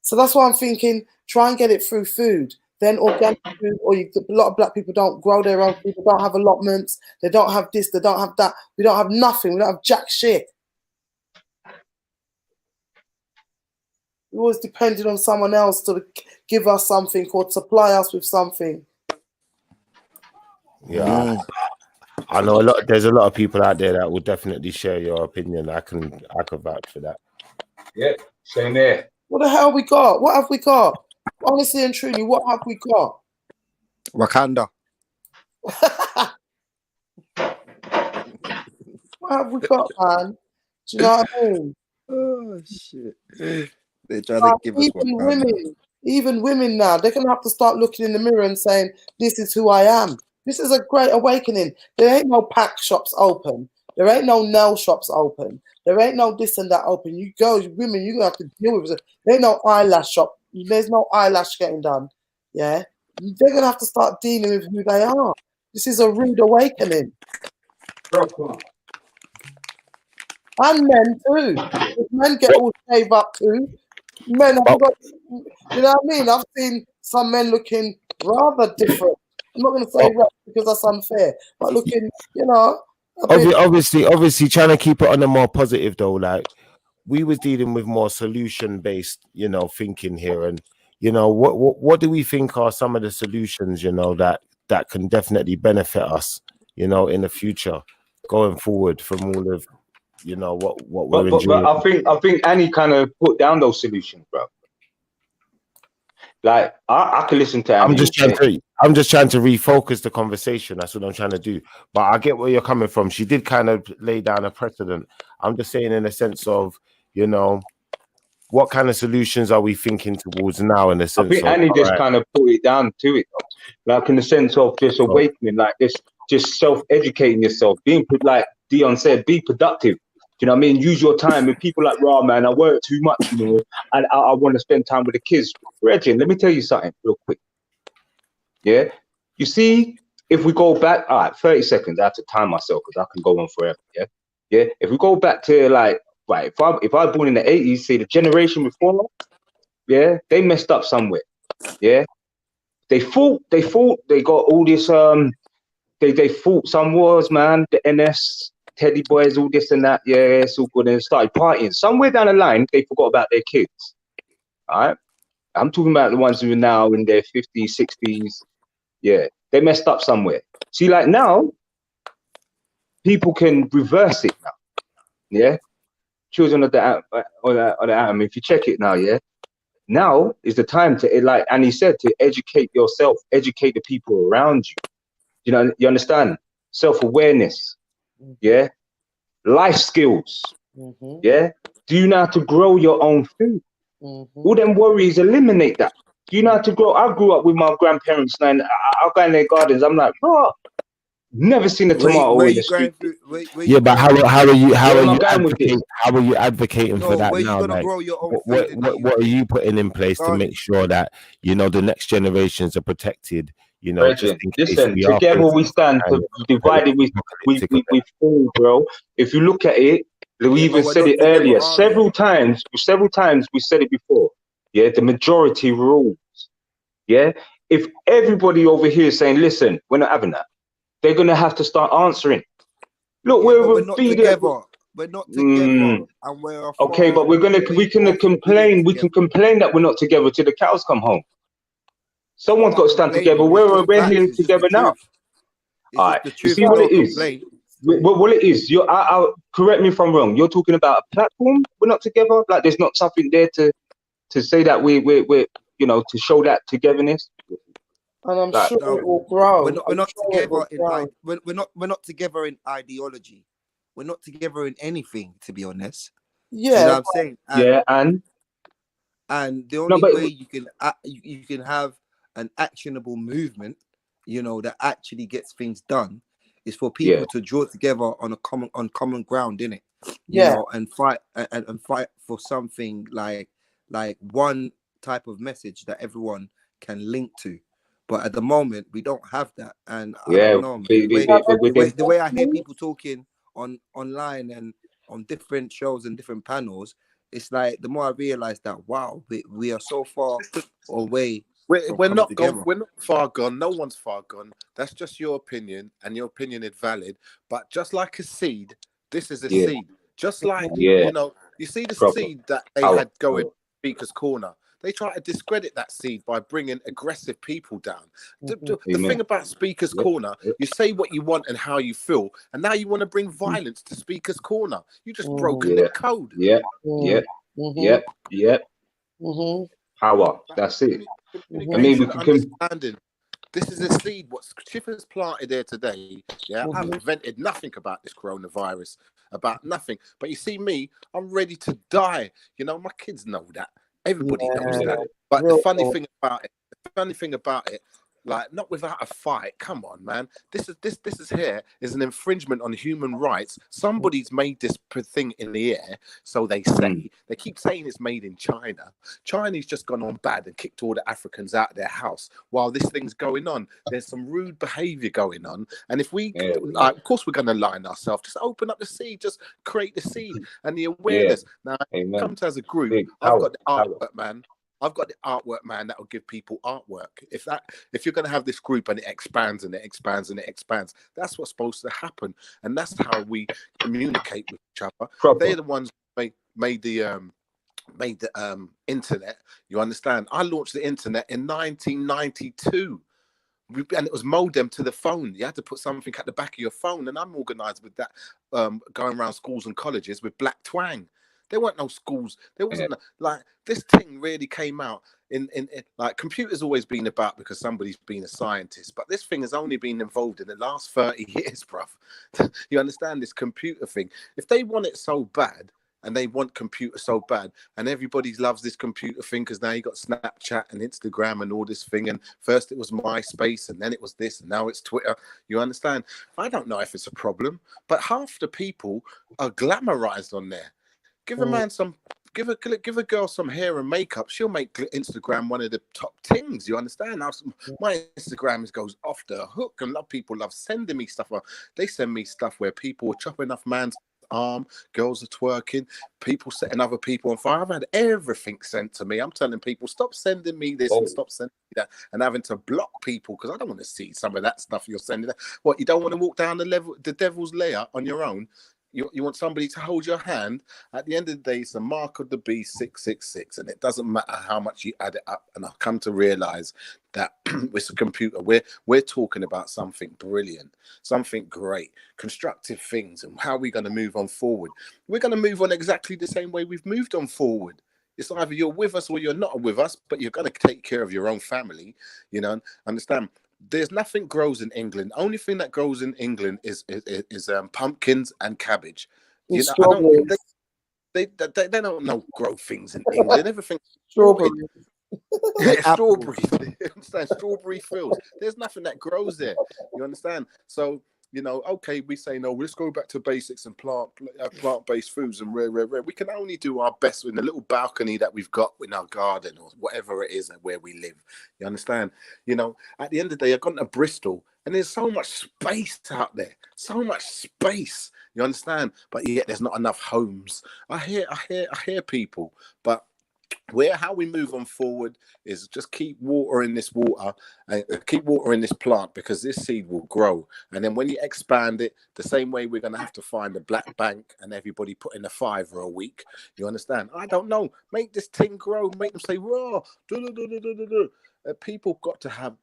So that's why I'm thinking, try and get it through food. Then organic food, a lot of black people don't grow their own food. They don't have allotments. They don't have this. They don't have that. We don't have nothing. We don't have jack shit. We're always depending on someone else to give us something or supply us with something. Yeah, I know there's a lot of people out there that will definitely share your opinion. I can vouch for that. Yeah, same here. What the hell we got? What have we got? Honestly and truly, what have we got? Wakanda. What have we got, man? Do you know what I mean? Oh shit! They're trying to give us one. Even women now, they're gonna have to start looking in the mirror and saying, "This is who I am." This is a great awakening. There ain't no pack shops open. There ain't no nail shops open. There ain't no this and that open. You girls, women, you're gonna have to deal with it. There ain't no eyelash shop. There's no eyelash getting done. Yeah, they're gonna have to start dealing with who they are. This is a rude awakening. And men too. If men get all shaved up too. Men have got, you know what I mean? I've seen some men looking rather different. I'm not going to say rough because that's unfair, but looking, you know. Obviously, trying to keep it on a more positive though. Like we was dealing with more solution-based, you know, thinking here, and you know, what do we think are some of the solutions, you know, that can definitely benefit us, you know, in the future, going forward from all of, you know, what we're enjoying. But I think Annie kind of put down those solutions, bro. Like I can listen to Annie. I'm just trying to refocus the conversation. That's what I'm trying to do. But I get where you're coming from. She did kind of lay down a precedent. I'm just saying in a sense of, you know, what kind of solutions are we thinking towards now? In the sense, I think Annie just kind of put it down to it, like in the sense of just awakening, like this, just self-educating yourself, being like Dion said, be productive. You know what I mean? Use your time. And people like, raw man, I work too much, you know, and I want to spend time with the kids. Reggie, let me tell you something real quick. Yeah, you see, if we go back, all right, 30 seconds. I have to time myself because I can go on forever. Yeah. If we go back to like, right, if I was born in the 80s, say the generation before, yeah, they messed up somewhere. Yeah, they fought. They got all this. They fought some wars, man. The NS. Teddy boys, all this and that, yeah, it's all good, and started partying. Somewhere down the line, they forgot about their kids. All right, I'm talking about the ones who are now in their 50s, 60s. Yeah, they messed up somewhere. See, like now, people can reverse it now. Yeah, children of the atom. If you check it now, yeah, now is the time to, like Annie said, to educate yourself, educate the people around you. You know, you understand? Self-awareness. Yeah, life skills. Yeah, do you know how to grow your own food? All them worries, eliminate that. Do you know how to grow? I grew up with my grandparents, and I'll go in their gardens. I'm like, bro, never seen a tomato in the street. Yeah, but how are you advocating for that now? Like, what are you putting in place to make sure that, you know, the next generations are protected? You know, listen, together we stand, divided we fall, bro. If you look at it, we even said it earlier, several times we said it before. Yeah, the majority rules. Yeah, if everybody over here is saying, listen, we're not having that, they're gonna have to start answering. Look, we're not together. We're not together, and we're okay, but we can complain. We can complain that we're not together till the cows come home. Someone's got to stand together. We're here together now. All right. You see what it is? What it is? Correct me if I'm wrong. You're talking about a platform. We're not together. Like there's not something there to say that we're you know, to show that togetherness. And I'm like, sure it will grow. We're not together in we're not together in ideology. We're not together in anything, to be honest. Yeah. You know what I'm saying? And the only way you can have an actionable movement, you know, that actually gets things done, is for people to draw together on common ground, innit? You know, and fight for something like one type of message that everyone can link to. But at the moment, we don't have that, and I don't know, the way I hear people talking online and on different shows and different panels, it's like the more I realize that, wow, we are so far away. We're not far gone. No one's far gone. That's just your opinion, and your opinion is valid. But just like a seed, this is a seed. Just like you know, you see the seed that they had going Speaker's Corner. They try to discredit that seed by bringing aggressive people down. The thing about Speaker's Corner, you say what you want and how you feel, and now you want to bring violence to Speaker's Corner. You just broken the code. Power. That's it. I mean, we can. Understanding. This is a seed. What Schiffer's planted there today. Yeah, I've invented nothing about this coronavirus, about nothing. But you see me, I'm ready to die. You know, my kids know that. Everybody knows that. But the funny thing about it, like, not without a fight. Come on, man. This is here is an infringement on human rights. Somebody's made this thing in the air, so they say. They keep saying it's made in China. China's just gone on bad and kicked all the Africans out of their house while this thing's going on. There's some rude behavior going on, and if we, of course, we're going to line ourselves. Just open up the seed. Just create the seed and the awareness. Now, come to as a group. I've got the artwork, man. I've got the artwork, man, that will give people artwork. If you're going to have this group and it expands and it expands and it expands, that's what's supposed to happen, and that's how we communicate with each other. They're the ones who made the internet. You understand? I launched the internet in 1992. And it was modem to the phone. You had to put something at the back of your phone, and I'm organized with that, going around schools and colleges with Black Twang. There weren't no schools. There wasn't like this thing really came out in like computers always been about because somebody's been a scientist, but this thing has only been involved in the last 30 years, bruv. You understand this computer thing? If they want it so bad and they want computer so bad and everybody loves this computer thing because now you got Snapchat and Instagram and all this thing, and first it was MySpace and then it was this and now it's Twitter. You understand? I don't know if it's a problem, but half the people are glamorized on there. Give a man some, give a girl some hair and makeup. She'll make Instagram one of the top things. You understand? Now, my Instagram goes off the hook, and people love sending me stuff. They send me stuff where people are chopping off man's arm, girls are twerking, people setting other people on fire. I've had everything sent to me. I'm telling people, stop sending me this and stop sending me that, and having to block people because I don't want to see some of that stuff you're sending. What, you don't want to walk down the devil's lair on your own? You want somebody to hold your hand. At the end of the day, it's the mark of the beast 666, and it doesn't matter how much you add it up. And I've come to realize that with a computer, we're talking about something brilliant, something great, constructive things, and how we're going to move on forward. We're going to move on exactly the same way we've moved on forward. It's either you're with us or you're not with us, but you're going to take care of your own family. You know, understand? There's nothing grows in England. Only thing that grows in England is pumpkins and cabbage. You know, they don't know grow things in England. Everything strawberry. Strawberry. Strawberry fields. There's nothing that grows there. You understand? So, you know, okay, we say no. Let's go back to basics and plant-based foods and rare. We can only do our best in the little balcony that we've got in our garden or whatever it is where we live. You understand? You know, at the end of the day, I've gone to Bristol and there's so much space out there, so much space. You understand? But yet there's not enough homes. I hear people, but how we move on forward is just keep watering this water and keep watering this plant, because this seed will grow. And then when you expand it, the same way we're going to have to find a black bank and everybody put in a $5 a week. You understand? I don't know. Make this thing grow. Make them say, raw. People got to have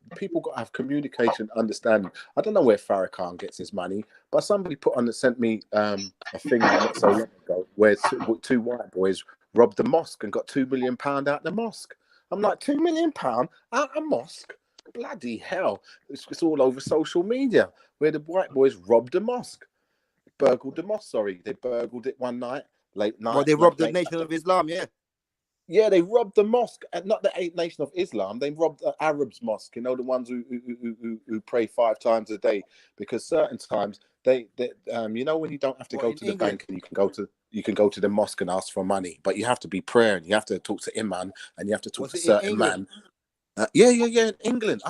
communication, understanding. I don't know where Farrakhan gets his money, but somebody sent me a thing not so long ago where two white boys robbed the mosque and got £2 million out the mosque. I'm like, £2 million out a mosque? Bloody hell. It's all over social media where the white boys robbed the mosque. Burgled the mosque, sorry. They burgled it one night, late night. Well, they robbed the Nation of Islam, yeah. Yeah, they robbed the mosque, and not the Nation of Islam. They robbed the Arabs' mosque, you know, the ones who pray 5 times a day, because certain times they you know, when you don't have to go to the bank and you can go to the mosque and ask for money, but you have to be praying, you have to talk to imam, and you have to talk to certain man. Yeah, in England.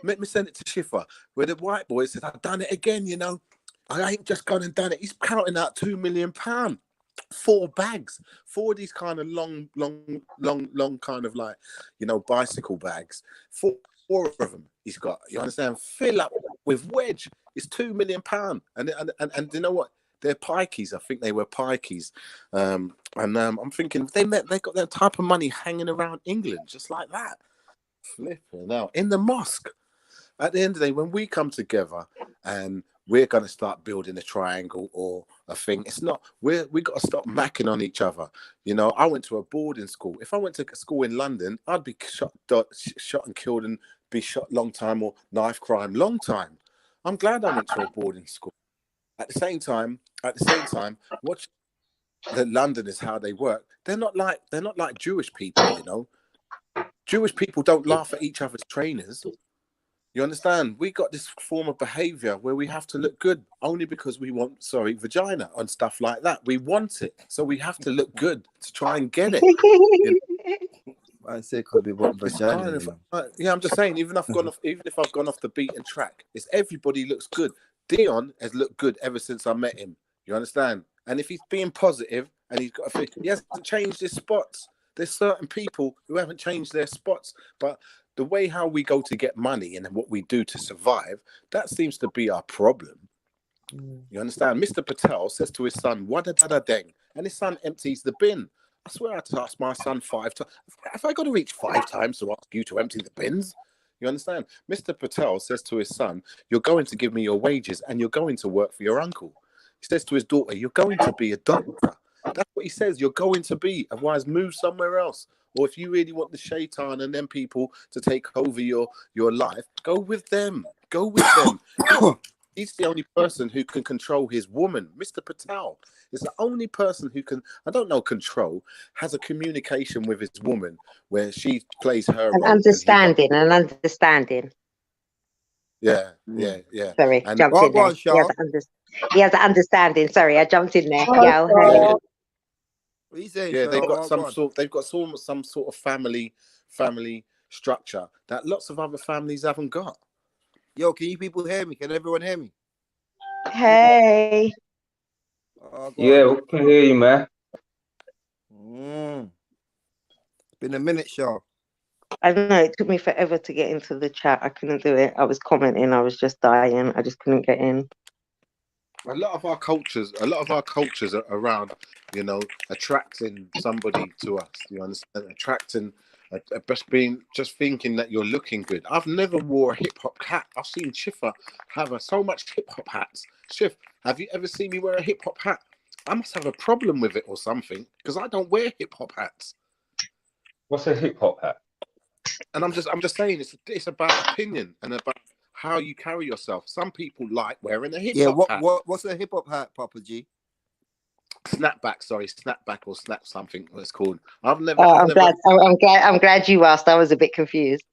Let me send it to Schiffer, where the white boy said, I've done it again, you know. I ain't just gone and done it. He's counting out £2 million. 4 bags, 4 of these kind of long kind of, like, you know, bicycle bags. 4 of them he's got. You understand? Fill up with wedge. It's £2 million. And you know what? They're pikeys. I think they were pikeys. And I'm thinking they got that type of money hanging around England just like that. Flipping out in the mosque. At the end of the day, when we come together and we're going to start building a triangle or a thing, it's not, we got to stop macking on each other. You know, I went to a boarding school. If I went to school in London, I'd be shot and killed and be shot long time, or knife crime long time. I'm glad I went to a boarding school. At the same time, watch the Londoners, how they work. They're not like Jewish people, you know. Jewish people don't laugh at each other's trainers. You understand? We got this form of behavior where we have to look good only because we want, vagina and stuff like that. We want it, so we have to look good to try and get it. You know? I say could be what vagina. Yeah, I'm just saying. Even if I've gone off the beaten track, it's everybody looks good. Dion has looked good ever since I met him. You understand? And if he's being positive and he's got he hasn't changed his spots. There's certain people who haven't changed their spots, but the way how we go to get money and what we do to survive, that seems to be our problem. You understand? Mr. Patel says to his son, "Wada da da deng," and his son empties the bin. I swear I had to ask my son 5 times. Have I got to reach 5 times to ask you to empty the bins? You understand? Mr. Patel says to his son, "You're going to give me your wages and you're going to work for your uncle." He says to his daughter, "You're going to be a doctor." That's what he says. You're going to be. Otherwise, move somewhere else. Or if you really want the shaitan and them people to take over your life, go with them. Go with them. He's the only person who can control his woman. Mr. Patel is the only person who can, I don't know, control, has a communication with his woman where she plays her role. Understanding. Yeah. Sorry, And jumped in there. He has an understanding. Sorry, I jumped in there. Yo, yeah, they've got some sort of family structure that lots of other families haven't got. Yo, can you people hear me? Can everyone hear me? Hey. Yeah, we can hear you, man. It's been a minute, Shaw. I don't know. It took me forever to get into the chat. I couldn't do it. I was commenting. I was just dying. I just couldn't get in. A lot of our cultures are around, you know, attracting somebody to us. You understand? Attracting, just thinking that you're looking good. I've never wore a hip hop hat. I've seen Schiffer have so much hip hop hats. Schiff, have you ever seen me wear a hip hop hat? I must have a problem with it or something because I don't wear hip hop hats. What's a hip hop hat? And I'm just saying it's about opinion and about how you carry yourself. Some people like wearing a hip hop hat. What's a hip hop hat, Papa G? Snapback or snap something. What it's called. I'm glad you asked. I was a bit confused.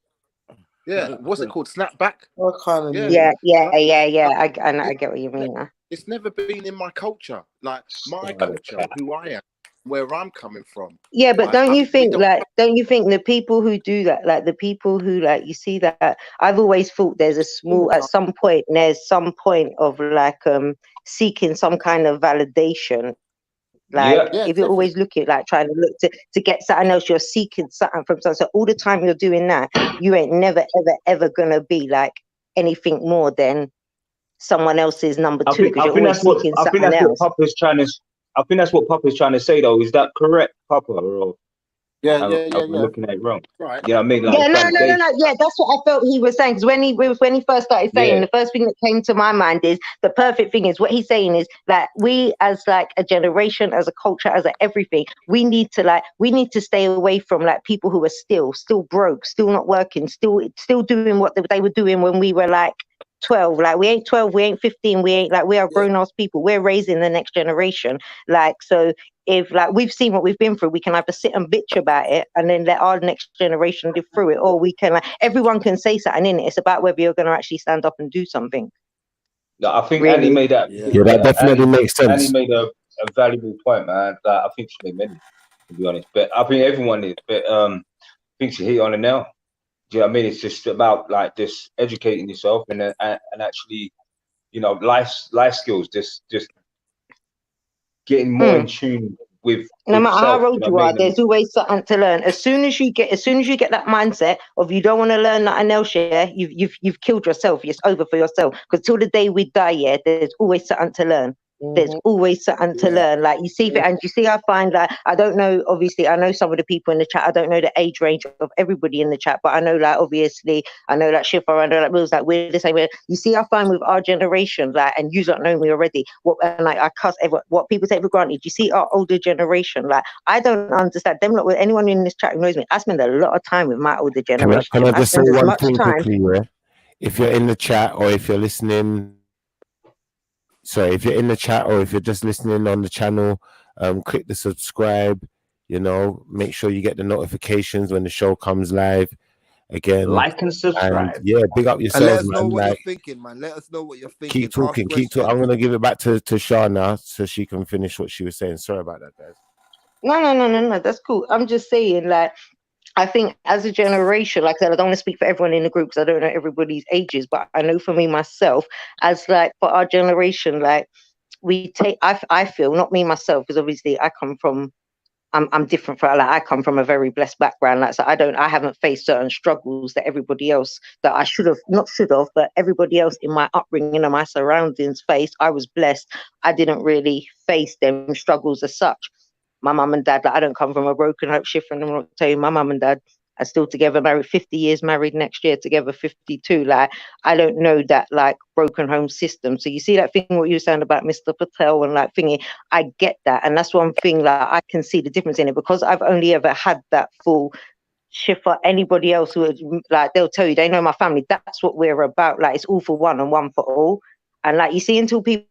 Yeah, what's it called? Snapback. What kind of? Yeah. I get what you mean. It's never been in my culture. Like my culture, who I am, where I'm coming from. Yeah, but don't you think the people who do that, like the people who you see that, I've always thought there's at some point of seeking some kind of validation. If you're always looking trying to look to get something else, you're seeking something from someone. So all the time you're doing that, you ain't never ever gonna be like anything more than someone else's number two. I think that's what Papa's trying to. I think that's what Papa's trying to say, though. Is that correct, Papa? Or yeah. Looking at it wrong. Right. Yeah, I mean, no. Yeah, that's what I felt he was saying. Because when he first started saying, the first thing that came to my mind is the perfect thing is what he's saying is that we, as a generation, as a culture, as everything, we need to stay away from people who are still broke, still not working, still doing what they were doing when we were 12. We ain't 12, we ain't 15, we ain't we are grown-ass people. We're raising the next generation. So if we've seen what we've been through, we can either sit and bitch about it and then let our next generation live through it, or we can everyone can say something in it. It's about whether you're going to actually stand up and do something. No, I think Annie made that. Yeah, that definitely makes sense. Annie made a valuable point, man. I think she made many, to be honest. But I think everyone did. But I think she hit on it now. Do you know what I mean? It's just about just educating yourself and actually, life skills. Just getting more in tune with. No matter yourself, how old you are, there's always something to learn. As soon as you get that mindset of you don't want to learn nothing else, you've killed yourself. It's over for yourself. Because till the day we die, there's always something to learn. There's always something to learn. Like you see, and you see, I find like I don't know. Obviously, I know some of the people in the chat. I don't know the age range of everybody in the chat, but I know like obviously, I know that Shifa, I know that Will's like we're the same way. You see, I find with our generation, like, and you don't know me already. What and like I cuss everyone. What people take for granted. You see, our older generation, like I don't understand them. Not with anyone in this chat who knows me. I spend a lot of time with my older generation. Can I just say spend as one much thing time. quickly? Yeah? If you're in the chat or if you're listening. Sorry, if you're in the chat or if you're just listening on the channel, click the subscribe, you know, make sure you get the notifications when the show comes live again. Like and subscribe. And yeah, big up yourselves, And let us know man. what Like, you're thinking, man. Let us know what you're thinking. keep talking, keep talking. I'm going to give it back to Shah now so she can finish what she was saying. Sorry about that, guys. No. That's cool. I'm just saying, like, I think as a generation, like I said, I don't want to speak for everyone in the group because I don't know everybody's ages, but I know for me myself, as like for our generation, like we take, I feel, not me myself, because obviously I come from, I'm different from, like I come from a very blessed background, like so I haven't faced certain struggles that everybody else that I not should have, but everybody else in my upbringing and my surroundings faced. I was blessed. I didn't really face them struggles as such. My mum and dad, like I don't come from a broken home shift, and I'm not telling you, my mum and dad are still together, married 50 years, married next year, together 52. Like I don't know that like broken home system. So you see that thing what you were saying about Mr. Patel and like thingy, I get that, and that's one thing like I can see the difference in it because I've only ever had that full shift for anybody else who would, like they'll tell you they know my family. That's what we're about. Like it's all for one and one for all, and like you see until people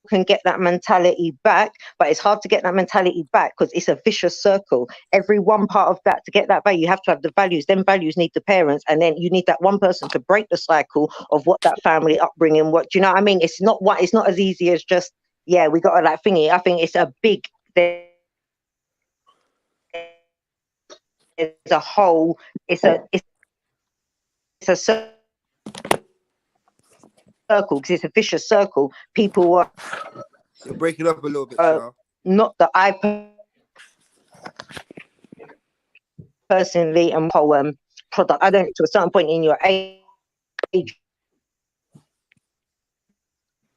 can get that mentality back, but it's hard to get that mentality back because it's a vicious circle. Every one part of that to get that value, you have to have the values. Then values need the parents, and then you need that one person to break the cycle of what that family upbringing. What do you know what I mean? It's not as easy as just we got to like thingy. I think it's a big. There's a whole. It's a circle because it's a vicious circle. People are. You're breaking up a little bit, not that I personally am product. I don't to a certain point in your age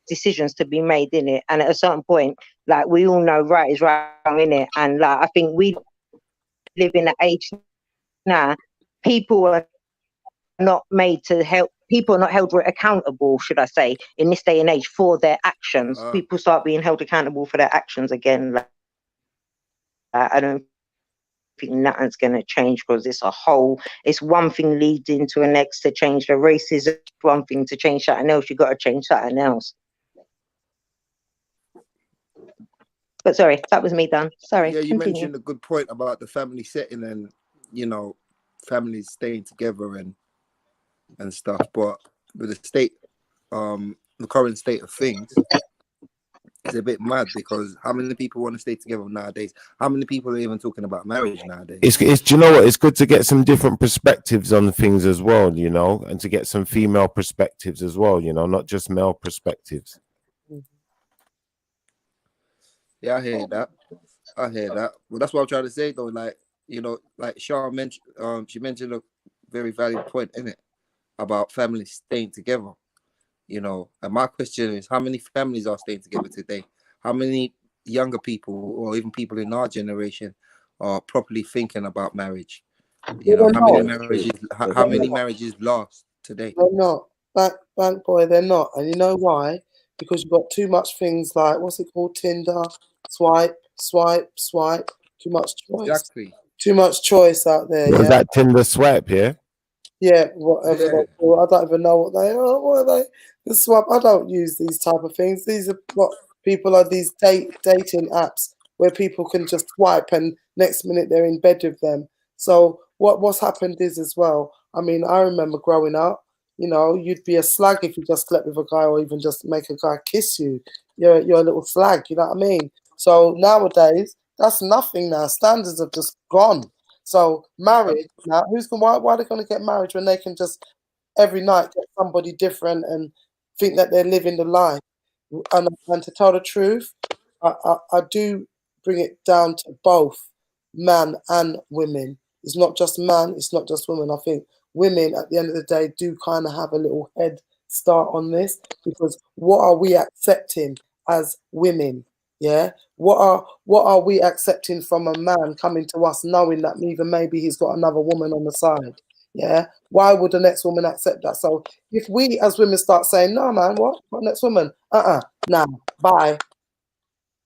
decisions to be made in it, and at a certain point, like we all know right is right in it, and like I think we live in an age now. People are not made to help. People are not held accountable, should I say, in this day and age for their actions. People start being held accountable for their actions again. Like, I don't think nothing's going to change because it's one thing leading to the next to change the racism, one thing to change something else. You've got to change something else. But sorry, that was me done. Sorry. Yeah, you mentioned a good point about the family setting and, you know, families staying together and stuff, but with the current state of things, it's a bit mad because how many people want to stay together nowadays? How many people are even talking about marriage nowadays? It's do you know what? It's good to get some different perspectives on things as well, you know, and to get some female perspectives as well, you know, not just male perspectives. Yeah, I hear that. Well, that's what I'm trying to say though. Like, you know, like Shah mentioned, she mentioned a very valid point, innit? About families staying together, you know. And my question is, how many families are staying together today? How many younger people or even people in our generation are properly thinking about marriage? You know, how many marriages last today? They're not. Bank boy, they're not. And you know why? Because you've got too much things like, what's it called? Tinder, swipe. Too much choice. Exactly. Too much choice out there. Was that Tinder swipe, yeah? Yeah, whatever. Yeah. I don't even know what they are. What are they? The swap. I don't use these type of things. These are what people are. These dating apps where people can just swipe and next minute they're in bed with them. So what's happened is as well. I mean, I remember growing up. You know, you'd be a slag if you just slept with a guy or even just make a guy kiss you. You're a little slag. You know what I mean? So nowadays, that's nothing now. Standards have just gone. So marriage now, why are they going to get married when they can just every night get somebody different and think that they're living the life? And to tell the truth, I do bring it down to both man and women. It's not just man, it's not just women. I think women at the end of the day do kind of have a little head start on this because what are we accepting as women? Yeah, what are we accepting from a man coming to us knowing that even maybe he's got another woman on the side? Yeah, why would the next woman accept that? So if we as women start saying, no man, what next woman? Nah, bye,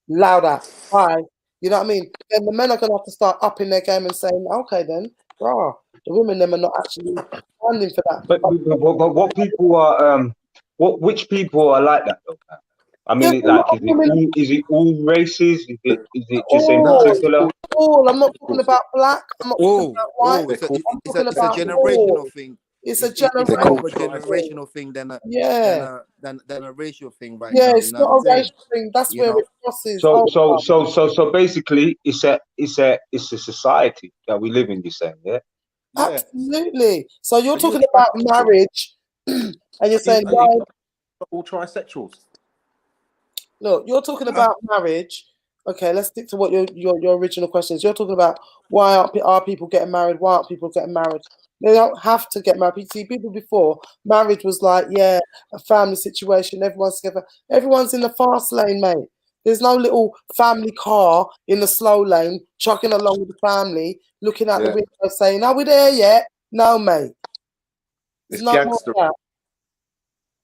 louder, bye. You know what I mean? Then the men are gonna have to start upping their game and saying, okay then, the women them are not actually standing for that. But what people are which people are like that though? I mean, is it all races? Is it just in particular? All. I'm not talking about black. I'm not talking about white. It's a generational thing. It's a generational thing than a racial thing right now. It's not a racial thing. That's where it crosses. So basically, it's a society that we live in. You're saying, yeah? Absolutely. So you're talking about marriage, and you're saying why? All trisexuals. Look, you're talking about marriage. Okay, let's stick to what your original question is. You're talking about why are people getting married? Why aren't people getting married? They don't have to get married. See, people before, marriage was like, a family situation. Everyone's together. Everyone's in the fast lane, mate. There's no little family car in the slow lane, chucking along with the family, looking out the window saying, are we there yet? No, mate. It's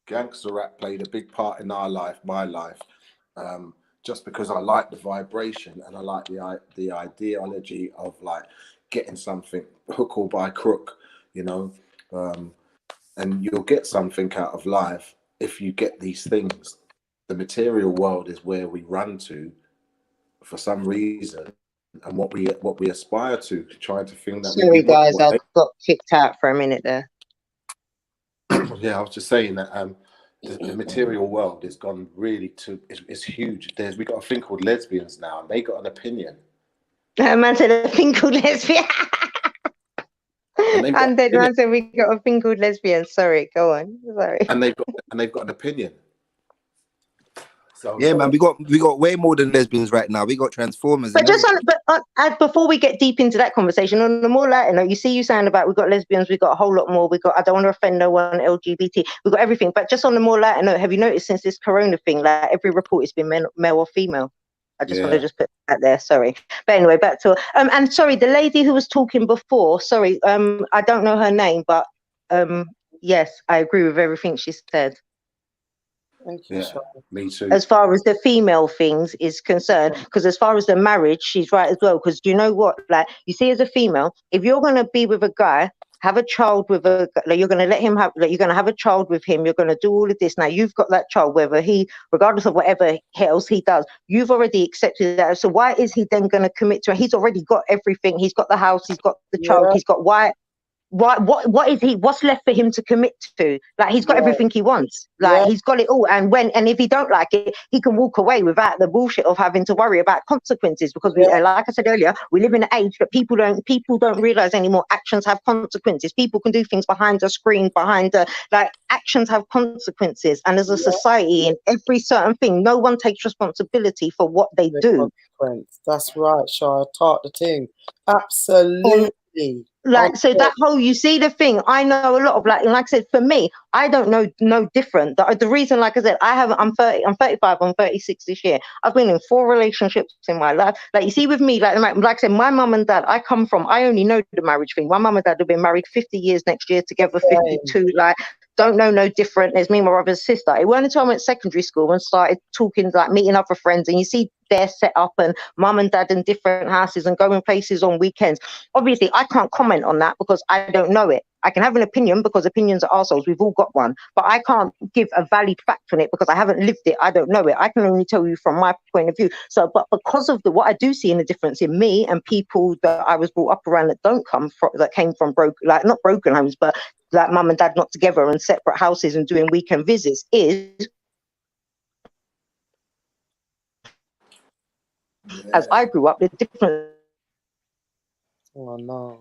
gangster rap played a big part in my life. Just because I like the vibration and I like the ideology of like getting something hook or by crook, and you'll get something out of life if you get these things. The material world is where we run to for some reason, and what we aspire to, trying to think that. Sorry guys, I got kicked out for a minute there. Yeah, I was just saying that the material world has gone really it's huge. We got a thing called lesbians now, and they got an opinion. Man said a thing called lesbian. And then man said we got a thing called lesbians. Sorry, go on. Sorry. And they've got an opinion. So yeah, man, we got way more than lesbians right now. We got transformers. But before we get deep into that conversation, on the more lighter note, you saying about we got lesbians, we got a whole lot more. I don't want to offend no one, LGBT, we got everything. But just on the more lighter note, have you noticed since this corona thing, like every report has been male or female? I just want to just put that there. Sorry, but anyway, back to and sorry, the lady who was talking before. Sorry, I don't know her name, but yes, I agree with everything she said. Thank you. Me too. As far as the female things is concerned, because as far as the marriage, she's right as well. Because do you know what? Like, you see, as a female, if you're going to be with a guy, have a child with you're going to let him have, you're going to have a child with him, you're going to do all of this. Now, you've got that child, regardless of whatever else he does, you've already accepted that. So why is he then going to commit to it? He's already got everything. He's got the house, he's got the child, he's got what is he? What's left for him to commit to? Like, he's got everything he wants. Like, he's got it all. And if he don't like it, he can walk away without the bullshit of having to worry about consequences. Because we, like I said earlier, we live in an age that people don't realize anymore. Actions have consequences. People can do things behind a screen, actions have consequences. And as a society, in every certain thing, no one takes responsibility for what they do. That's right, Shah. Taught the thing. Absolutely. So that whole, you see the thing, I know a lot of like I said, for me, I don't know no different. The reason, like I said, I'm 35, I'm 36 this year. I've been in 4 relationships in my life. Like, you see with me, like I said, my mum and dad, I only know the marriage thing. My mum and dad have been married 50 years next year, together 52, like, don't know no different. There's me and my brother's sister. It weren't until I went to secondary school and started talking, like meeting other friends, and you see their setup and mum and dad in different houses and going places on weekends. Obviously, I can't comment on that because I don't know it. I can have an opinion because opinions are arseholes. We've all got one. But I can't give a valid fact on it because I haven't lived it. I don't know it. I can only tell you from my point of view. So, but because of what I do see in the difference in me and people that I was brought up around that came from not broken homes, but like mum and dad not together and separate houses and doing weekend visits, is as I grew up, the difference. Oh no.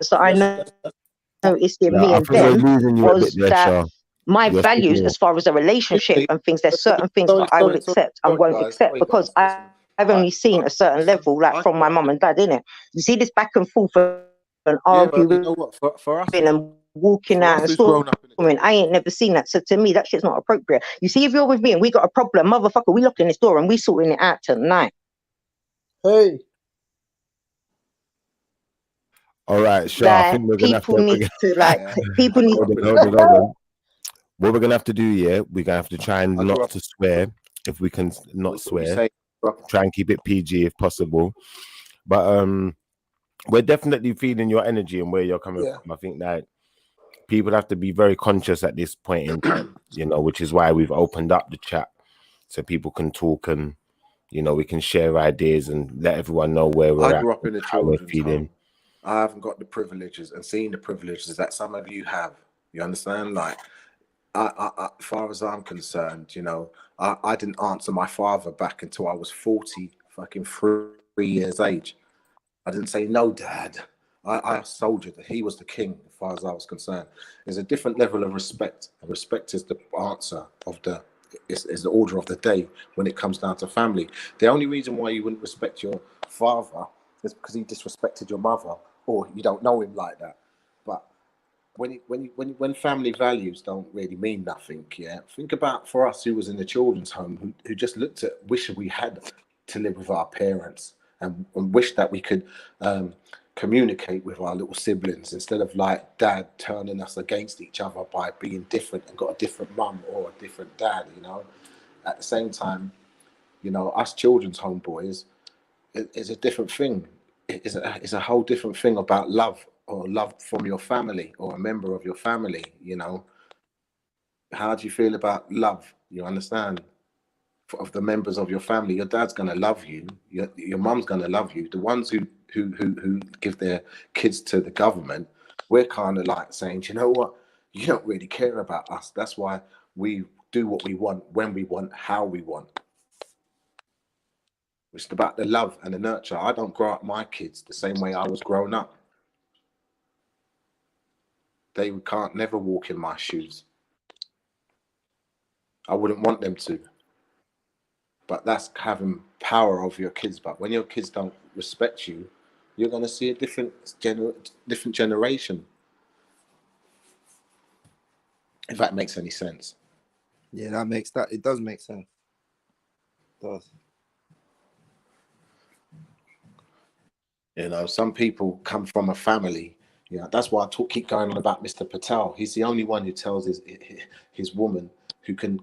So I noticed in me and them was that my values as far as a relationship and things, there's certain things that I will accept and won't accept because I've only seen a certain level, like from my mum and dad, innit? You see this back and forth and arguing you know what, for us, and walking out and storming. I ain't never seen that. So to me, that shit's not appropriate. You see, if you're with me and we got a problem, motherfucker, we locking this door and we sorting it out tonight. Hey. All right, sure. I think we're gonna have people need to like people need hold on. What we're gonna have to do, yeah, we're gonna have to try and not to swear if we can not swear. Try and keep it PG if possible. But we're definitely feeling your energy and where you're coming from. I think that people have to be very conscious at this point in time, you know, which is why we've opened up the chat so people can talk and, you know, we can share ideas and let everyone know where we're at. I grew up in a how we're children's feeling. home. I haven't got the privileges and seeing the privileges that some of you have. You understand? Like, as far as I'm concerned, you know, I didn't answer my father back until I was 43 years age. I didn't say, no, Dad. I soldiered that he was the king as far as I was concerned. There's a different level of respect. Respect is the answer of the, is the order of the day when it comes down to family. The only reason why you wouldn't respect your father is because he disrespected your mother or you don't know him like that. But when family values don't really mean nothing, yeah. Think about for us who was in the children's home who just looked at wish we had to live with our parents and wish that we could communicate with our little siblings instead of like dad turning us against each other by being different and got a different mum or a different dad, you know. At the same time, you know, us children's home boys, it's a different thing. It's a whole different thing about love or love from your family or a member of your family, you know. How do you feel about love? You understand? Of the members of your family, your dad's gonna love you, your mum's gonna love you. The ones who give their kids to the government, we're kind of like saying, you know what, you don't really care about us. That's why we do what we want, when we want, how we want. It's about the love and the nurture. I don't grow up my kids the same way I was grown up. They can't never walk in my shoes. I wouldn't want them to. But that's having power over your kids. But when your kids don't respect you, you're going to see a different generation. If that makes any sense. Yeah, it does make sense. It does. You know, some people come from a family. You know, that's why I keep going on about Mr. Patel. He's the only one who tells his woman who can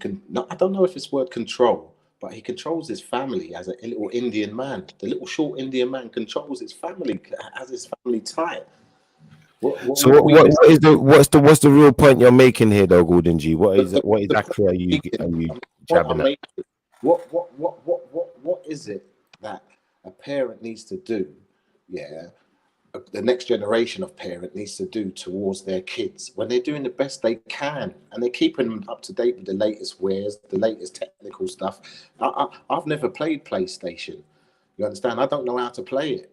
I don't know if it's word control, but he controls his family as a little Indian man. The little short Indian man controls his family, has his family tight. What's the real point you're making here, though, Gordon G? What exactly are you jabbing at? What is it that a parent needs to do? Yeah, the next generation of parent needs to do towards their kids when they're doing the best they can and they're keeping them up to date with the latest wares, the latest technical stuff. I've never played PlayStation. You understand? I don't know how to play it.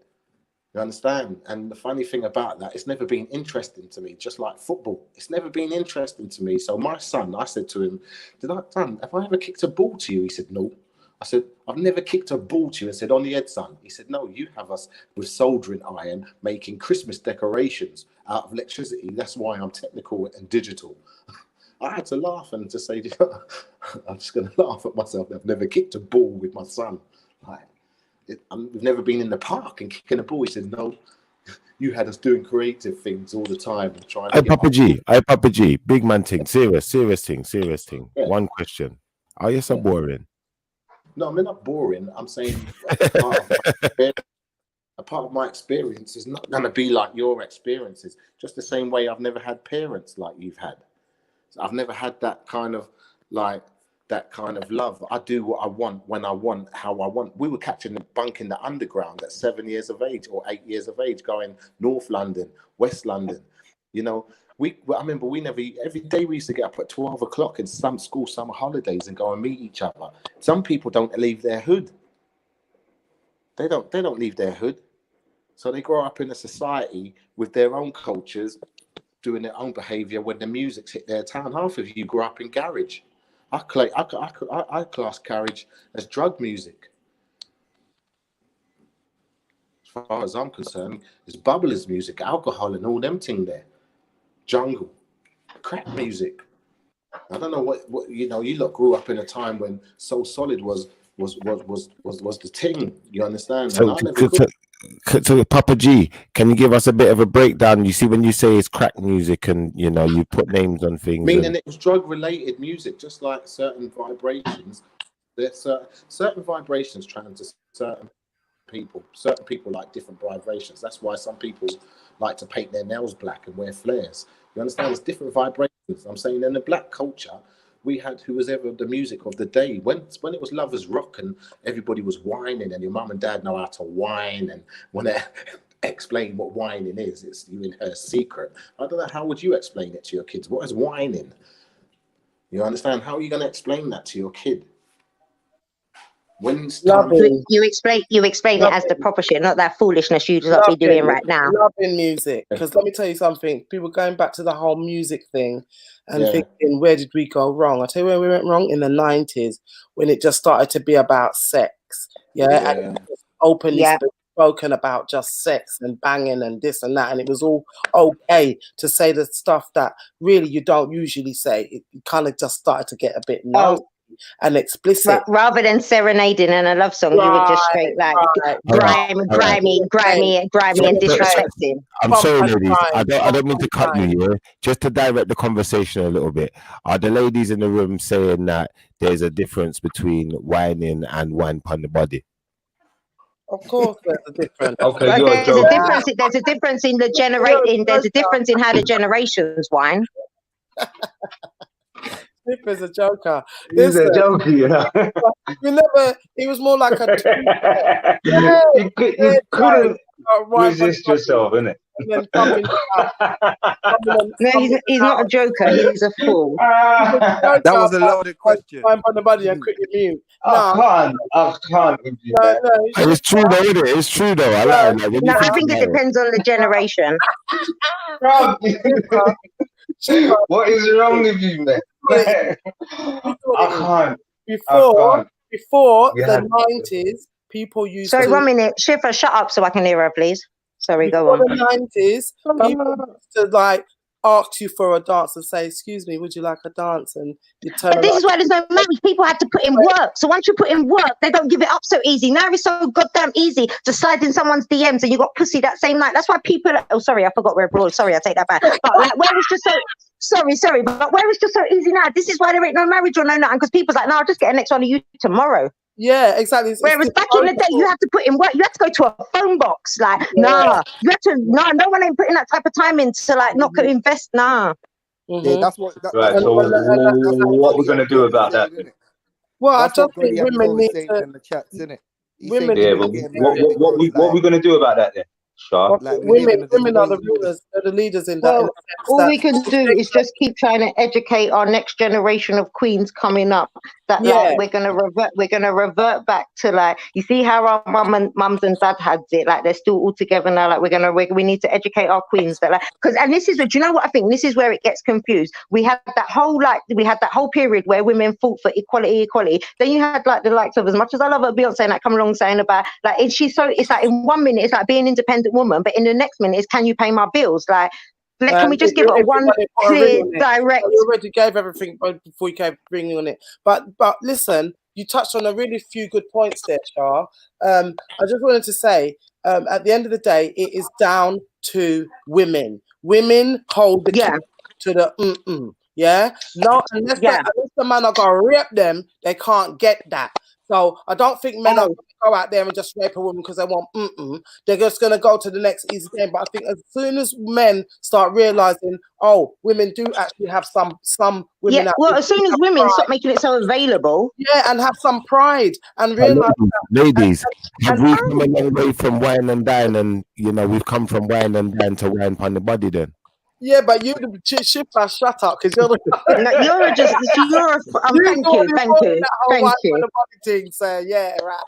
You understand? And the funny thing about that, it's never been interesting to me, just like football. It's never been interesting to me. So my son, I said to him, have I ever kicked a ball to you? He said, no. I said, I've never kicked a ball to you. I said, on the head, son. He said, no, you have us with soldering iron making Christmas decorations out of electricity. That's why I'm technical and digital. I had to laugh and to say, I'm just going to laugh at myself. I've never kicked a ball with my son. We've never been in the park and kicking a ball. He said, no, you had us doing creative things all the time. Hey, Papa G, big man thing, serious thing. Yeah. One question. Are you so boring? No, I'm not boring. I'm saying a part of my experience is not going to be like your experiences. Just the same way I've never had parents like you've had. So I've never had that kind of love. I do what I want, when I want, how I want. We were catching the bunk in the underground at 7 years of age or 8 years of age, going North London, West London. You know, I remember every day we used to get up at 12 o'clock in some school summer holidays and go and meet each other. Some people don't leave their hood. They don't leave their hood. So they grow up in a society with their own cultures, doing their own behavior when the music's hit their town. Half of you grew up in garage. I class garage as drug music. As far as I'm concerned, it's bubblers music, alcohol and all them thing there. jungle, crack music. I don't know what you know. You lot grew up in a time when Soul Solid was the thing. You understand? So, And I never grew. so Papa G, can you give us a bit of a breakdown? You see, when you say it's crack music, and you know, you put names on things. Meaning it was drug-related music, just like certain vibrations. There's certain vibrations transit certain people. Certain people like different vibrations. That's why some people like to paint their nails black and wear flares. You understand? There's different vibrations. I'm saying in the black culture, we had who was ever the music of the day. When it was Lovers Rock and everybody was whining, and your mum and dad know how to whine, and when they explain what whining is, it's you and her secret. I don't know, how would you explain it to your kids? What is whining? You understand? How are you going to explain that to your kid? When you explain it as the proper shit, not that foolishness you just be doing right now. Loving music, because let me tell you something. People going back to the whole music thing and thinking, where did we go wrong? I'll tell you where we went wrong in the 90s when it just started to be about sex. And it was openly spoken about just sex and banging and this and that, and it was all okay to say the stuff that really you don't usually say. It kind of just started to get a bit nasty and explicit. Rather than serenading in a love song, you were just straight like grimy and disrespecting. I'm sorry, ladies. I don't mean to cut you. Yeah, just to direct the conversation a little bit. Are the ladies in the room saying that there's a difference between whining and wine pon the body? Of course, there's a difference. Okay, there's a difference in the generating. There's a difference in how the generations whine. Flip is a joker. He's a joker, you know. He was more like a. You couldn't resist yourself, innit? No, he's not a joker. He's a fool. That was a loaded question. I'm on the body and quickly mute. I can't. It's true though, isn't it? It's true though. I think it depends on the generation. What is wrong with you, man? I can't. Before the 90s, people used Sorry, 1 minute. Shifa, shut up so I can hear her, please. Sorry, go on. Before the 90s, people used to like ask you for a dance and say, excuse me, would you like a dance? And you turn But this is why there's no marriage. People had to put in work. So once you put in work, they don't give it up so easy. Now it's so goddamn easy to slide in someone's DMs and you got pussy that same night. That's why people sorry, I forgot we're abroad. Sorry, I take that back. But like, where it's just so sorry, but where it's just so easy now. This is why there ain't no marriage or no nothing, because people's like, no, I'll just get a next one of you tomorrow. Yeah, exactly. Whereas back in the day, you had to put in work. You had to go to a phone box. Like, no one ain't putting that type of time in to like not invest. Yeah, that's what. Right. So what we're gonna do about that? Well, I just think women need to. In the chats, innit? Women. Yeah, but what we gonna do about that then? Sure. Like women are the rulers, they're the leaders in that. All we can do is just keep trying to educate our next generation of queens coming up. That like we're gonna revert back to like, you see how our mums and dad had it, like they're still all together now. Like we need to educate our queens that like, and this is do you know what I think? This is where it gets confused. We had that whole period where women fought for equality. Then you had like the likes of, as much as I love her, Beyonce, like come along saying about like, it's like in 1 minute it's like being an independent woman, but in the next minute it's can you pay my bills? Like can we just give it one clear, direct? You already gave everything before you came bringing on it. But listen, you touched on a really few good points there, Shah. I just wanted to say, at the end of the day, it is down to women. Women hold the key to the No, unless the man are gonna rip them, they can't get that. So I don't think men are going to go out there and just rape a woman because they want They're just going to go to the next easy game. But I think as soon as men start realizing, women do actually have some women. Yeah, well, as soon as women stop making it so available. Yeah, and have some pride and realize. Ladies, have we come a long way from wine and dine, and we've come from wine and dine to wine upon the body then? Yeah, but you the Shifra, shut up, because you're thank you. So yeah, right,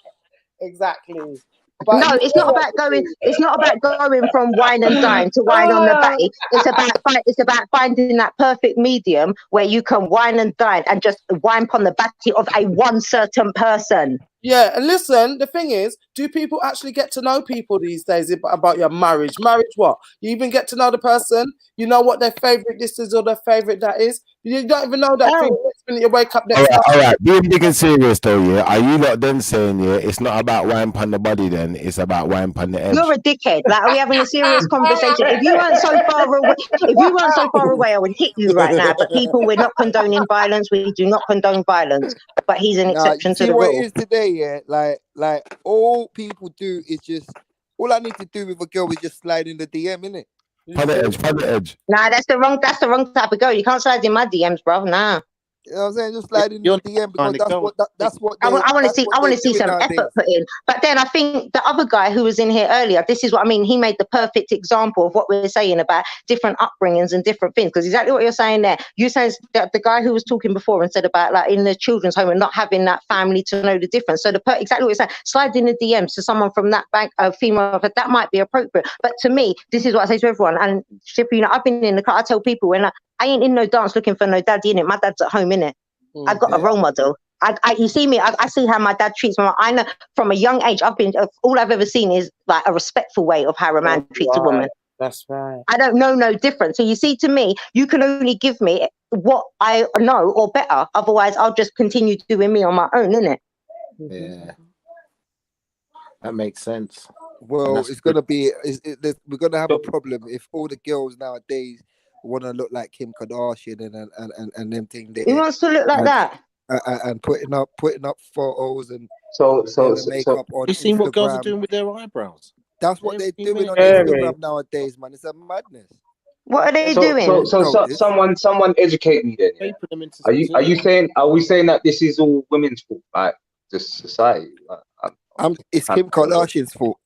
exactly. But no, it's not about going. It's not about going from wine and dine to wine on the batty. It's about finding that perfect medium where you can wine and dine and just wine upon the batty of one certain person. Yeah, and listen, the thing is, do people actually get to know people these days about your marriage? Marriage what? You even get to know the person? You know what their favorite this is or their favorite that is? You don't even know that thing. Next minute you wake up next all right. Being big and serious though, yeah. Are you not then saying, yeah, it's not about wine pan the body then, it's about wine pan the edge? You're a dickhead. Like, are we having a serious conversation? If you weren't so far away, I would hit you right now. But people, we're not condoning violence. We do not condone violence. But he's an exception to the what rule. it is today, yeah. Like all people do is just all I need to do with a girl is just slide in the DM, innit? Pan the edge. Nah, that's the wrong type of girl. You can't slide in my DMs, bro. Nah. You know what I'm saying? Just slide in the DM because that's what I want to see some effort put in. But then I think the other guy who was in here earlier, this is what I mean. He made the perfect example of what we're saying about different upbringings and different things. Because exactly what you're saying there. You said that the guy who was talking before and said about like in the children's home and not having that family to know the difference. So exactly what you're saying. Slide in the DMs to someone from that bank, female, that might be appropriate. But to me, this is what I say to everyone. And Shipper, you know, I've been in the car. I tell people when I ain't in no dance looking for no daddy in it. My dad's at home in it. I've got a role model. You see me. I see how my dad treats my. I know from a young age. All I've ever seen is like a respectful way of how a man treats a woman. That's right. I don't know no different. So you see, to me, you can only give me what I know or better. Otherwise, I'll just continue doing me on my own, innit? Yeah, that makes sense. Well, it's gonna be. We're gonna have a problem if all the girls nowadays want to look like Kim Kardashian and them things. Who wants to look like that? And putting up photos and so makeup on. You seen what girls are Instagram. doing with their eyebrows? That's what they're doing on Instagram nowadays, man. It's a madness. What are they doing? So someone educate me then. Yeah? Are we saying that this is all women's fault, like this society? It's Kim Kardashian's fault.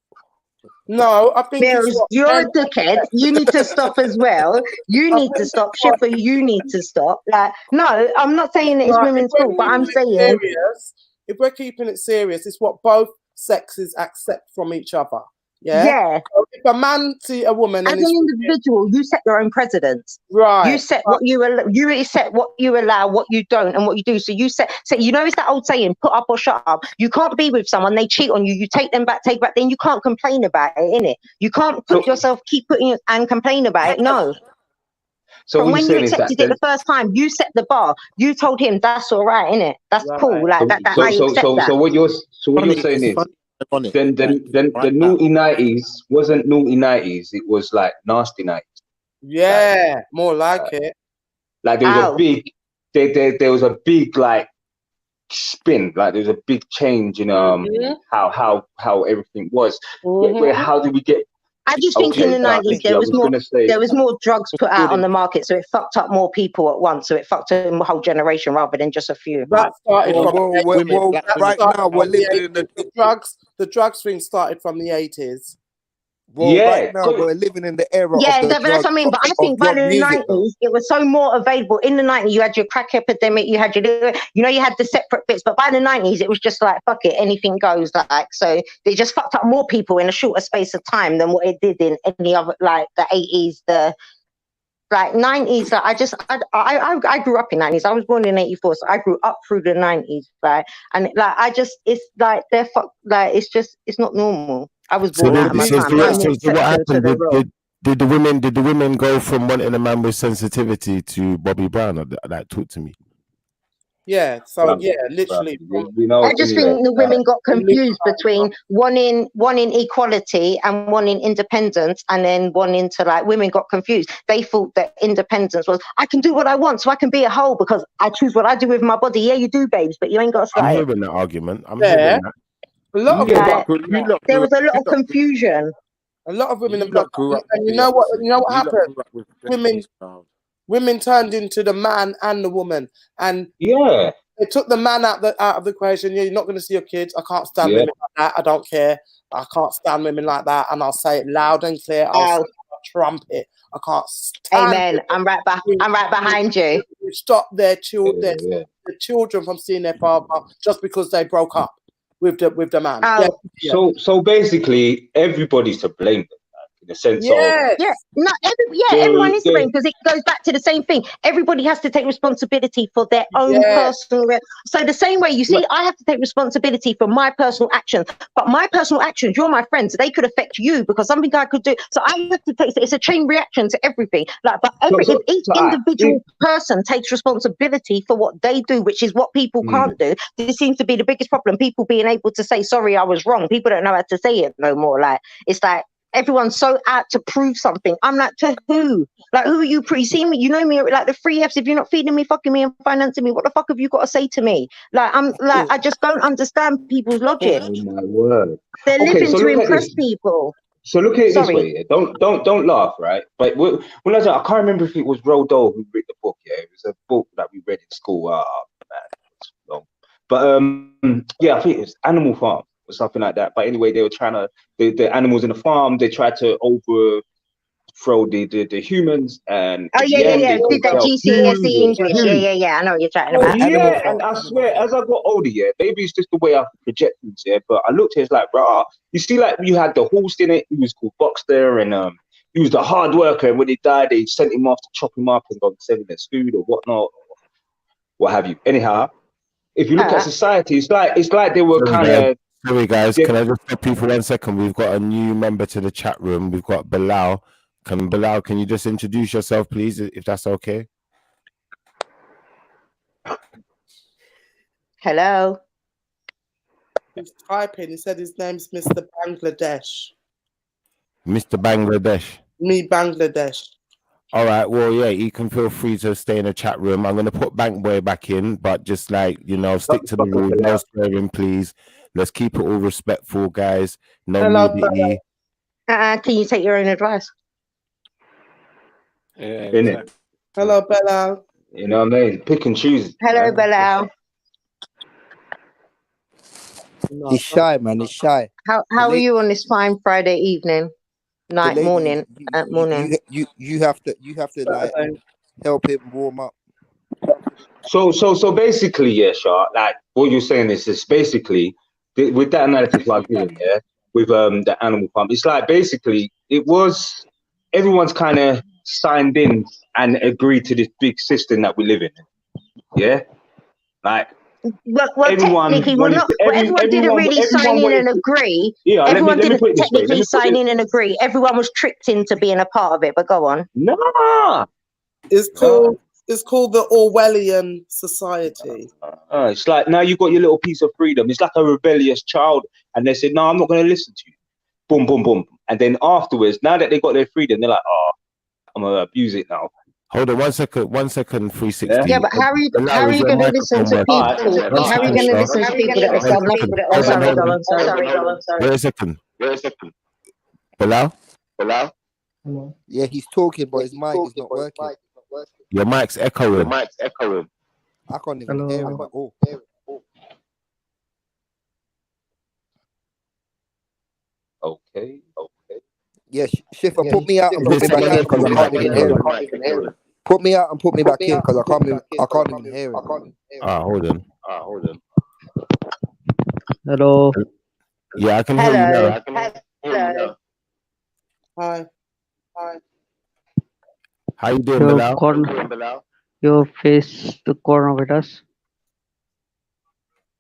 No, I think you're a dickhead. You need to stop as well. You need to stop. Shipper, you need to stop. Like, no, I'm not saying it's women's fault, but I'm saying serious, if we're keeping it serious, it's what both sexes accept from each other. Yeah. So if a man see a woman as an individual, you set your own precedents. Right. You set what you set what you allow, what you don't, and what you do. So you set. You know, it's that old saying: "Put up or shut up." You can't be with someone, they cheat on you. You take them back, take back. Then you can't complain about it, innit? You can't keep putting and complain about it. No. So from when you accepted it the first time, you set the bar. You told him that's all right, innit? That's cool. Like that. I accept that. So what you're saying is. Then the naughty 90s wasn't naughty 90s, it was like nasty 90s. Yeah, more like it. Like there was a big there was a big like spin, like there was a big change in how everything was. Where how did we get I just think in the 90s there was more drugs put out on the market, so it fucked up more people at once. So it fucked up a whole generation rather than just a few. That started right now we're living in the drugs. The drugs thing started from the 80s. Well, right now we're living in the era. Yeah, of that's what I mean. But I think by the 90s, it was so more available. In the 90s, you had your crack epidemic, you had you had the separate bits. But by the 90s, it was just like, fuck it, anything goes. Like, so they just fucked up more people in a shorter space of time than what it did in any other, like the 80s, the like 90s. Like, I grew up in 90s. I was born in 84, so I grew up through the 90s. Like, and like it's like it's not normal. I was born out of my time. So what happened? Did the women go from wanting a man with sensitivity to Bobby Brown? Or like, talk to me. Yeah. So literally. I just think the women got confused between wanting equality and wanting independence, and then wanting to like women got confused. They thought that independence was I can do what I want, so I can be a hoe because I choose what I do with my body. Yeah, you do, babes, but you ain't got to start. I'm hearing that argument. I'm hearing that. A lot of there was a lot of confusion. A lot of women and you know what happened? Women turned into the man and the woman, and they took the man out of the equation. You're not going to see your kids. I can't stand women like that. I don't care. I can't stand women like that, and I'll say it loud and clear. I'll trumpet. I can't stand. Amen. I'm right behind you. Stop their children, the children from seeing their father just because they broke up with the man. So basically, everybody's to blame. the sense of everyone is to blame because it goes back to the same thing. Everybody has to take responsibility for their own personal. So the same way, you see, I have to take responsibility for my personal actions, but my personal actions, you're my friends, they could affect you because something I could do. So I have to take. It's a chain reaction to everything. Like, but if each individual person takes responsibility for what they do, which is what people can't do, this seems to be the biggest problem. People being able to say sorry, I was wrong. People don't know how to say it no more. Like, it's like everyone's so out to prove something. I'm like, to who? Like, who are you? See me? You know me? Like the 3 Fs. If you're not feeding me, fucking me, and financing me, what the fuck have you got to say to me? Like, I'm like, I just don't understand people's logic. Oh my word! They're living to impress people. So look at it this way. Don't laugh, right? But when I was, I can't remember if it was Roald Dahl who wrote the book. Yeah, it was a book that we read in school. Man, it was long. But yeah, I think it was Animal Farm or something like that. But anyway, they were trying to the animals in the farm. They tried to overthrow the humans, and did that GCSE English? Yeah. I know what you're talking about. Yeah, and I swear, as I got older, maybe it's just the way I project things, but I looked at it, it's like, bro, you see, like you had the horse in it. He was called Boxster, and he was the hard worker. And when he died, they sent him off to chop him up and send him his food or whatnot, or what have you. Anyhow, if you look at society, it's like they were kind of. Sorry, guys. Can I just stop you for 1 second? We've got a new member to the chat room. We've got Bilal. Bilal, can you just introduce yourself, please, if that's okay? Hello. He's typing. He said his name's Mr. Bangladesh. Mr. Bangladesh. Me, Bangladesh. All right. Well, yeah, you can feel free to stay in the chat room. I'm going to put Bank Boy back in, but just stick to the rules. No swearing, please. Let's keep it all respectful, guys. No nudity. Can you take your own advice? Yeah, innit? Hello, Bella. You know what I mean? Pick and choose. Hello, Bella. He's shy, man. He's shy. How are you on this fine Friday evening, morning? You have to like help him warm up. So basically, yeah, Shah, like what you're saying is basically with that analysis like doing, with the Animal Farm, it's like basically it was everyone's kind of signed in and agreed to this big system that we live in. Yeah, like everyone didn't really sign in and agree. Yeah, everyone didn't technically sign in and agree. Everyone was tricked into being a part of it. But go on. Nah, it's called the Orwellian society. It's like now you got your little piece of freedom. It's like a rebellious child, and they said, "No, I'm not going to listen to you." Boom, boom, boom, and then afterwards, now that they got their freedom, they're like, "Oh, I'm gonna abuse it now." Hold on 1 second. 1 second. 360. Yeah, but how are you going to listen to people? How are you going to listen to people that are nothing? Oh, sorry, go on. Sorry. Wait a second. Bilal? Yeah, he's talking, but his mic is not working. Your mic's echoing. I can't even hear him at all. Okay. Yeah, Schiffer, put me out and put me back in because I can't even hear him. Put me out and put me back in because I can't even hear him. Hold on. Hello. Yeah, I can hear you now. Hello. Hi. How you doing, Bilal? You face the coronavirus.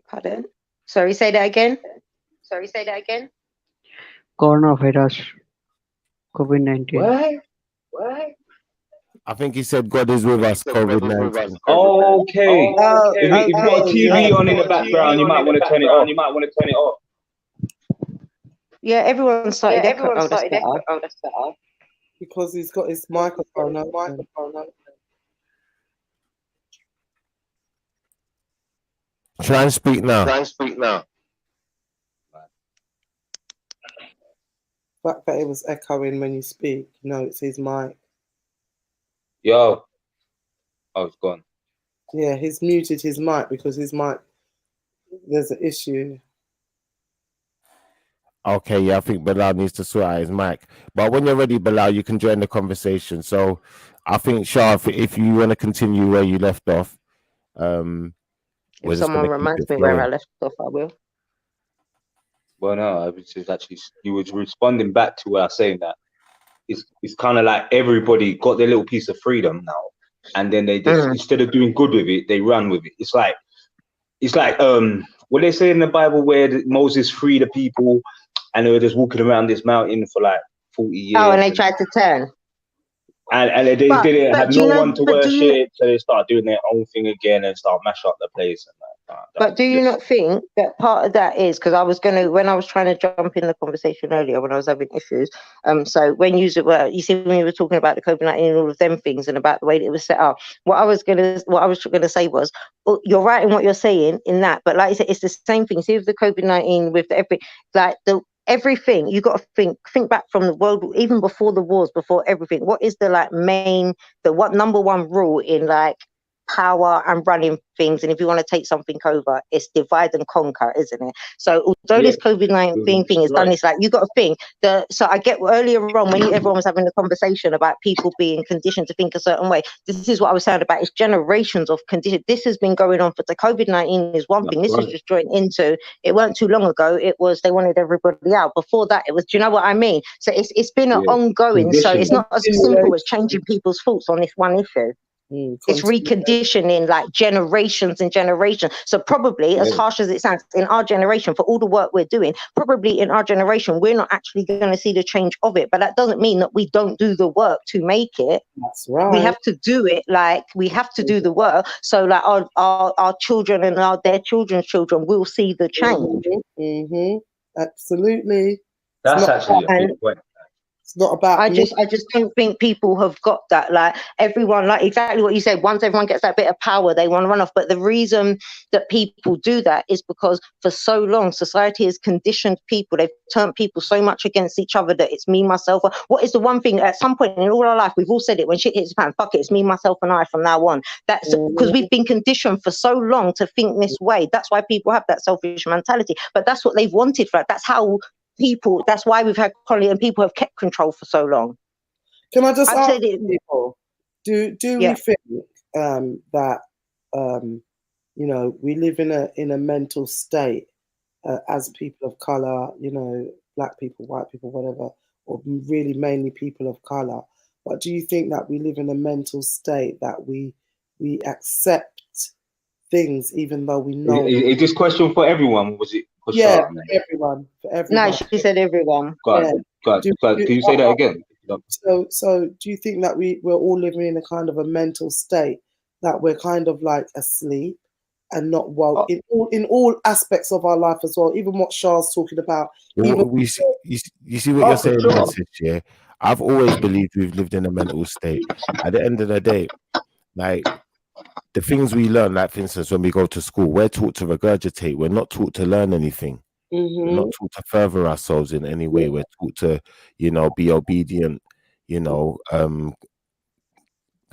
Pardon? Sorry, say that again. Coronavirus. COVID-19. What? I think he said God is with us, COVID-19. Okay. If you've got a TV on in the background, you might want to turn it off. Yeah, everyone started echoing. Because he's got his microphone on. Try and speak now. The fact that it was echoing when you speak, it's his mic. Yo. Oh, it's gone. Yeah, he's muted his mic because his mic, there's an issue. Okay, yeah, I think Bilal needs to sort out his mic. But when you're ready, Bilal, you can join the conversation. So I think, Shah, if you want to continue where you left off. If someone reminds me where I left off, I will. Well, no, I was just actually, you was responding back to where I was saying that it's kind of like everybody got their little piece of freedom now, and then they just instead of doing good with it, they run with it. It's like what they say in the Bible where Moses freed the people, and they were just walking around this mountain for like 40 years. Oh, and they tried to turn. And they didn't have no one to worship, so they start doing their own thing again and start mash up the place. But do you not think that part of that is because when I was trying to jump in the conversation earlier when I was having issues, so when you see when you were talking about the COVID-19 and all of them things and about the way that it was set up, what I was gonna say was, you're right in what you're saying in that, but like I said, it's the same thing. See with the COVID-19, with everything, you got to think back from the world, even before the wars, before everything. What is the number one rule in like power and running things? And if you want to take something over, it's divide and conquer, isn't it? So although this COVID-19 thing is done, it's like you got to think so I get earlier on when everyone was having a conversation about people being conditioned to think a certain way. This is what I was saying about, it's generations of condition. This has been going on for the COVID-19 is one thing. This is just joined into, it weren't too long ago, it was they wanted everybody out. Before that it was, do you know what I mean? So it's been an ongoing, so it's not as simple as changing people's thoughts on this one issue. It's reconditioning like generations and generations. So probably, as harsh as it sounds, in our generation, for all the work we're doing, probably in our generation, we're not actually going to see the change of it. But that doesn't mean that we don't do the work to make it. That's right. We have to do it. Like we have to do the work. So like our children and their children's children will see the change. Absolutely. That's actually a big point. It's not about. I just don't think people have got that. Like everyone, like exactly what you said. Once everyone gets that bit of power, they want to run off. But the reason that people do that is because for so long, society has conditioned people. They've turned people so much against each other that it's me, myself. What is the one thing at some point in all our life we've all said it? When shit hits the fan, fuck it, it's me, myself, and I from now on. That's because we've been conditioned for so long to think this way. That's why people have that selfish mentality. But that's what they've wanted for it. That's how. That's why we've had colony and people have kept control for so long. Can I just ask people, do we think that we live in a mental state as people of color, black people, white people, whatever, or really mainly people of color? But do you think that we live in a mental state that we accept things even though we know? Is this question for everyone? Was it? For everyone. No, she said everyone. Can you say that again? So do you think that we're all living in a kind of a mental state that we're kind of like asleep and not woke in all aspects of our life as well? Even what Charles talking about. You see what you're saying, message, yeah? I've always believed we've lived in a mental state. At the end of the day, like the things we learn, like for instance, when we go to school, we're taught to regurgitate. We're not taught to learn anything. We're not taught to further ourselves in any way. We're taught to, be obedient,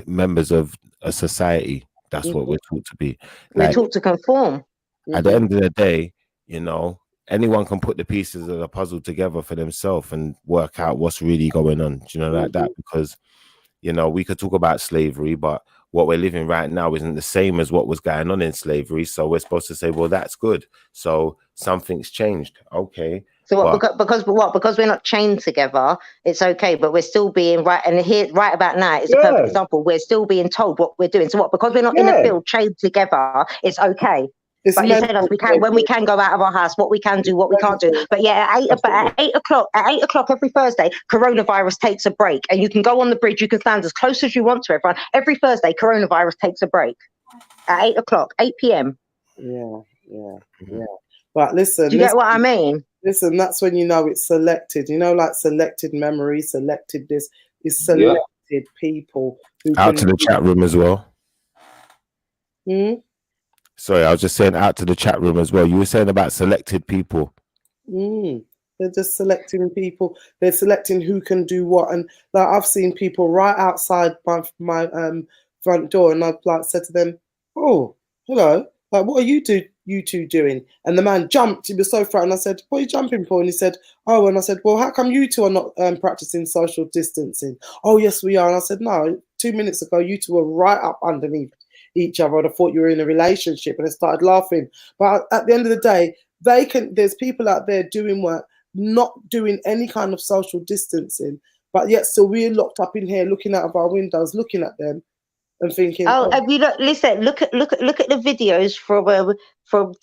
members of a society. That's what we're taught to be. We're taught to conform. At the end of the day, anyone can put the pieces of the puzzle together for themselves and work out what's really going on. Do you know like that? Because, we could talk about slavery, but what we're living right now isn't the same as what was going on in slavery. So we're supposed to say, well, that's good. So something's changed. Okay. So what, because we're not chained together, it's okay, but we're still being right. And here, right about now, it's a perfect example. We're still being told what we're doing. So what, because we're not in the field chained together, it's okay. But you tell us when we can go out of our house, what we can do, what we can't do. But yeah, at 8 o'clock every Thursday, coronavirus takes a break, and you can go on the bridge. You can stand as close as you want to everyone. Every Thursday, coronavirus takes a break at 8 o'clock, 8 p.m. Yeah. But listen, do you get what I mean? Listen, that's when it's selected. Like selected memory, selected this is selected people. Out to the chat room as well. Sorry, I was just saying out to the chat room as well. You were saying about selected people. They're just selecting people. They're selecting who can do what. And like I've seen people right outside my front door, and I've like said to them, "Oh, hello. Like, what are you two doing?" And the man jumped. He was so frightened. I said, "What are you jumping for?" And he said, "Oh." And I said, "Well, how come you two are not practicing social distancing?" "Oh, yes, we are." And I said, "No, 2 minutes ago, you two were right up underneath each other. I thought you were in a relationship," and I started laughing. But at the end of the day, there's people out there doing work, not doing any kind of social distancing, but yet still we're locked up in here, looking out of our windows, looking at them, and thinking, oh, have you listen? Look at the videos from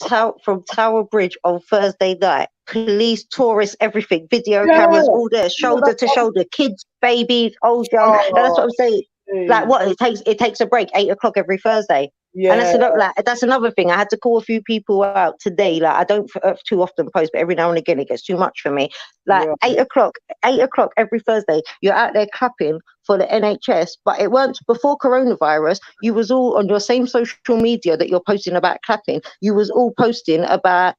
Tower Bridge on Thursday night. Police, tourists, everything, video cameras, all there, shoulder to shoulder, kids, babies, old, young. And that's what I'm saying. Like, what it takes a break 8 o'clock every Thursday. And that's another thing. I had to call a few people out today. Like, I don't too often post, but every now and again it gets too much for me. Like 8 o'clock every Thursday, you're out there clapping for the NHS, but it weren't before coronavirus. You was all on your same social media that you're posting about clapping. You was all posting about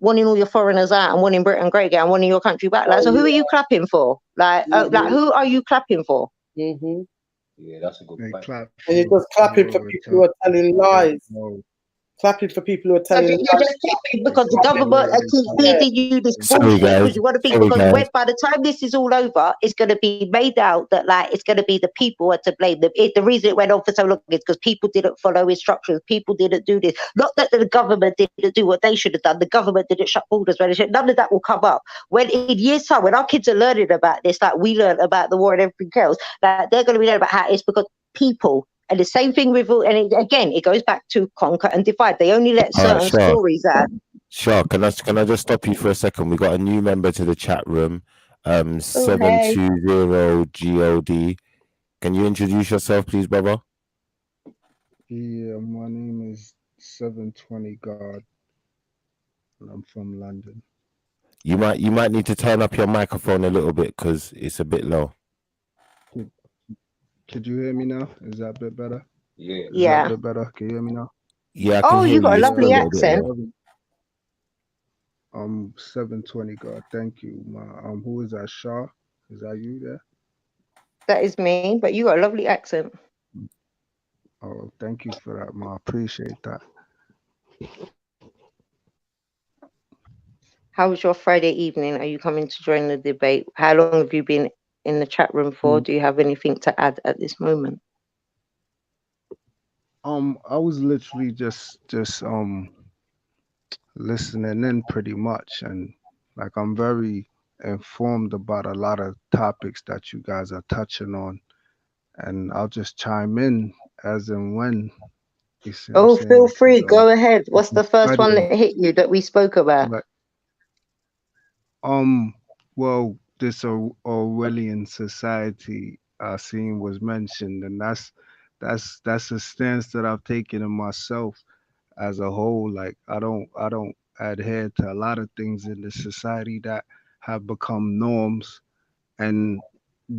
wanting all your foreigners out and wanting Britain great again, wanting your country back. Like, so who are you clapping for? Like, like who are you clapping for? Mm-hmm. Yeah, that's a good point. And you're just clapping for people who are telling lies. Clapping for people who are telling lies. You're just clapping because the government keeps feeding you this bullshit. Because you want to think, because by the time this is all over, it's going to be made out that like it's going to be the people are to blame. The reason it went on for so long is because people didn't follow instructions. People didn't do this. Not that the government didn't do what they should have done. The government didn't shut borders when they should. None of that will come up. When in years' time, when our kids are learning about this, like we learned about the war and everything else, like they're going to be learning about how it's because people. And the same thing with, and again, it goes back to conquer and divide. They only let certain stories out. Sure. Can I just stop you for a second? We got a new member to the chat room, 720GOD. Can you introduce yourself, please, brother? Yeah, my name is 720 God, and I'm from London. You might need to turn up your microphone a little bit because it's a bit low. Could you hear me now? Is that a bit better? Yeah. Is that a bit better? Can you hear me now? Yeah, I can hear you got a you. lovely accent. 720 God. Thank you. Who is that? Shah? Is that you there? That is me, but you got a lovely accent. Oh, thank you for that, I appreciate that. How was your Friday evening? Are you coming to join the debate? How long have you been in the chat room for? Do you have anything to add at this moment? I was literally just listening in pretty much, and like I'm very informed about a lot of topics that you guys are touching on, and I'll just chime in as and when. You see Oh, feel free, go ahead. What's the first one that hit you that we spoke about? Like, well, this Orwellian society scene was mentioned, and that's a stance that I've taken in myself as a whole. Like I don't adhere to a lot of things in the society that have become norms and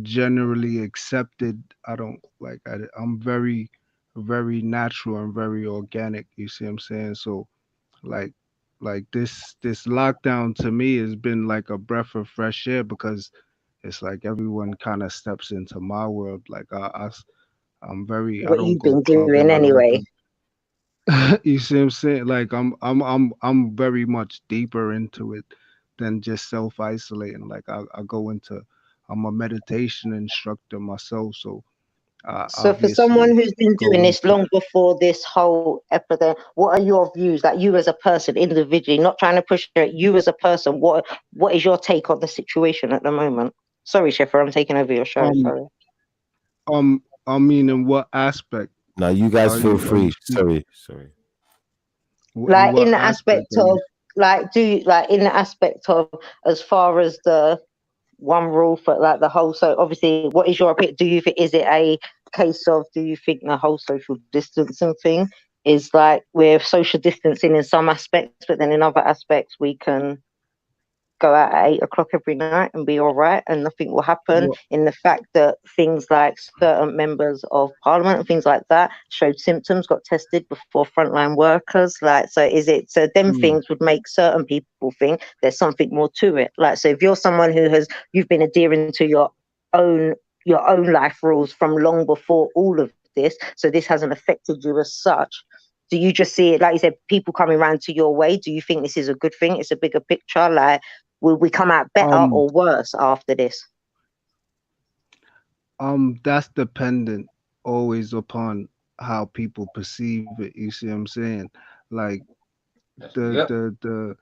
generally accepted. I don't like I'm very natural and very organic, you see what I'm saying? So like this lockdown to me has been like a breath of fresh air because it's like everyone kind of steps into my world. Like I'm very What you've been doing anyway. You see what I'm saying? Like I'm very much deeper into it than just self-isolating. Like I go into, I'm a meditation instructor myself, so so for someone who's been doing this long before this whole epidemic, what are your views? Like you as a person, individually, not trying to push it, you as a person, what is your take on the situation at the moment? Sorry, Sheffer, I'm taking over your show. Sorry. I mean, in what aspect? No, you guys feel free. Sorry. Like in the aspect of, like, in the aspect of, as far as the one rule for like the whole, so obviously what is your opinion? Is it a case of, do you think the whole social distancing thing is like we're social distancing in some aspects, but then in other aspects we can go out at 8 o'clock every night and be all right and nothing will happen? In the fact that things like certain members of parliament and things like that showed symptoms, got tested before frontline workers, like, so is it, so them things would make certain people think there's something more to it? Like, so if you're someone you've been adhering to your own life rules from long before all of this, so this hasn't affected you as such, do you just see it, like you said, people coming around to your way? Do you think this is a good thing? It's a bigger picture. Like, will we come out better or worse after this? That's dependent always upon how people perceive it. You see what I'm saying? Like the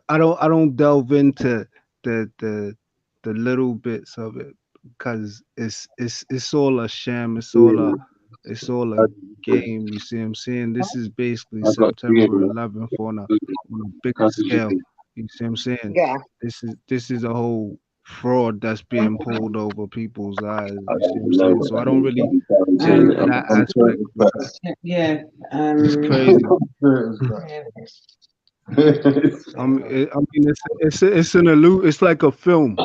I don't delve into the the little bits of it, because it's all a sham. It's all a game. You see what I'm saying? This is basically September 11th on a bigger scale. You see what I'm saying? Yeah. This is a whole fraud that's being pulled over people's eyes. You see what I'm saying? So I don't really get into that aspect. Yeah. It's crazy. I mean, it's an it's like a film.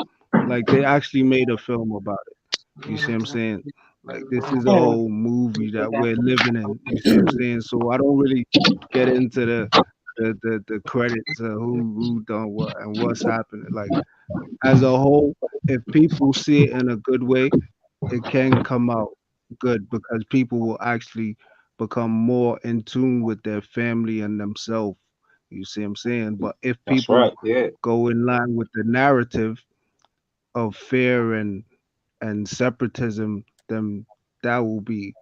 Like they actually made a film about it. You see what I'm saying? Like this is a whole movie that we're living in. You see what I'm saying? So I don't really get into the credits of who done what and what's happening. Like as a whole, if people see it in a good way, it can come out good because people will actually become more in tune with their family and themselves. You see what I'm saying? But if people go in line with the narrative of fear and separatism, then that will be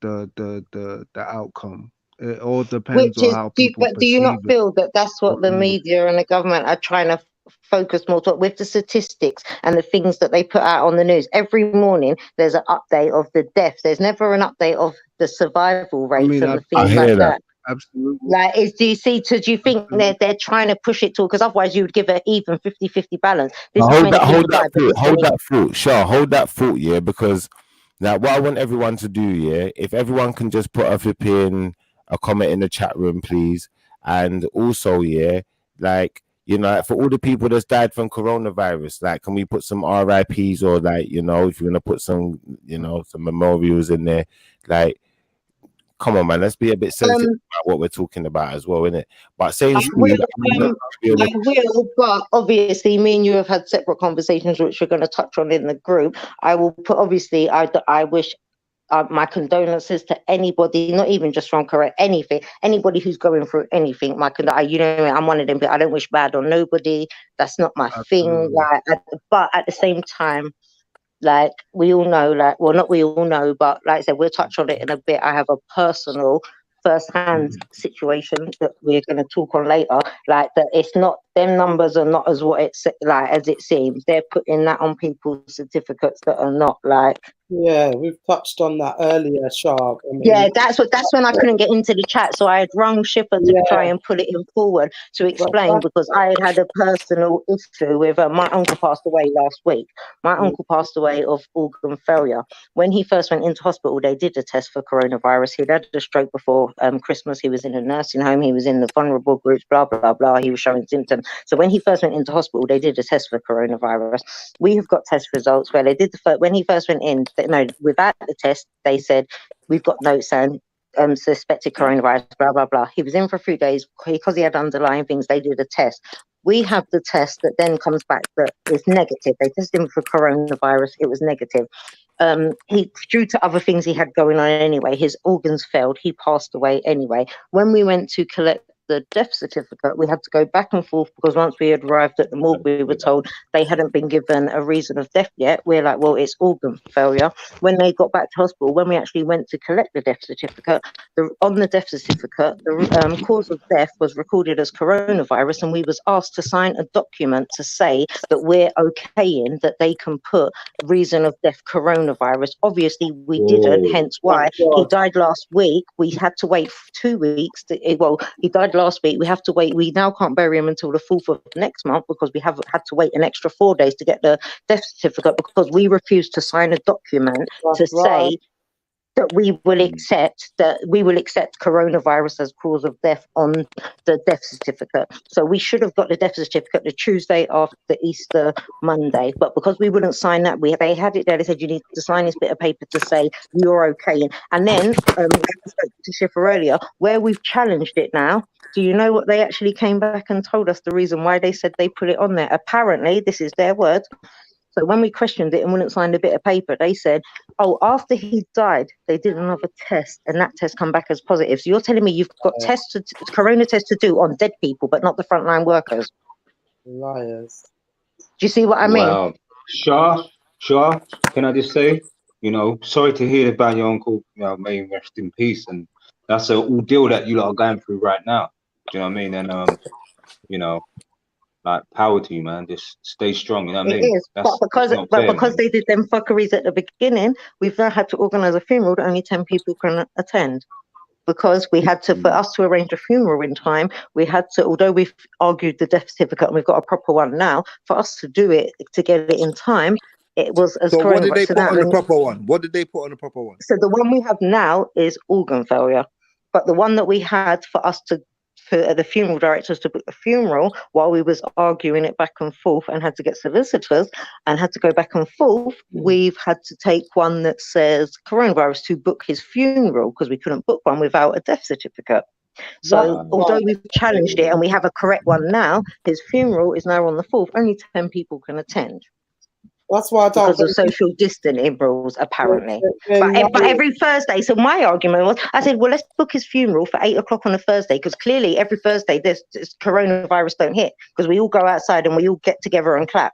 the outcome. It all depends on how people but do you not perceive it. feel that that's what the media and the government are trying to focus more with the statistics and the things that they put out on the news? Every morning there's an update of the deaths. There's never an update of the survival rates and the things like that. Absolutely. Like, do you think they're trying to push it to, because otherwise you would give it even 50-50 balance. Hold that thought, Shah, hold that thought, yeah, because now what I want everyone to do, yeah, if everyone can just put a comment in the chat room, please, and also, yeah, like, you know, for all the people that's died from coronavirus, like, can we put some RIPs or, like, you know, if you're gonna put some, you know, some memorials in there, like, come on, man, let's be a bit sensitive about what we're talking about as well, innit? But saying I will, but obviously me and you have had separate conversations which we're going to touch on in the group. I will put, obviously, I wish my condolences to anybody, not even just from anybody who's going through anything. You know, I'm one of them, but I don't wish bad on nobody. That's not my thing. Like, but at the same time, like, we all know, like, well, not we all know, but like I said, we'll touch on it in a bit. I have a personal first-hand situation that we're going to talk on later. Like, that it's not, them numbers are not as what it's like as it seems. They're putting that on people's certificates that are not, like. Yeah, we've touched on that earlier, Sharp. Yeah, that's when I couldn't get into the chat, so I had rung Shipper to try and put it in forward to explain, because I had a personal issue with my uncle passed away last week. My uncle passed away of organ failure. When he first went into hospital, they did a test for coronavirus. He'd had a stroke before Christmas. He was in a nursing home. He was in the vulnerable groups, blah, blah, blah. He was showing symptoms. So when he first went into hospital, they did a test for coronavirus. We have got test results where they did when he first went in, no, without the test, they said, we've got notes saying suspected coronavirus, blah, blah, blah. He was in for a few days because he had underlying things. They did a test. We have the test that then comes back that is negative. They tested him for coronavirus. It was negative. He, due to other things he had going on anyway, his organs failed. He passed away anyway. When we went to collect the death certificate, we had to go back and forth because once we had arrived at the morgue, we were told they hadn't been given a reason of death yet. We're like, well, it's organ failure. When they got back to hospital, when we actually went to collect the death certificate, on the death certificate, the cause of death was recorded as coronavirus, and we was asked to sign a document to say that we're okaying that they can put reason of death coronavirus. Obviously, we didn't, hence why he died last week. We had to wait 2 weeks. He died last week. We have to wait. We now can't bury him until the 4th of next month because we have had to wait an extra 4 days to get the death certificate because we refused to sign a document to say that we will accept coronavirus as cause of death on the death certificate. So we should have got the death certificate the Tuesday after Easter Monday, but because we wouldn't sign that, they had it there. They said you need to sign this bit of paper to say you're okay. And then I spoke to Schiffer earlier, where we've challenged it now. Do you know what they actually came back and told us the reason why they said they put it on there? Apparently, this is their word. So when we questioned it and wouldn't sign a bit of paper, they said, oh, after he died, they did another test and that test come back as positive. So you're telling me you've got corona tests to do on dead people, but not the frontline workers? Liars. Do you see what I mean? Wow. Shah, can I just say, you know, sorry to hear about your uncle, you know, may he rest in peace. And that's an ordeal that you lot are going through right now. Do you know what I mean? And, you know, like power to you, man. Just stay strong. You know what I It mean? is, but because they did them fuckeries at the beginning, we've now had to organise a funeral that only 10 people can attend. Because we had to, for us to arrange a funeral in time, we had to, although we've argued the death certificate and we've got a proper one now, for us to do it, to get it in time, it was as So what did they coronavirus. put on the proper one? What did they put on the proper one? So the one we have now is organ failure, but the one that we had for us to, for the funeral directors to book the funeral, while we was arguing it back and forth and had to get solicitors and had to go back and forth, we've had to take one that says coronavirus to book his funeral because we couldn't book one without a death certificate. So although we've challenged it and we have a correct one now, his funeral is now on the 4th. Only 10 people can attend. That's why I don't. Because of social distancing rules, apparently. But every Thursday, so my argument was, I said, well, let's book his funeral for 8 o'clock on a Thursday, because clearly every Thursday this coronavirus don't hit, because we all go outside and we all get together and clap.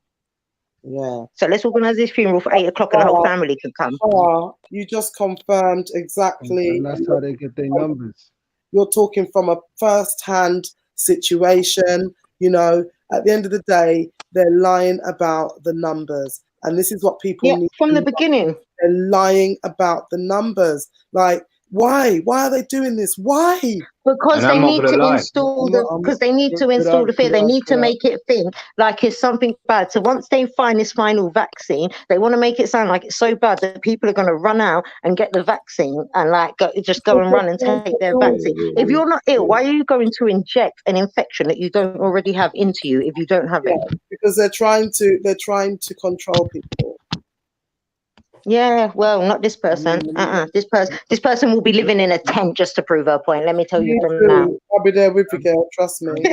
Yeah. So let's organise this funeral for 8 o'clock and the whole family can come. You just confirmed exactly. And that's how they get their numbers. You're talking from a first-hand situation. You know, at the end of the day, they're lying about the numbers. And this is what people need from the beginning. They're lying about the numbers. Like, why? Why are they doing this? Why? Because they need to install the fear. They need to make it think like it's something bad. So once they find this final vaccine, they want to make it sound like it's so bad that people are going to run out and get the vaccine and like go and run and take their vaccine. If you're not ill, why are you going to inject an infection that you don't already have into you if you don't have it? Because they're trying to control people. Yeah, well, not this person. This person will be living in a tent just to prove her point. Let me tell you from now. I'll be there with you, girl. Trust me.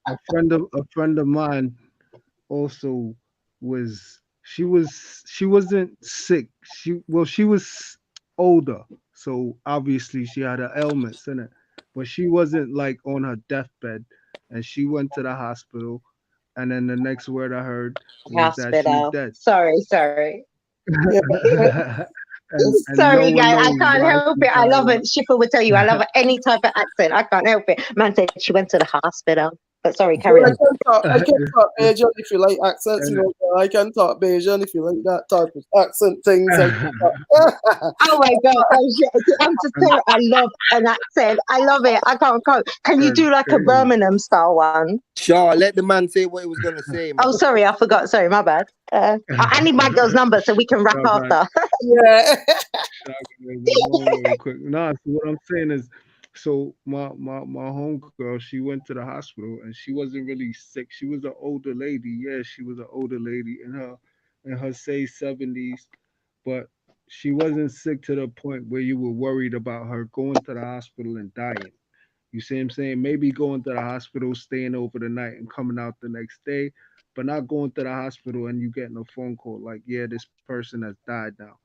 A friend of mine also she wasn't sick. She was older, so obviously she had her ailments in it, but she wasn't like on her deathbed, and she went to the hospital. And then the next word I heard was that she's dead. Sorry. Sorry, guys, I can't help it. I love it. Schiffer would tell you, I love any type of accent. I can't help it. Man said she went to the hospital. But sorry, carry on. I can talk Bajan if you like accents. You know, I can talk Bajan if you like that type of accent thing. Oh my God. I'm just saying, I love an accent. I love it. I can't cope. Can you do like a Birmingham style one? Sure, let the man say what he was going to say. Man. Oh, sorry, I forgot. Sorry, my bad. I need my girl's number so we can rap after. Yeah. Nah, so what I'm saying is, so my homegirl, she went to the hospital and she wasn't really sick. She was an older lady. Yeah, she was an older lady in her say 70s, but she wasn't sick to the point where you were worried about her going to the hospital and dying. You see what I'm saying? Maybe going to the hospital, staying over the night and coming out the next day, but not going to the hospital and you getting a phone call like, yeah, this person has died now.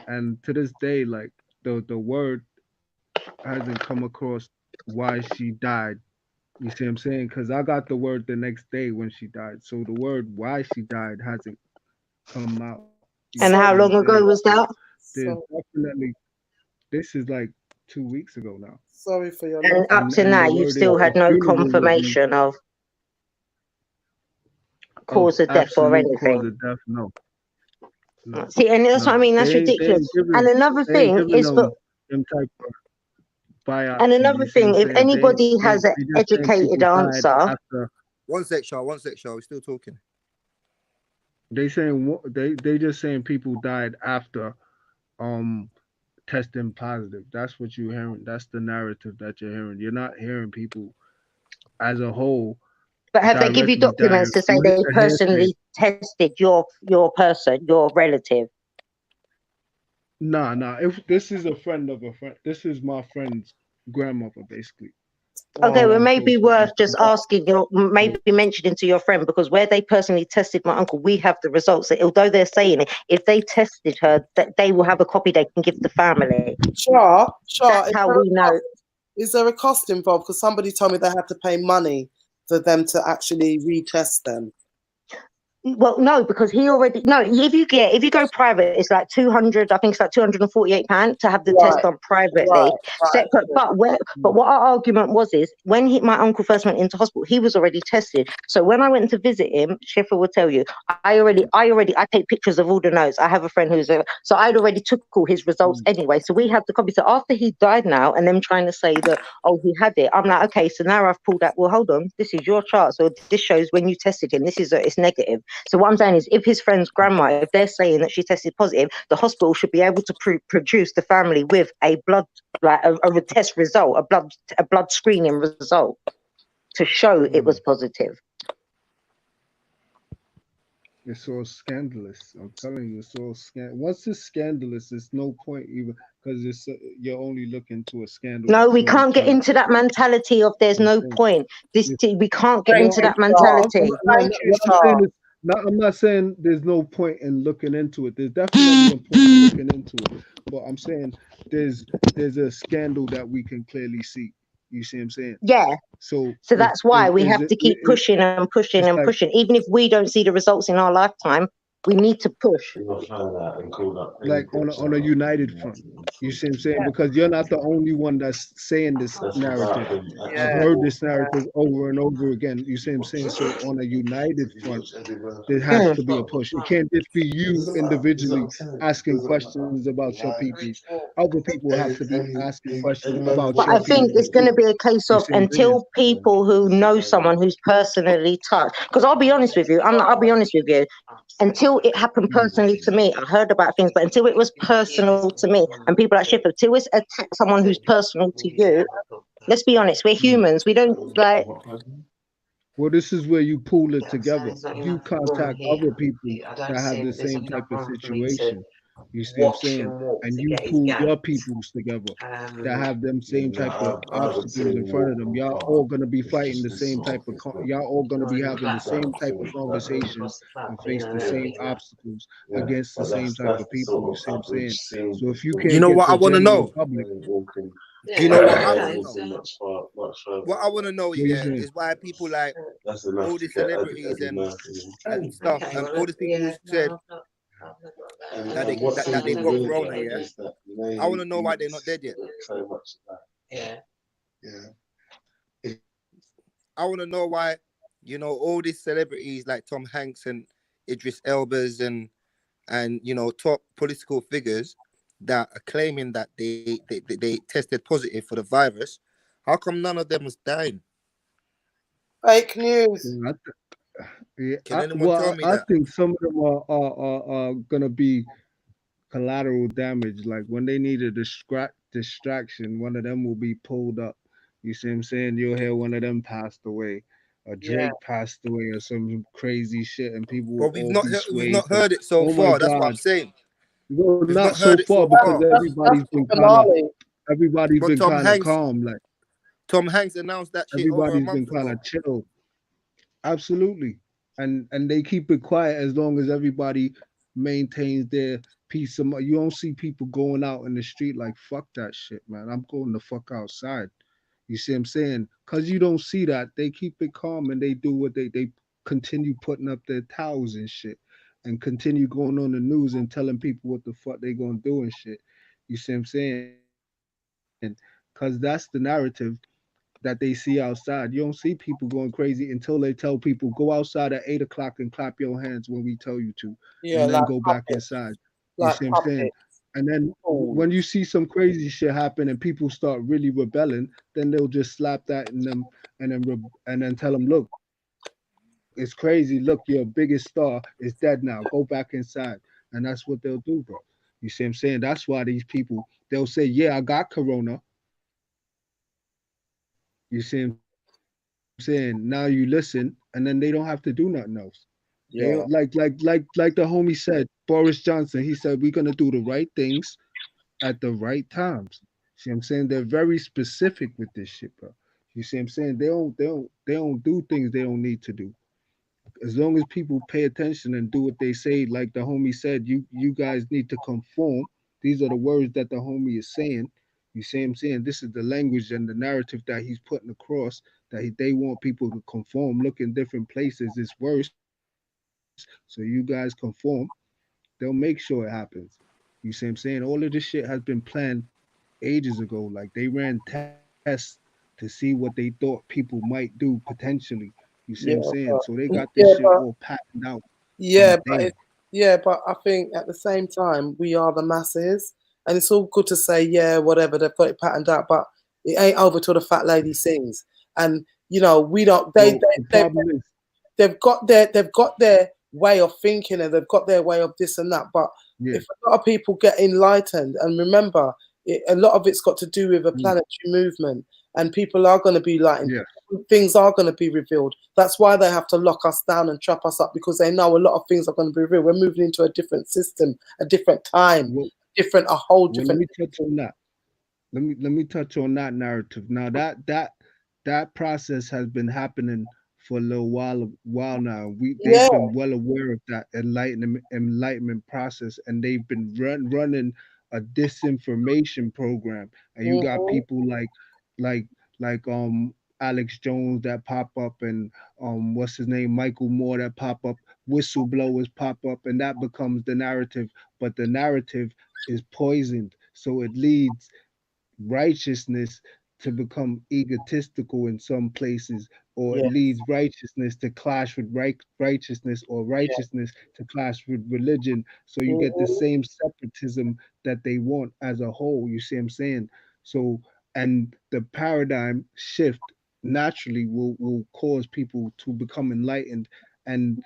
And to this day, like the word hasn't come across why she died. You see what I'm saying? Because I got the word the next day when she died. So the word why she died hasn't come out. And how long ago was that? Definitely, this is like 2 weeks ago now. Sorry for your And up to now, you still had no confirmation of cause of death or anything. Cause of death, no. See, and that's what I mean. That's ridiculous. And another thing is, and another thing, if anybody has an educated answer. One sec, Shaw. We're still talking. They just saying people died after testing positive. That's what you're hearing. That's the narrative that you're hearing. You're not hearing people as a whole. But have they give you documents to say they personally tested your person, your relative? Nah. If this is a friend of a friend, this is my friend's grandmother, basically. Okay, well, maybe worth just asking, maybe mentioning to your friend, because where they personally tested my uncle, we have the results. That although they're saying it, if they tested her, that they will have a copy they can give the family. Sure. That's how we know. Is there a cost involved? Because somebody told me they had to pay money for them to actually retest them. Well, no, because he already if you go private, it's like 200. I think it's like £248 to have the test done privately, separate. But what our argument is when my uncle first went into hospital, he was already tested. So when I went to visit him, Schiffer will tell you, I take pictures of all the notes. I have a friend so I'd already took all his results anyway. So we have the copy. So after he died now, and them trying to say that he had it, I'm like, okay, so now I've pulled that. Well, hold on, this is your chart. So this shows when you tested him. It's negative. So what I'm saying is, if his friend's grandma, if they're saying that she tested positive, the hospital should be able to produce the family with a blood, like a test result, a blood screening result to show it was positive. It's all scandalous. I'm telling you, it's all scandalous. Once it's scandalous, there's no point even because you're only looking to a scandal. No, we can't get into that mentality of there's no point. We can't get into that mentality. I'm not saying there's no point in looking into it. There's definitely a point in looking into it. But I'm saying there's a scandal that we can clearly see. You see what I'm saying? Yeah. So that's why we have to keep pushing and pushing and pushing. Even if we don't see the results in our lifetime, we need to push. Like on a united front. You see what I'm saying? Because you're not the only one that's saying this narrative. I've heard this narrative over and over again. You see what I'm saying? So on a united front, there has to be a push. It can't just be you individually asking questions about your people. Other people have to be asking questions about but your I think people. it's going to be a case of until people who know someone who's personally touched. Because I'll be honest with you, until it happened personally to me, I heard about things, but until it was personal to me, and people like Schiffer, till it's attack someone who's personal to you, let's be honest, we're humans. We don't like. Well, this is where you pool it together. You contact other people that have the same type of situation. You see what I'm saying? And you pool your peoples together that have them same type of obstacles in front of them. Y'all all gonna be fighting the same type of. Y'all all gonna be having the same type of conversations and face the same obstacles against the same type of people. You see what I'm saying? So if you can't, you know what I want to know? Public, do you know what I want to know? What I want to know, is why people like all these celebrities and stuff, and all these people who said that they got corona, I want to know why they're not dead yet. I want to know why, all these celebrities like Tom Hanks and Idris Elba's and top political figures that are claiming that they tested positive for the virus. How come none of them was dying? Fake news. Can anyone tell me that? I think some of them are gonna be collateral damage. Like when they need a distraction, one of them will be pulled up. You see what I'm saying? You'll hear one of them passed away, or Drake passed away, or some crazy shit, and people will we've not heard it so far. That's what I'm saying. Well, not so far because everybody's been kind of calm. Like Tom Hanks announced that shit everybody's been kind of chill. Absolutely, and they keep it quiet as long as everybody maintains their peace of mind. You don't see people going out in the street like fuck that shit, man. I'm going the fuck outside. You see what I'm saying? Because you don't see that. They keep it calm and they do what they continue putting up their towels and shit and continue going on the news and telling people what the fuck they gonna do and shit. You see what I'm saying? Because that's the narrative that they see outside. You don't see people going crazy until they tell people go outside at 8 o'clock and clap your hands when we tell you to, and then go back inside. You see what I'm saying? And then when you see some crazy shit happen and people start really rebelling, then they'll just slap that in them and then tell them, look, it's crazy. Look, your biggest star is dead now. Go back inside. And that's what they'll do, bro. You see what I'm saying? That's why these people, they'll say, yeah, I got corona. You see what I'm saying? Now you listen, and then they don't have to do nothing else. Yeah. Like the homie said, Boris Johnson, he said, we're going to do the right things at the right times. See what I'm saying? They're very specific with this shit, bro. You see what I'm saying? They don't do things they don't need to do. As long as people pay attention and do what they say, like the homie said, you guys need to conform. These are the words that the homie is saying. You see what I'm saying? This is the language and the narrative that he's putting across, that they want people to conform, look in different places. It's worse. so you guys conform, they'll make sure it happens. You see what I'm saying? All of this shit has been planned ages ago. Like they ran tests to see what they thought people might do potentially. You see what I'm Yeah, saying? but So they got this yeah, shit but all patterned out from yeah, but day. yeah, but I think at the same time we are the masses, and it's all good to say yeah, whatever they've got it patterned out, but it ain't over till the fat lady sings, and you know we don't. Well, the problem is, They've got their way of thinking and they've got their way of this and that. But yeah, if a lot of people get enlightened, and remember, a lot of it's got to do with a planetary movement, and people are going to be enlightened. yeah, Things are going to be revealed. That's why they have to lock us down and trap us up, because they know a lot of things are going to be revealed. We're moving into a different system, a different time, well, a whole well, different. let me touch on that. Let me touch on that narrative. Now that process has been happening for a little while now. They've Yeah. been well aware of that enlightenment process, and they've been running a disinformation program. And you got people like like Alex Jones that pop up, and what's his name, Michael Moore that pop up, whistleblowers pop up, and that becomes the narrative. But the narrative is poisoned, so it leads righteousness to become egotistical in some places, or it Yeah. leads righteousness to clash with righteousness, or righteousness to clash with religion. So you get the same separatism that they want as a whole. You see what I'm saying? So, and the paradigm shift naturally will cause people to become enlightened. And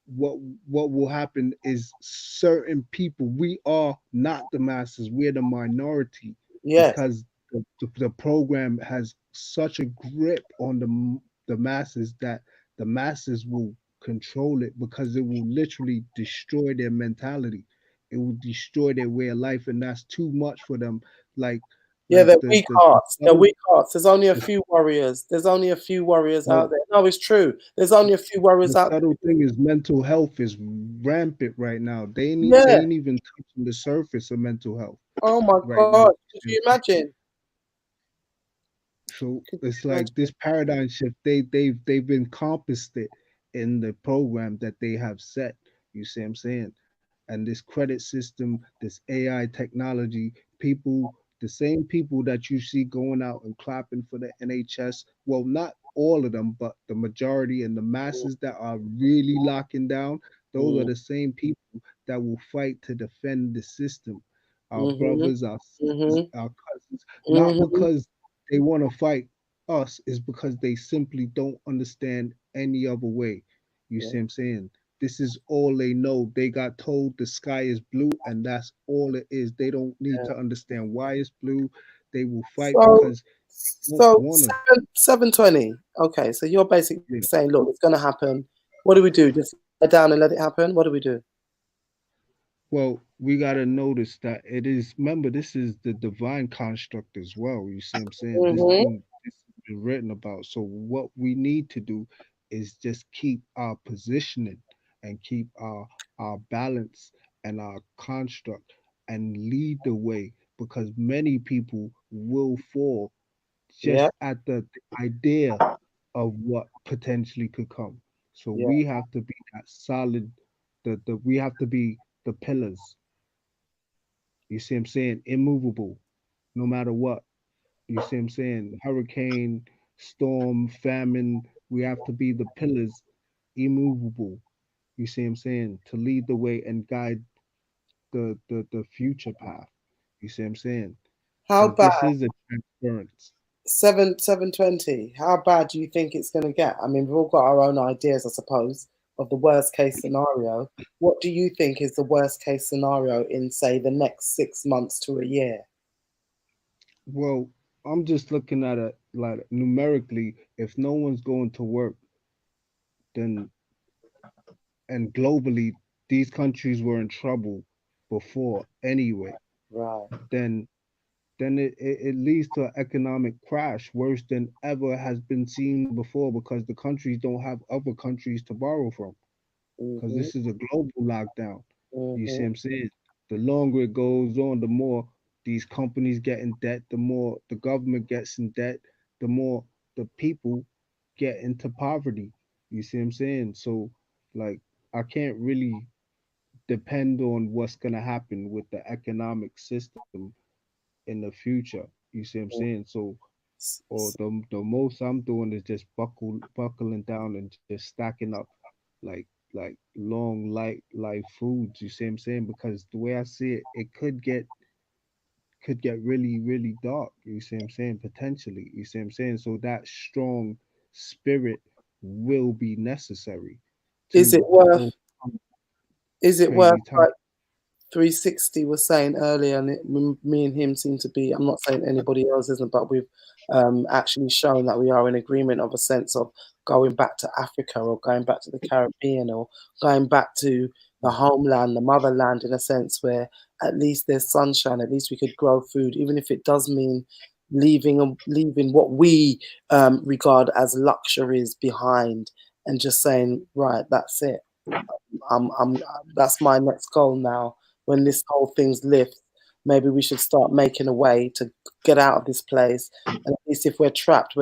what what will happen is certain people, we are not the masses, we're the minority, Yes. because the program has such a grip on the masses that the masses will control it, because it will literally destroy their mentality, it will destroy their way of life, and that's too much for them. like Yeah, like they're weak hearts. They're weak hearts. There's only a the few warriors. There's only a few warriors well, out there. No, it's true. There's only a few warriors the out there. subtle thing is mental health is rampant right now. They Yeah. ain't even touching the surface of mental health Oh my right now. God. Could you imagine? So it's like this paradigm shift. They've encompassed it in the program that they have set. You see what I'm saying? And this credit system, this AI technology, people, the same people that you see going out and clapping for the NHS. Well, not all of them, but the majority and the masses that are really locking down. Those are the same people that will fight to defend the system. Our brothers, our sisters, our cousins, not because they want to fight us, is because they simply don't understand any other way. You see what I'm saying? This is all they know. They got told the sky is blue, and that's all it is. They don't need to understand why it's blue. They will fight because So 720. Okay, so you're basically saying, look, it's going to happen. What do we do? Just lie down and let it happen? What do we do? Well, we got to notice that it is, remember, this is the divine construct as well. You see what I'm saying? This has been written about. So what we need to do is just keep our positioning and keep our balance and our construct and lead the way, because many people will fall just at the idea of what potentially could come. So we have to be that solid, we have to be the pillars. You see what I'm saying? Immovable, no matter what. You see what I'm saying? Hurricane, storm, famine, we have to be the pillars, immovable. You see what I'm saying? To lead the way and guide the future path. You see what I'm saying? How Because bad? this is a transference. 720. How bad do you think it's going to get? I mean, we've all got our own ideas, I suppose, of the worst case scenario. What do you think is the worst case scenario in, say, the next 6 months to a year? Well, I'm just looking at it like numerically. If no one's going to work, then, and globally, these countries were in trouble before anyway. Right. Then it leads to an economic crash worse than ever has been seen before, because the countries don't have other countries to borrow from, because this is a global lockdown. You see what I'm saying? The longer it goes on, the more these companies get in debt, the more the government gets in debt, the more the people get into poverty. You see what I'm saying? So like I can't really depend on what's gonna happen with the economic system in the future. You see what I'm saying? So, or the most I'm doing is just buckling down and just stacking up like long life foods. You see what I'm saying? Because the way I see it, it could get really dark. You see what I'm saying? Potentially. You see what I'm saying? So that strong spirit will be necessary. Is it worth? overcome Is it crazy worth times. like 360 was saying earlier, and me and him seem to be, I'm not saying anybody else isn't, but we've actually shown that we are in agreement of a sense of going back to Africa or going back to the Caribbean or going back to the homeland, the motherland, in a sense where at least there's sunshine, at least we could grow food, even if it does mean leaving what we regard as luxuries behind and just saying, right, that's it. That's my next goal now. When this whole thing's lifted, maybe we should start making a way to get out of this place. And at least if we're trapped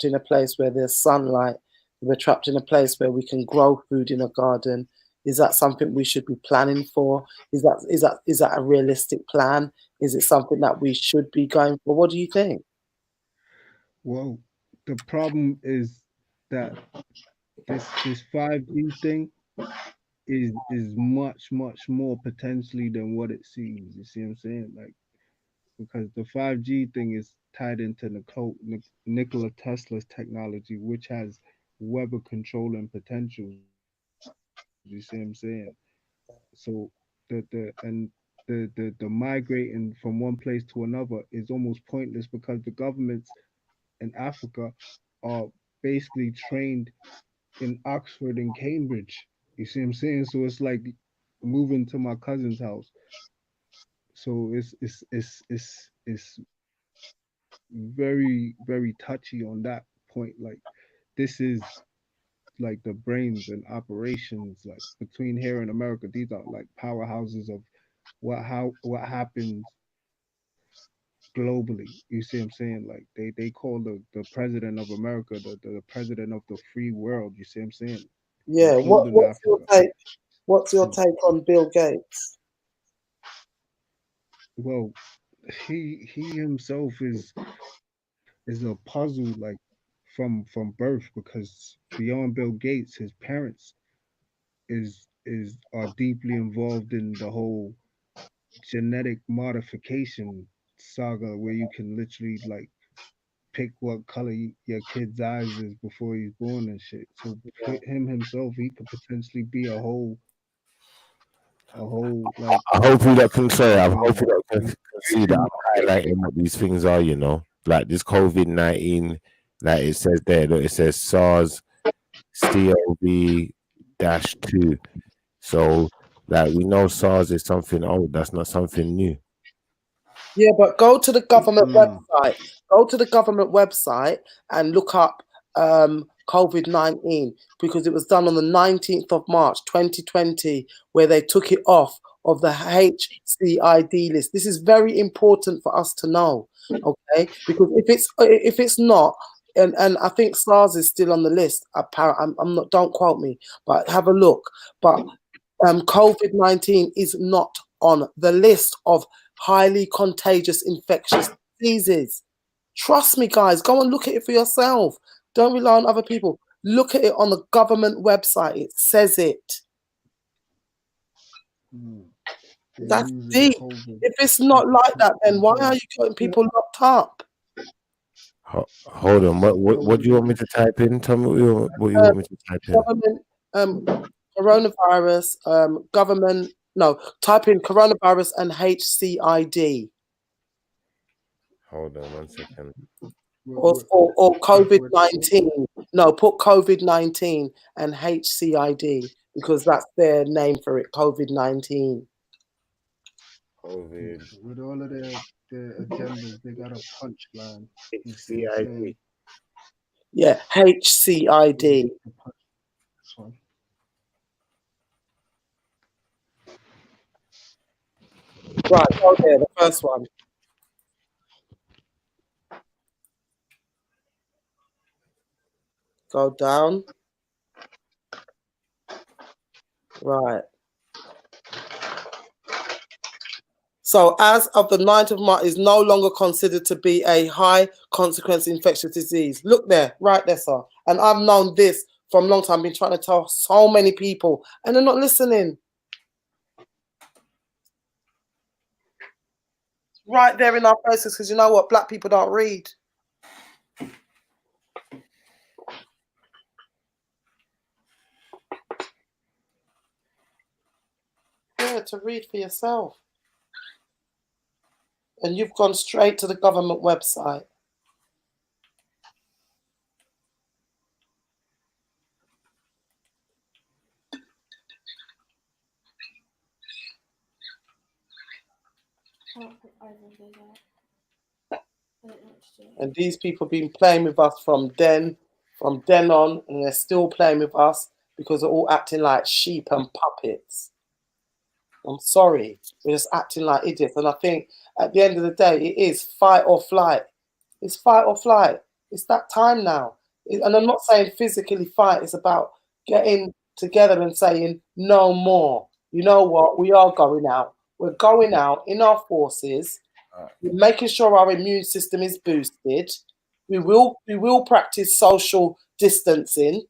in a place where there's sunlight. We're trapped in a place where we can grow food in a garden. Is that something we should be planning for? Is that a realistic plan? Is it something that we should be going for? What do you think? Well, the problem is that this 5G thing is much more potentially than what it seems. You see what I'm saying? Like, because the 5G thing is tied into Nikola Tesla's technology, which has weather controlling potential. You see what I'm saying? So the migrating from one place to another is almost pointless because the governments in Africa are basically trained in Oxford and Cambridge. You see what I'm saying? So it's like moving to my cousin's house. So it's very touchy on that point. Like, this is like the brains and operations, like between here and America. These are like powerhouses of what happens globally. You see what I'm saying? Like they call the president of America the president of the free world. You see what I'm saying? Yeah. Including What's your Africa. take? What's your take on Bill Gates? Well, he himself is a puzzle, like from birth, because beyond Bill Gates, his parents are deeply involved in the whole genetic modification saga, where you can literally like pick what color your kid's eyes is before he's born and shit. So for him himself, he could potentially be a whole like. I hope you lot can say. I hope you lot can see that I'm highlighting what these things are. You know, like this COVID-19. Like it says there, look, it says SARS-CoV-2. So, like, we know SARS is something old. That's not something new. Yeah, but go to the government website. Go to the government website and look up COVID-19, because it was done on the 19th of March 2020, where they took it off of the HCID list. This is very important for us to know, okay? Because if it's not, and I think SARS is still on the list. I'm not. Don't quote me, but have a look. But COVID-19 is not on the list of highly contagious infectious diseases. Trust me, guys. Go and look at it for yourself. Don't rely on other people. Look at it on the government website. It says it. That's deep. If it's not like that, then why are you getting people locked up? Hold on. What do you want me to type in? Tell me what you want me to type in. Government, coronavirus, government. No, type in coronavirus and HCID. Hold on 1 second. Or COVID-19. No, put COVID-19 and HCID, because that's their name for it. COVID-19. COVID. With all of their agendas, they got a punchline. HCID. Yeah, HCID. Right, go there, the first one. Go down. Right. So as of the 9th of March, is no longer considered to be a high consequence infectious disease. Look there, right there, sir. And I've known this from a long time. I've been trying to tell so many people, and they're not listening. Right there in our faces, because you know what? Black people don't read. Yeah, to read for yourself. And you've gone straight to the government website. And these people have been playing with us from then on, and they're still playing with us because they're all acting like sheep and puppets. I'm sorry, we're just acting like idiots. And I think at the end of the day, it is fight or flight. It's fight or flight. It's that time now. And I'm not saying physically fight. It's about getting together and saying no more. You know what? We are going out. We're going out in our forces. We're making sure our immune system is boosted. We will practice social distancing,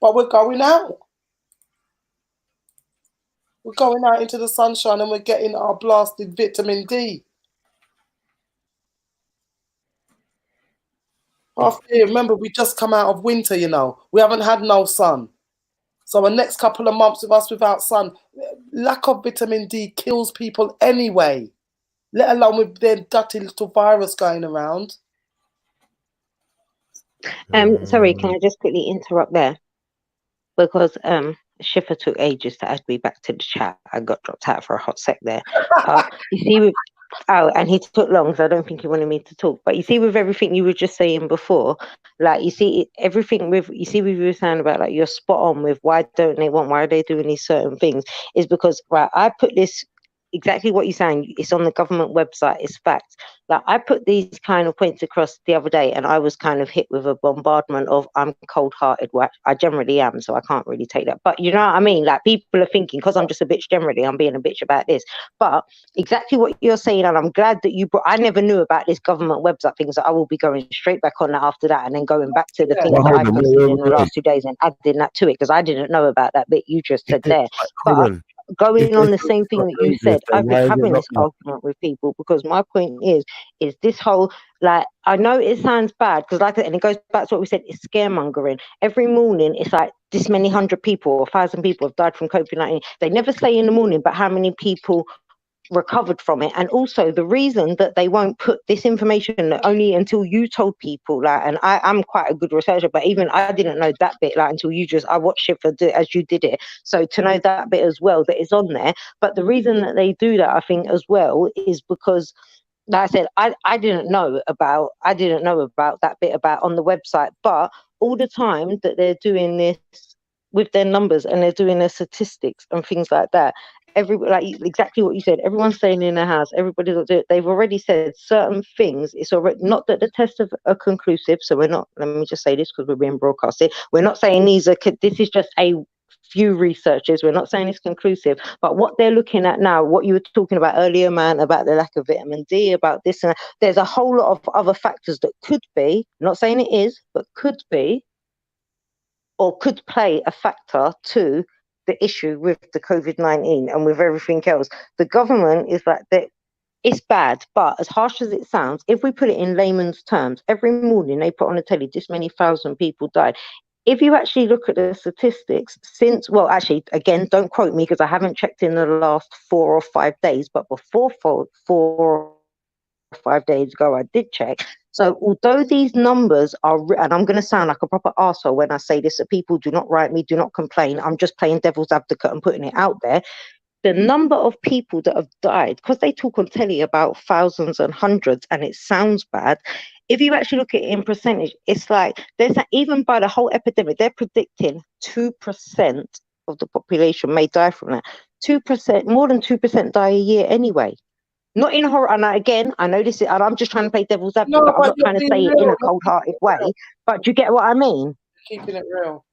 but we're going out. We're going out into the sunshine and we're getting our blasted vitamin D. Remember, we just come out of winter, you know. We haven't had no sun. So the next couple of months with us without sun, lack of vitamin D kills people anyway, let alone with their dirty little virus going around. Sorry, can I just quickly interrupt there? Because Schiffer took ages to add me back to the chat. I got dropped out for a hot sec there. You see, and he took long, so I don't think he wanted me to talk. But you see, with everything you were just saying before, like you see everything with you were saying about like you're spot on with why are they doing these certain things? Is because right, I put this exactly what you're saying. It's on the government website. It's facts. Like I put these kind of points across the other day, and I was kind of hit with a bombardment of I'm cold-hearted. Well, I generally am, so I can't really take that. But you know what I mean? Like people are thinking because I'm just a bitch generally, I'm being a bitch about this. But exactly what you're saying, and I'm glad that you brought. I never knew about this government website thing, so I will be going straight back on that after that, and then going back to the thing that I posted in the last 2 days and adding that to it because I didn't know about that bit you just said there. But going on the same thing that you said, I've been having this argument with people because my point is this whole, like, I know it sounds bad because like, and it goes back to what we said, it's scaremongering. Every morning it's like this many 100 people or 1,000 people have died from COVID-19. They never say in the morning, but how many people recovered from it. And also the reason that they won't put this information only until you told people, like, and I'm quite a good researcher, but even I didn't know that bit, like, until I watched it for as you did it. So to know that bit as well, that is on there. But the reason that they do that, I think as well, is because like I said, I didn't know about that bit about on the website, but all the time that they're doing this with their numbers and they're doing their statistics and things like that, like exactly what you said, everyone's staying in their house, everybody will do it. They've already said certain things. It's already not that the tests are conclusive, so we're not, let me just say this because we're being broadcasted, we're not saying this is just a few researchers, we're not saying it's conclusive, but what they're looking at now, what you were talking about earlier, man, about the lack of vitamin D, about this and that, there's a whole lot of other factors that could be, not saying it is, but could be or could play a factor to the issue with the COVID-19 and with everything else. The government is like that. It's bad, but as harsh as it sounds, if we put it in layman's terms, every morning they put on the telly this many thousand people died. If you actually look at the statistics since, well, actually, again, don't quote me because I haven't checked in the last 4 or 5 days, but before 4 or 5 days ago, I did check. So although these numbers are, and I'm going to sound like a proper arsehole when I say this, so people do not write me, do not complain. I'm just playing devil's advocate and putting it out there. The number of people that have died, because they talk on telly about thousands and hundreds, and it sounds bad. If you actually look at it in percentage, it's like even by the whole epidemic, they're predicting 2% of the population may die from that. 2%, more than 2% die a year anyway. Not in horror, and again, I know this is, and I'm just trying to play devil's advocate. I'm not trying to say it in a cold-hearted way, but do you get what I mean? Keeping it real.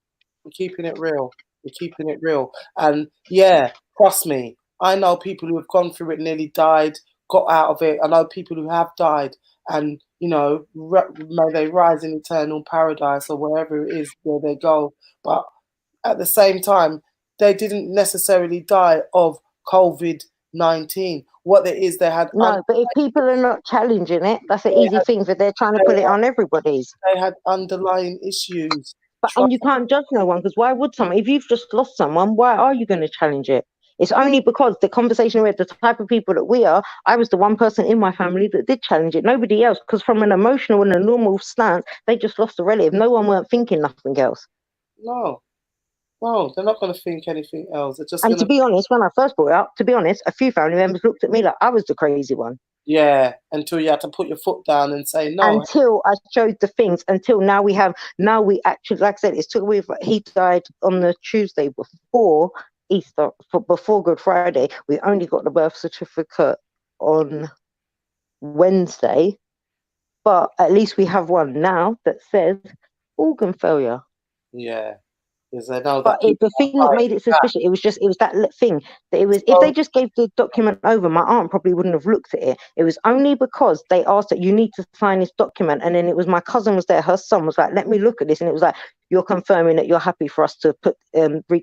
We're keeping it real. We're keeping it real. And yeah, trust me, I know people who have gone through it, nearly died, got out of it. I know people who have died, and you know, may they rise in eternal paradise or wherever it is where they go. But at the same time, they didn't necessarily die of COVID-19. What it is, they had no. But if people are not challenging it, that's an easy thing. But they're trying to put it on everybody's. They had underlying issues. But and you can't judge no one, because why would someone? If you've just lost someone, why are you going to challenge it? It's only because the conversation with the type of people that we are, I was the one person in my family that did challenge it. Nobody else, because from an emotional and a normal stance, they just lost a relative. No one weren't thinking nothing else. No, they're not going to think anything else. They're just to be honest, when I first brought it up, to be honest, a few family members looked at me like I was the crazy one. Yeah, until you had to put your foot down and say no. Until I showed the things, until now we actually, like I said, he died on the Tuesday before Easter, before Good Friday. We only got the birth certificate on Wednesday, but at least we have one now that says organ failure. Yeah. But the thing that made it suspicious, it was that thing that it was. If they just gave the document over, my aunt probably wouldn't have looked at it. It was only because they asked that you need to sign this document, and then it was my cousin was there. Her son was like, "Let me look at this," and it was like, "You're confirming that you're happy for us to put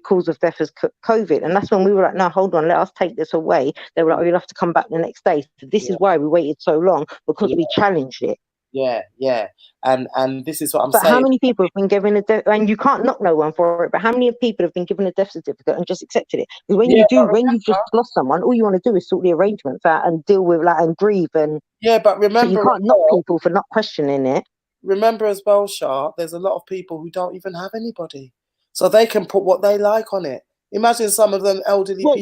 cause of death as COVID," and that's when we were like, "No, hold on, let us take this away." They were like, "You'll have to come back the next day." So this is why we waited so long, because we challenged it. Yeah, and this is what I'm saying. But how many people have been given a death, and you can't knock no one for it, but how many people have been given a death certificate and just accepted it? Because when you've just lost someone, all you want to do is sort the arrangements out and deal with and grieve and but remember, so you can't knock people for not questioning it. Remember as well, Shah, there's a lot of people who don't even have anybody, so they can put what they like on it. Imagine some of them elderly people.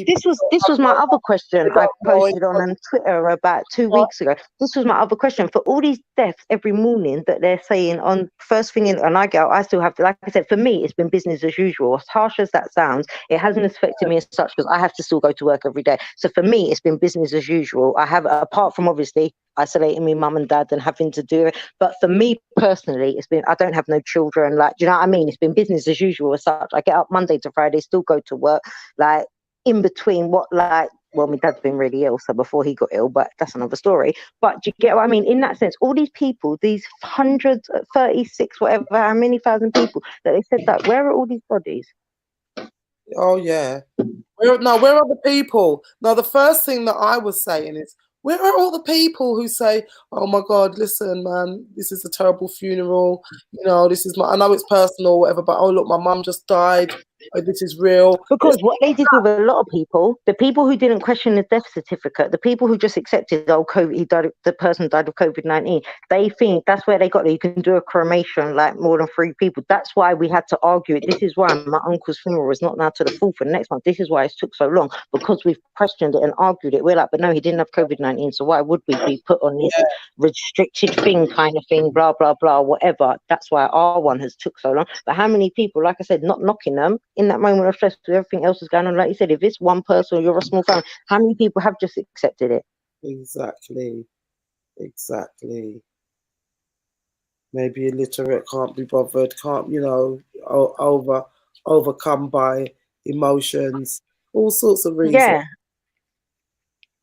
This was my other question I posted on Twitter about 2 weeks ago. This was my other question. For all these deaths every morning that they're saying on first thing, and I still have to, like I said, for me, it's been business as usual. As harsh as that sounds, it hasn't affected me as such because I have to still go to work every day. So for me, it's been business as usual. I have, apart from obviously isolating me mum and dad and having to do it, but for me personally, it's been, I don't have no children, like, do you know what I mean? It's been business as usual as such. I get up Monday to Friday, still go to work, like in between well, my dad's been really ill, so before he got ill, but that's another story. But do you get what I mean? In that sense, all these people, these hundreds, 36, whatever, how many thousand people that they said that, where are all these bodies? Oh yeah. Where are the people? Now the first thing that I was saying is, where are all the people who say, "Oh my God, listen, man, this is a terrible funeral. You know, this is I know it's personal, whatever, but oh look, my mum just died. Oh, this is real." Because what they did with a lot of people, the people who didn't question the death certificate, the people who just accepted, oh, the person died of COVID-19, they think that's where they got it. You can do a cremation like more than 3 people. That's why we had to argue it. This is why my uncle's funeral is not now to the 4th and next month. This is why it took so long, because we've questioned it and argued it. We're like, but no, he didn't have COVID-19, so why would we be put on this restricted thing kind of thing, blah, blah, blah, whatever. That's why our one has took so long. But how many people, like I said, not knocking them, in that moment of stress with everything else is going on, like you said, if it's one person or you're a small family, how many people have just accepted it? Exactly. Maybe illiterate, can't be bothered, can't, overcome by emotions, all sorts of reasons. Yeah.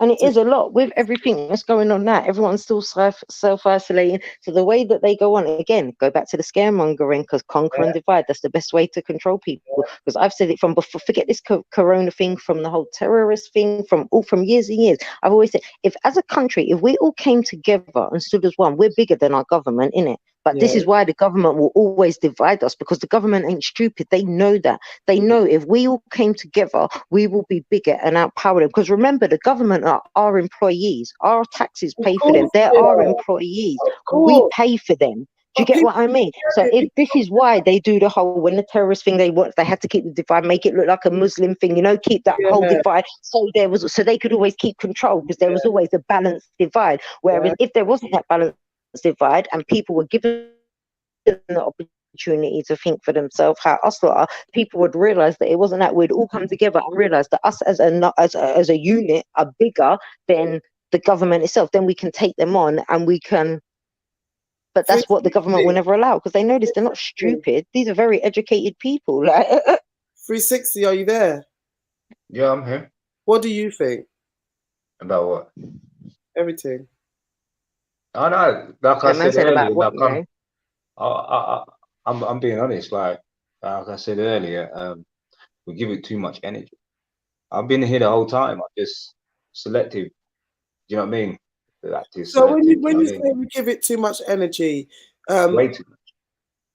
And it is a lot with everything that's going on now. Everyone's still self-isolating. So the way that they go on, again, go back to the scaremongering, because conquer and divide, that's the best way to control people. Because I've said it from before, forget this corona thing, from the whole terrorist thing, from years and years. I've always said, if as a country, if we all came together and stood as one, we're bigger than our government, innit? But this is why the government will always divide us, because the government ain't stupid. They know that. They know if we all came together, we will be bigger and outpower them. Because remember, the government are our employees. Our taxes pay for them. They're our employees. We pay for them. Do you get what I mean? So if this is why they do the whole, when the terrorist thing, they had to keep the divide, make it look like a Muslim thing, keep that whole divide. So they could always keep control, because there was always a balanced divide. Whereas if there wasn't that balanced divide and people were given the opportunity to think for themselves how us lot are, people would realize that it wasn't that. We'd all come together and realize that us as a unit are bigger than the government itself. Then we can take them on and we can. But that's what the government will never allow, because they know this. They're not stupid. These are very educated people. 360, are you there? Yeah, I'm here. What do you think? About what? Everything. Oh no, like I Yeah, man said said about earlier, what, like you know? I'm being honest. Like I said earlier, we give it too much energy. I've been here the whole time. I'm just selective. Do you know what I mean? Like So when selective. you say we give it too much energy, Way too much.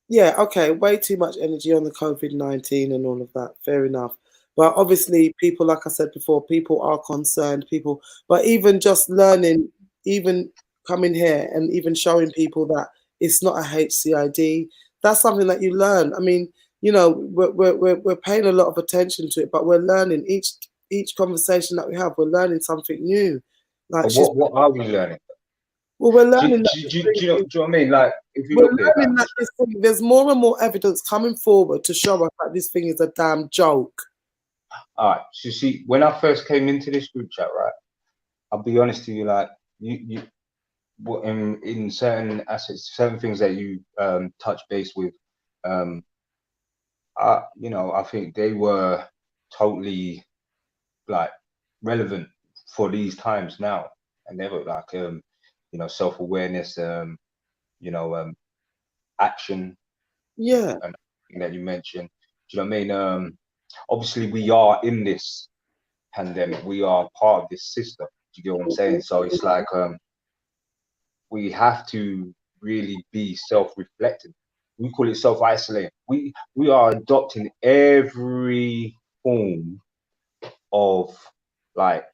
yeah, okay, way too much energy on the COVID-19 and all of that. Fair enough. But obviously, people, like I said before, people are concerned. People, but even just learning, even coming here and even showing people that it's not a HCID, that's something that you learn. I mean, you know, we're paying a lot of attention to it, but we're learning each conversation that we have. We're learning something new. Like What are we learning? well, we're Do learning. you know what I mean? Like if you We're look at it, learning that this thing, there's more and more evidence coming forward to show us that this thing is a damn joke. all right. So see, when I first came into this group chat, right? I'll be honest to you, like you in certain assets, certain things that you touch base with, I think they were totally like relevant for these times now, and they were like self-awareness, action, Yeah, and that you mentioned. Do you know what I mean? Obviously we are in this pandemic, we are part of this system. Do you get what I'm saying? So it's like we have to really be self-reflective. We call it self-isolating. We are adopting every form of, like,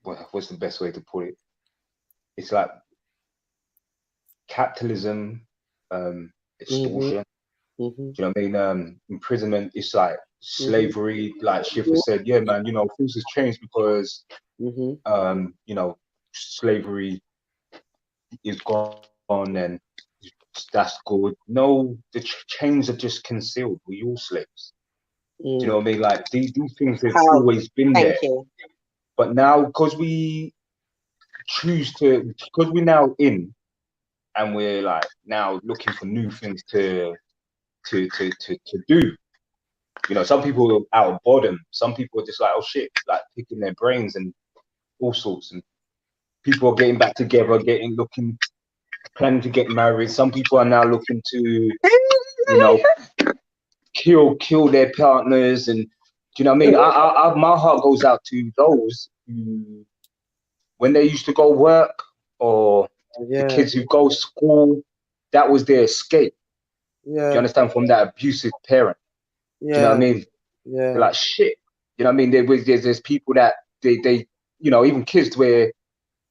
what's the best way to put it? It's like capitalism, extortion. Do you know what I mean? Imprisonment. It's like slavery. Like Schiffer said, yeah, man. Things has changed because slavery is gone and that's good. No, the chains are just concealed. We all slaves. Do you know what I mean? Like these things have always been there. But now, because we choose to, because we're now in, and we're like now looking for new things to do. Some people are out of boredom. Some people are just like, oh shit, like picking their brains and all sorts. And people are getting back together, planning to get married. Some people are now looking to, kill their partners. And do you know what I mean? My heart goes out to those who, when they used to go work, or the kids who go to school, that was their escape. Do you understand? From that abusive parent. Do you know what I mean? They're like, shit. You know what I mean? There's people that they even kids where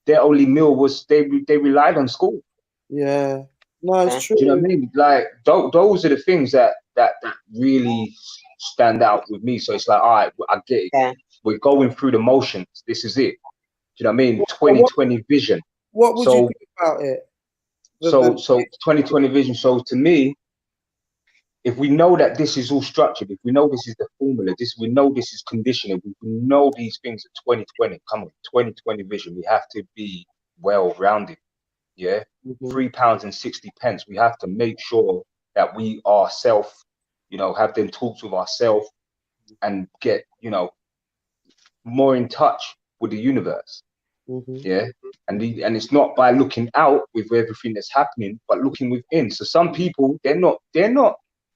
their only meal was they relied on school. Yeah. No, it's true. Do you know what I mean? Like those are the things that really stand out with me. So it's like, all right, I get it. Yeah. We're going through the motions. This is it. Do you know what I mean? 2020 vision. What would you think about it? So 2020 vision. So to me, if we know that this is all structured, if we know this is the formula, we know this is conditioning, we know these things are 2020. Come on, 2020 vision. We have to be well-rounded. Yeah, £3.60. We have to make sure that we ourselves, have them talks with ourselves and get, more in touch with the universe. Yeah, and it's not by looking out with everything that's happening, but looking within. So some people, they're not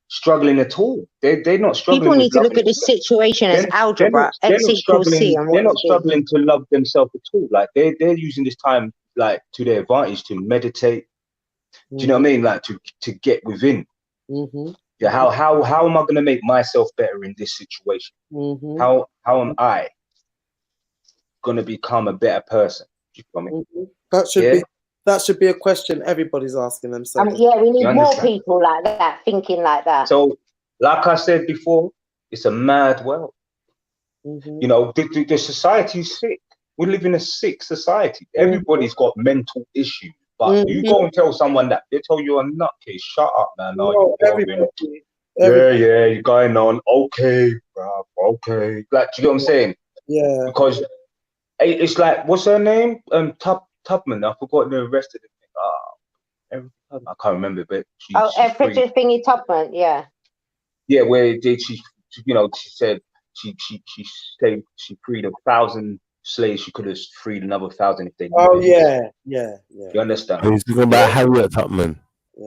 struggling at all. They're not struggling. People need to look at this situation as algebra. X equals C. They're not struggling to love themselves at all. Like they're using this time like to their advantage to meditate. Do you know what I mean? Like to get within. Yeah. How am I going to make myself better in this situation? How am I going to become a better person? Do you know what I mean? That should be a question everybody's asking themselves. Yeah, we need more people like that, thinking like that. So, like I said before, it's a mad world. The society's sick. We live in a sick society. Everybody's got mental issues. But you go and tell someone that, they tell you a nutcase. Shut up, man. Yeah, you're going on. Okay, bro. Okay. Like, do you know what I'm saying? Yeah. Because it's like, what's her name? Tubman. I forgot the rest of the thing. I can't remember, but Thingy Tubman, yeah. Yeah, where she said she freed 1,000 slaves. She could have freed another 1,000 if they. Oh yeah. You understand? He's talking about Harriet Tubman.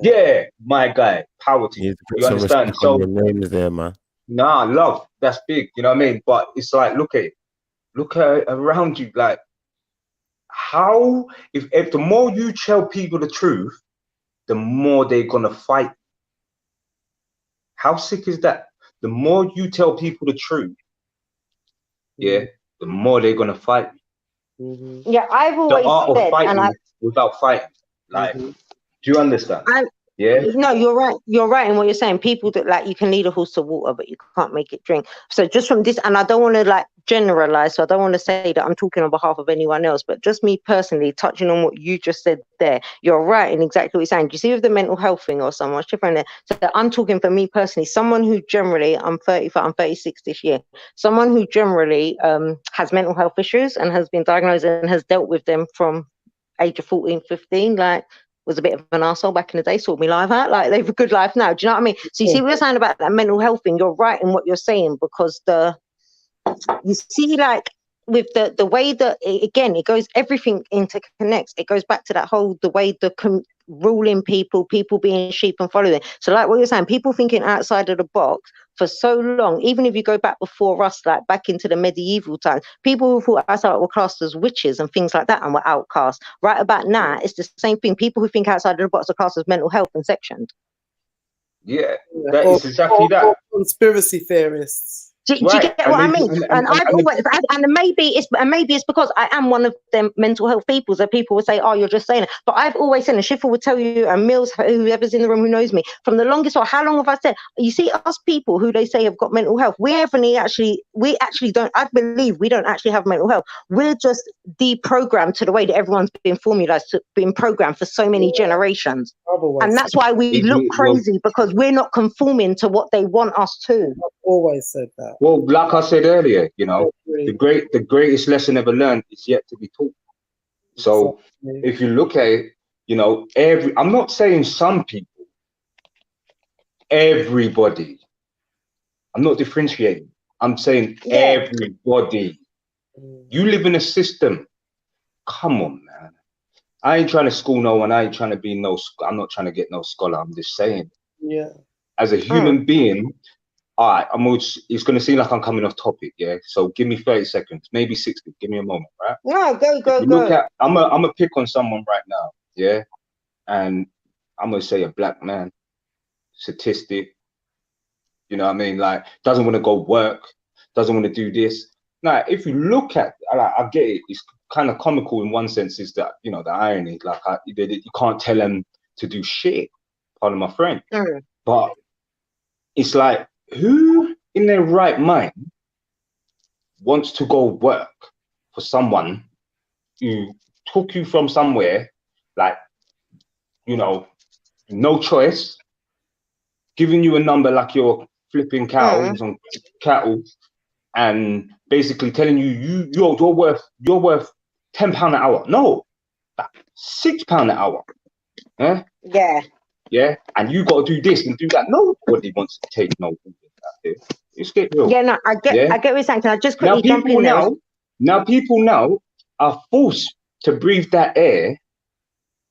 Yeah, my guy, power to you. You understand? So your names there, man. Nah, love, that's big. You know what I mean? But it's like, look at around you. Like, how if the more you tell people the truth, the more they're gonna fight. How sick is that? The more you tell people the truth, the more they're gonna fight. Yeah, I've always the art said, of fighting and without fighting. Like, do you understand? No, you're right. You're right in what you're saying. People that like you can lead a horse to water, but you can't make it drink. So just from this, and I don't want to like generalize, so I don't want to say that I'm talking on behalf of anyone else, but just me personally, touching on what you just said there, you're right in exactly what you're saying. Do you see with the mental health thing or so much different there? So I'm talking for me personally, someone who generally, I'm 36 this year, someone who generally has mental health issues and has been diagnosed and has dealt with them from age of 14, 15, like was a bit of an arsehole back in the day, sorted me life out, like they have a good life now. Do you know what I mean? So you see what you're saying about that mental health thing, you're right in what you're saying, because you see like with the way that, again, it goes, everything interconnects. It goes back to that whole, the way ruling people being sheep and following. So like what you're saying, people thinking outside of the box for so long, even if you go back before us, like back into the medieval times, people who thought outside were classed as witches and things like that and were outcast. Right about now, it's the same thing. People who think outside of the box are classed as mental health and sectioned. Yeah, that is exactly that. Conspiracy theorists. Do you get what I mean? And maybe it's because I am one of them mental health people that people would say, oh, you're just saying it. But I've always said, and Shifa would tell you, and Mills, whoever's in the room who knows me, from the longest while, how long have I said, you see us people who they say have got mental health, we actually don't, I believe we don't actually have mental health. We're just deprogrammed to the way that everyone's been formulated, been programmed for so many generations. And that's why we look crazy, because we're not conforming to what they want us to. I've always said that. Well, like I said earlier, the greatest lesson ever learned is yet to be taught. So if you look at it, I'm not saying some people, everybody. I'm not differentiating. I'm saying everybody. You live in a system. Come on, man. I ain't trying to school no one. I ain't trying to be I'm not trying to get no scholar. I'm just saying. Yeah. As a human being, all right, it's going to seem like I'm coming off topic, yeah? So give me 30 seconds, maybe 60. Give me a moment, right? No, go. Look at, I'm going to pick on someone right now, yeah? And I'm going to say a black man, statistic, you know what I mean? Like, doesn't want to go work, doesn't want to do this. Now, if you look at, I get it, it's kind of comical in one sense, is that, the irony, like, you can't tell them to do shit, pardon my friend. But it's like, who in their right mind wants to go work for someone who took you from somewhere, like, no choice, giving you a number like you're flipping cows on cattle, and basically telling you're worth £10 an hour. No, like £6 an hour. Huh? Yeah, and you got to do this and do that. Nobody wants to take no. It's get real. Yeah, no, I get what you're saying. Can I just quickly jump in there? Now people now are forced to breathe that air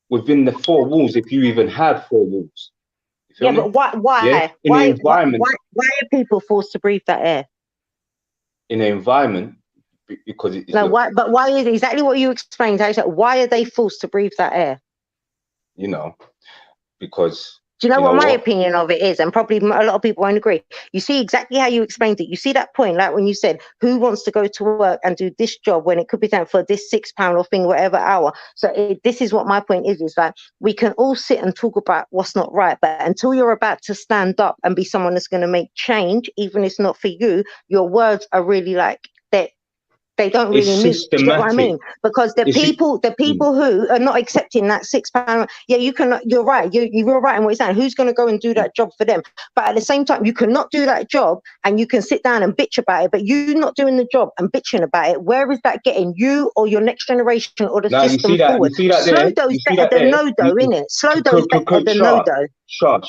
within the 4 walls, if you even have 4 walls. Yeah, but why? Yeah? In the environment. Why are people forced to breathe that air? In the environment, because it's why? But why is exactly what you explained? Why are they forced to breathe that air? Because do you know what my opinion of it is? And probably a lot of people won't agree. You see exactly how you explained it. You see that point, like when you said, who wants to go to work and do this job when it could be done for this £6 or thing, whatever hour. So this is what my point is like, we can all sit and talk about what's not right, but until you're about to stand up and be someone that's going to make change, even if it's not for you, your words are really like that. They don't really move. You know what I mean? Because the people who are not accepting that £6, you're right. You're right in what you're saying. Who's going to go and do that job for them? But at the same time, you cannot do that job and you can sit down and bitch about it. But you not doing the job and bitching about it, where is that getting you or your next generation or the system forward? Slow dough's better than no dough, innit? Slow dough's better than no dough. Sure.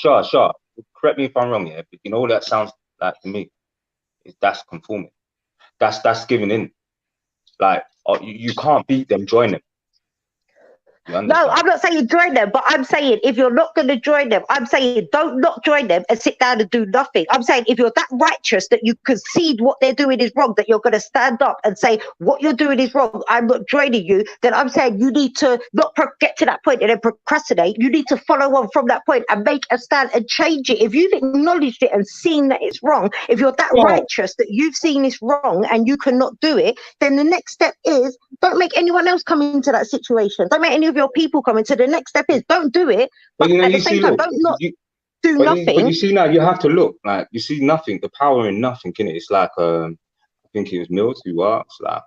correct me if I'm wrong, yeah, but you know what that sounds like to me? That's conforming. That's giving in. Like, you can't beat them, join them. No, I'm not saying join them, but I'm saying if you're not going to join them, I'm saying don't not join them and sit down and do nothing. I'm saying if you're that righteous that you concede what they're doing is wrong, that you're going to stand up and say what you're doing is wrong, I'm not joining you, then I'm saying you need to not get to that point and then procrastinate. You need to follow on from that point and make a stand and change it. If you've acknowledged it and seen that it's wrong, if you're that righteous that you've seen it's wrong and you cannot do it, then the next step is don't make anyone else come into that situation. Don't make any of your people come into. The next step is don't do it, but you know, at the same time, don't not do nothing. But you see now, you have to look. Like, you see nothing, the power in nothing, innit? It's like, I think it was Mills who asked, like,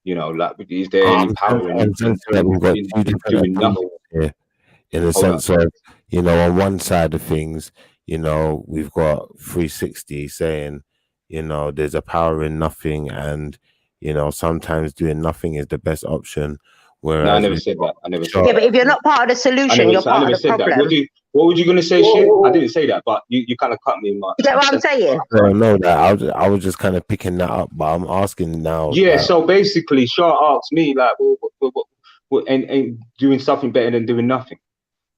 you know, like, is there any power in doing nothing? Here, in the sense of, you know, on one side of things, you know, we've got 360 saying, you know, there's a power in nothing, and, you know, sometimes doing nothing is the best option. Whereas no, I never said that. I never said yeah, but if you're not part of the solution, you're part of the problem. What were you going to say, shit? I didn't say that, but you kind of cut me in my. You get what I'm saying? No, that I was just kind of picking that up, but I'm asking now. Yeah, so basically, Shaw asked me, like, and doing something better than doing nothing.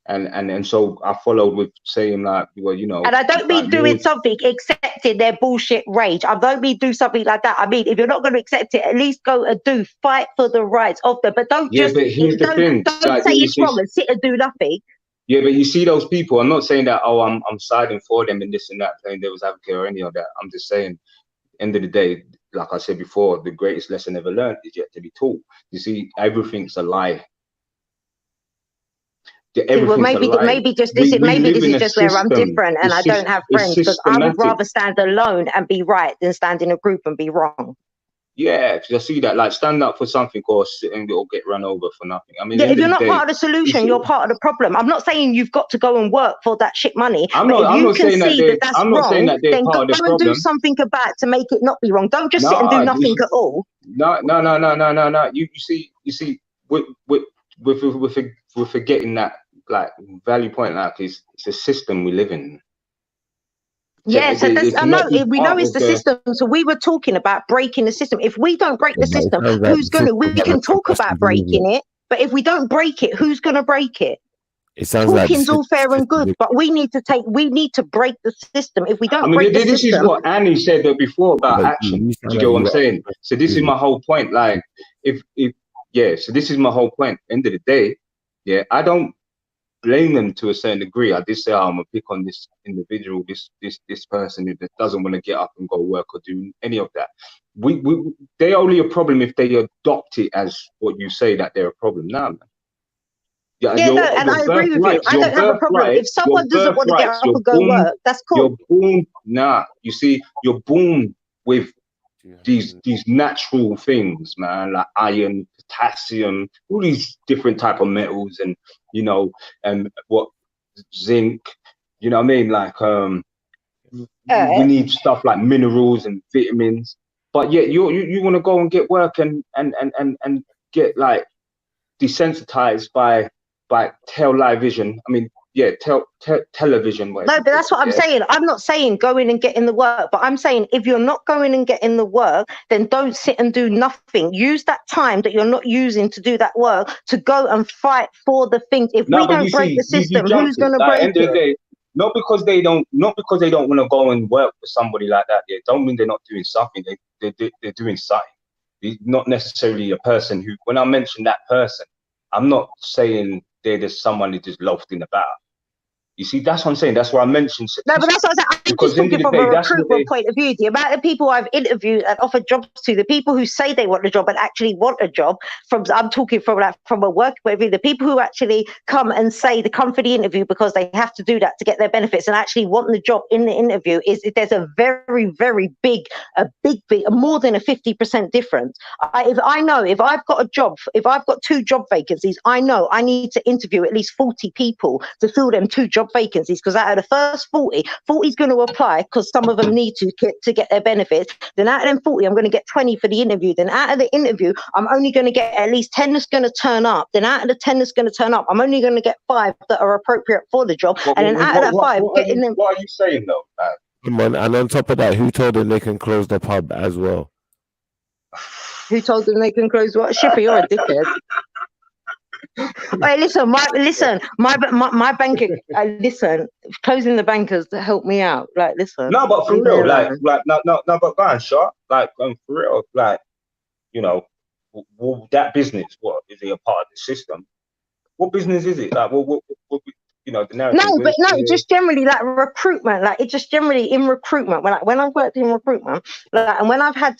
And so I followed with saying, like, well, you know. And I don't mean doing something, accepting their bullshit rage. I don't mean do something like that. I mean, if you're not going to accept it, at least go and fight for the rights of them. But don't but here's the thing. Don't say it's wrong and sit and do nothing. Yeah, but you see those people. I'm not saying that, oh, I'm siding for them and this and that, playing devil's advocate or any of that. I'm just saying, end of the day, like I said before, the greatest lesson ever learned is yet to be taught. You see, everything's a lie. Well, maybe this is just where I'm different and I don't have friends, because I would rather stand alone and be right than stand in a group and be wrong. Yeah, because I see that, like, stand up for something or sit and or get run over for nothing. I mean, yeah, if you're not part of the solution, you're part of the problem. I'm not saying you've got to go and work for that shit money. I'm not saying that they're then part of the go and do problem. something about it to make it not be wrong. Don't just sit and do nothing at all. No. You see, we're forgetting that, like, value point, like, it's a system we live in. Yeah, so that's, I know we know it's the system. So we were talking about breaking the system. If we don't break the system, who's gonna? We can talk about breaking it, but if we don't break it, who's gonna break it? It sounds Talking's all fair and good, but we need to break the system. If we don't break the system, this is what Annie said before about action. Do you get what I'm saying? So this is my whole point. Like, so this is my whole point. End of the day, yeah, I don't blame them to a certain degree. I did say, I'm gonna pick on this individual, this person that doesn't want to get up and go work or do any of that. They're only a problem if they adopt it as what you say, that they're a problem. Now, man. And I agree with you. I don't have a problem. If someone doesn't want to get up and go work, that's cool. You see, you're born with these natural things, man, like iron, potassium, all these different type of metals, and and zinc, you know what I mean? Like we need stuff like minerals and vitamins, but yet you want to go and get work and get like desensitized by television. I mean, television. No, but that's what I'm saying. I'm not saying go in and get in the work, but I'm saying if you're not going and getting the work, then don't sit and do nothing. Use that time that you're not using to do that work to go and fight for the things. If we don't break the system, who's going to break it? Not because they don't want to go and work for somebody like that. They don't mean they're not doing something. They're doing something. Not necessarily a person who. When I mention that person, I'm not saying they're just someone who's just loafed in the bar. You see, that's what I'm saying. That's why I mentioned. No, but that's what I'm saying. I'm just talking from a recruitment point of view. The amount of people I've interviewed and offered jobs to, the people who say they want a job and actually want a job, I'm talking from a work point of view, the people who actually come and say they come for the interview because they have to do that to get their benefits and actually want the job in the interview, there's a very, very big, more than a 50% difference. If I've got a job, if I've got 2 job vacancies, I know I need to interview at least 40 people to fill them 2 job vacancies, because out of the first 40 is going to apply because some of them need to get their benefits. Then out of them 40, I'm going to get 20 for the interview. Then out of the interview, I'm only going to get at least 10 that's going to turn up. Then out of the 10 that's going to turn up, I'm only going to get 5 that are appropriate for the job. And then out of that 5, getting them. What are you saying though? And on top of that, who told them they can close the pub as well? Who told them they can close what? Shipper, you're a dickhead. Wait, listen, my banker. Listen, closing the bankers to help me out. Like, listen. No, but for real, like, no, but go on, shot. Like, for real, like, you know, that business. What is it a part of the system? What business is it? Like, what you know, the narrative. No, but no, just generally like recruitment, like it just generally in recruitment. When I've worked in recruitment, like, and when I've had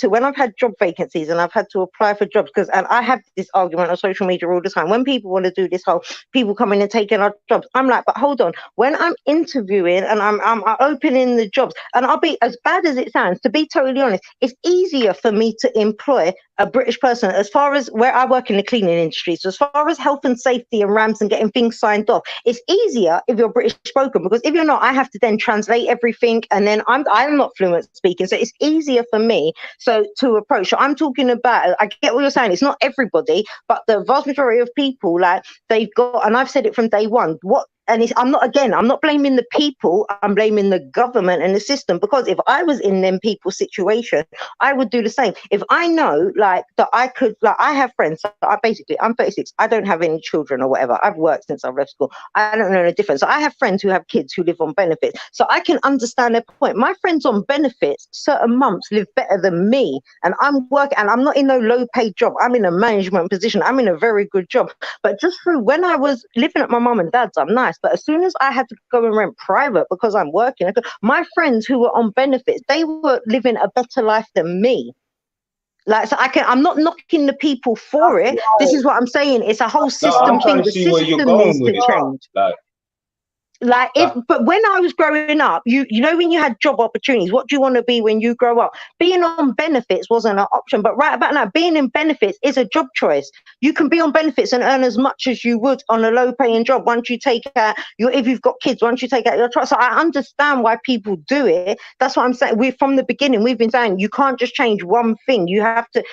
job vacancies and I've had to apply for jobs, and I have this argument on social media all the time. When people want to do this whole people coming and taking our jobs, I'm like, but hold on. When I'm interviewing and I'm opening the jobs, and I'll be, as bad as it sounds, to be totally honest, it's easier for me to employ a British person as far as where I work in the cleaning industry. So as far as health and safety and ramps and getting things signed off, it's easier if you're British spoken, because if you're not, I have to then translate everything, and then I'm not fluent speaking, so it's easier for me to approach. So I'm talking about, I get what you're saying, it's not everybody, but the vast majority of people, like, they've got, and I've said it from day one, I'm not blaming the people, I'm blaming the government and the system, because if I was in them people's situation, I would do the same. If I know, like, that I could, like, I have friends, so I'm 36, I don't have any children or whatever, I've worked since I've left school, I don't know the difference. So I have friends who have kids who live on benefits, so I can understand their point. My friends on benefits, certain months live better than me, and I'm working, and I'm not in no low paid job, I'm in a management position, I'm in a very good job, but just through when I was living at my mum and dad's, I'm nice. But as soon as I had to go and rent private because I'm working, my friends who were on benefits, they were living a better life than me. Like, so I'm not knocking the people for it. This is what I'm saying. It's a whole system thing. The system needs to change. But when I was growing up, you know, when you had job opportunities, what do you want to be when you grow up? Being on benefits wasn't an option, but right about now, being in benefits is a job choice. You can be on benefits and earn as much as you would on a low paying job once you take out if you've got kids, once you take out your trust. So I understand why people do it. That's what I'm saying. From the beginning, we've been saying you can't just change one thing. You have to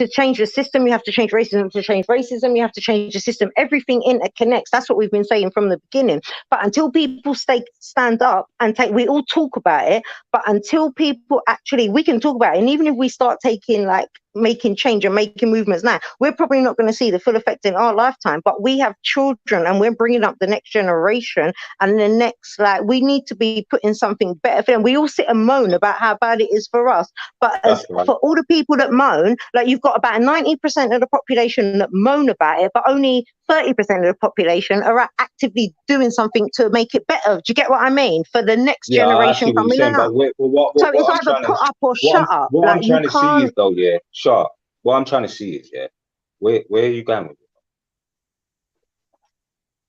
change the system, you have to change racism. To change racism, you have to change the system. Everything interconnects. That's what we've been saying from the beginning. But until people stand up and we all talk about it, but until people actually, we can talk about it. And even if we start making change and making movements now, we're probably not going to see the full effect in our lifetime, but we have children and we're bringing up the next generation, and the next, we need to be putting something better for them. We all sit and moan about how bad it is for us, but for all the people that moan, like, you've got about 90% of the population that moan about it, but only 30% of the population are actively doing something to make it better. Do you get what I mean? For the next generation coming out. So it's either put up or shut up. What I'm trying to see is, though, Sharp. What I'm trying to see is, where are you going with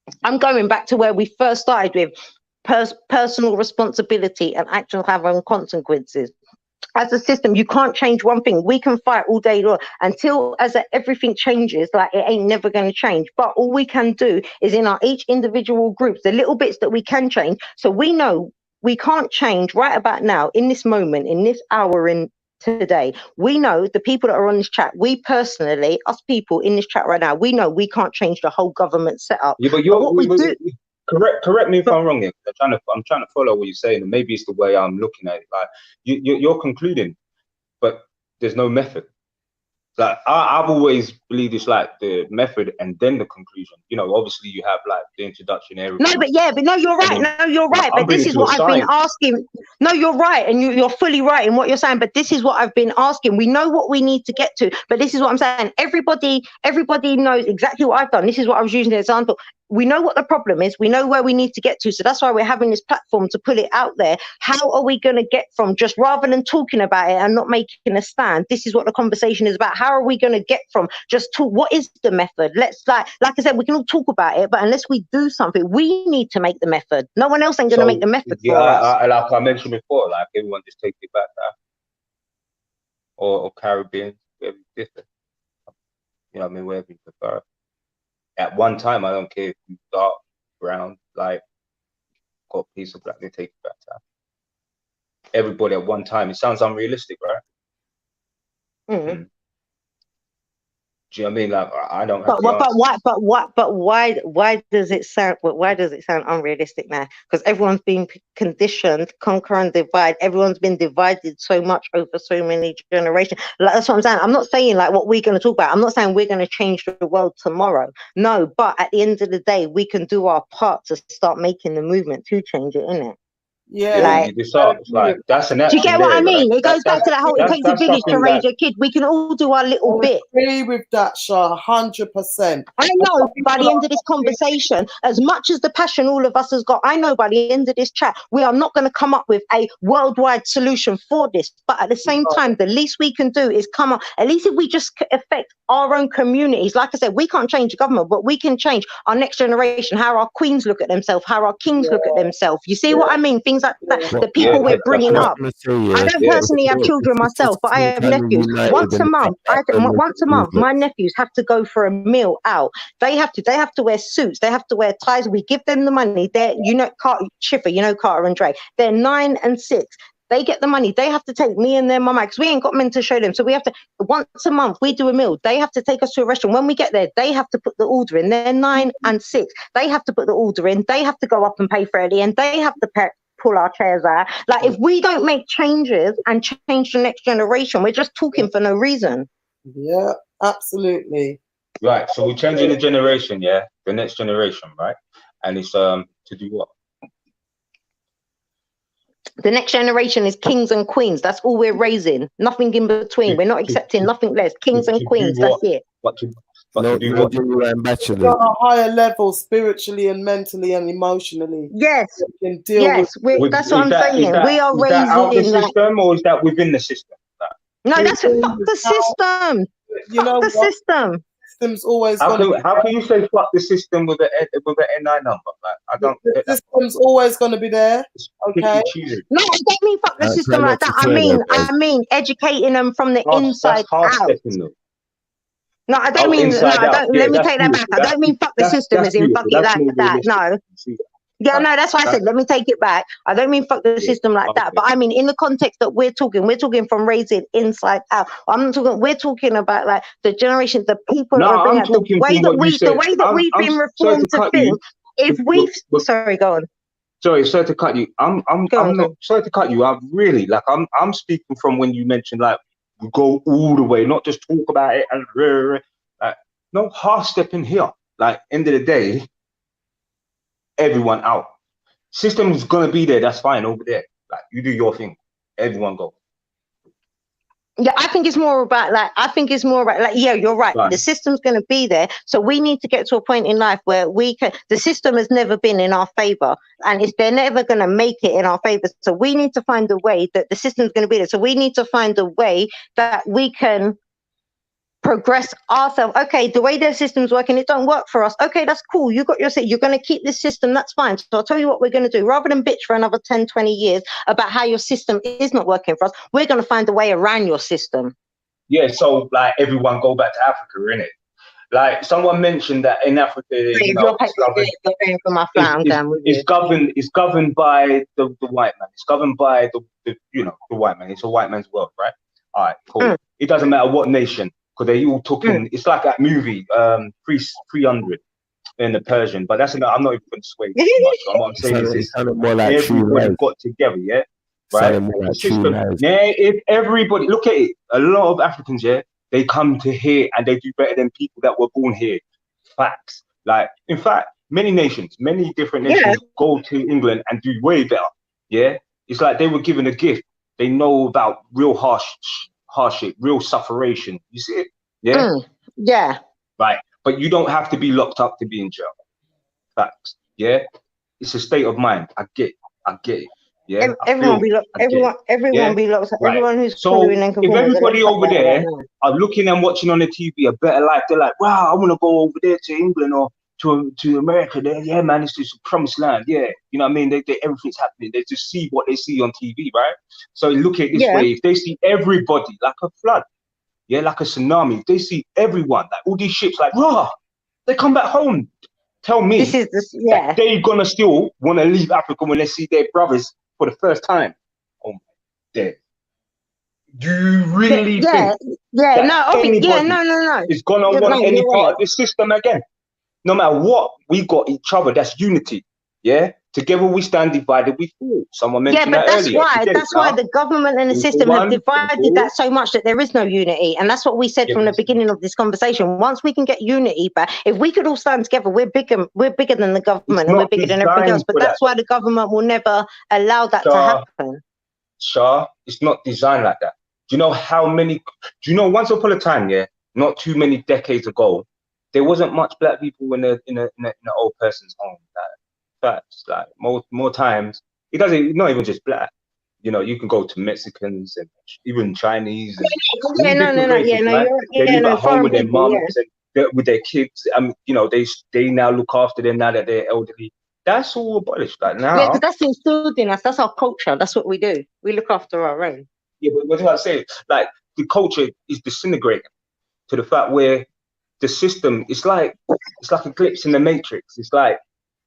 it? I'm going back to where we first started with personal responsibility and actual having consequences. As a system, you can't change one thing. We can fight all day long until everything changes. Like, it ain't never going to change. But all we can do is in our each individual groups, the little bits that we can change. So we know we can't change right about now, in this moment, in this hour, in today. We know the people that are on this chat, we personally, us people in this chat right now, we know we can't change the whole government setup. Yeah, but correct me if I'm wrong here. I'm trying to follow what you're saying, and maybe it's the way I'm looking at it. Like, you're concluding, but there's no method. Like, I've always believed it's like the method and then the conclusion. You know, obviously you have like the introduction area. But you're right. But this is what I've been asking. No, you're right, and you're fully right in what you're saying. But this is what I've been asking. We know what we need to get to, but this is what I'm saying. Everybody knows exactly what I've done. This is what I was using as an example. We know what the problem is. We know where we need to get to. So that's why we're having this platform to put it out there. How are we going to get from just, rather than talking about it and not making a stand? This is what the conversation is about. How are we going to get from just to what is the method? Let's like I said, we can all talk about it, but unless we do something, we need to make the method. No one else ain't going to make the method for us. Like I mentioned before, like everyone just take it back now. Or Caribbean, wherever it's different. You know what I mean? Wherever you prefer. At one time, I don't care if you dark, brown, like, got a piece of black, they take it back to Africa. Everybody at one time. It sounds unrealistic, right? Mm. Do you know what I mean? Like, I don't have But the answer. why does it sound unrealistic now? Because everyone's been conditioned, conquer and divide. Everyone's been divided so much over so many generations. Like, that's what I'm saying. I'm not saying like what we're going to talk about. I'm not saying we're going to change the world tomorrow. No, but at the end of the day, we can do our part to start making the movement to change it, innit? Yeah, Like, like that's an do action. you get what I mean? Like, It goes back to that whole it takes a village to raise a kid. We can all do our little bit. I agree with that, Shah, 100%. I know by the end of this conversation, as much as the passion all of us has got, I know by the end of this chat, we are not going to come up with a worldwide solution for this. But at the same time, the least we can do is come up, at least if we just affect our own communities. Like I said, we can't change the government, but we can change our next generation, how our queens look at themselves, how our kings look at themselves. You see what I mean? Things like that, the people we're bringing up. I don't personally have children myself, but I have nephews. Once a month, my nephews have to go for a meal out. They have to wear suits. They have to wear ties. We give them the money. They're, Schiffer, Carter and Dre. They're 9 and 6. They get the money. They have to take me and their mama because we ain't got men to show them. So we have to, once a month, we do a meal. They have to take us to a restaurant. When we get there, they have to put the order in. They're 9 and 6. They have to put the order in. They have to go up and pay for it at the end. They have to pull our chairs out. Like, if we don't make changes and change the next generation, we're just talking for no reason. Yeah, absolutely. Right. So we're changing the generation, yeah, the next generation, right? And it's to do what? The next generation is kings and queens. That's all we're raising. Nothing in between. We're not accepting nothing less. Kings and queens. That's it. But to do what? On a higher level, spiritually and mentally and emotionally. Yes. Can deal that's what I'm saying. We are raising out the like, system, or is that within the system? No, that's fuck the system. Fuck the system. System's always how can you say fuck the system with an NI number? Like, I don't. The system's always going to be there. Okay. No, I don't mean fuck the system like that. I mean educating them from the inside out. No, I don't mean. No, I don't. Let me take that back. I don't mean fuck the system as in fuck it like that. No. Yeah, no, that's why I said let me take it back. I don't mean fuck the system like that, but I mean in the context that we're talking from raising inside out. We're talking about like the generation, the people no, are bringing out, the way that we've been reformed to think. If we sorry, go on. Sorry to cut you. I'm not sorry to cut you. I'm speaking from when you mentioned like we go all the way, not just talk about it and like no half stepping here. Like end of the day, everyone out. System is gonna be there. That's fine over there. Like you do your thing. Everyone go. Yeah, I think it's more about yeah, you're right. The system's going to be there. So we need to get to a point in life where the system has never been in our favor and they're never going to make it in our favor. So we need to find a way that the system's going to be there. So we need to find a way that we can progress ourselves. Okay, the way their system's working, it don't work for us. Okay, that's cool. You got your say you're going to keep this system, that's fine. So I'll tell you what we're going to do. Rather than bitch for another 10, 20 years about how your system is not working for us, we're going to find a way around your system. Yeah, so like everyone go back to Africa, innit? Like someone mentioned that in Africa, it's governed by the white man. It's governed by the white man. It's a white man's world, right? All right, cool. It doesn't matter what nation. Because they all took in, it's like that movie, 300 in the Persian, but I'm not even going to sway too much. What I'm saying is everybody got together, yeah? Right? The system, yeah, if everybody, look at it, a lot of Africans, yeah, they come to here and they do better than people that were born here. Facts. Like, in fact, many different nations go to England and do way better, yeah? It's like they were given a gift. They know about real hardship, real sufferation. You see it? Yeah? Yeah. Right. But you don't have to be locked up to be in jail. Facts. Yeah? It's a state of mind. I get it. Yeah? Everyone be locked up. Everyone who's following and if everybody over there are looking and watching on the TV a better life, they're like, wow, I want to go over there to England or to America. Yeah, man, it's just a promised land. Yeah. You know what I mean? They everything's happening. They just see what they see on TV, right? So look at it this way. If they see everybody like a flood, yeah, like a tsunami, if they see everyone, like all these ships, like, rah, they come back home Tell me This is this, yeah. that they're gonna still want to leave Africa when they see their brothers for the first time. Oh my dear. Do you really Yeah, think yeah, that no, obviously, yeah, anybody no. is gonna Yeah, want no, any you're part right. of this system again? No matter what, we got each other. That's unity. Yeah, together we stand, divided we fall. Someone Yeah, mentioned but that that's earlier. why Forget it that's why now. the government and the All for system have one, divided all. that so much that there is no unity, and that's what we said Yeah, from the but beginning of this conversation. Once we can get unity back, if we could all stand together, we're bigger than the it's government, and we're not bigger than everything else. designed But for that. that's why the government will never allow that to Shah, happen. Shah, it's not designed like that. Do you know how many? Do you know once upon a time, yeah, not too many decades ago, there wasn't much black people in an old person's home. Facts, like more times, it doesn't. Not even just black. You know, you can go to Mexicans and even Chinese and all Yeah, different yeah, races, no, right? They live no, at home foreign with their people, yeah. mums and with their kids. You know, they now look after them now that they're elderly. That's all abolished. Like Yeah, now, because that's instilled in us. That's our culture. That's what we do. We look after our own. yeah, but what I say, like the culture is disintegrating to the fact where the system it's like a glitch in the matrix. It's like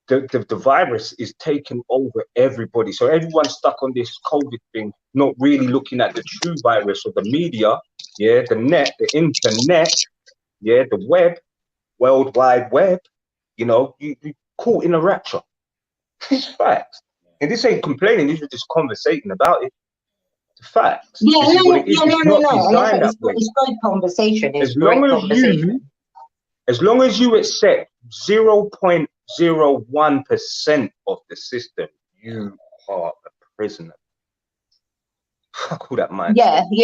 the virus is taking over everybody. So everyone's stuck on this COVID thing, not really looking at the true virus or the media, yeah, the net, the internet, yeah, the web, World Wide Web, you know, you caught in a rapture. It's facts. And this ain't complaining, this is just conversating about it. The facts. Yeah, This is what it is. no, It's not no. designed that way. It's great conversation. It's As great long as conversation. you accept 0.01% of the system, you are a prisoner. Fuck all that mindset. Yeah. Do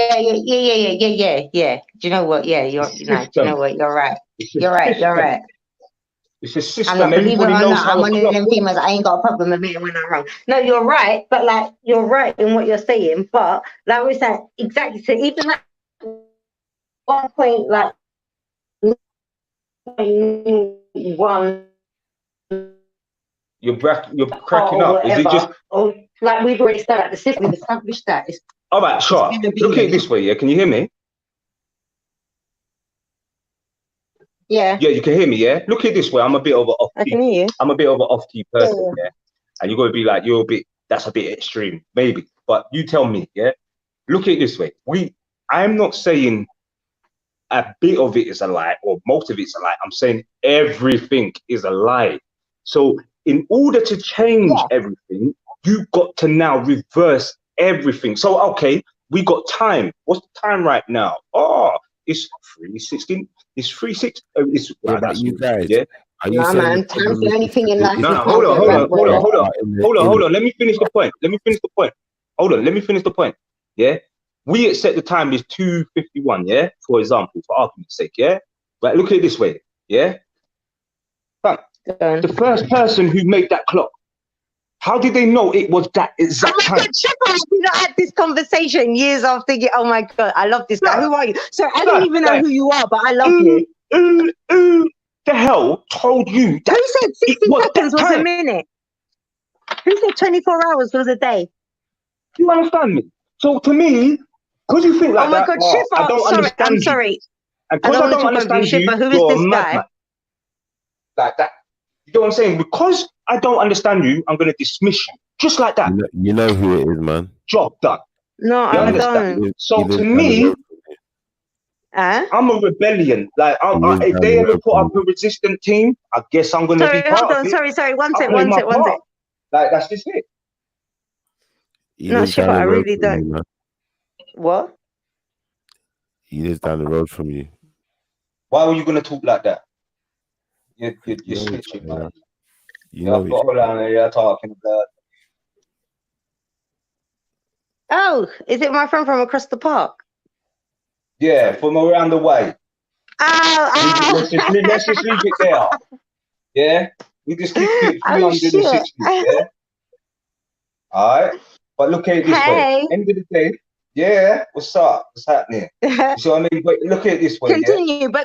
you know what? Yeah, do you know what? You're right. You're right. It's a system. I'm not, believe it or Everybody knows not, how I'm a one of clock them works. females. I ain't got a problem admitting when I'm wrong. No, you're right, but like you're right in what you're saying. But like we said, exactly. So even like 1 point, like 1. You're cracking up. Is it just? Or like we've already started the system. We've established that. All right, sure. Look at it this way. Yeah, can you hear me? Yeah. Yeah, you can hear me. Yeah. Look at it this way. I'm a bit of an off. I can hear you. I'm a bit of an off-key person. Yeah. Yeah. And you're gonna be like, that's a bit extreme, maybe. But you tell me. Yeah. Look at it this way. I'm not saying a bit of it is a lie or most of it's a lie. I'm saying everything is a lie. So in order to change everything, you got to now reverse everything. So okay, we got time. What's the time right now? Oh, it's 3:16. It's 3:06. It's Yeah, but you guys, are you Nah, saying man, the time problem for is anything in life. No, is hold on. hold on. Let me finish the point. Yeah. We accept the time is 2:51, yeah, for example, for argument's sake, yeah? But look at it this way, yeah? But the first person who made that clock, how did they know it was that exact time? God, we not had this conversation years after you. Oh my God, I love this guy. Who are you? So I don't even know who you are, but I love you. Who the hell told you that? Who said 60 seconds was a minute? Who said 24 hours was a day? You understand me? So to me, because you think like that, God, Shifa, I don't understand I'm you. sorry. And because I don't understand you, Shifa, who is you're this a guy? madman. Like that. You know what I'm saying? Because I don't understand you, I'm going to dismiss you. Just like that. You know who it is, man. Job done. No, You I understand? don't. So to me, I'm a rebellion. Like, if they ever put up a resistant team, I guess I'm going to be part of it. Sorry, one I'll sec. play my part. Like, that's just it. No, Shifa, I really don't. What? He lives down the road from you. Why were you going to talk like that? You're snitching, man. You know you're talking about. Oh, is it my friend from across the park? Yeah, from around the way. Oh. Let's just leave it there. Yeah? We just keep it 360, yeah? Alright? But look at it this way. End of the day, yeah, what's up? What's happening? You see what I mean? But look at it this way.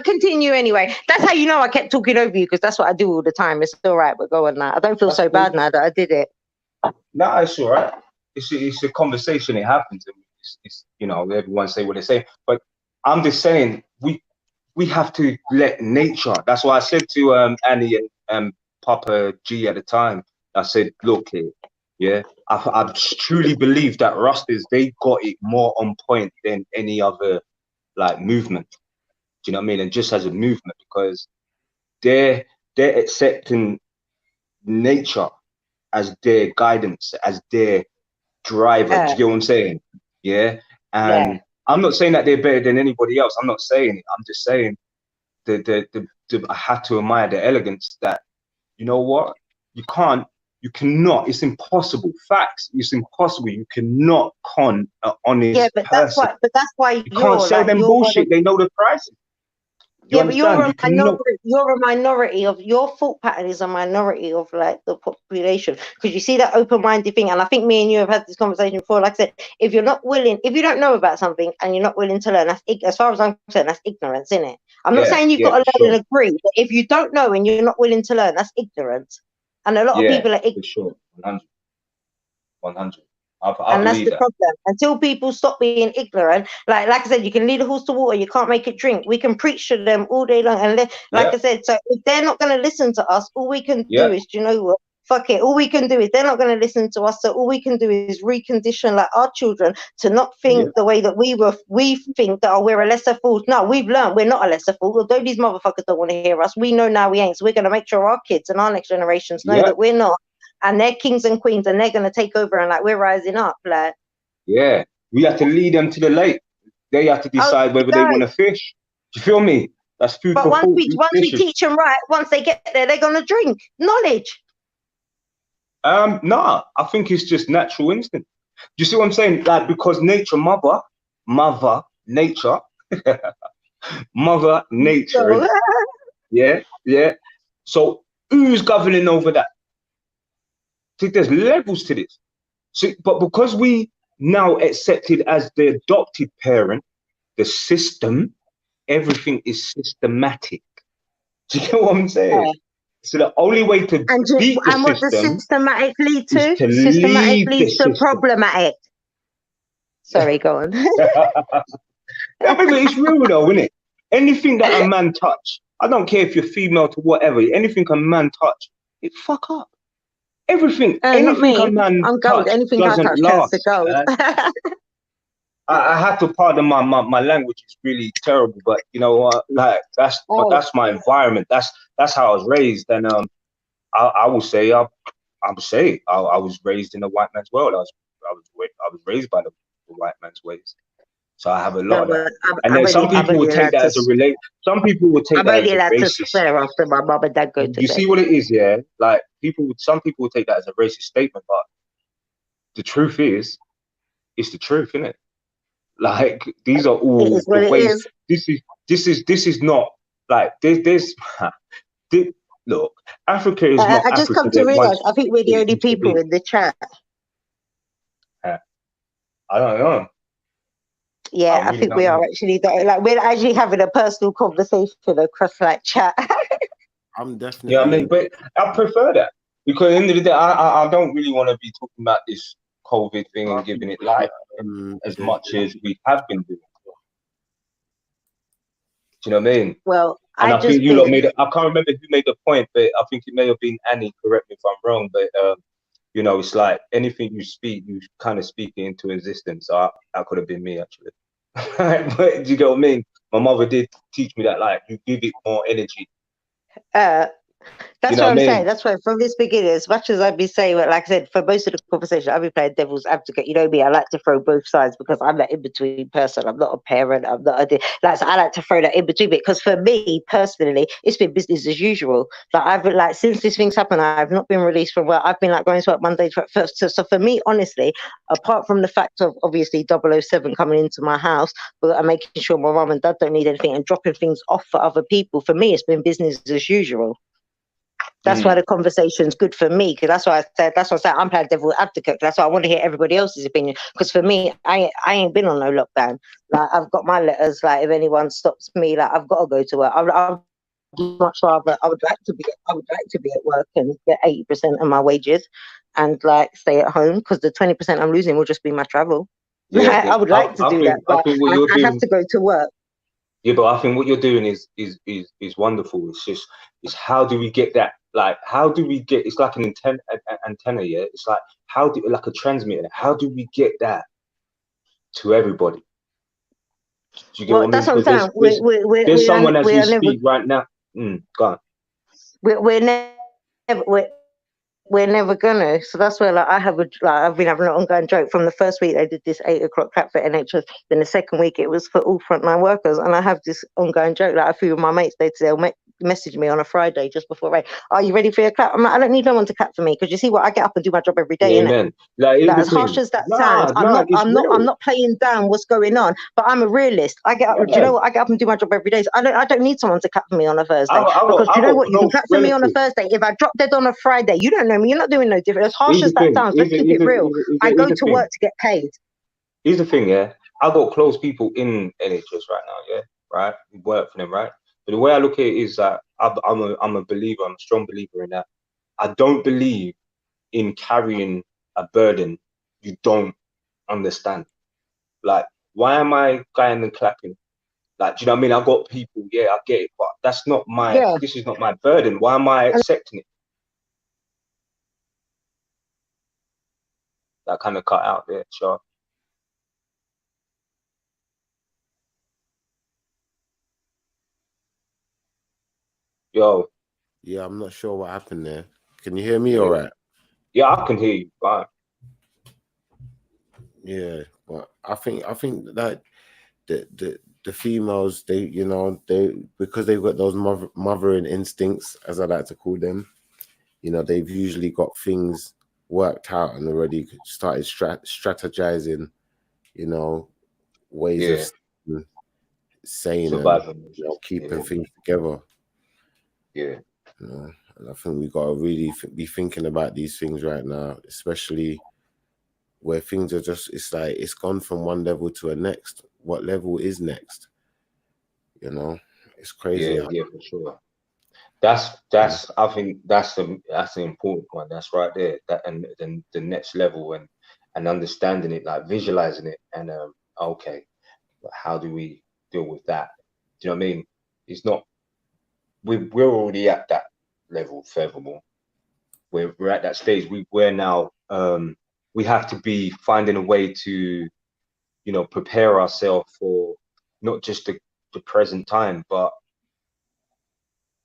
Continue anyway. That's how you know I kept talking over you, because that's what I do all the time. It's all right, we're going now. I don't feel so bad now that I did it. No, it's all right. It's a conversation. It happens. It's you know, everyone say what they say. But I'm just saying we have to let nature. That's why I said to Annie and Papa G at the time. I said, look here, yeah, I truly believe that Rastas, they got it more on point than any other like movement. Do you know what I mean? And just as a movement, because they're accepting nature as their guidance, as their driver. Do you get what I'm saying? Yeah. And I'm not saying that they're better than anybody else. I'm not saying it. I'm just saying I have to admire the elegance that, you know what, you cannot, it's impossible. Facts, it's impossible. You cannot con an honest person. That's why you can't sell them bullshit. They know the prices. But you're a minority of your thought pattern is a minority of like the population, because you see that open-minded thing. And I think me and you have had this conversation before. Like I said, if you don't know about something and you're not willing to learn, as far as I'm concerned, that's ignorance, isn't it? I'm not saying you've got to learn and agree, but if you don't know and you're not willing to learn, that's ignorance. And a lot of people are ignorant. For sure. 100. And that's the problem. Until people stop being ignorant, like I said, you can lead a horse to water, you can't make it drink. We can preach to them all day long, and I said, so if they're not going to listen to us, all we can do is, you know what? Fuck it. All we can do is they're not going to listen to us. So all we can do is recondition like our children to not think the way that we think that we're a lesser fool. No, we've learned we're not a lesser fool. Although these motherfuckers don't want to hear us, we know now we ain't. So we're going to make sure our kids and our next generations know that we're not. And they're kings and queens, and they're gonna take over, and like we're rising up, like. Yeah, we have to lead them to the lake. They have to decide whether they want to fish. Do you feel me? That's food for thought. Once we teach them right, once they get there, they're gonna drink knowledge. Nah, I think it's just natural instinct. Do you see what I'm saying? Like, because nature, mother nature, mother nature. Yeah. So who's governing over that? See, there's levels to this. See, but because we now accepted as the adopted parent, the system, everything is systematic. Do you get what I'm saying? Yeah. So the only way to beat the and what system does systematic lead to? Systematic leads to problematic. Sorry, go on. But it's real though, isn't it? Anything that a man touch, I don't care if you're female to whatever, anything a man touch, it fuck up. Anything a man touch doesn't last. I have to pardon my language is really terrible, but you know what? Like that's my environment. That's how I was raised, and I will say I was raised in the white man's world. I was raised by the white man's ways. So I have a lot of that. And then some people would take that as a relate. Some people would take that as a racist. Swear after my mum and dad go to you see what it is, yeah? Like some people would take that as a racist statement, but the truth is, it's the truth, isn't it? Like these are all the ways. This is not like this. Look, Africa is not. I just come to realize. I think we're the only people in the chat. I don't know. Yeah, I think we are actually like we're actually having a personal conversation across like chat. I'm definitely. Yeah, I mean, but I prefer that because at the end of the day, I don't really want to be talking about this COVID thing and giving it life as much as we have been doing. Do you know what I mean? Well, and I think you lot made it. I can't remember who made the point, but I think it may have been Annie. Correct me if I'm wrong, but you know, it's like anything you speak, you kind of speak it into existence. So that could have been me actually. But do you get what I mean? My mother did teach me that, like, you give it more energy. That's what I'm saying. That's why from this beginning, as much as I've been saying, like I said, for most of the conversation, I've been playing devil's advocate. You know me, I like to throw both sides because I'm that in-between person. I'm not a parent. I'm not so I like to throw that in-between bit because for me, personally, it's been business as usual. Like I've since this thing's happened, I've not been released from work. I've been like going to work Monday to first. So for me, honestly, apart from the fact of obviously 007 coming into my house, but I'm making sure my mum and dad don't need anything and dropping things off for other people, for me, it's been business as usual. That's why the conversation's good for me, because that's why I said I'm playing devil advocate. That's why I want to hear everybody else's opinion. Because for me, I ain't been on no lockdown. Like I've got my letters. Like if anyone stops me, like I've got to go to work. I'd much rather. I would like to be at work and get 80% of my wages, and like stay at home because the 20% I'm losing will just be my travel. Yeah, I would like to do that, but I have to go to work. Yeah, but I think what you're doing is wonderful. It's how do we get that Like, how do we get? It's like an antenna, yeah. It's like like a transmitter. How do we get that to everybody? Do you get what I mean? That's what I'm saying. There's someone as we speak right now. Go on. We're never gonna. So that's where, like, I've been having an ongoing joke from the first week they did this 8 o'clock clap for NHS. Then the second week it was for all frontline workers, and I have this ongoing joke. Like, a few of my mates, they'll message me on a Friday just before rain. Are you ready for your clap? I'm like, I don't need no one to clap for me, because you see what, I get up and do my job every day. Amen. Like, as harsh as that sounds, I'm not playing down what's going on, but I'm a realist. I get up. Do you know what? I get up and do my job every day. So I don't need someone to clap for me on a Thursday. Because you know what? You can clap for me on a Thursday. If I drop dead on a Friday, you don't know me. You're not doing no different. As harsh as that sounds, let's keep it real. I go to work to get paid. Here's the thing, yeah. I got close people in NHS right now, yeah. Right, we work for them, right. But the way I look at it is that I'm a believer. I'm a strong believer in that. I don't believe in carrying a burden you don't understand. Like, why am I going and clapping? Like, do you know what I mean? I got people, yeah, I get it, but that's not my. This is not my burden. Why am I accepting it? That kind of cut out there, sure. Yo. Yeah, I'm not sure what happened there. Can you hear me all right? Yeah, I can hear you. Fine. Yeah, but I think that the females, they because they've got those mothering instincts, as I like to call them, they've usually got things worked out and already started strategizing, ways of saying and keeping things together. Yeah. And I think we got to really be thinking about these things right now, especially where things are just, it's like it's gone from one level to a next. What level is next? It's crazy. Yeah, for sure. That's I think that's the important one. That's right there. That and then the next level and understanding it, like visualizing it, and okay, how do we deal with that? Do you know what I mean? It's not. We're already at that level, furthermore. We're at that stage. We're now we have to be finding a way to, prepare ourselves for not just the present time, but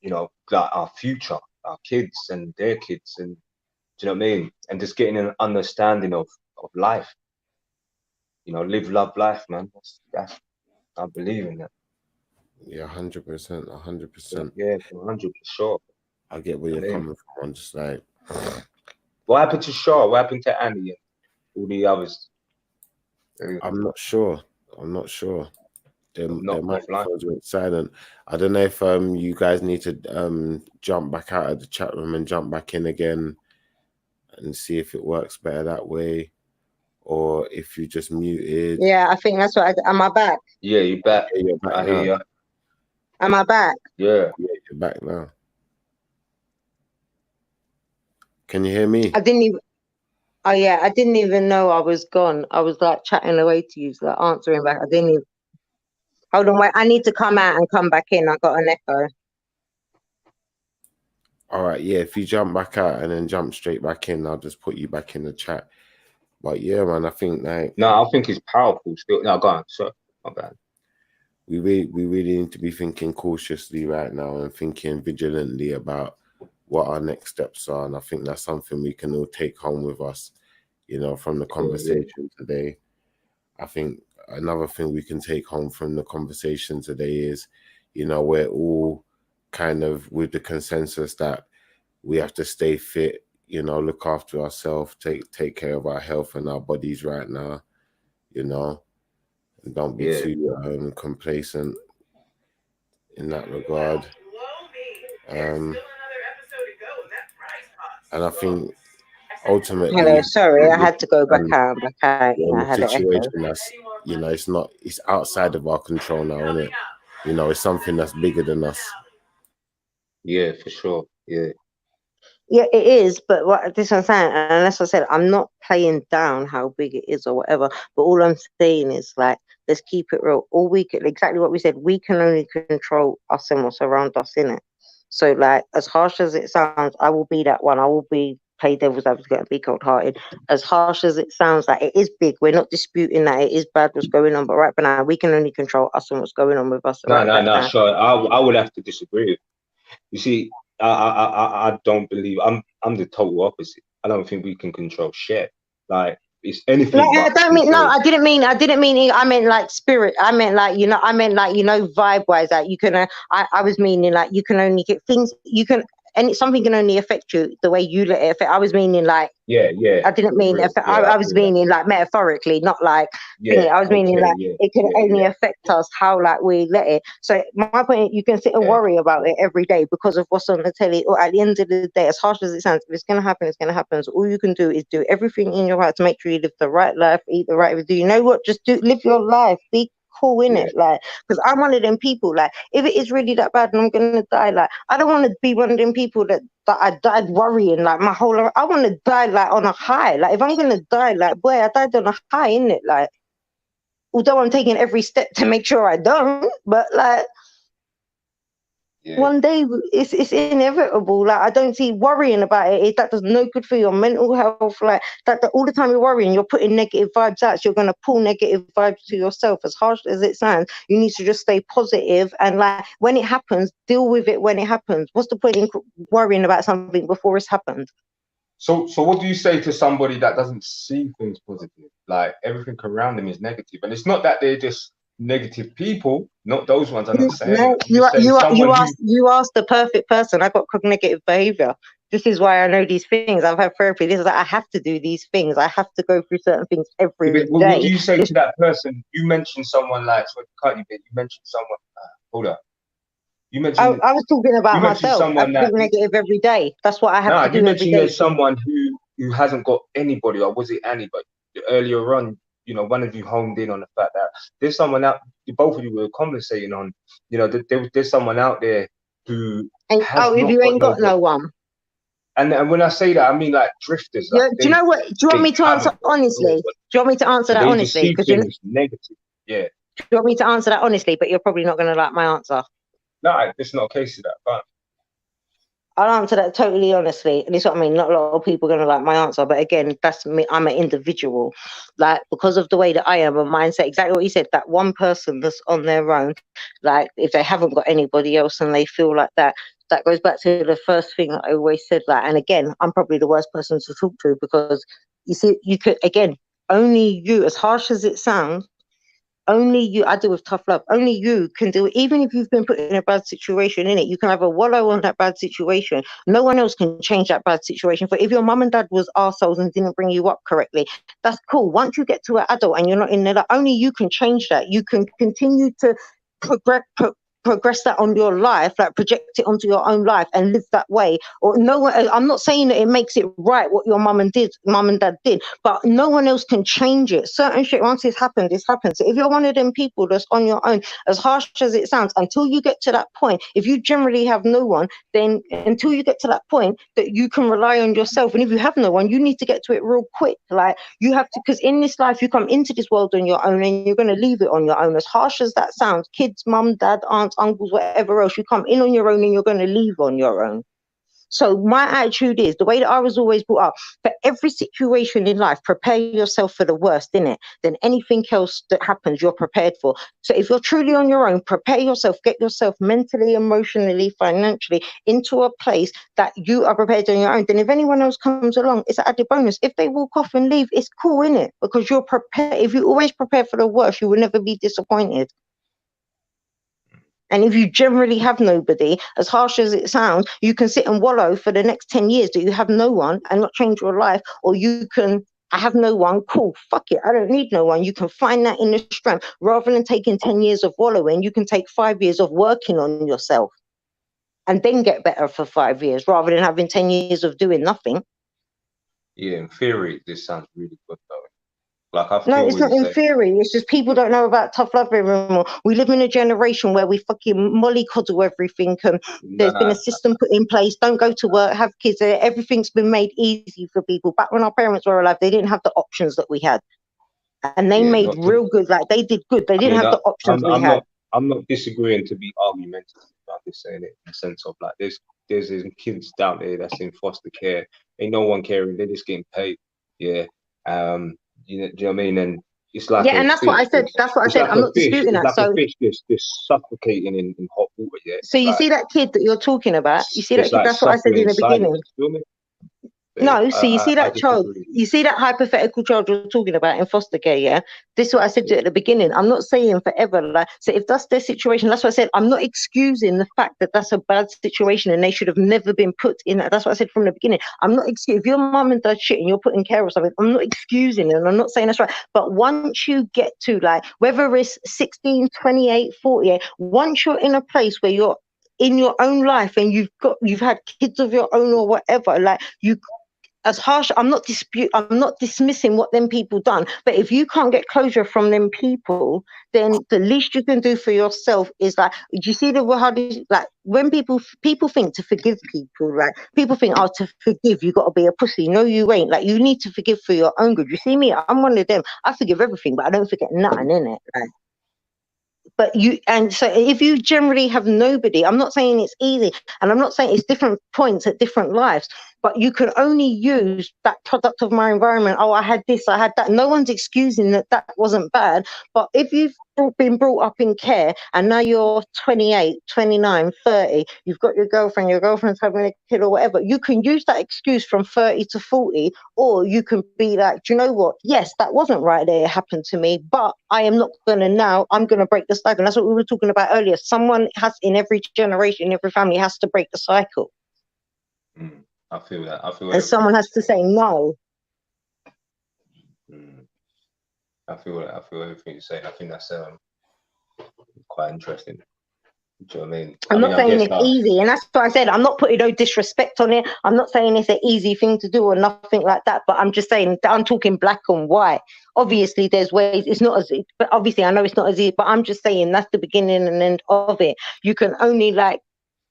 like our future, our kids and their kids, and do you know what I mean? And just getting an understanding of life. Live, love, life, man. That's I believe in that. Yeah, 100%, 100%. Yeah, 100%. Sure. I get where you're coming from. I'm just like, what happened to Shaw? What happened to Andy and all the others? I'm not sure. Their microphones went silent. I don't know if you guys need to jump back out of the chat room and jump back in again and see if it works better that way, or if you just muted. Yeah, I think that's what. Am I back? Yeah, you're back. Yeah, you're back I now. hear you. Am I back? Yeah, you're back now. Can you hear me? I didn't even know I was gone. I was like chatting away to you, so like answering back. I didn't even. Hold on, wait. I need to come out and come back in. I got an echo. All right, yeah. If you jump back out and then jump straight back in, I'll just put you back in the chat. But yeah, man, I think I think it's powerful still. No, go on. So, my bad. We really need to be thinking cautiously right now and thinking vigilantly about what our next steps are. And I think that's something we can all take home with us, from the conversation today. I think another thing we can take home from the conversation today is, we're all kind of with the consensus that we have to stay fit, look after ourselves, take care of our health and our bodies right now, and don't be too complacent in that regard. And I think ultimately, hello, sorry, I had to go back out. I had a situation that's, it's outside of our control now, isn't it? It's something that's bigger than us. Yeah, for sure. Yeah. Yeah, it is, but this is what I'm saying, unless I said I'm not playing down how big it is or whatever, but all I'm saying is, like, let's keep it real. All we can, exactly what we said, we can only control us and what's around us, innit? So, like, as harsh as it sounds, I will be that one. I will be play devil's advocate and be cold-hearted. As harsh as it sounds, like, it is big. We're not disputing that it is bad what's going on, but right now we can only control us and what's going on with us. No. Sure, I would have to disagree. You see, I don't believe I'm the total opposite. I don't think we can control shit. Like, it's anything. No, I don't mean. No, I didn't mean. I meant like spirit. I meant like vibe wise. That you can. I was meaning like you can only get things. You can. And something can only affect you the way you let it affect. I was meaning like, yeah. I didn't mean, I was meaning like metaphorically, not like, I was meaning like it can only affect us how like we let it. So my point, you can sit and worry about it every day because of what's on the telly, or at the end of the day, as harsh as it sounds, if it's going to happen, it's going to happen. So all you can do is do everything in your heart to make sure you live the right life, eat the right, do you know what? Just live your life, be cool in it, like, because I'm one of them people, like, if it is really that bad and I'm gonna die, like, I don't want to be one of them people that I died worrying like my whole life. I want to die like on a high. Like, if I'm gonna die, like, boy, I died on a high, innit? Like, although I'm taking every step to make sure I don't, but like, one day it's inevitable. Like, I don't see worrying about it. That does no good for your mental health. Like, that all the time you're worrying, you're putting negative vibes out. So you're gonna pull negative vibes to yourself. As harsh as it sounds, you need to just stay positive and, like, when it happens, deal with it when it happens. What's the point in worrying about something before it's happened? So what do you say to somebody that doesn't see things positive? Like, everything around them is negative, and it's not that they're just negative people, not those ones. I'm not saying. No, you asked the perfect person. I got cognitive behavior. This is why I know these things. I've had therapy. This is like, I have to do these things. I have to go through certain things every day. What do you say to that person? You mentioned someone like, you mentioned someone. Hold up. You mentioned. I was talking about myself. I think negative every day. That's what I have to do every day. You mentioned there's someone who hasn't got anybody, or was it anybody? Earlier on, one of you honed in on the fact that there's someone out, both of you were conversating on, there's someone out there who if you ain't got no one. And when I say that, I mean like drifters. Yeah, do you know what? Do you want me to answer honestly? Do you want me to answer that honestly? Because things negative. Yeah. Do you want me to answer that honestly? But you're probably not going to like my answer. No, it's not a case of that, but I'll answer that totally honestly. And it's what I mean. Not a lot of people are going to like my answer. But again, that's me. I'm an individual. Like, because of the way that I am, a mindset, exactly what you said, that one person that's on their own, like, if they haven't got anybody else and they feel like that goes back to the first thing I always said. Like, and again, I'm probably the worst person to talk to, because you see, you could, again, only you, as harsh as it sounds, only you, I deal with tough love. Only you can do it. Even if you've been put in a bad situation, in it, you can have a wallow on that bad situation. No one else can change that bad situation. But if your mum and dad was arseholes and didn't bring you up correctly, that's cool. Once you get to an adult and you're not in there, only you can change that. You can continue to progress that on your life, like project it onto your own life and live that way. Or no one, I'm not saying that it makes it right what your mum and dad did, but no one else can change it. Certain shit, once it's happened, it's happened. So if you're one of them people that's on your own, as harsh as it sounds, until you get to that point, if you generally have no one, then until you get to that point that you can rely on yourself, and if you have no one, you need to get to it real quick. Like, you have to, because in this life, you come into this world on your own and you're going to leave it on your own. As harsh as that sounds, kids, mum, dad, aunts, uncles, whatever else, you come in on your own and you're going to leave on your own. So my attitude is, the way that I was always brought up, for every situation in life, prepare yourself for the worst, innit? Then anything else that happens, you're prepared for. So if you're truly on your own, prepare yourself, get yourself mentally, emotionally, financially into a place that you are prepared on your own. Then if anyone else comes along, it's an added bonus. If they walk off and leave, it's cool, innit? Because you're prepared. If you always prepare for the worst, you will never be disappointed. And if you generally have nobody, as harsh as it sounds, you can sit and wallow for the next 10 years that you have no one and not change your life. Or you can, I have no one, cool, fuck it, I don't need no one. You can find that inner strength. Rather than taking 10 years of wallowing, you can take 5 years of working on yourself and then get better for 5 years, rather than having 10 years of doing nothing. Yeah, in theory, this sounds really good though. Like, no, it's not in theory. It's just people don't know about tough love anymore. We live in a generation where we fucking mollycoddle everything. There's been a system put in place. Don't go to work, have kids. Everything's been made easy for people. Back when our parents were alive, they didn't have the options that we had. And they made real good. Like, they did good. They didn't have the options we had. I'm not disagreeing to be argumentative. I'm just saying it in the sense of like there's kids down there that's in foster care. Ain't no one caring. They're just getting paid. Yeah. Do you know what I mean? And it's like and that's what I said. That's what I said. like I'm not disputing that. It's like a fish just suffocating in hot water. Yeah. So you see that kid that you're talking about? You see that kid? Like that's what I said in the beginning. Feel me? No, so you see that child, you see that hypothetical child you're talking about in foster care, yeah? This is what I said to you at the beginning. I'm not saying forever, like, so if that's their situation, that's what I said. I'm not excusing the fact that that's a bad situation and they should have never been put in that. That's what I said from the beginning. I'm not excusing, if your mum and dad shit and you're put in care or something, I'm not excusing it and I'm not saying that's right. But once you get to like, whether it's 16, 28, 48, once you're in a place where you're in your own life and you've had kids of your own or whatever, like you, as harsh, I'm not dismissing what them people done, but if you can't get closure from them people, then the least you can do for yourself is like, do you see like when people think to forgive people, like people think, oh, to forgive you got to be a pussy. No, you ain't. Like you need to forgive for your own good. You see me, I'm one of them. I forgive everything, but I don't forget nothing in it. Like, but you, and so if you generally have nobody, I'm not saying it's easy, and I'm not saying it's different points at different lives, but you can only use that product of my environment. Oh, I had this, I had that. No one's excusing that wasn't bad. But if you've been brought up in care and now you're 28, 29, 30, you've got your girlfriend's having a kid or whatever, you can use that excuse from 30 to 40, or you can be like, do you know what? Yes, that wasn't right that it happened to me, but I am not gonna now, I'm gonna break the cycle. And that's what we were talking about earlier. Someone has, in every generation, every family has to break the cycle. I feel that. And someone has to say no. I feel everything you're saying. I think that's quite interesting. Do you know what I mean? I'm not saying it's easy, and that's what I said. I'm not putting no disrespect on it. I'm not saying it's an easy thing to do or nothing like that. But I'm just saying that I'm talking black and white. Obviously, there's ways. It's not as, but obviously, I know it's not as easy. But I'm just saying that's the beginning and end of it. You can only like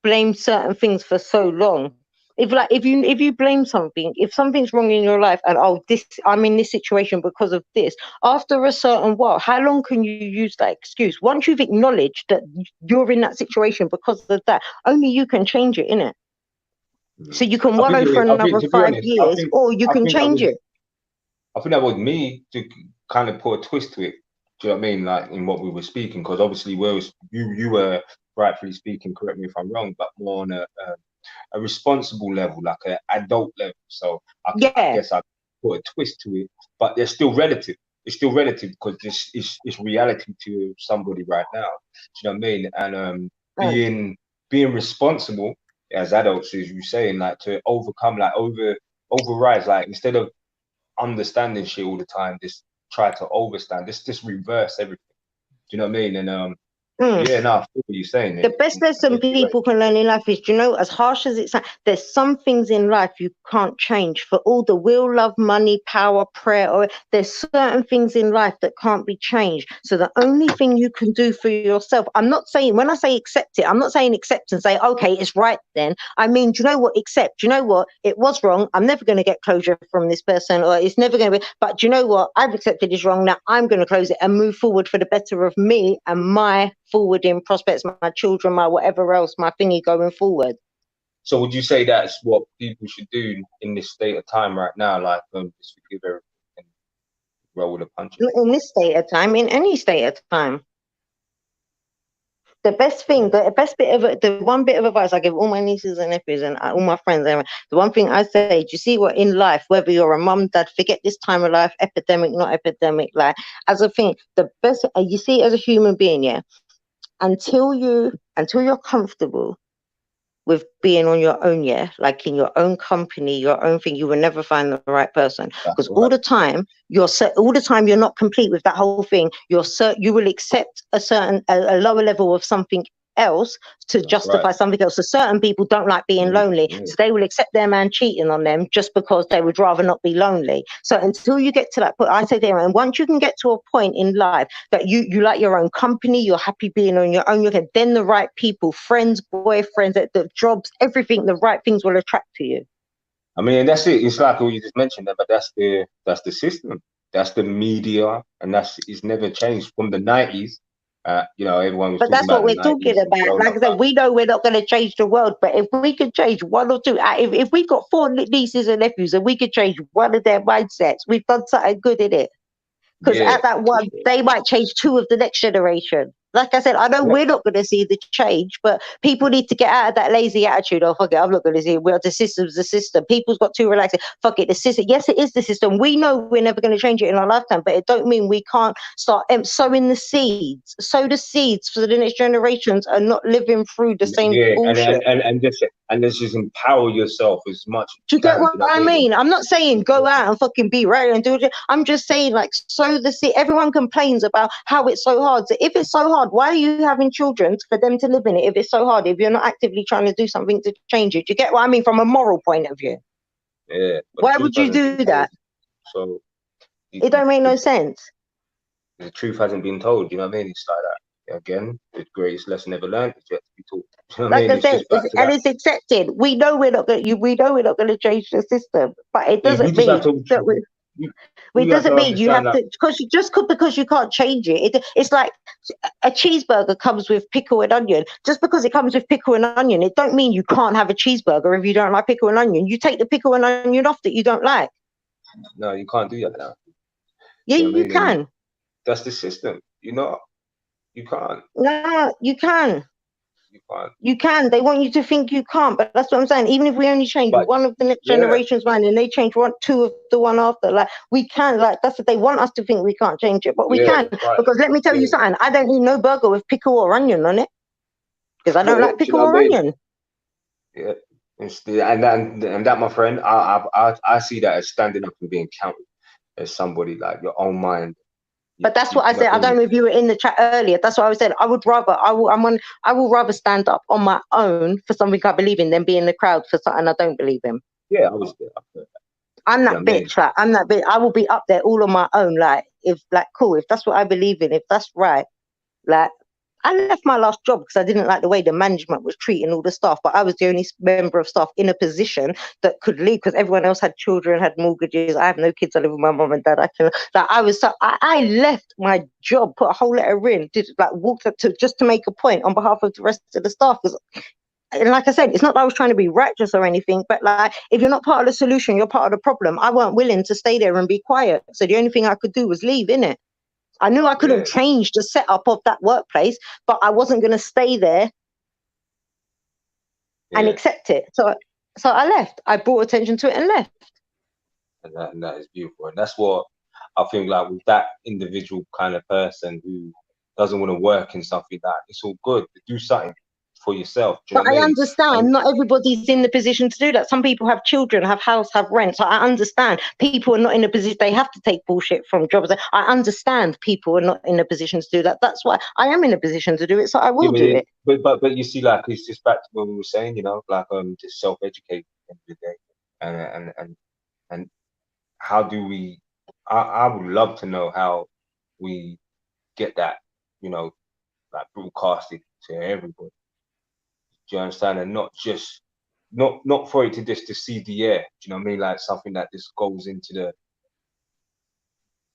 blame certain things for so long. If you blame something, if something's wrong in your life and I'm in this situation because of this, after a certain while, how long can you use that excuse? Once you've acknowledged that you're in that situation because of that, only you can change it, innit? So you can wallow for another 5 years, or you can change it. I think that was me to kind of put a twist to it. Do you know what I mean? Like in what we were speaking, because obviously you were rightfully speaking, correct me if I'm wrong, but more on a responsible level, like an adult level. So I guess I put a twist to it, but they're still relative. It's still relative because this is reality to somebody right now. Do you know what I mean? And being responsible as adults, as you're saying, like to overcome, like override, like instead of understanding shit all the time, just try to overstand. Just reverse everything. Do you know what I mean? And yeah, no, I feel what you're saying. The best lesson people can learn in life is, you know, as harsh as it sounds, there's some things in life you can't change. For all the will, love, money, power, prayer, or there's certain things in life that can't be changed. So the only thing you can do for yourself, I'm not saying, when I say accept it, I'm not saying accept and say, okay, it's right then. I mean, do you know what? Accept. Do you know what? It was wrong. I'm never going to get closure from this person, or it's never going to be. But do you know what? I've accepted it's wrong. Now I'm going to close it and move forward for the better of me and my forward in prospects, my children, my whatever else, my thingy going forward. So would you say that's what people should do in this state of time right now? Like just forgive everything and roll with the punches? In this state of time, in any state of time. The best thing, the one bit of advice I give all my nieces and nephews and all my friends, the one thing I say, do you see what in life, whether you're a mum, dad, forget this time of life, epidemic, not epidemic, like as a thing, the best, you see as a human being, yeah, until you're comfortable with being on your own, yeah, like in your own company, your own thing, you will never find the right person. Because all the time you're not complete with that whole thing. You will accept a lower level of something else to justify something else. So certain people don't like being lonely, so they will accept their man cheating on them just because they would rather not be lonely. So until you get to that point, I say there, and once you can get to a point in life that you like your own company, you're happy being on your own, then the right people, friends, boyfriends, the jobs, everything, the right things will attract to you. I mean, that's it. It's like what you just mentioned, but that's the system. That's the media, and it's never changed from the 90s. You know, everyone was But talking that's what about the we're talking 90s and about. growing Like up. I said, we know we're not going to change the world, but if we could change one or two, if we've got 4 nieces and nephews and we could change one of their mindsets, we've done something good in it. Because Yeah, at that one, they might change 2 of the next generation. Like I said, I know we're not going to see the change, but people need to get out of that lazy attitude. Oh, fuck it, I'm not going to see it. Well, the system's the system. People's got too relaxed. Fuck it, the system. Yes, it is the system. We know we're never going to change it in our lifetime, but it don't mean we can't start sowing the seeds. Sow the seeds for the next generations and not living through the same yeah, bullshit. and just empower yourself as much as Do you you get can. what You know what I I mean? mean? I'm not saying go out and fucking be right and do it. I'm just saying, like, sow the seed. Everyone complains about how it's so hard. So if it's so hard, why are you having children for them to live in it? If it's so hard, if you're not actively trying to do something to change it, do you get what I mean from a moral point of view? Yeah, but Why the would truth you hasn't do been that? told. So It don't make no sense. the truth hasn't been told. You know what I mean? It's like that. Again, the greatest lesson ever learned is yet to be taught. You know what I Like mean? I It's said, just back to and that. it's accepted. We know we're not going. We know we're not going to change the system, but it Yeah, we doesn't just have mean to. that we. We It have doesn't to mean you understand have that. to because you can't change it. It's like a cheeseburger comes with pickle and onion. Just because it comes with pickle and onion, it don't mean you can't have a cheeseburger if you don't like pickle and onion. You take the pickle and onion off that you don't like. No, you can't do that now. Yeah, You know what I you mean? And can. that's the system. You know, you can't. No, you can. You can't. You can. They want you to think you can't, but that's what I'm saying. Even if we only change But one of the next yeah, generation's mind and they change 2 of the one after, like we can. Like that's what they want us to think we can't change it, but we yeah, can. that's right. Because let me tell you Yeah, something. I don't need no burger with pickle or onion on it because I don't yeah. like Do you pickle know what or I mean? onion. Yeah. And that, my friend, I see that as standing up and being counted as somebody like your own mind. But that's what I You know said. what I I don't mean? know if you were in the chat earlier. That's what I said. I would rather. I will rather stand up on my own for something I believe in than be in the crowd for something I don't believe in. Yeah, I was there. I heard that. I'm You know that what I mean? bitch. Like I'm that bitch. I will be up there all on my own. Like if like cool. If that's what I believe in. If that's right. Like I left my last job because I didn't like the way the management was treating all the staff. But I was the only member of staff in a position that could leave because everyone else had children, had mortgages. I have no kids. I live with my mom and dad. I left my job, put a whole letter in, walked up to just to make a point on behalf of the rest of the staff. And like I said, it's not that I was trying to be righteous or anything, but like if you're not part of the solution, you're part of the problem. I weren't willing to stay there and be quiet. So the only thing I could do was leave, innit? I knew I couldn't change the setup of that workplace, but I wasn't going to stay there and accept it. So I left. I brought attention to it and left. And that is beautiful. And that's what I think, like with that individual kind of person who doesn't want to work in something like that, it's all good to do something for yourself. Do you know But what I I mean? understand not everybody's in the position to do that. Some people have children, have house, have rent. So I understand people are not in a position, they have to take bullshit from jobs. I understand people are not in a position to do that. That's why I am in a position to do it. So I will do it. But you see, like it's just back to what we were saying, you know, like just self-educate every day. And how do we I would love to know how we get that, you know, like broadcasted to everybody. Do you understand? And not just not for it to just to see the air. Do you know what I mean? Like something that just goes into the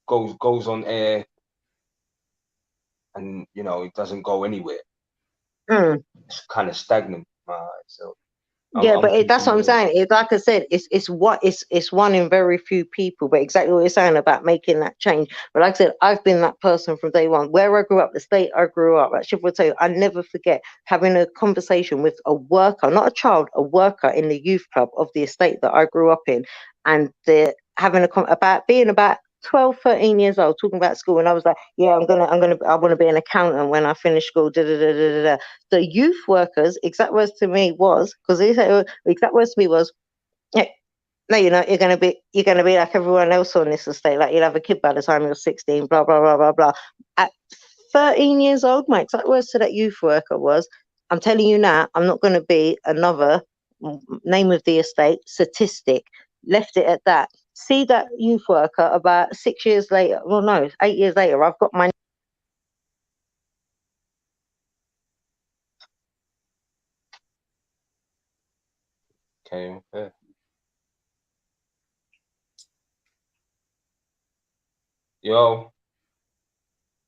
goes on air and you know it doesn't go anywhere. It's kind of stagnant. So Yeah, I'm but that's thinking, what I'm saying. It's like I said, it's one in very few people. But exactly what you're saying about making that change. But like I said, I've been that person from day one. Where I grew up, the state I grew up. Actually, will tell you, I never forget having a conversation with a worker, not a child, a worker in the youth club of the estate that I grew up in, and they're having about being about 12, 13 years old, talking about school, and I was like, yeah, I want to be an accountant when I finish school. The youth workers, exact words to me was, because they said exact words to me was, yeah, no, you're not. You're gonna be like everyone else on this estate. Like you'll have a kid by the time you're 16. Blah blah blah blah blah. At 13 years old, my exact words to that youth worker was, I'm telling you now, I'm not going to be another name of the estate statistic. Left it at that. See that youth worker about 6 years later. Well, no, 8 years later. I've got my. okay. Yo,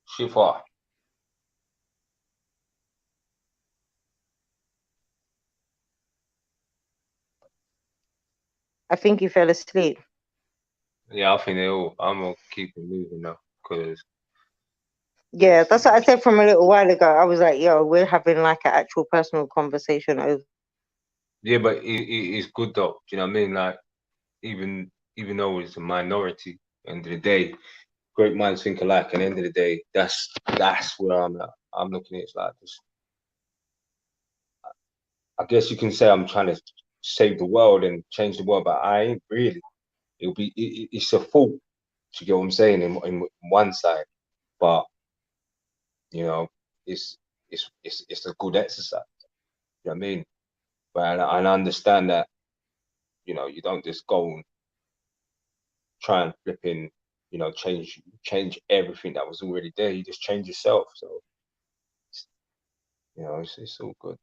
Shifa. I think he fell asleep. Yeah, I think I'm gonna keep it moving now because. Yeah, that's what I said from a little while ago. I was like, yo, we're having like an actual personal conversation over. Yeah, but it's good though. Do you know what I mean? Like, even though it's a minority, end of the day, great minds think alike. At the end of the day, that's where I'm at. I'm looking at it like this. I guess you can say I'm trying to save the world and change the world, but I ain't really. It's a fault. To get what I'm saying in one side, but you know, it's a good exercise. You know what I mean? But I understand that, you know, you don't just go and try and flip in, you know, change everything that was already there. You just change yourself. So, you know, it's all good.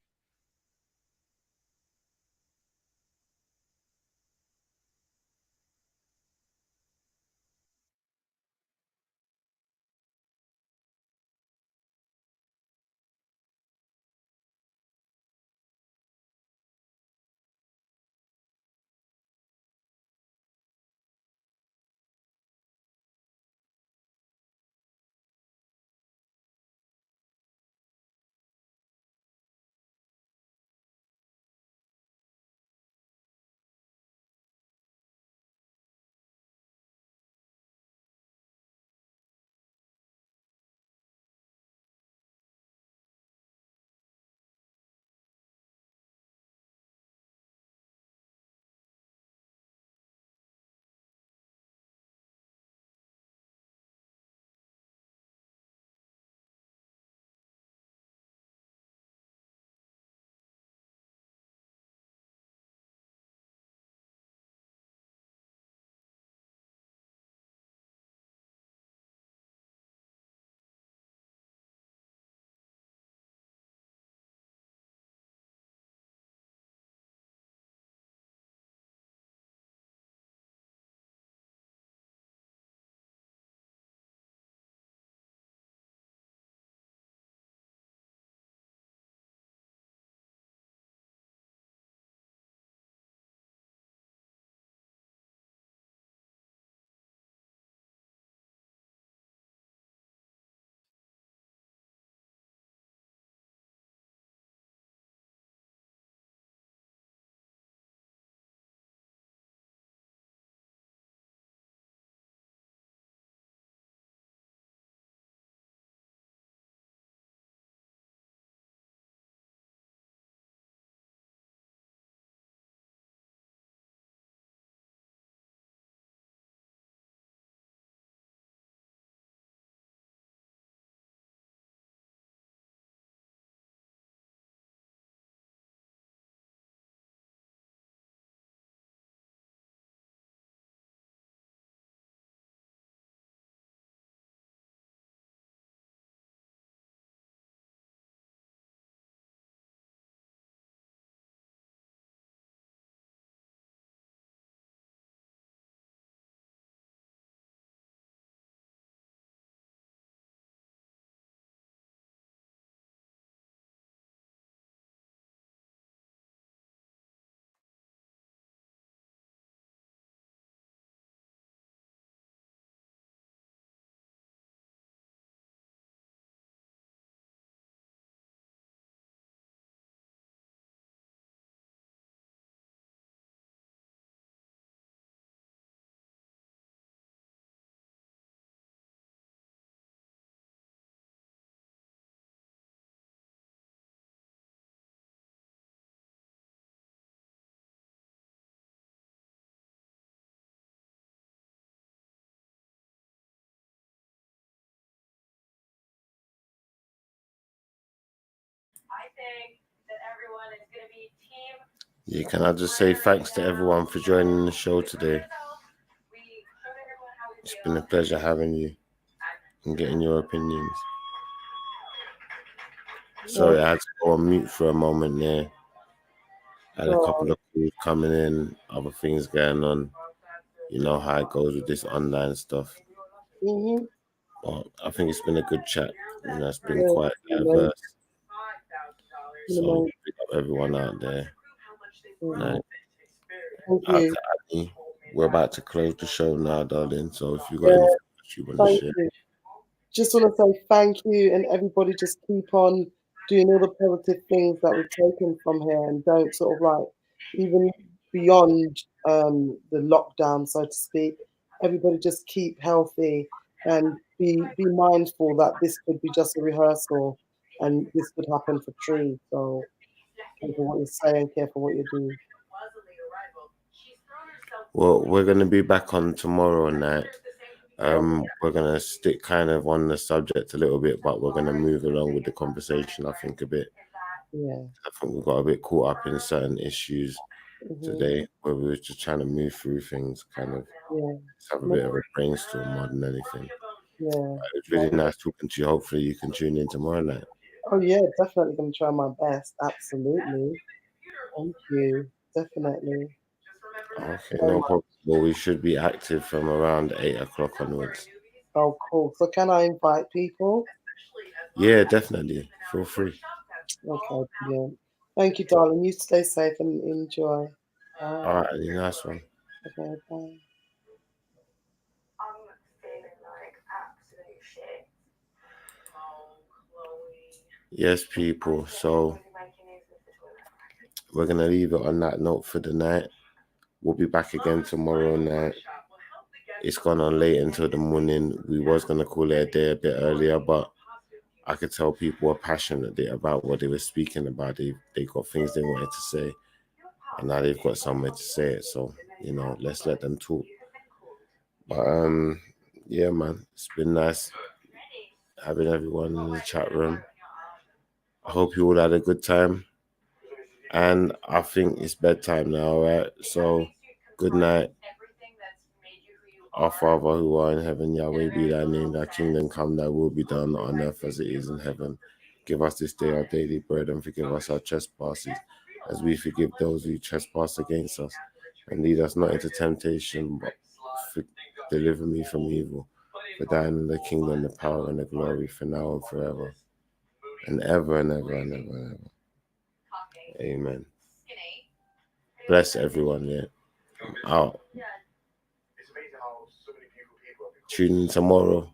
Yeah, can I just say thanks to everyone for joining the show today? It's been a pleasure having you and getting your opinions. Sorry, I had to go on mute for a moment there. I had a couple of calls coming in, other things going on. You know how it goes with this online stuff. Mm-hmm. But I think it's been a good chat. You know, it's been quite diverse. So big up everyone out there. Mm-hmm. Like, Thank I have you. to add we're about to close the show now, darling. So if you got anything you want to Thank share. you. Just want to say thank you, and everybody just keep on doing all the positive things that we've taken from here, and don't sort of like, even beyond the lockdown, so to speak, everybody just keep healthy and be mindful that this could be just a rehearsal and this could happen for true. So careful what you say and careful what you do. Well, we're going to be back on tomorrow night. We're going to stick kind of on the subject a little bit, but we're going to move along with the conversation, I think, a bit. Yeah. I think we got a bit caught up in certain issues today where we were just trying to move through things, kind of have a bit of a brainstorm more than anything. Yeah. But it's really nice talking to you. Hopefully you can tune in tomorrow night. Oh yeah, definitely going to try my best. Absolutely. Thank you. Definitely. Okay, no problem. Well, we should be active from around 8 o'clock onwards. Oh, cool. So can I invite people? Yeah, definitely. Feel free. Okay, brilliant. Thank you, darling. You stay safe and enjoy. All right, nice one. Okay, bye. Yes, people. So we're going to leave it on that note for the night. We'll be back again tomorrow night. It's gone on late until the morning. We was going to call it a day a bit earlier, but I could tell people were passionate about what they were speaking about. They got things they wanted to say, and now they've got somewhere to say it. So, you know, let's let them talk. But yeah, man, it's been nice having everyone in the chat room. I hope you all had a good time. And I think it's bedtime now, all right? So, good night. Our Father who art in heaven, Yahweh be thy name, thy kingdom come, thy will be done on earth as it is in heaven. Give us this day our daily bread and forgive us our trespasses, as we forgive those who trespass against us. And lead us not into temptation, but deliver me from evil. For thine is the kingdom, the power, and the glory, for now and forever. And ever and ever and ever and ever. Amen. Bless everyone, yeah. Out. Tune in tomorrow.